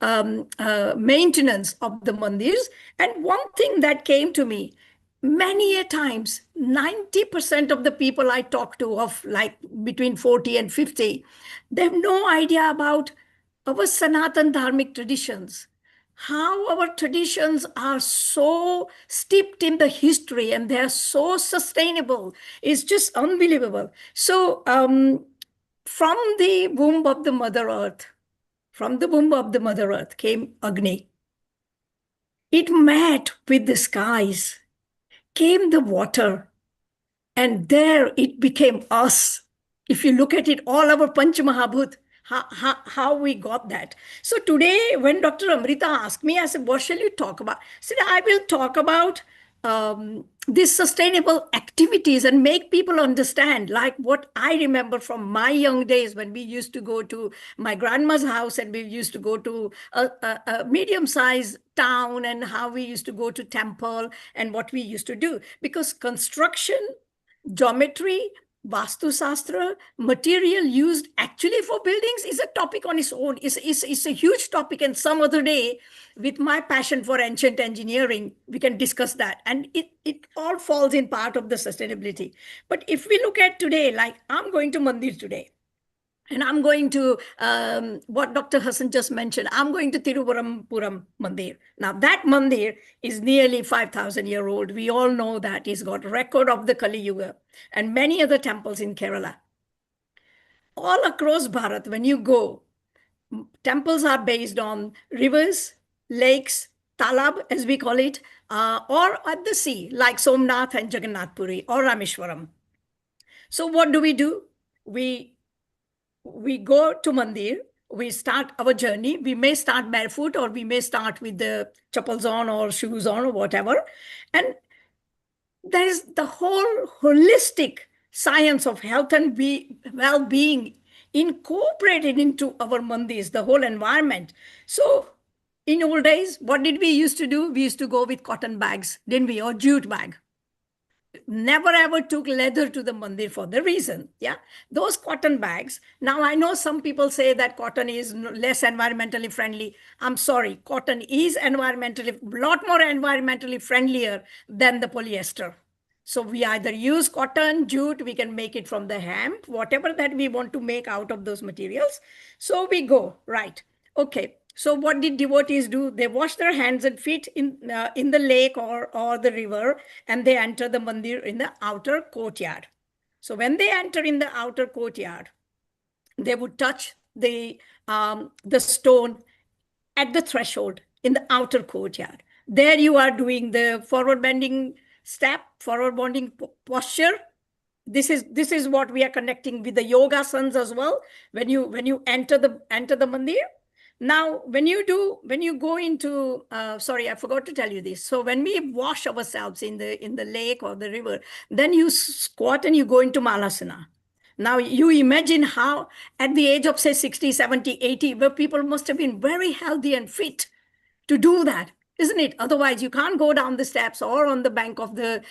maintenance of the mandirs. And one thing that came to me, many a times, 90% of the people I talk to of like between 40 and 50, they have no idea about our Sanatan Dharmic traditions, how our traditions are so steeped in the history and they're so sustainable. It's just unbelievable. So from the womb of the Mother Earth, came Agni. It met with the skies, came the water, and there it became us. If you look at it, all our Panch Mahabhut, how we got that. So today, when Dr. Amrita asked me, I said, what shall you talk about? I said, I will talk about these sustainable activities and make people understand, like what I remember from my young days when we used to go to my grandma's house and we used to go to a medium-sized town and how we used to go to temple and what we used to do. Because construction, geometry, Vastu Shastra, material used actually for buildings is a topic on its own. It's a huge topic, and some other day, with my passion for ancient engineering, we can discuss that. And it all falls in part of the sustainability. But if we look at today, like I'm going to Mandir today, and I'm going to what Dr. Hassan just mentioned. I'm going to Tiruvarampuram Mandir. Now that Mandir is nearly 5,000-year-old. We all know that. It's got record of the Kali Yuga and many other temples in Kerala. All across Bharat, when you go, temples are based on rivers, lakes, talab, as we call it, or at the sea, like Somnath and Jagannath Puri or Rameshwaram. So what do? We go to Mandir, we start our journey. We may start barefoot, or we may start with the chappals on or shoes on or whatever. And there is the whole holistic science of health and well-being incorporated into our mandirs, the whole environment. So in old days, what did we used to do? We used to go with cotton bags, didn't we? Or jute bag. Never ever took leather to the mandir for the reason, yeah, those cotton bags. Now I know some people say that cotton is less environmentally friendly. I'm sorry, cotton is environmentally, lot more environmentally friendlier than the polyester. So we either use cotton, jute, we can make it from the hemp, whatever that we want to make out of those materials. So we go, right, okay. So what did devotees do? They wash their hands and feet in the lake or the river, and they enter the mandir in the outer courtyard. So when they enter in the outer courtyard, they would touch the stone at the threshold in the outer courtyard. There you are doing the forward bending step, forward bending posture. This is what we are connecting with the yoga asanas as well. When you enter the mandir. Now, when you go into, sorry, I forgot to tell you this. So when we wash ourselves in the lake or the river, then you squat and you go into Malasana. Now you imagine how at the age of say 60, 70, 80, where people must have been very healthy and fit to do that, isn't it? Otherwise you can't go down the steps or on the bank of the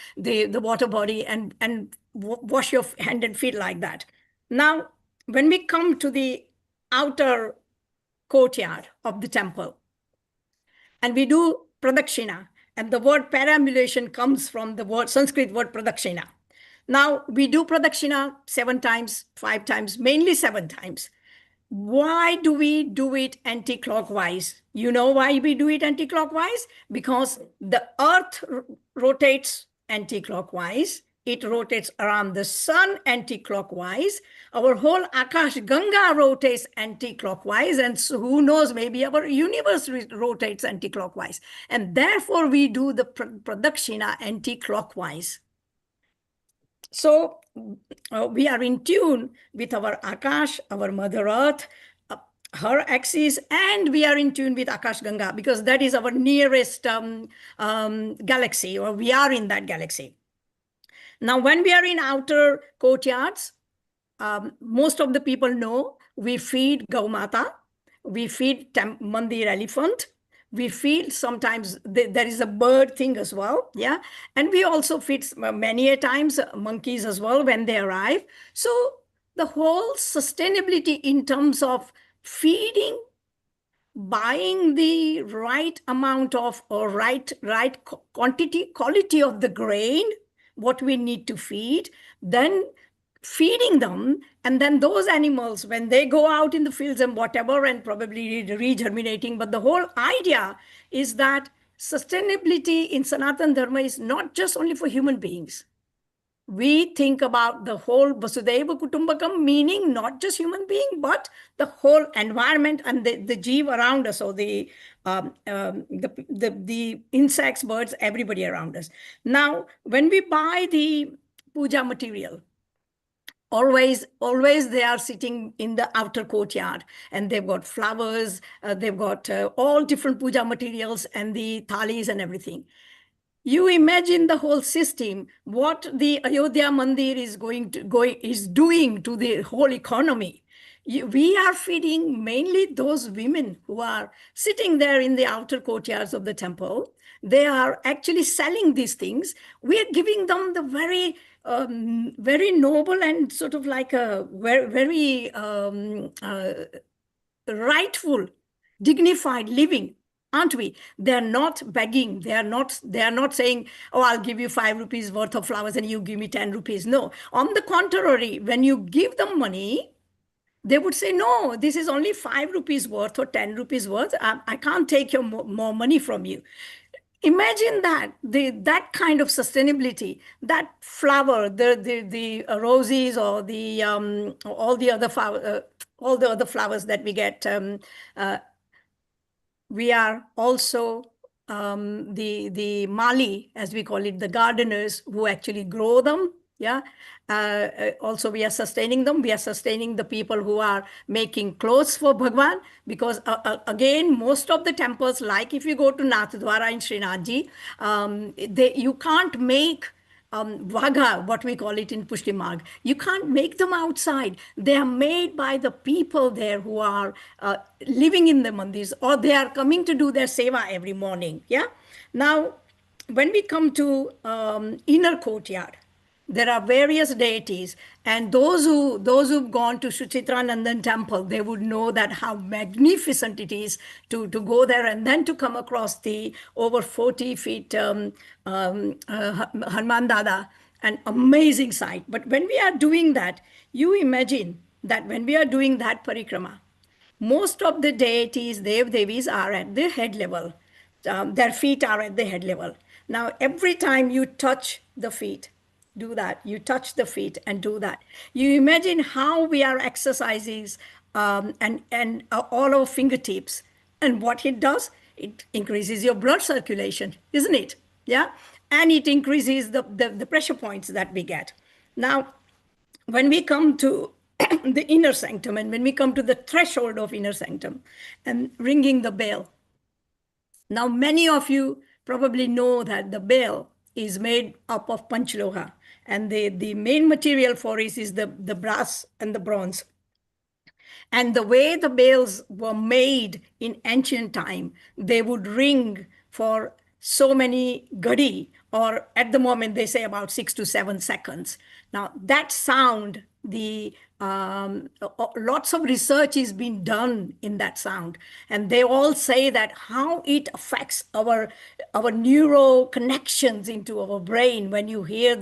water body and wash your hand and feet like that. Now, when we come to the outer courtyard of the temple, and we do pradakshina, and the word perambulation comes from the word Sanskrit word pradakshina. Now we do pradakshina 7 times, 5 times, mainly 7 times. Why do we do it anti-clockwise? You know why we do it anti-clockwise? Because the earth rotates anti-clockwise. It rotates around the sun anti-clockwise. Our whole Akash Ganga rotates anti-clockwise. And so who knows, maybe our universe rotates anti-clockwise. And therefore we do the pradakshina anti-clockwise. So we are in tune with our Akash, our Mother Earth, her axis, and we are in tune with Akash Ganga because that is our nearest galaxy, or we are in that galaxy. Now, when we are in outer courtyards, most of the people know we feed Gaumata, we feed Mandir elephant, we feed sometimes there is a bird thing as well, yeah, and we also feed many a times monkeys as well when they arrive. So the whole sustainability in terms of feeding, buying the right amount of or right quality of the grain, what we need to feed, then feeding them, and then those animals, when they go out in the fields and whatever, and probably regerminating. But the whole idea is that sustainability in Sanatana Dharma is not just only for human beings. We think about the whole Vasudhaiva Kutumbakam, meaning not just human being, but the whole environment and the jeev around us, or the insects, birds, everybody around us. Now, when we buy the puja material, always they are sitting in the outer courtyard, and they've got flowers, they've got all different puja materials and the thalis and everything. You imagine the whole system, what the Ayodhya Mandir is doing to the whole economy. we are feeding mainly those women who are sitting there in the outer courtyards of the temple. They are actually selling these things. We are giving them the very noble and sort of like a very rightful, dignified living, aren't we? They're not begging. They are not saying, oh, I'll give you 5 rupees worth of flowers and you give me 10 rupees. No, on the contrary, when you give them money, they would say, no, this is only 5 rupees worth or 10 rupees worth. I can't take your more money from you. Imagine that kind of sustainability, that flower, the roses or the all the other flowers that we get. We are also the mali, as we call it, the gardeners who actually grow them. Yeah. Also, we are sustaining them. We are sustaining the people who are making clothes for Bhagwan, because again, most of the temples, like if you go to Nathdwara in Srinathji, you can't make vaga, what we call it in Pushti Marg. You can't make them outside. They are made by the people there who are living in the mandirs, or they are coming to do their seva every morning. Yeah. Now, when we come to inner courtyard, there are various deities, and those who've gone to Suchitranandan temple, they would know that how magnificent it is to go there and then to come across the over 40 feet Hanuman Dada, an amazing sight. But when we are doing that, you imagine that when we are doing that parikrama, most of the deities, Devis, are at the head level. Their feet are at the head level. Now, every time you touch the feet, do that. You touch the feet and do that. You imagine how we are exercising and all our fingertips. And what it does, it increases your blood circulation, isn't it? Yeah. And it increases the pressure points that we get. Now, when we come to the inner sanctum, and when we come to the threshold of inner sanctum and ringing the bell. Now, many of you probably know that the bell is made up of panchloha, and the main material for it is the brass and the bronze. And the way the bells were made in ancient time, they would ring for so many gadi, or at the moment they say about 6 to 7 seconds. Now that sound, lots of research is being done in that sound, and they all say that how it affects our neuro connections into our brain when you hear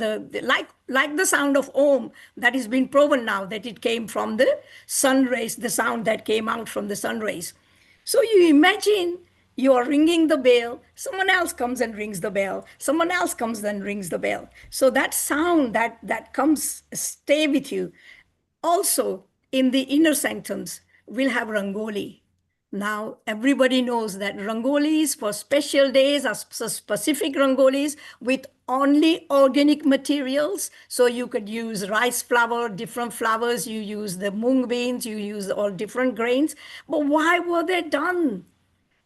like the sound of Om. That has been proven now that it came from the sun rays, the sound that came out from the sun rays. So you imagine you are ringing the bell, someone else comes and rings the bell, someone else comes and rings the bell. So that sound that comes stay with you. Also, in the inner sanctums, we'll have Rangoli. Now, everybody knows that Rangolis for special days are specific Rangolis with only organic materials. So you could use rice flour, different flours, you use the mung beans, you use all different grains. But why were they done?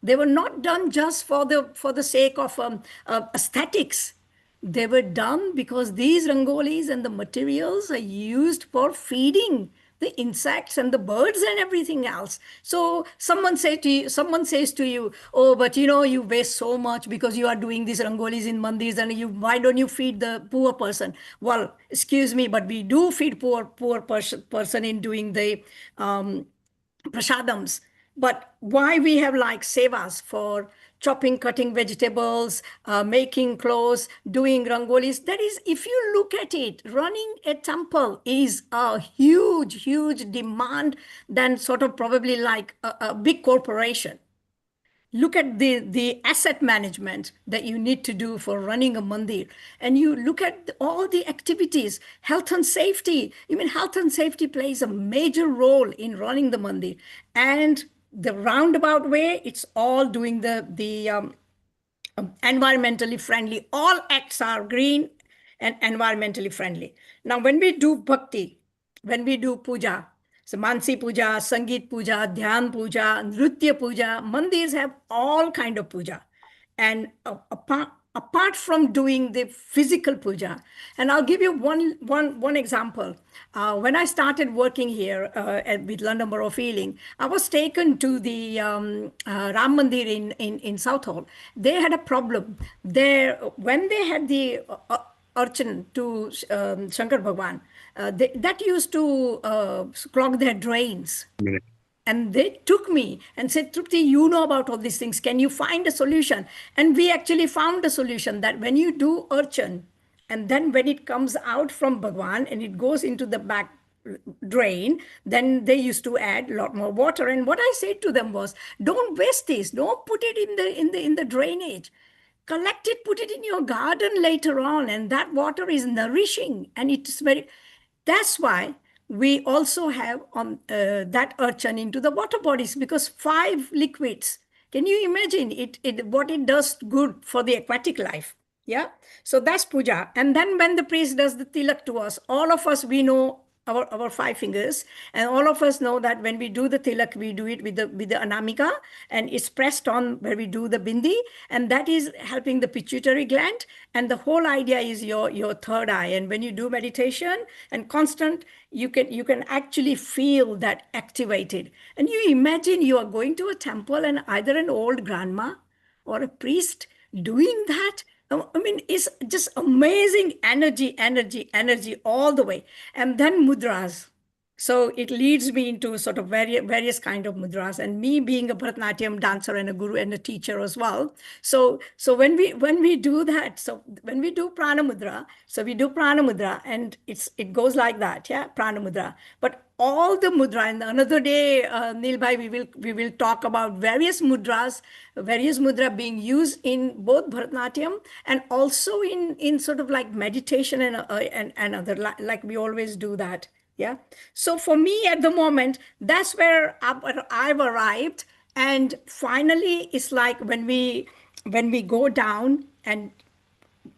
They were not done just for the sake of aesthetics. They were done because these rangolis and the materials are used for feeding the insects and the birds and everything else. So someone says to you, oh, but you waste so much because you are doing these rangolis in mandirs, and why don't you feed the poor person? Well, excuse me, but we do feed poor person in doing the prasadams. But why we have like sevas for chopping, cutting vegetables, making clothes, doing rangolis? That is, if you look at it, running a temple is a huge, huge demand than sort of probably like a big corporation. Look at the asset management that you need to do for running a mandir. And you look at all the activities, health and safety. Even health and safety plays a major role in running the mandir. And the roundabout way, it's all doing the environmentally friendly. All acts are green and environmentally friendly. Now, when we do bhakti, when we do puja, so Mansi Puja, Sangeet Puja, Dhyan Puja, Nritya Puja, mandirs have all kind of puja. And apart from doing the physical puja. And I'll give you one example. When I started working here with London Borough of Ealing, I was taken to the Ram Mandir in Southall. They had a problem there when they had the archan to Shankar Bhagwan. That used to clog their drains. And they took me and said, Trupti, you know about all these things. Can you find a solution? And we actually found a solution that when you do archan, and then when it comes out from Bhagwan and it goes into the back drain, then they used to add a lot more water. And what I said to them was, don't waste this. Don't put it in the drainage. Collect it, put it in your garden later on. And that water is nourishing. And it's very, that's why we also have on that archan into the water bodies, because 5 liquids. Can you imagine what it does good for the aquatic life? Yeah. So that's puja. And then when the priest does the tilak to us, all of us, we know our 5 fingers, and all of us know that when we do the tilak, we do it with the anamika, and it's pressed on where we do the bindi, and that is helping the pituitary gland. And the whole idea is your third eye. And when you do meditation and constant, you can actually feel that activated. And you imagine you are going to a temple and either an old grandma or a priest doing that. I mean, it's just amazing energy all the way. And then mudras. So it leads me into sort of various kind of mudras, and me being a Bharatanatyam dancer and a guru and a teacher as well. So when we do that, so when we do prana mudra, so we do prana mudra, and it goes like that, yeah, prana mudra. But all the mudra, and another day, Neil bhai, we will talk about various mudra being used in both Bharatanatyam and also in sort of like meditation and other, like we always do that. Yeah. So for me at the moment, that's where I've arrived. And finally, it's like when we go down and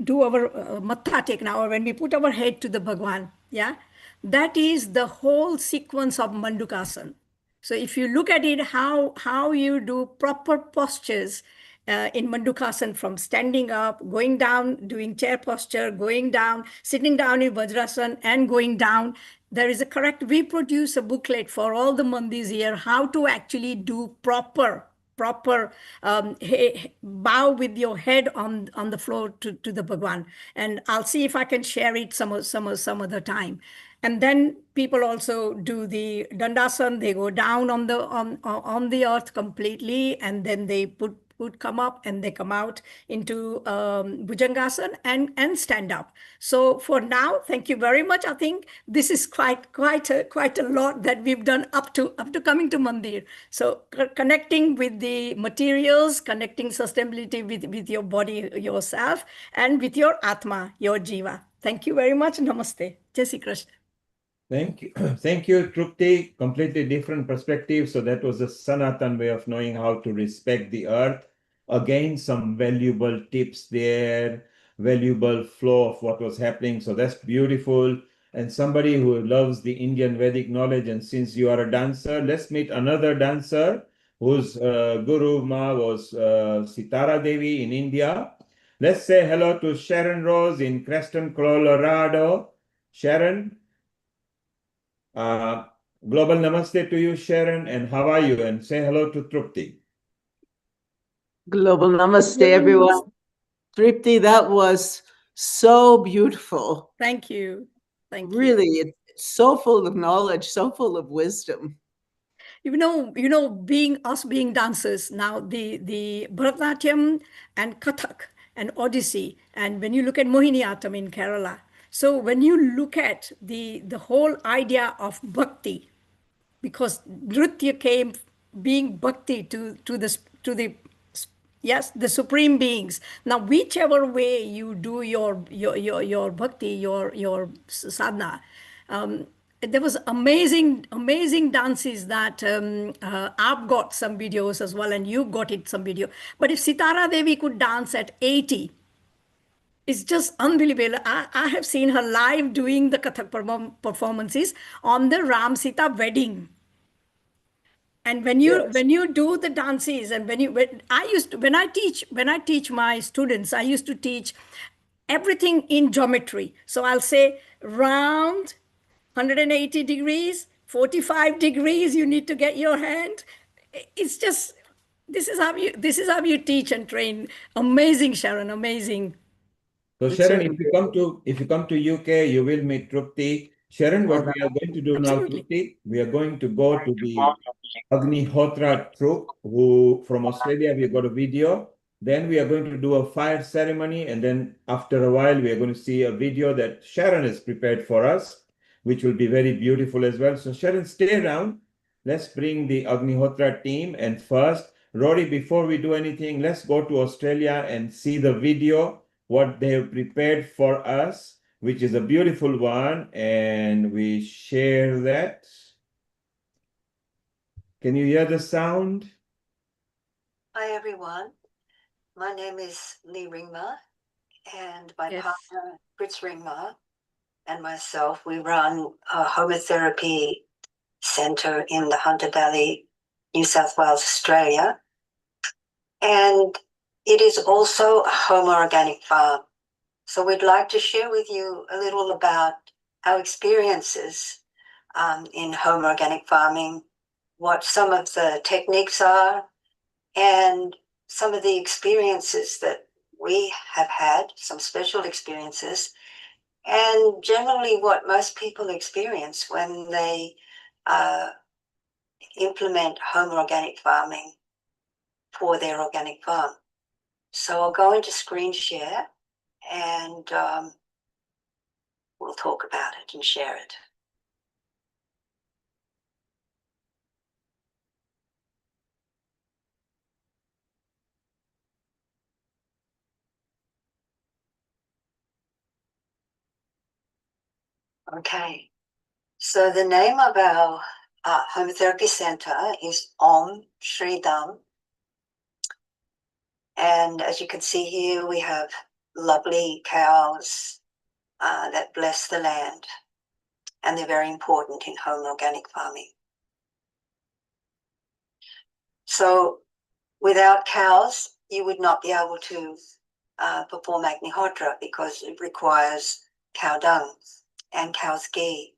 do our matha tekna, or when we put our head to the Bhagwan, yeah, that is the whole sequence of Mandukasana. So if you look at it, how you do proper postures in Mandukasana, from standing up, going down, doing chair posture, going down, sitting down in Vajrasana, and going down. There is a correct, we produce a booklet for all the mandis here, how to actually do proper bow with your head on the floor to the Bhagwan. And I'll see if I can share it some other time. And then people also do the dandasana. They go down on the earth completely, and then they come up and they come out into Bhujangasana and stand up. So for now, thank you very much. I think this is quite a lot that we've done up to coming to Mandir. So connecting with the materials, connecting sustainability with your body, yourself, and with your Atma, your Jiva. Thank you very much. Namaste. Jai Shri Krishna. Thank you. Thank you, Trupti. Completely different perspective. So that was a Sanatan way of knowing how to respect the earth. Again, some valuable tips there, valuable flow of what was happening. So that's beautiful. And somebody who loves the Indian Vedic knowledge. And since you are a dancer, let's meet another dancer whose Guru Ma was Sitara Devi in India. Let's say hello to Sharon Rose in Creston, Colorado. Sharon. Global namaste to you, Sharon, and how are you? And say hello to Trupti. Global namaste, everyone. Tripti, that was so beautiful. Thank you. Thank you. Really, it's so full of knowledge, so full of wisdom. You know, being dancers now, the Bharatanatyam and Kathak and Odissi, and when you look at Mohiniyattam in Kerala, so when you look at the whole idea of bhakti, because Nritya came being bhakti to the yes, the supreme beings. Now, whichever way you do your bhakti, your sadhana, there was amazing dances that I've got some videos as well, and you got some video. But if Sitara Devi could dance at 80, it's just unbelievable. I have seen her live doing the Kathak performances on the Ram Sita wedding. And when you do the dances, and when I teach my students, I used to teach everything in geometry. So I'll say round, 180 degrees, 45 degrees. You need to get your hand. It's just this is how you teach and train. Amazing, Sharon. Amazing. So Sharon, if you come to UK, you will meet Trupti. Sharon, what we are going to do now, Trupti, we are going to go to the Agnihotra troop, who from Australia, we got a video. Then we are going to do a fire ceremony, and then after a while, we are going to see a video that Sharon has prepared for us, which will be very beautiful as well. So Sharon, stay around. Let's bring the Agnihotra team. And first, Rory, before we do anything, let's go to Australia and see the video, what they have prepared for us, which is a beautiful one. And we share that. Can you hear the sound? Hi, everyone. My name is Lee Ringma, and my partner, Fritz Ringma, and myself, we run a homotherapy centre in the Hunter Valley, New South Wales, Australia. And it is also a home organic farm. So we'd like to share with you a little about our experiences in home organic farming, what some of the techniques are, and some of the experiences that we have had, some special experiences, and generally what most people experience when they implement home organic farming for their organic farm. So I'll go into screen share and we'll talk about it and share it. Okay, so the name of our homotherapy centre is Om Shri Dham. And as you can see here, we have lovely cows that bless the land, and they're very important in home organic farming. So without cows, you would not be able to perform Agnihotra because it requires cow dung and cow's ghee.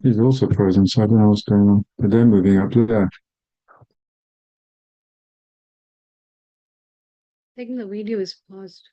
He's also frozen, so I don't know what's going on. But they're moving up there. I think the video is paused.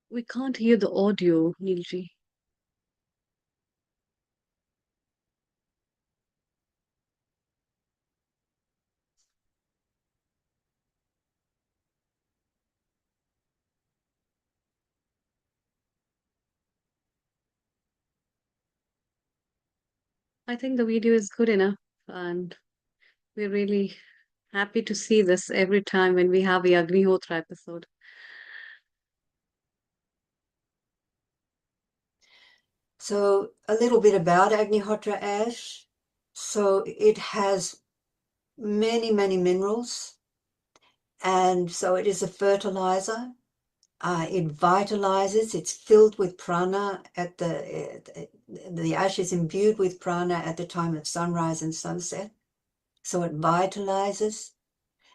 We can't hear the audio, Neelji. I think the video is good enough, and we're really happy to see this every time when we have the Agnihotra episode. So a little bit about Agnihotra ash. So it has many, many minerals, and so it is a fertilizer. It vitalizes. It's filled with prana at the ash is imbued with prana at the time of sunrise and sunset. So it vitalizes,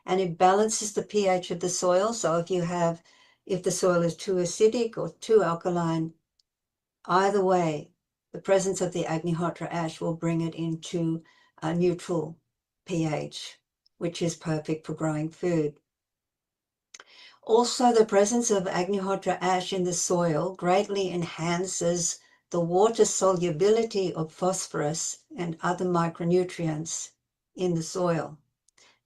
and it balances the pH of the soil. So if the soil is too acidic or too alkaline, either way, the presence of the Agnihotra ash will bring it into a neutral pH, which is perfect for growing food. Also, the presence of Agnihotra ash in the soil greatly enhances the water solubility of phosphorus and other micronutrients in the soil,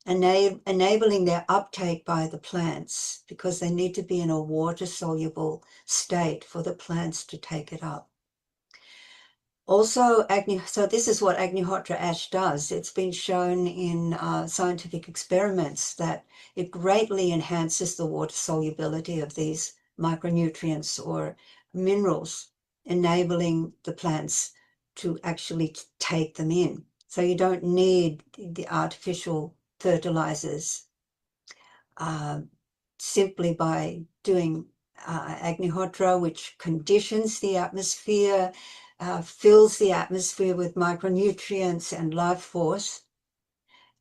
enabling their uptake by the plants, because they need to be in a water-soluble state for the plants to take it up. Also, so this is what Agnihotra ash does. It's been shown in scientific experiments that it greatly enhances the water solubility of these micronutrients or minerals, enabling the plants to actually take them in. So you don't need the artificial fertilizers simply by doing Agnihotra, which conditions the atmosphere, fills the atmosphere with micronutrients and life force,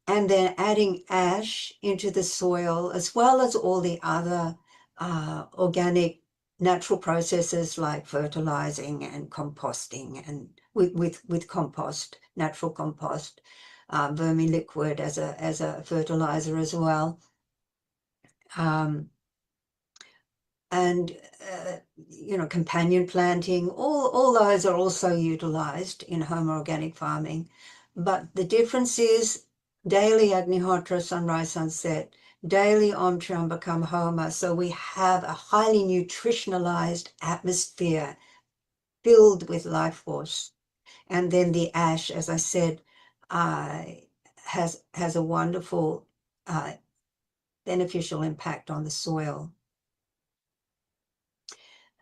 and then adding ash into the soil, as well as all the other organic natural processes like fertilizing and composting, and with compost, natural compost, vermiliquid as a fertilizer as well. And companion planting, all those are also utilized in home organic farming. But the difference is daily Agnihotra, sunrise, sunset, daily Om Trambakam Homa. So we have a highly nutritionalized atmosphere filled with life force. And then the ash, as I said, has a wonderful beneficial impact on the soil.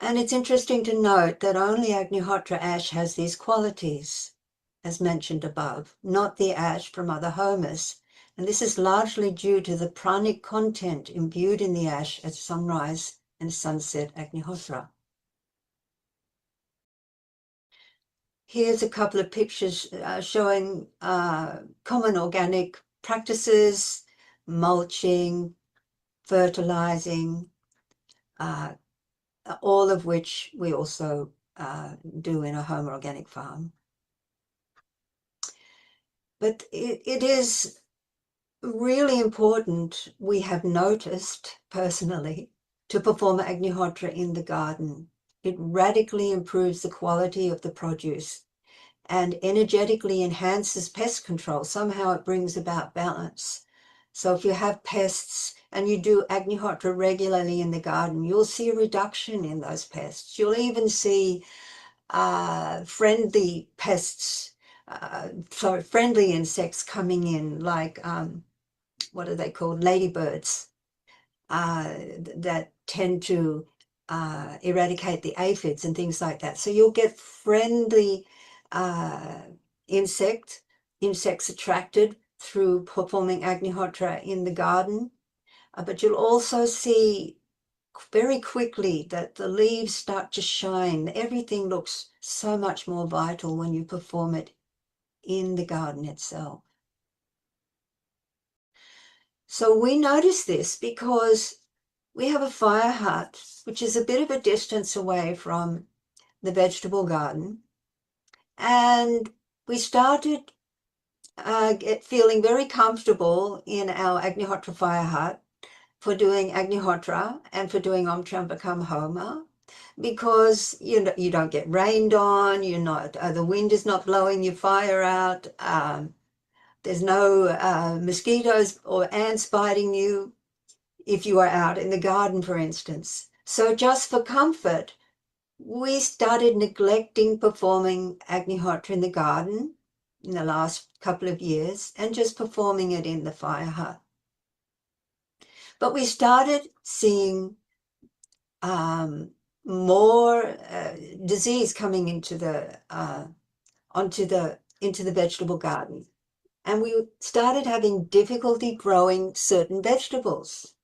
And it's interesting to note that only Agnihotra ash has these qualities, as mentioned above, not the ash from other homas. And this is largely due to the pranic content imbued in the ash at sunrise and sunset Agnihotra. Here's a couple of pictures showing common organic practices, mulching, fertilizing, all of which we also do in a home organic farm. But it is really important, we have noticed personally, to perform Agnihotra in the garden. It radically improves the quality of the produce and energetically enhances pest control. Somehow it brings about balance. So if you have pests and you do Agnihotra regularly in the garden, you'll see a reduction in those pests. You'll even see friendly pests, friendly insects coming in, like, what are they called? Ladybirds, that tend to eradicate the aphids and things like that. So you'll get friendly insects attracted through performing Agnihotra in the garden, but you'll also see very quickly that the leaves start to shine. Everything looks so much more vital when you perform it in the garden itself. So we notice this because we have a fire hut, which is a bit of a distance away from the vegetable garden. And we started feeling very comfortable in our Agnihotra fire hut for doing Agnihotra and for doing Om Trambakam Homa, because you don't get rained on, you're not, the wind is not blowing your fire out, there's no mosquitoes or ants biting you if you are out in the garden, for instance. So just for comfort, we started neglecting performing Agnihotra in the garden in the last couple of years and just performing it in the fire hut. But we started seeing more disease coming into the vegetable garden, and we started having difficulty growing certain vegetables.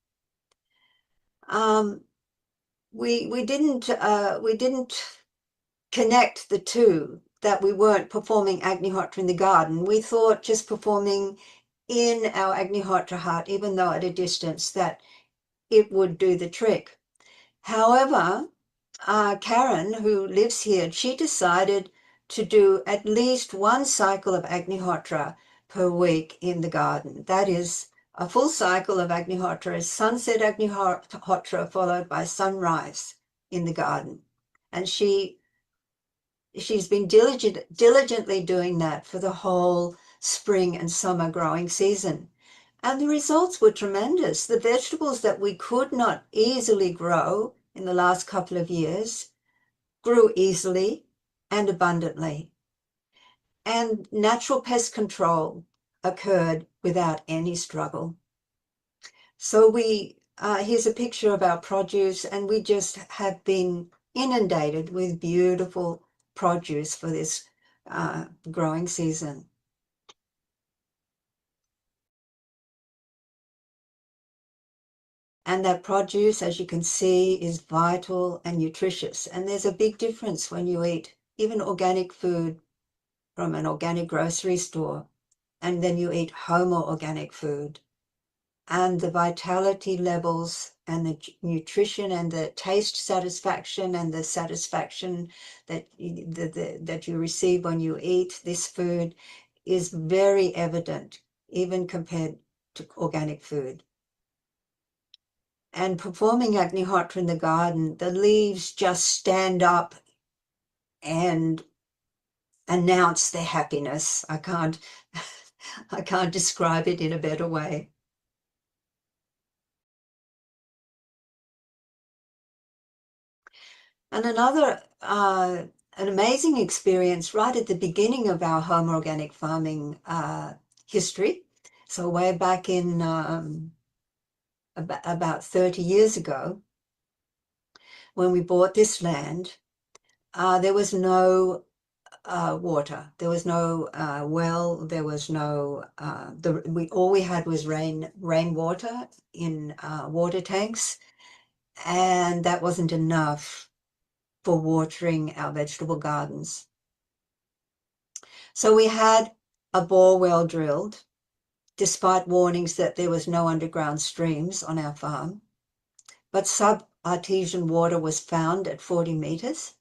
We didn't connect the two, that we weren't performing Agnihotra in the garden. We thought just performing in our Agnihotra hut, even though at a distance, that it would do the trick. However, Karen, who lives here, she decided to do at least one cycle of Agnihotra per week in the garden. That is, a full cycle of Agnihotra is sunset Agnihotra followed by sunrise in the garden. And she's been diligently doing that for the whole spring and summer growing season. And the results were tremendous. The vegetables that we could not easily grow in the last couple of years grew easily and abundantly. And natural pest control occurred without any struggle. So here's a picture of our produce, and we just have been inundated with beautiful produce for this growing season. And that produce, as you can see, is vital and nutritious. And there's a big difference when you eat even organic food from an organic grocery store, and then you eat Homo organic food. And the vitality levels and the nutrition and the taste satisfaction and the satisfaction that you receive when you eat this food is very evident, even compared to organic food. And performing Agnihotra in the garden, the leaves just stand up and announce their happiness. I can't describe it in a better way. And another, an amazing experience right at the beginning of our home organic farming history. So way back in about 30 years ago, when we bought this land, there was no water. There was no well. There was no. All we had was rainwater in water tanks, and that wasn't enough for watering our vegetable gardens. So we had a bore well drilled, despite warnings that there was no underground streams on our farm. But sub-artesian water was found at 40 meters.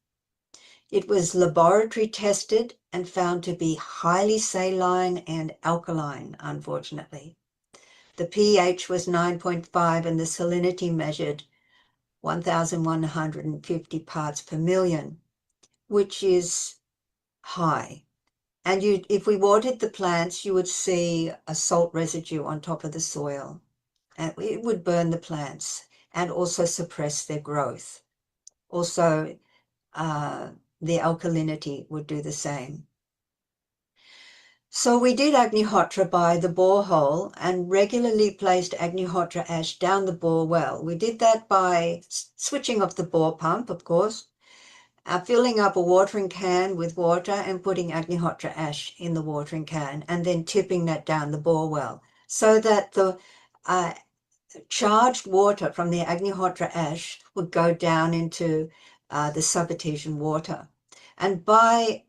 It was laboratory tested and found to be highly saline and alkaline, unfortunately. The pH was 9.5 and the salinity measured 1,150 parts per million, which is high. And if we watered the plants, you would see a salt residue on top of the soil. And it would burn the plants and also suppress their growth. Also, the alkalinity would do the same. So we did Agnihotra by the borehole and regularly placed Agnihotra ash down the bore well. We did that by switching off the bore pump, of course, filling up a watering can with water and putting Agnihotra ash in the watering can and then tipping that down the bore well so that charged water from the Agnihotra ash would go down into the sub-Artesian water. And by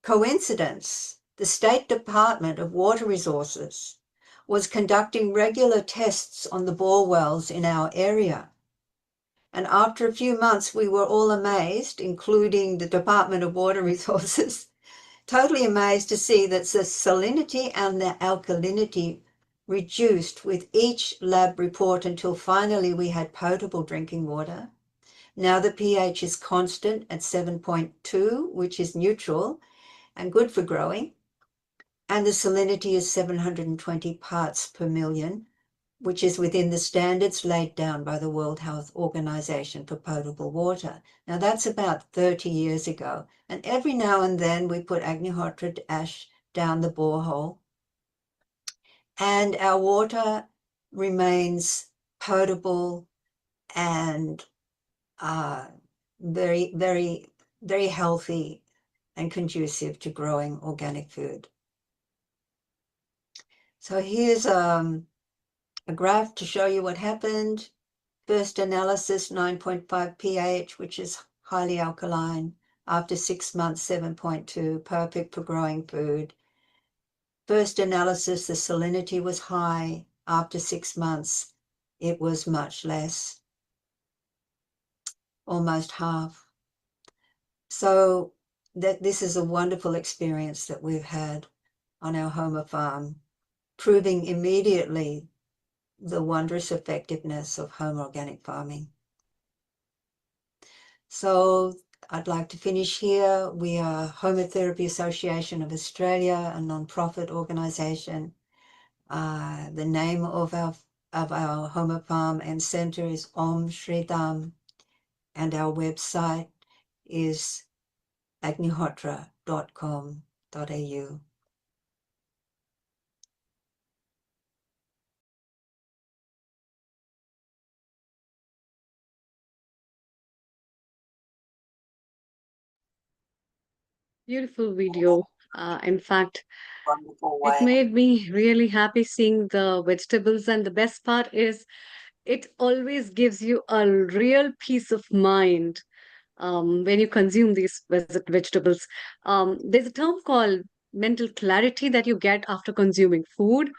coincidence, the State Department of Water Resources was conducting regular tests on the bore wells in our area. And after a few months, we were all amazed, including the Department of Water Resources, totally amazed to see that the salinity and the alkalinity reduced with each lab report until finally we had potable drinking water. Now the pH is constant at 7.2, which is neutral and good for growing. And the salinity is 720 parts per million, which is within the standards laid down by the World Health Organization for potable water. Now that's about 30 years ago. And every now and then we put Agnihotra ash down the borehole and our water remains potable and very, very, very healthy and conducive to growing organic food. So here's a graph to show you what happened. First analysis, 9.5 pH, which is highly alkaline. After 6 months, 7.2, perfect for growing food. First analysis, the salinity was high. After 6 months, it was much less, almost half. So this is a wonderful experience that we've had on our Homer farm, proving immediately the wondrous effectiveness of home organic farming. So I'd like to finish here. We are Homotherapy Association of Australia, a non-profit organisation. The name of our Homer farm and centre is Om Shri Dham, and our website is agnihotra.com.au. Beautiful video. In fact, it made me really happy seeing the vegetables, and the best part is it always gives you a real peace of mind when you consume these vegetables. There's a term called mental clarity that you get after consuming food.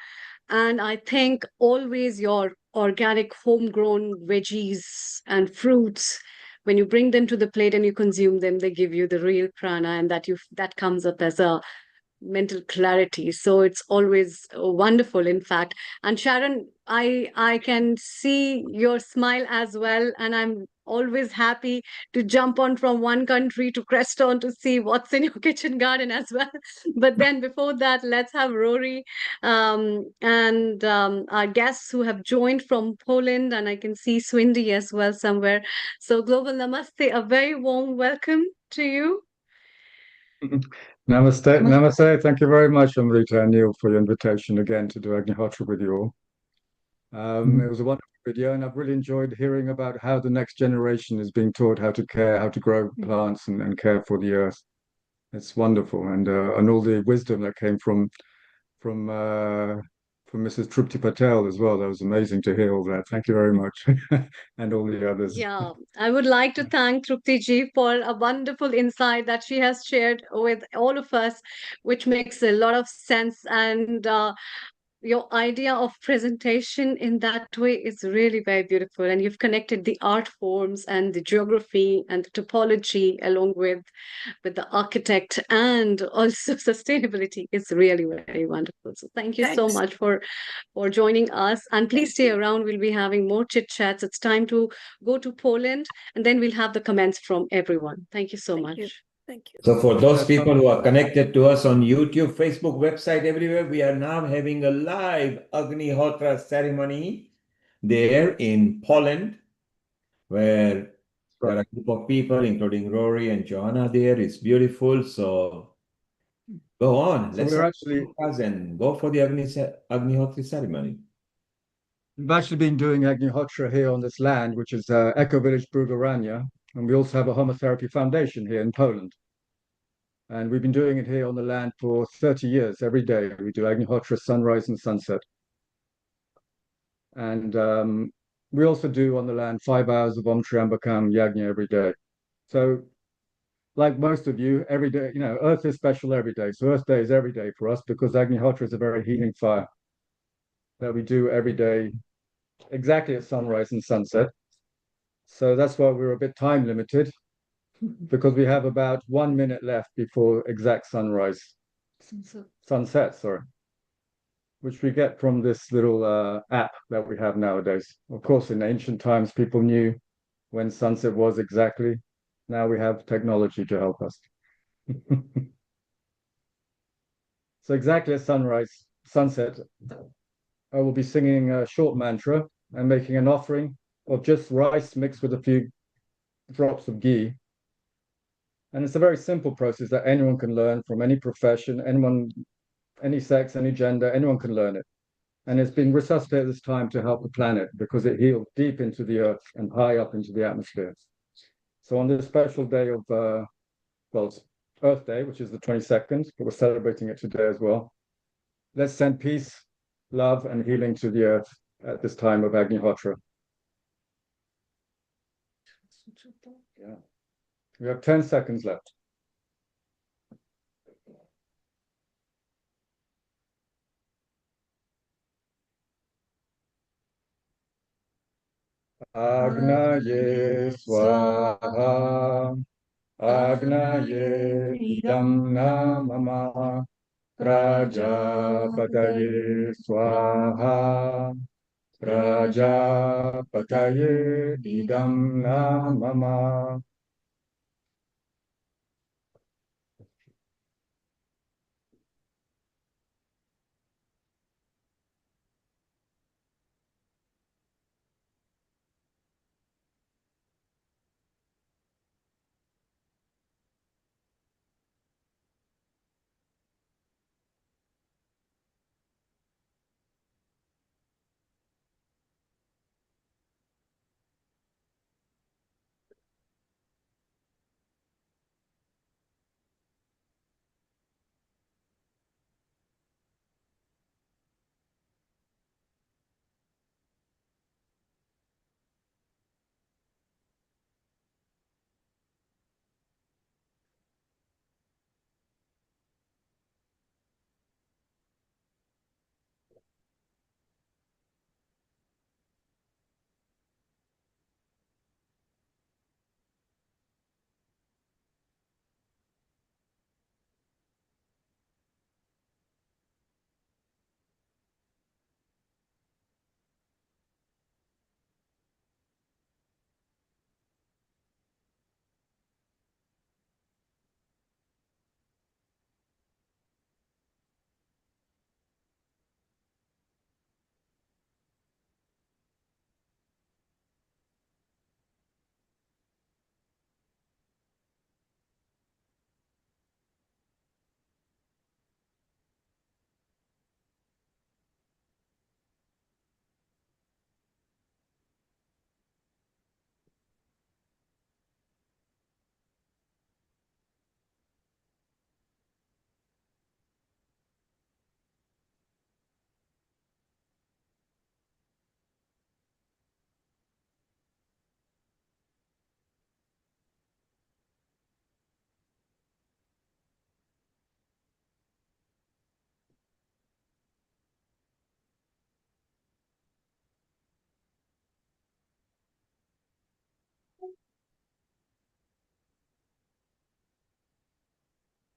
And I think always your organic homegrown veggies and fruits, when you bring them to the plate and you consume them, they give you the real prana, and that comes up as a mental clarity. So it's always wonderful, in fact. And Sharon, I can see your smile as well, and I'm always happy to jump on from one country to Creston to see what's in your kitchen garden as well. But then before that, let's have Rory and our guests who have joined from Poland, and I can see Swindy as well somewhere. So Global Namaste, a very warm welcome to you. Namaste. Namaste. Thank you very much, Amrita and Neil, for your invitation again to do Agnihotra with you all. It was a wonderful video, and I've really enjoyed hearing about how the next generation is being taught how to care, how to grow plants and care for the earth. It's wonderful, and all the wisdom that came from Mrs. Trupti Patel as well. That was amazing to hear all that. Thank you very much, and all the others. Yeah, I would like to thank Trupti ji for a wonderful insight that she has shared with all of us, which makes a lot of sense. And your idea of presentation in that way is really very beautiful. And you've connected the art forms and the geography and the topology along with the architect, and also sustainability. It's really very wonderful. So thank you so much for joining us. And please stay around. We'll be having more chit chats. It's time to go to Poland, and then we'll have the comments from everyone. Thank you so much. Thank you. So for those people who are connected to us on YouTube, Facebook, website, everywhere, we are now having a live Agnihotra ceremony there in Poland, where there are a group of people, including Rory and Joanna there. It's beautiful. So go on. So Let's we're actually and go for the Agnihotra ceremony. We've actually been doing Agnihotra here on this land, which is Eco Village Brugarania, and we also have a homotherapy foundation here in Poland. And we've been doing it here on the land for 30 years. Every day we do Agnihotra sunrise and sunset. And we also do on the land 5 hours of Om Triambakam Yajna every day. So like most of you, every day, Earth is special every day. So Earth Day is every day for us because Agnihotra is a very healing fire that we do every day, exactly at sunrise and sunset. So that's why we're a bit time limited because we have about 1 minute left before exact sunrise, sunset, sorry, which we get from this little app that we have nowadays. Of course, in ancient times, people knew when sunset was exactly. Now we have technology to help us. So exactly at sunset, I will be singing a short mantra and making an offering of just rice mixed with a few drops of ghee. And it's a very simple process that anyone can learn from any profession, anyone, any sex, any gender, anyone can learn it. And it's been resuscitated this time to help the planet because it healed deep into the earth and high up into the atmosphere. So on this special day of, it's Earth Day, which is the 22nd, but we're celebrating it today as well. Let's send peace, love, and healing to the earth at this time of Agnihotra. Yeah. We have 10 seconds left. Agnaye swaha, Agnaye idam namama, Prajapataye swaha, Prajapataye idam namama.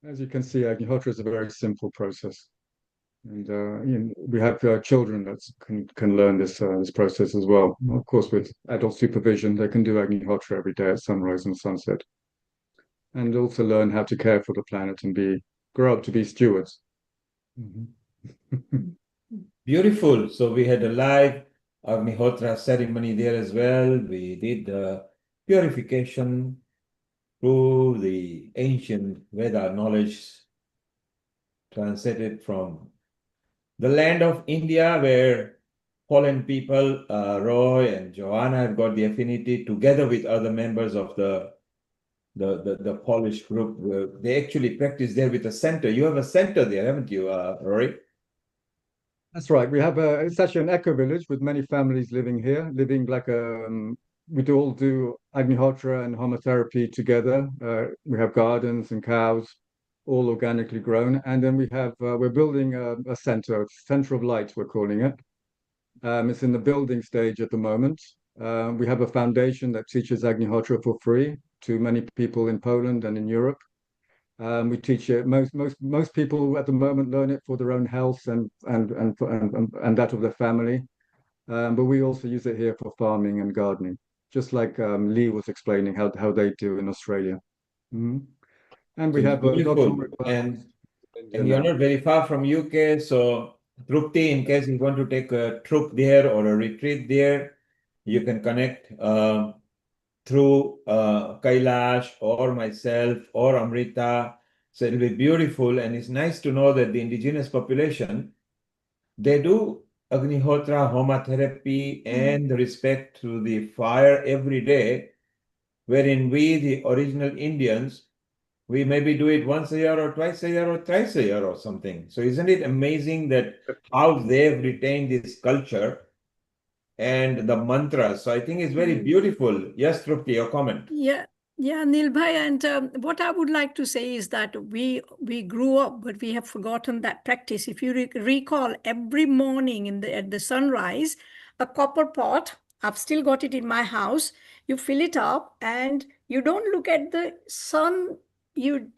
As you can see, Agnihotra is a very simple process. And we have children that can learn this process as well. Of course, with adult supervision, they can do Agnihotra every day at sunrise and sunset, and also learn how to care for the planet and grow up to be stewards. Beautiful. So we had a live Agnihotra ceremony there as well. We did the purification through the ancient Veda knowledge translated from the land of India, where Poland people, Roy and Joanna, have got the affinity together with other members of the Polish group. They actually practice there with a center. You have a center there, haven't you, Rory? That's right. We have it's actually an eco village with many families living here, living like we do all do Agnihotra and homotherapy together. We have gardens and cows, all organically grown. And then we have, we're building a center of light, we're calling it. It's in the building stage at the moment. We have a foundation that teaches Agnihotra for free to many people in Poland and in Europe. We teach it. Most people at the moment learn it for their own health and that of their family. But we also use it here for farming and gardening, just like Lee was explaining how they do in Australia. Mm-hmm. And we So have beautiful. And you're not very far from UK, so Trupti, in case you want to take a trip there or a retreat there, you can connect through Kailash or myself or Amrita. So it'll be beautiful, and it's nice to know that the indigenous population, they do Agnihotra, Homa therapy, and respect to the fire every day, wherein we, the original Indians, we maybe do it once a year or twice a year or thrice a year or something. So isn't it amazing that how they've retained this culture and the mantras? So I think it's very beautiful. Yes, Trupti, your comment. Yeah, Nilbhai, and what I would like to say is that we grew up, but we have forgotten that practice. If you recall, every morning at the sunrise, a copper pot, I've still got it in my house. You fill it up, and you don't look at the sun. You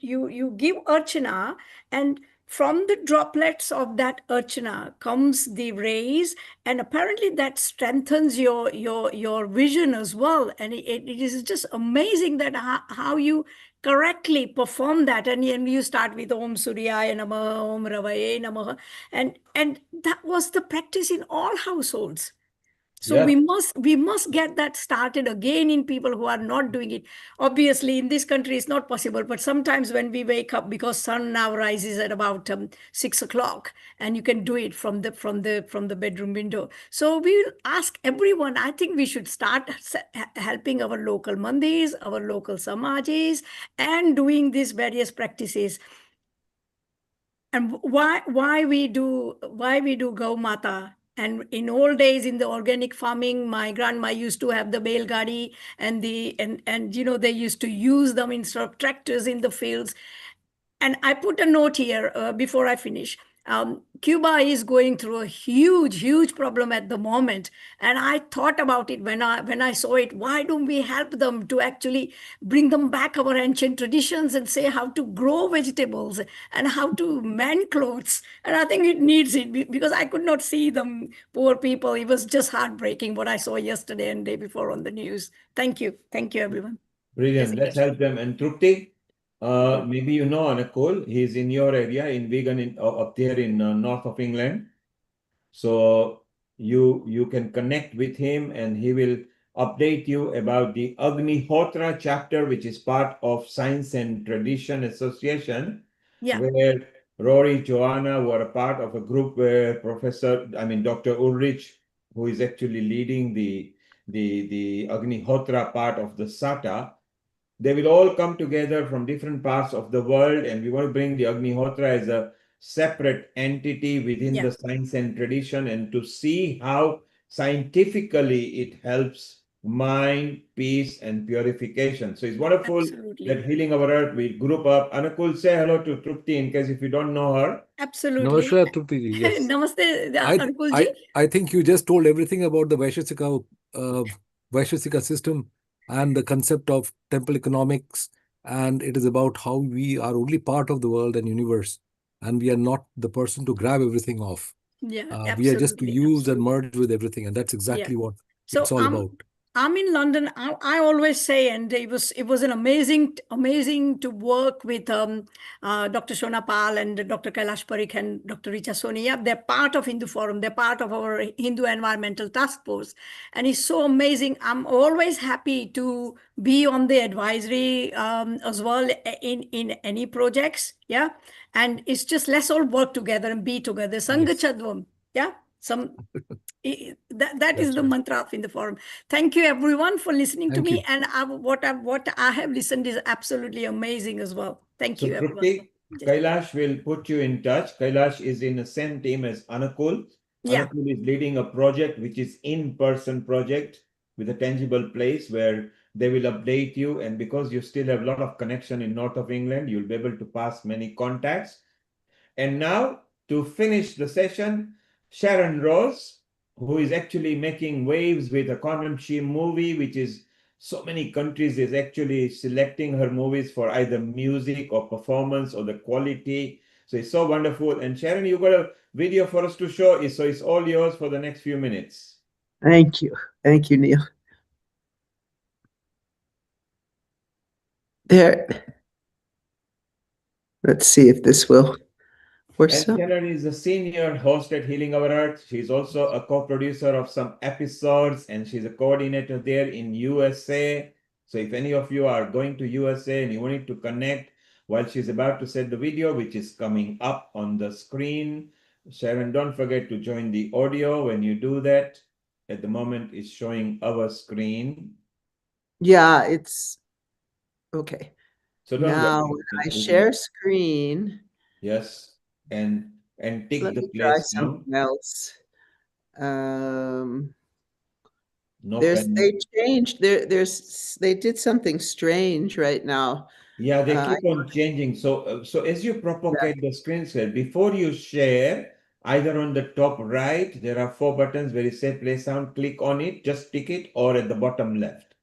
give archana, and from the droplets of that archana comes the rays, and apparently that strengthens your vision as well. And it is just amazing that how you correctly perform that. And you start with Om Suryaya Namaha, Om Ravaye Namaha, and that was the practice in all households. So Yeah. we must get that started again in people who are not doing it. Obviously, in this country, it's not possible. But sometimes when we wake up, because sun now rises at about 6 o'clock, and you can do it from the bedroom window. So we will ask everyone. I think we should start helping our local mandis, our local samajis, and doing these various practices. And why we do Gau Mata. And in old days, in the organic farming, my grandma used to have the belgadi and they used to use them instead of tractors in the fields. And I put a note here before I finish. Cuba is going through a huge problem at the moment. And I thought about it when I saw it. Why don't we help them to actually bring them back our ancient traditions and say how to grow vegetables and how to mend clothes? And I think it needs it because I could not see them, poor people. It was just heartbreaking what I saw yesterday and day before on the news. Thank you. Thank you, everyone. Brilliant. Let's help them. And Trupti, maybe you know Anakul. He's in your area in Vegan up there in north of England. So you can connect with him and he will update you about the Agnihotra chapter, which is part of Science and Tradition Association, where Rory, Joanna were a part of a group where Dr. Ulrich, who is actually leading the Agnihotra part of the Sata, they will all come together from different parts of the world, and we want to bring the Agnihotra as a separate entity within the science and tradition, and to see how scientifically it helps mind, peace, and purification. So it's wonderful that Healing Our Earth, we group up. Anakul, say hello to Trupti in case if you don't know her. Absolutely. Namaste, Trupti. Yes. Namaste, Ankulji. I think you just told everything about the Vaisheshika system and the concept of temple economics. And it is about how we are only part of the world and universe. And we are not the person to grab everything off. Yeah, we are just to use and merge with everything. And that's exactly what it's all about. I'm in London. I always say, and it was an amazing to work with Dr. Shona Pal and Dr. Kailash Parikh and Dr. Richa Sonia. They're part of Hindu Forum. They're part of our Hindu Environmental Task Force. And it's so amazing. I'm always happy to be on the advisory as well in any projects. Yeah. And it's just let's all work together and be together. Sangachadvam. Yeah. That is the mantra of in the forum. Thank you everyone for listening to me. And what I have listened is absolutely amazing as well. Thank you, everyone. Kailash will put you in touch. Kailash is in the same team as Anakul. Yeah. Anakul is leading a project which is in-person project with a tangible place where they will update you. And because you still have a lot of connection in north of England, you'll be able to pass many contacts. And now to finish the session, Sharon Rose, who is actually making waves with a Quantum She movie, which is so many countries is actually selecting her movies for either music or performance or the quality. So it's so wonderful. And Sharon, you got a video for us to show. So it's all yours for the next few minutes. Thank you. Thank you, Neil. There. Let's see if this will work. And Sharon is a senior host at Healing Our Earth. She's also a co-producer of some episodes, and she's a coordinator there in USA. So if any of you are going to USA and you wanted to connect while she's about to set the video, which is coming up on the screen, Sharon, don't forget to join the audio when you do that. At the moment, it's showing our screen. Yeah, it's okay. So don't now worry. when I share screen. Yes. And take Let the me try place down. something else. No They changed. They did something strange right now. Yeah, they keep on changing. So, as you propagate the screen share, before you share, either on the top right, there are 4 buttons where it says play sound. Click on it, just tick it, or at the bottom left.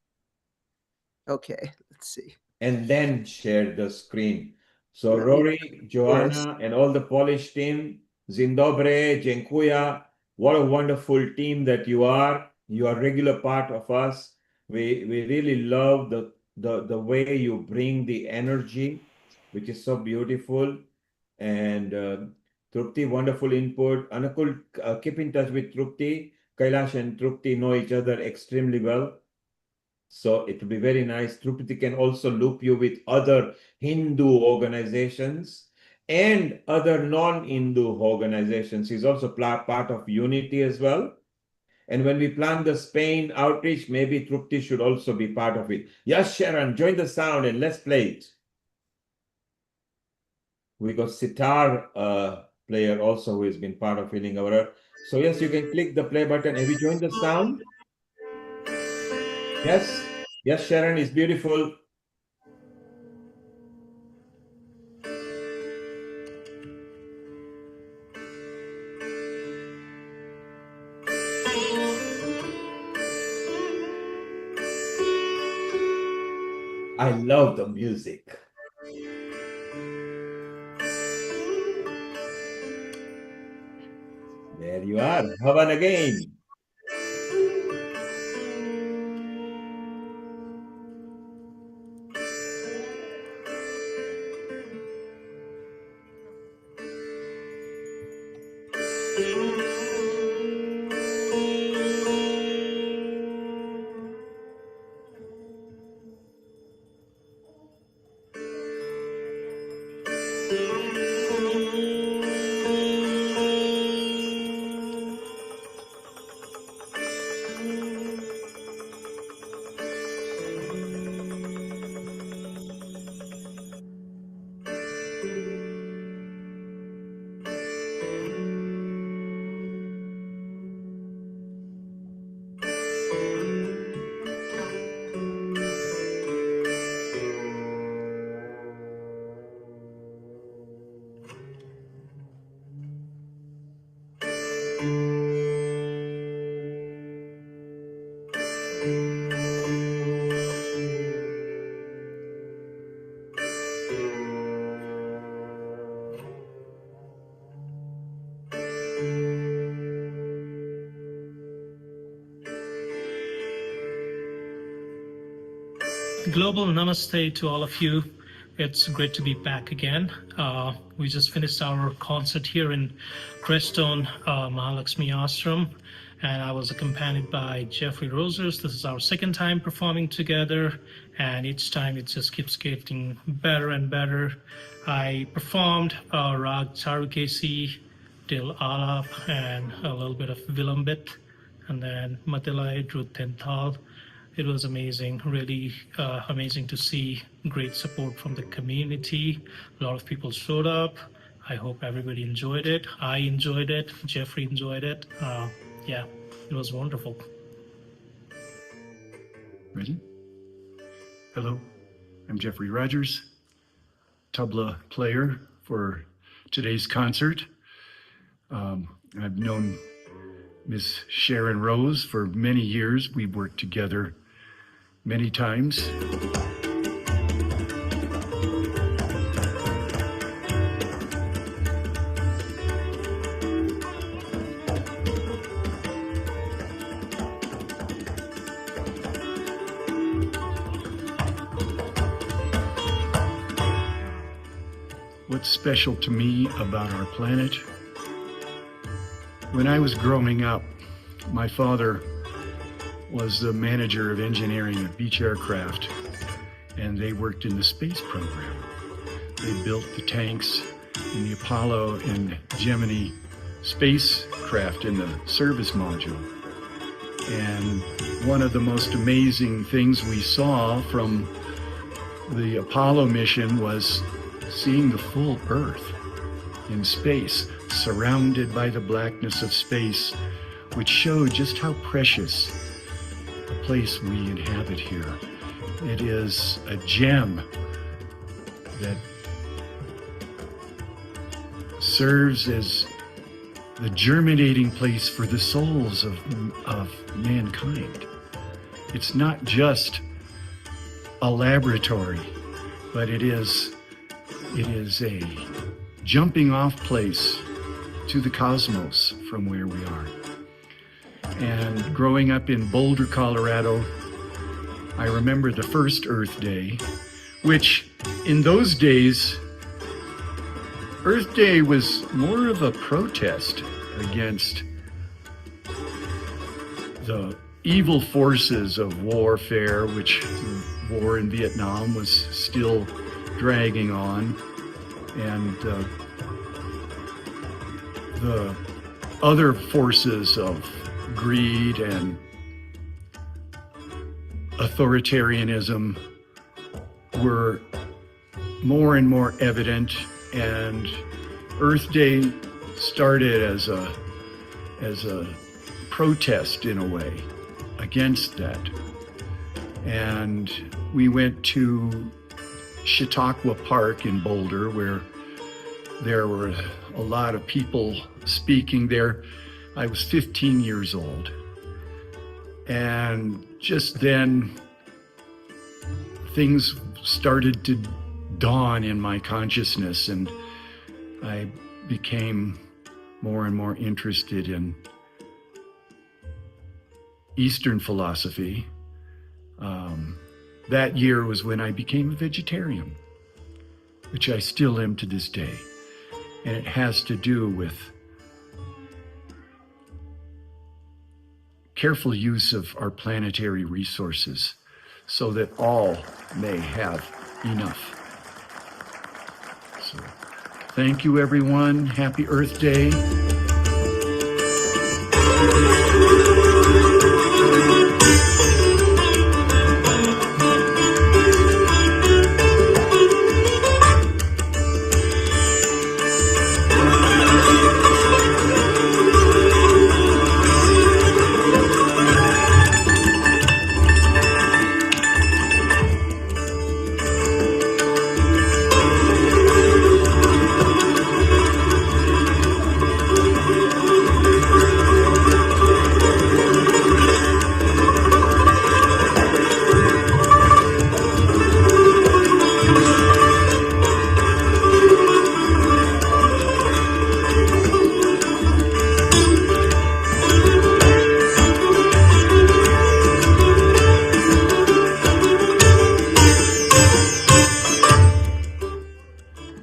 Okay, let's see. And then share the screen. So Rory, Joanna, and all the Polish team, Zindobre, Dziękuję. What a wonderful team that you are. You are a regular part of us. We really love the way you bring the energy, which is so beautiful. And Trupti, wonderful input. Anakul, keep in touch with Trupti. Kailash and Trupti know each other extremely well. So it will be very nice. Trupti can also loop you with other Hindu organizations and other non-Hindu organizations. He's also part of Unity as well. And when we plan the Spain outreach, maybe Trupti should also be part of it. Yes, Sharon, join the sound and let's play it. We got sitar player also who has been part of Healing Our Earth. So yes, you can click the play button. Have you joined the sound? Yes. Yes, Sharon is beautiful. I love the music. There you are. Havan again. Global namaste to all of you. It's great to be back again. We just finished our concert here in Crestone, Mahalakshmi Ashram, and I was accompanied by Jeffrey Rosers. This is our second time performing together, and each time it just keeps getting better and better. I performed Rag Charukesi, Dil Alap, and a little bit of Vilambit, and then Matilai Drut Tental. It was amazing, really amazing to see great support from the community. A lot of people showed up. I hope everybody enjoyed it. I enjoyed it. Jeffrey enjoyed it. Yeah, it was wonderful. Ready? Hello, I'm Jeffrey Rogers, tabla player for today's concert. I've known Miss Sharon Rose for many years. We've worked together many times. What's special to me about our planet? When I was growing up, my father was the manager of engineering at Beech Aircraft, and they worked in the space program. They built the tanks in the Apollo and Gemini spacecraft in the service module. And one of the most amazing things we saw from the Apollo mission was seeing the full Earth in space, surrounded by the blackness of space, which showed just how precious the place we inhabit here. It is a gem that serves as the germinating place for the souls of mankind. It's not just a laboratory, but it is a jumping off place to the cosmos from where we are. And growing up in Boulder, Colorado, I remember the first Earth Day, which in those days, Earth Day was more of a protest against the evil forces of warfare, which the war in Vietnam was still dragging on, and the other forces of greed and authoritarianism were more and more evident, and Earth Day started as a protest in a way against that. And we went to Chautauqua Park in Boulder, where there were a lot of people speaking there. I was 15 years old. And just then, things started to dawn in my consciousness, and I became more and more interested in Eastern philosophy. That year was when I became a vegetarian, which I still am to this day. And it has to do with careful use of our planetary resources so that all may have enough. So, thank you, everyone. Happy Earth Day.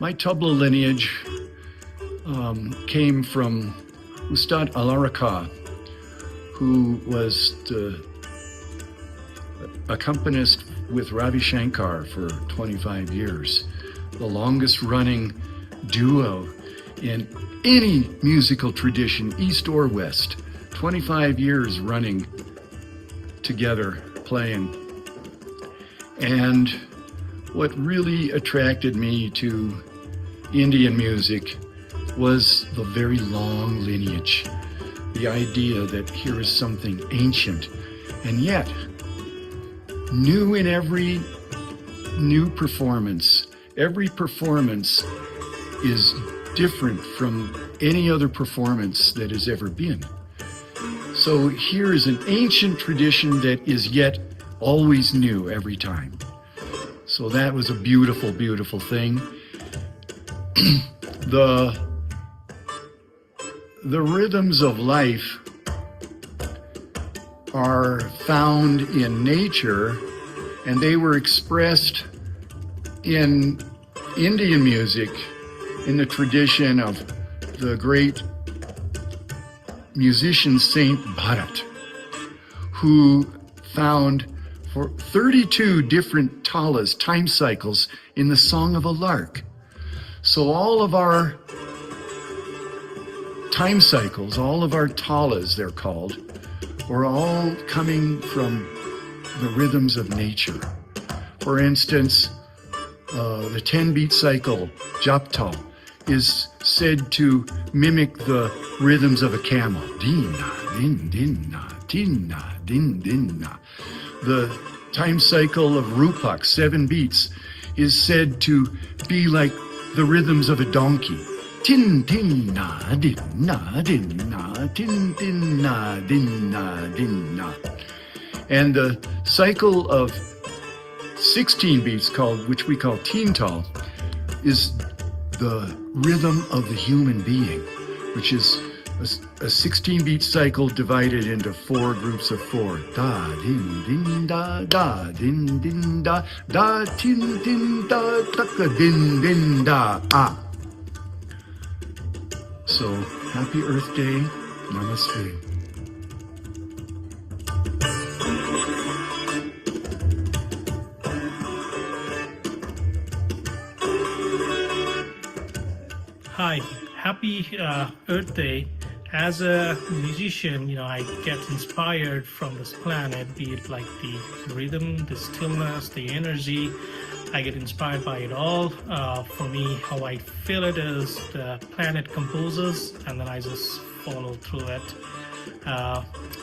My tabla lineage came from Ustad Alaraka, who was the accompanist with Ravi Shankar for 25 years, the longest running duo in any musical tradition, East or West, 25 years running together, playing. And what really attracted me to Indian music was the very long lineage. The idea that here is something ancient and yet new in every new performance. Every performance is different from any other performance that has ever been. So here is an ancient tradition that is yet always new every time. So that was a beautiful, beautiful thing. The rhythms of life are found in nature, and they were expressed in Indian music in the tradition of the great musician Saint Bharat, who found for 32 different talas, time cycles, in the Song of a Lark. So all of our time cycles, all of our talas, they're called, were all coming from the rhythms of nature. For instance, the 10-beat cycle, Japtal, is said to mimic the rhythms of a camel. Din-na, din, din-na, tin-na, din, din-na. The time cycle of Rupak, 7 beats, is said to be like the rhythms of a donkey. Tin, tin, na, din, na, din, na, tin, tin, na, din, na, din, na. And the cycle of 16 beats, which we call Tintal, is the rhythm of the human being, which is a 16-beat cycle divided into 4 groups of 4. Da, din, din, da, din, din, da, tin, din, da, taka, din, din, da, ah. So, happy Earth Day. Namaste. Hi, happy Earth Day. As a musician, I get inspired from this planet, be it like the rhythm, the stillness, the energy. I get inspired by it all. For me, how I feel it is the planet composes, and then I just follow through it.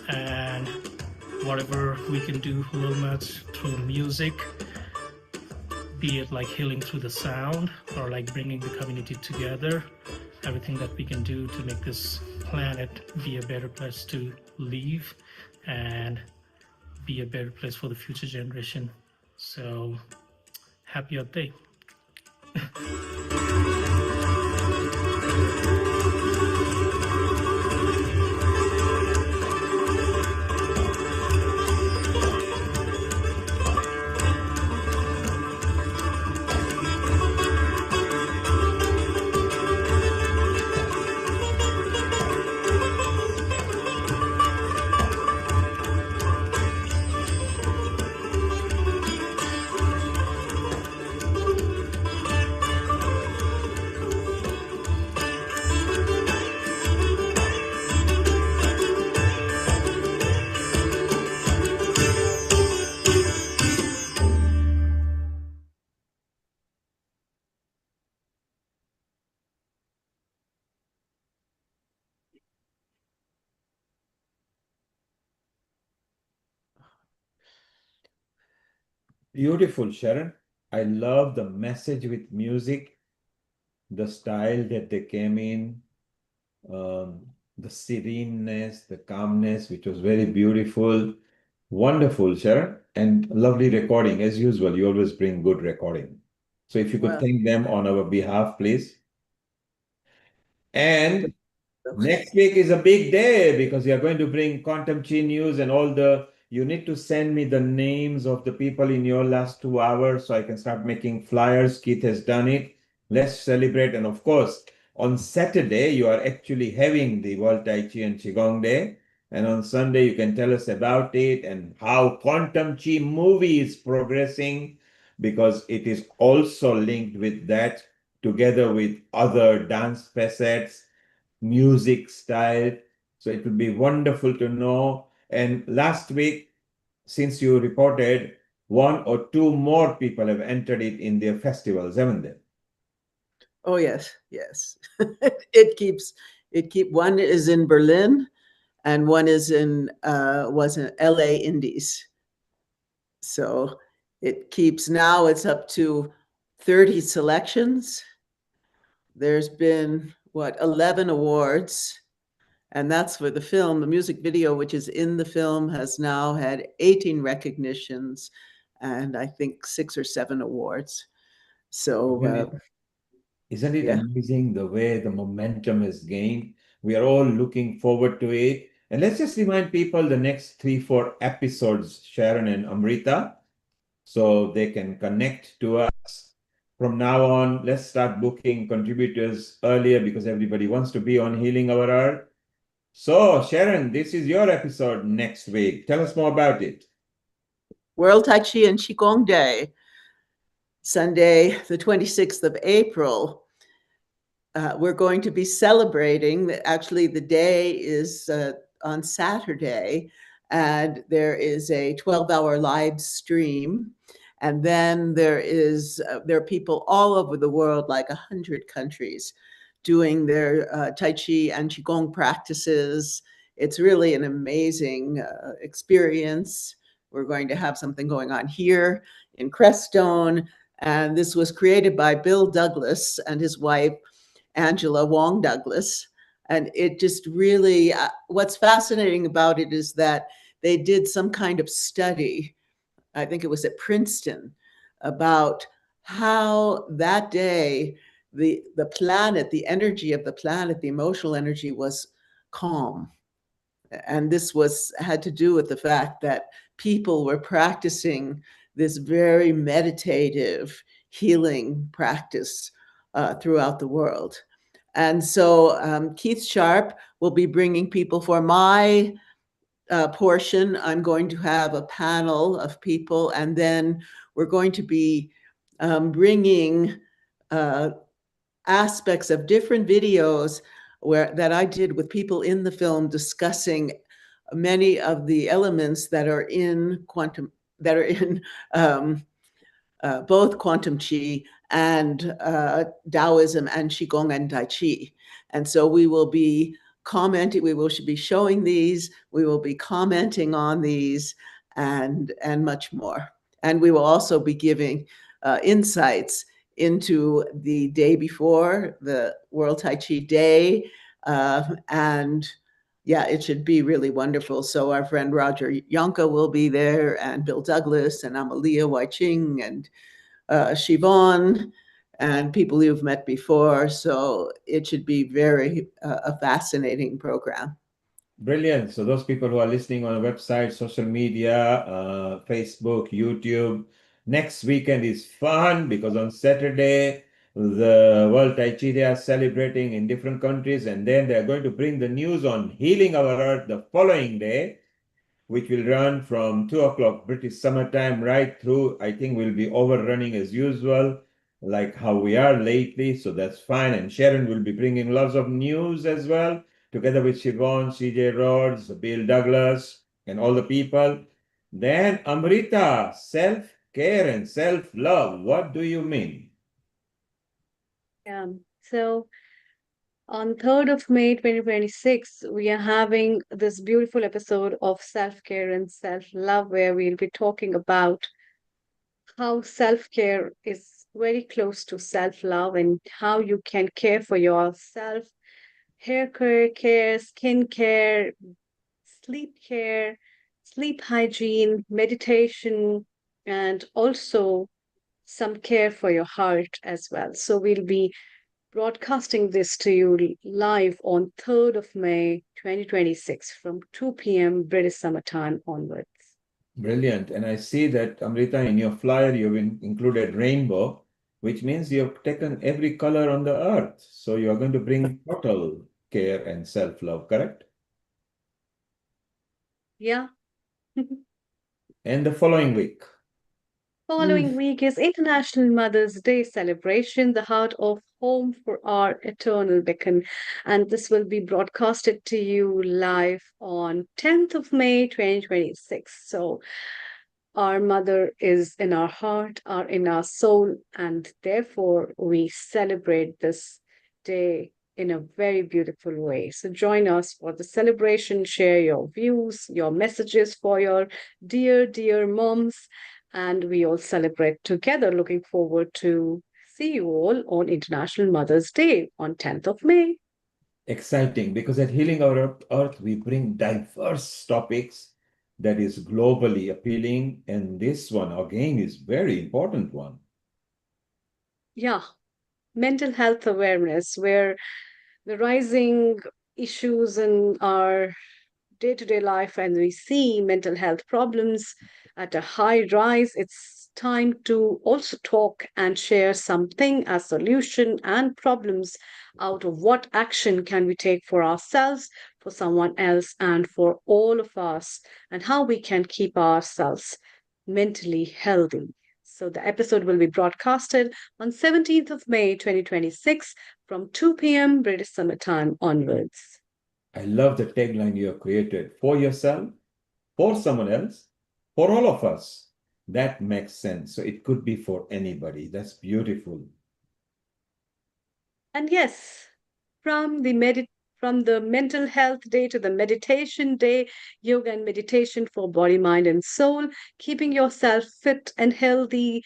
And whatever we can do a little much through music, be it like healing through the sound or like bringing the community together, everything that we can do to make this planet be a better place to live and be a better place for the future generation. So happy Earth Day. Beautiful, Sharon. I love the message with music, the style that they came in, the sereneness, the calmness, which was very beautiful. Wonderful, Sharon, and lovely recording. As usual, you always bring good recording. So if you could thank them on our behalf, please. And next week is a big day because you are going to bring Quantum Chi news and all the. You need to send me the names of the people in your last 2 hours so I can start making flyers. Keith has done it. Let's celebrate. And of course, on Saturday, you are actually having the World Tai Chi and Qigong Day. And on Sunday, you can tell us about it and how Quantum Chi movie is progressing, because it is also linked with that, together with other dance facets, music style. So it would be wonderful to know. And last week, since you reported, 1 or 2 more people have entered it in their festivals, haven't they? Oh yes, yes. It keeps one is in Berlin and one is in was in LA Indies. So it keeps, now it's up to 30 selections. There's been 11 awards, and that's for the film. The music video, which is in the film, has now had 18 recognitions and I think 6 or 7 awards. So Isn't it yeah. amazing the way the momentum is gained? We are all looking forward to it. And let's just remind people the next 3-4 episodes, Sharon and Amrita, so they can connect to us. From now on, let's start booking contributors earlier because everybody wants to be on Healing Our Earth. So, Sharon, this is your episode next week. Tell us more about it. World Tai Chi and Qigong Day, Sunday, the 26th of April. We're going to be celebrating. Actually, the day is on Saturday, and there is a 12-hour live stream. And then there are people all over the world, like 100 countries, doing their Tai Chi and Qigong practices. It's really an amazing experience. We're going to have something going on here in Crestone. And this was created by Bill Douglas and his wife, Angela Wong Douglas. And it just really, what's fascinating about it is that they did some kind of study, I think it was at Princeton, about how that day, the planet, the energy of the planet, the emotional energy was calm. And this had to do with the fact that people were practicing this very meditative healing practice throughout the world. And so Keith Sharp will be bringing people. For my portion, I'm going to have a panel of people, and then we're going to be bringing aspects of different videos that I did with people in the film, discussing many of the elements that are in quantum, that are in both quantum chi and Taoism and Qigong and Tai Chi. And so we will be commenting, we will be showing these, we will be commenting on these, and much more. And we will also be giving insights into the day before, the World Tai Chi Day, and yeah, it should be really wonderful. So our friend Roger Yonka will be there, and Bill Douglas, and Amalia Wai-Ching, and Siobhan, and people you've met before. So it should be very a fascinating program. Brilliant. So those people who are listening on the website, social media, Facebook, YouTube, next weekend is fun because on Saturday, the World Tai Chi Day are celebrating in different countries, and then they are going to bring the news on Healing Our Earth the following day, which will run from 2 o'clock British summertime right through. I think we'll be overrunning as usual, like how we are lately. So that's fine. And Sharon will be bringing lots of news as well, together with Siobhan, CJ Rhodes, Bill Douglas, and all the people. Then Amrita, self-care and self-love. What do you mean? Yeah. So on 3rd of May 2026, we are having this beautiful episode of Self-Care and Self-Love, where we'll be talking about how self-care is very close to self-love and how you can care for yourself. Hair care, skin care, sleep care, sleep hygiene, meditation, and also some care for your heart as well. So we'll be broadcasting this to you live on 3rd of May 2026 from 2 p.m. British Summer Time onwards. Brilliant. And I see that, Amrita, in your flyer, you've included rainbow, which means you've taken every color on the earth. So you're going to bring total care and self-love, correct? Yeah. And the following week. Following week is International Mother's Day celebration, the heart of home for our eternal beacon. And this will be broadcasted to you live on 10th of May 2026. So Our mother is in our heart, are in our soul, and therefore we celebrate this day in a very beautiful way. So join us for the celebration, share your views, your messages for your dear, dear moms, and we all celebrate together. Looking forward to see you all on International Mother's Day on 10th of May. Exciting, because at Healing Our Earth, we bring diverse topics that is globally appealing, and this one again is very important one. Yeah, mental health awareness, where the rising issues in our day-to-day life and we see mental health problems at a high rise, it's time to also talk and share something as solution and problems out of what action can we take for ourselves, for someone else, and for all of us, and how we can keep ourselves mentally healthy. So the episode will be broadcasted on 17th of May 2026 from 2 p.m. British Summer Time onwards. I love the tagline you have created: for yourself, for someone else, for all of us. That makes sense. So it could be for anybody. That's beautiful. And yes, from the mental health day to the meditation day, yoga and meditation for body, mind, and soul, keeping yourself fit and healthy,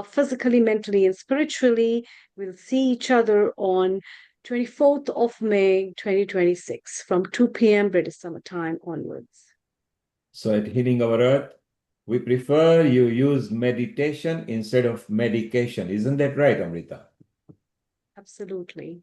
physically, mentally, and spiritually. We'll see each other on 24th of May 2026 from 2 p.m. British Summer Time onwards. So at Healing Our Earth, we prefer you use meditation instead of medication. Isn't that right, Amrita? Absolutely.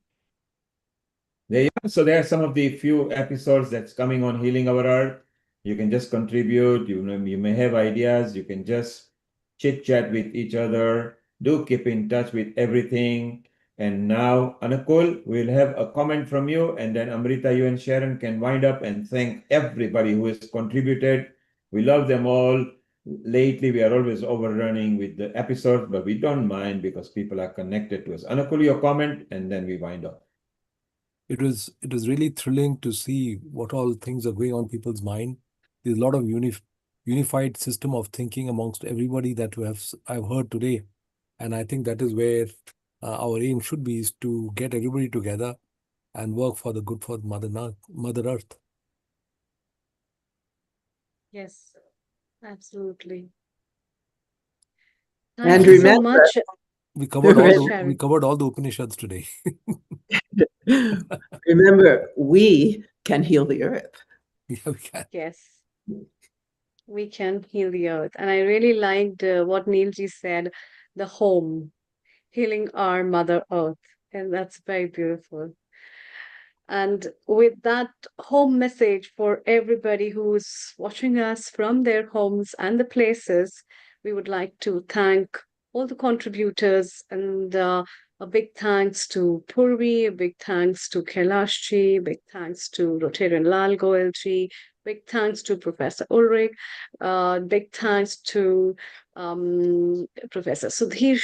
So there are some of the few episodes that's coming on Healing Our Earth. You can just contribute. You may have ideas. You can just chit chat with each other. Do keep in touch with everything. And now, Anukul, we'll have a comment from you, and then Amrita, you and Sharon can wind up and thank everybody who has contributed. We love them all. Lately, we are always overrunning with the episodes, but we don't mind because people are connected to us. Anukul, your comment, and then we wind up. It was really thrilling to see what all things are going on people's mind. There's a lot of unified system of thinking amongst everybody that I've heard today, and I think that is where our aim should be, is to get everybody together and work for the good for Mother Earth. Yes, absolutely. And Thank you so remember, much. We covered all the Sharon. Upanishads today. remember, we can heal the earth. Yeah, we can. Yes, we can heal the earth. And I really liked what Neilji said, the home, healing our Mother Earth. And that's very beautiful. And with that home message for everybody who's watching us from their homes and the places, we would like to thank all the contributors, and a big thanks to Purvi, a big thanks to Kailashji, big thanks to Rotarian Lal Goelji, big thanks to Professor Ulrich, big thanks to Professor Sudhir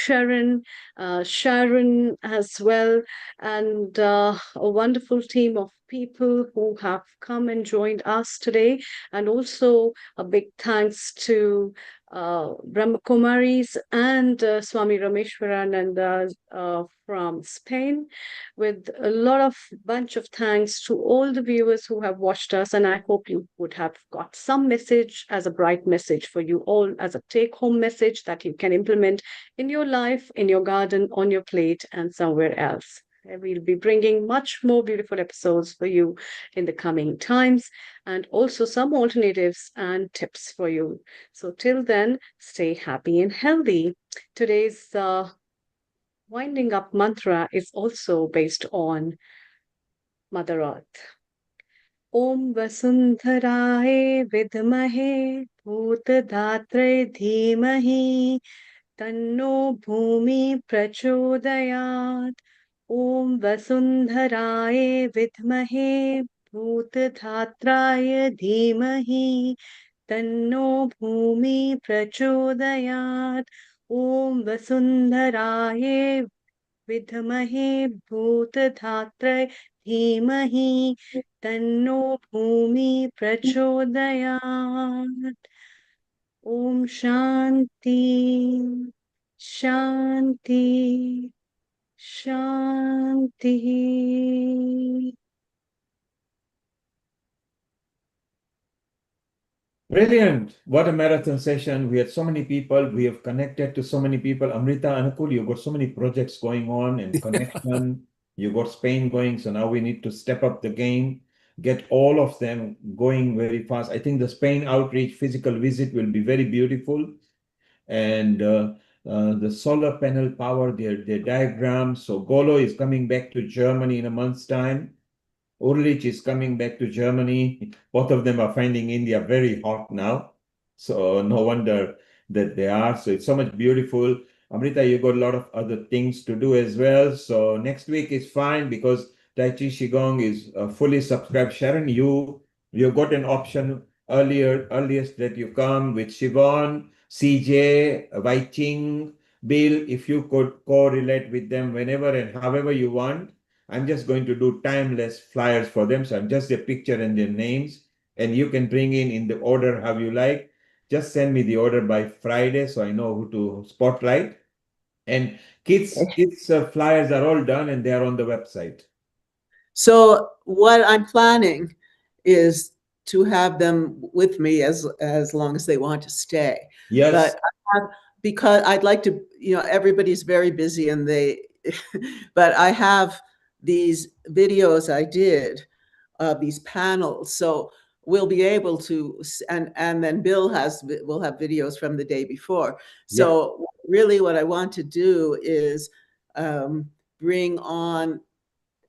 Sharon as well, and a wonderful team of people who have come and joined us today. And also a big thanks to Brahmakumaris and Swami Rameshwarananda from Spain, with a lot of bunch of thanks to all the viewers who have watched us. And I hope you would have got some message as a bright message for you all, as a take-home message that you can implement in your life, in your garden, on your plate, and somewhere else. We'll be bringing much more beautiful episodes for you in the coming times, and also some alternatives and tips for you. So till then, stay happy and healthy. Today's winding up mantra is also based on Mother Earth. Om Vasundharaye Vidmahe Bhutadatre Dhimahi Tanno Bhumi Prachodayat. Om Vasundharaye Vidmahe Bhutadhatraye Dhimahi Tanno Bhumi Prachodayat. Om Vasundharaye Vidmahe Bhutadhatraye Dhimahi Tanno Bhumi Prachodayat. Om Shanti, Shanti, Shanti. Brilliant. What a marathon session. We had so many people. We have connected to so many people. Amrita, Anukul, you've got so many projects going on and connection. You got Spain going. So now we need to step up the game, get all of them going very fast. I think the Spain outreach physical visit will be very beautiful. And the solar panel power, their diagrams. So Golo is coming back to Germany in a month's time. Ulrich is coming back to Germany. Both of them are finding India very hot now. So no wonder that they are. So it's so much beautiful. Amrita, you got a lot of other things to do as well. So next week is fine because Tai Chi Qigong is fully subscribed. Sharon, you got an option earliest that you come with Siobhan, CJ, Wai Ching, Bill. If you could correlate with them whenever and however you want. I'm just going to do timeless flyers for them. So I'm just a picture and their names, and you can bring in the order how you like. Just send me the order by Friday so I know who to spotlight. And kids flyers are all done and they are on the website. So what I'm planning is to have them with me as long as they want to stay. Yes. But because I'd like to, everybody's very busy and but I have these videos I did of these panels. So we'll be able to, and then Bill will have videos from the day before. So really what I want to do is bring on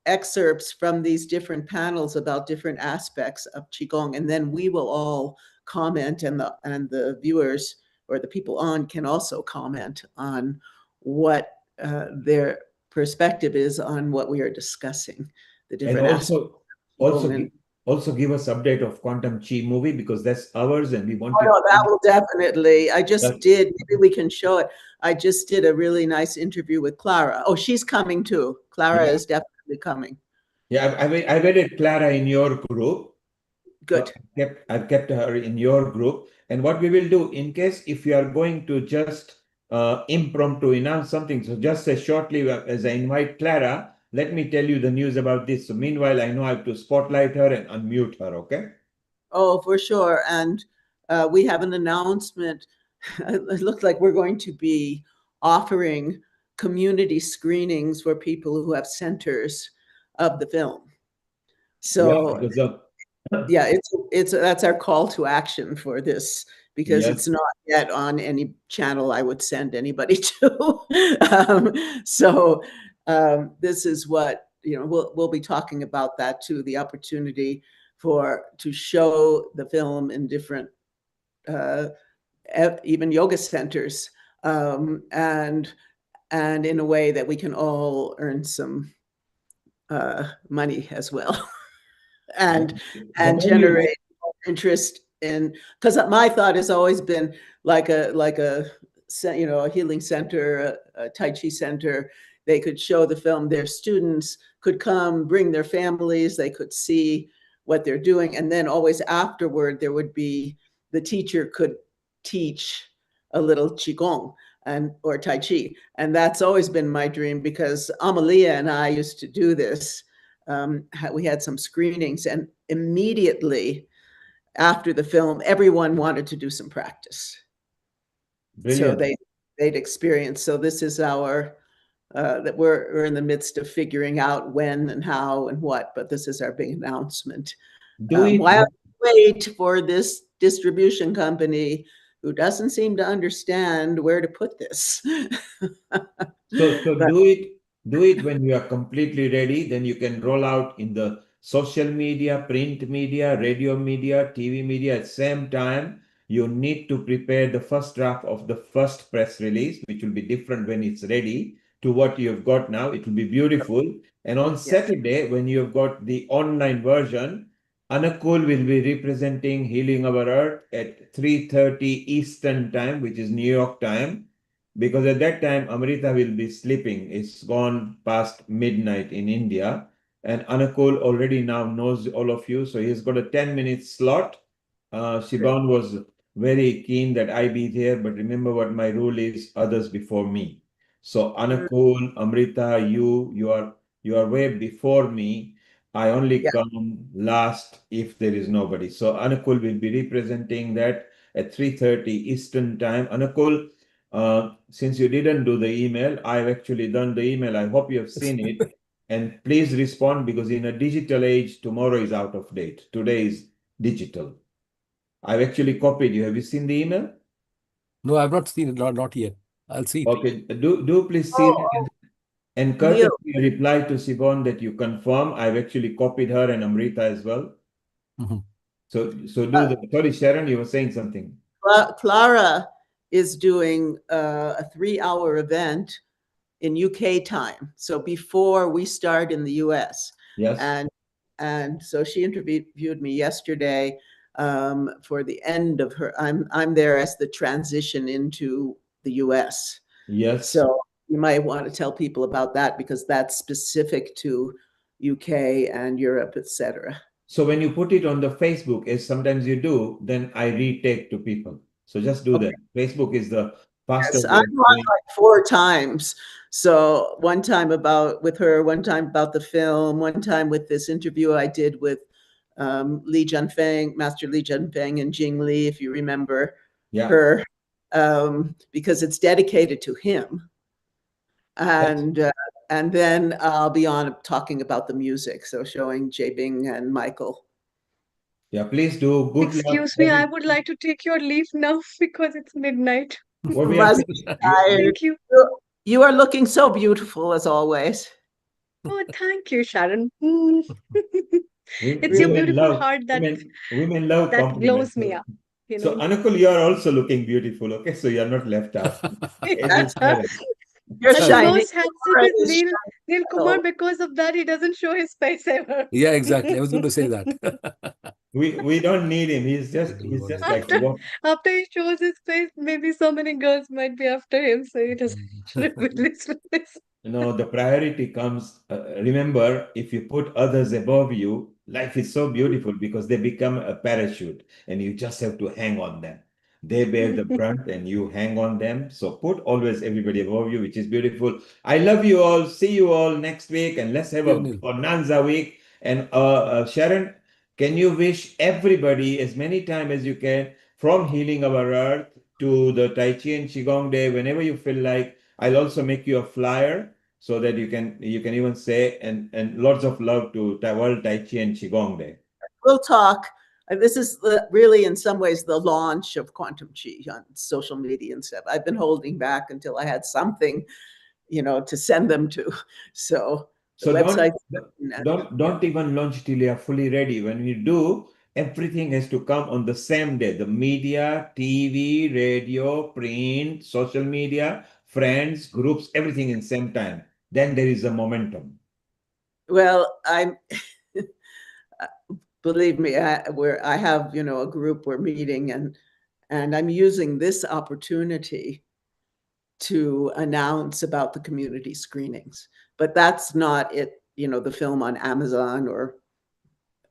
excerpts from these different panels about different aspects of Qigong, and then we will all comment, and the viewers or the people on can also comment on what their perspective is on what we are discussing, the different aspects. Also give us update of Quantum Chi movie because that's ours and we want to. No, that will definitely. I just did. Maybe we can show it. I just did a really nice interview with Clara. Oh, she's coming too. Clara is definitely coming. Yeah, I added Clara in your group. Good. I've kept her in your group. And what we will do in case if you are going to just impromptu announce something, so just say shortly as I invite Clara, let me tell you the news about this. So meanwhile, I know I have to spotlight her and unmute her, okay? Oh, for sure. And we have an announcement. It looks like we're going to be offering community screenings for people who have centers of the film. So yeah, that's our call to action for this, because it's not yet on any channel I would send anybody to. So this is what, we'll be talking about that too, the opportunity to show the film in different even yoga centers, and in a way that we can all earn some money as well. and generate interest in, because my thought has always been like a healing center, a Tai Chi center. They could show the film, their students could come, bring their families, they could see what they're doing, and then always afterward there would be, the teacher could teach a little Qigong or Tai Chi. And that's always been my dream, because Amalia and I used to do this. We had some screenings, and immediately after the film, everyone wanted to do some practice. Brilliant. So they'd experience. So this is our, that we're in the midst of figuring out when and how and what, but this is our big announcement. While we wait for this distribution company who doesn't seem to understand where to put this. So do it when you are completely ready, then you can roll out in the social media, print media, radio media, TV media at the same time. You need to prepare the first draft of the first press release, which will be different when it's ready to what you've got now. It will be beautiful. And on Saturday, when you've got the online version, Anakul will be representing Healing Our Earth at 3:30 Eastern time, which is New York time. Because at that time, Amrita will be sleeping. It's gone past midnight in India. And Anakul already now knows all of you. So he's got a 10-minute slot. Siobhan was very keen that I be there, but remember what my rule is, others before me. So Anukul, Amrita, you are way before me. I only come last if there is nobody. So Anukul will be representing that at 3:30 Eastern time. Anukul, since you didn't do the email, I've actually done the email. I hope you have seen it. And please respond, because in a digital age, tomorrow is out of date. Today is digital. I've actually copied you. Have you seen the email? No, I've not seen it. Not yet. I'll see it. Okay. Do please see it. And courtesy reply to Sibon that you confirm. I've actually copied her and Amrita as well. So do the. Sorry, Sharon, you were saying something. Clara is doing a 3-hour event in UK time. So before we start in the US. Yes. And so she interviewed me yesterday for the end of her. I'm there as the transition into the US. Yes. So you might want to tell people about that, because that's specific to UK and Europe, etc. So when you put it on the Facebook, as sometimes you do, then I retake to people. So just do that. Facebook is the fastest. Yes, I'm on like 4 times. So one time with her, one time about the film, one time with this interview I did with Li Junfeng, Master Li Junfeng and Jing Li, if you remember her, because it's dedicated to him. And then I'll be on talking about the music, so showing Bing and Michael. Yeah, please do. Good luck. Excuse me, I would like to take your leave now because it's midnight. Well, we are Thank you. You are looking so beautiful as always. Oh, thank you, Sharon. It's your Women beautiful love, heart that women love that compliments. glows me up. You So know. Anukul, you are also looking beautiful. Okay, so you are not left out. You're And the shining. most handsome is Neil Kumar. Because of that, he doesn't show his face ever. Yeah, exactly. I was going to say that. We don't need him. He's just like what? After he shows his face, maybe so many girls might be after him, so he doesn't reveal his face. No, the priority comes. Remember, if you put others above you, life is so beautiful because they become a parachute and you just have to hang on them. They bear the brunt and you hang on them. So put always everybody above you, which is beautiful. I love you all. See you all next week, and let's have a bonanza week. And Sharon, can you wish everybody as many times as you can, from Healing Our Earth to the Tai Chi and Qigong Day, whenever you feel like. I'll also make you a flyer so that you can even say, and lots of love to World Tai Chi and Qigong Day. We'll talk. This is really, in some ways, the launch of Quantum Chi on social media and stuff. I've been holding back until I had something, to send them to. So the website. Don't even launch till you are fully ready. When you do, everything has to come on the same day. The media, TV, radio, print, social media, friends, groups, everything in same time. Then there is a momentum. Well, I'm believe me, I have, a group we're meeting, and I'm using this opportunity to announce about the community screenings. But that's not it, the film on Amazon or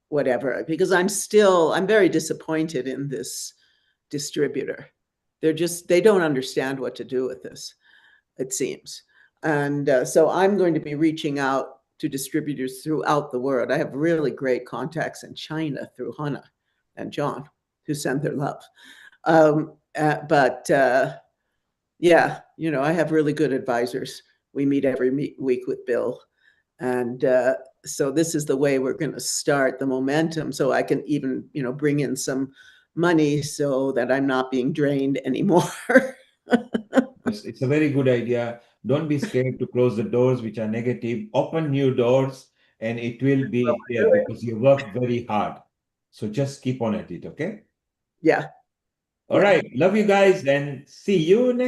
whatever, because I'm very disappointed in this distributor. They don't understand what to do with this, it seems. And so I'm going to be reaching out to distributors throughout the world. I have really great contacts in China through Hannah and John, who send their love. Yeah, I have really good advisors. We meet every week with Bill. And so this is the way we're going to start the momentum, so I can even, bring in some money so that I'm not being drained anymore. It's a very good idea. Don't be scared to close the doors which are negative. Open new doors, and it will be there because you work very hard. So just keep on at it, okay? Yeah. All right. Love you guys, and see you next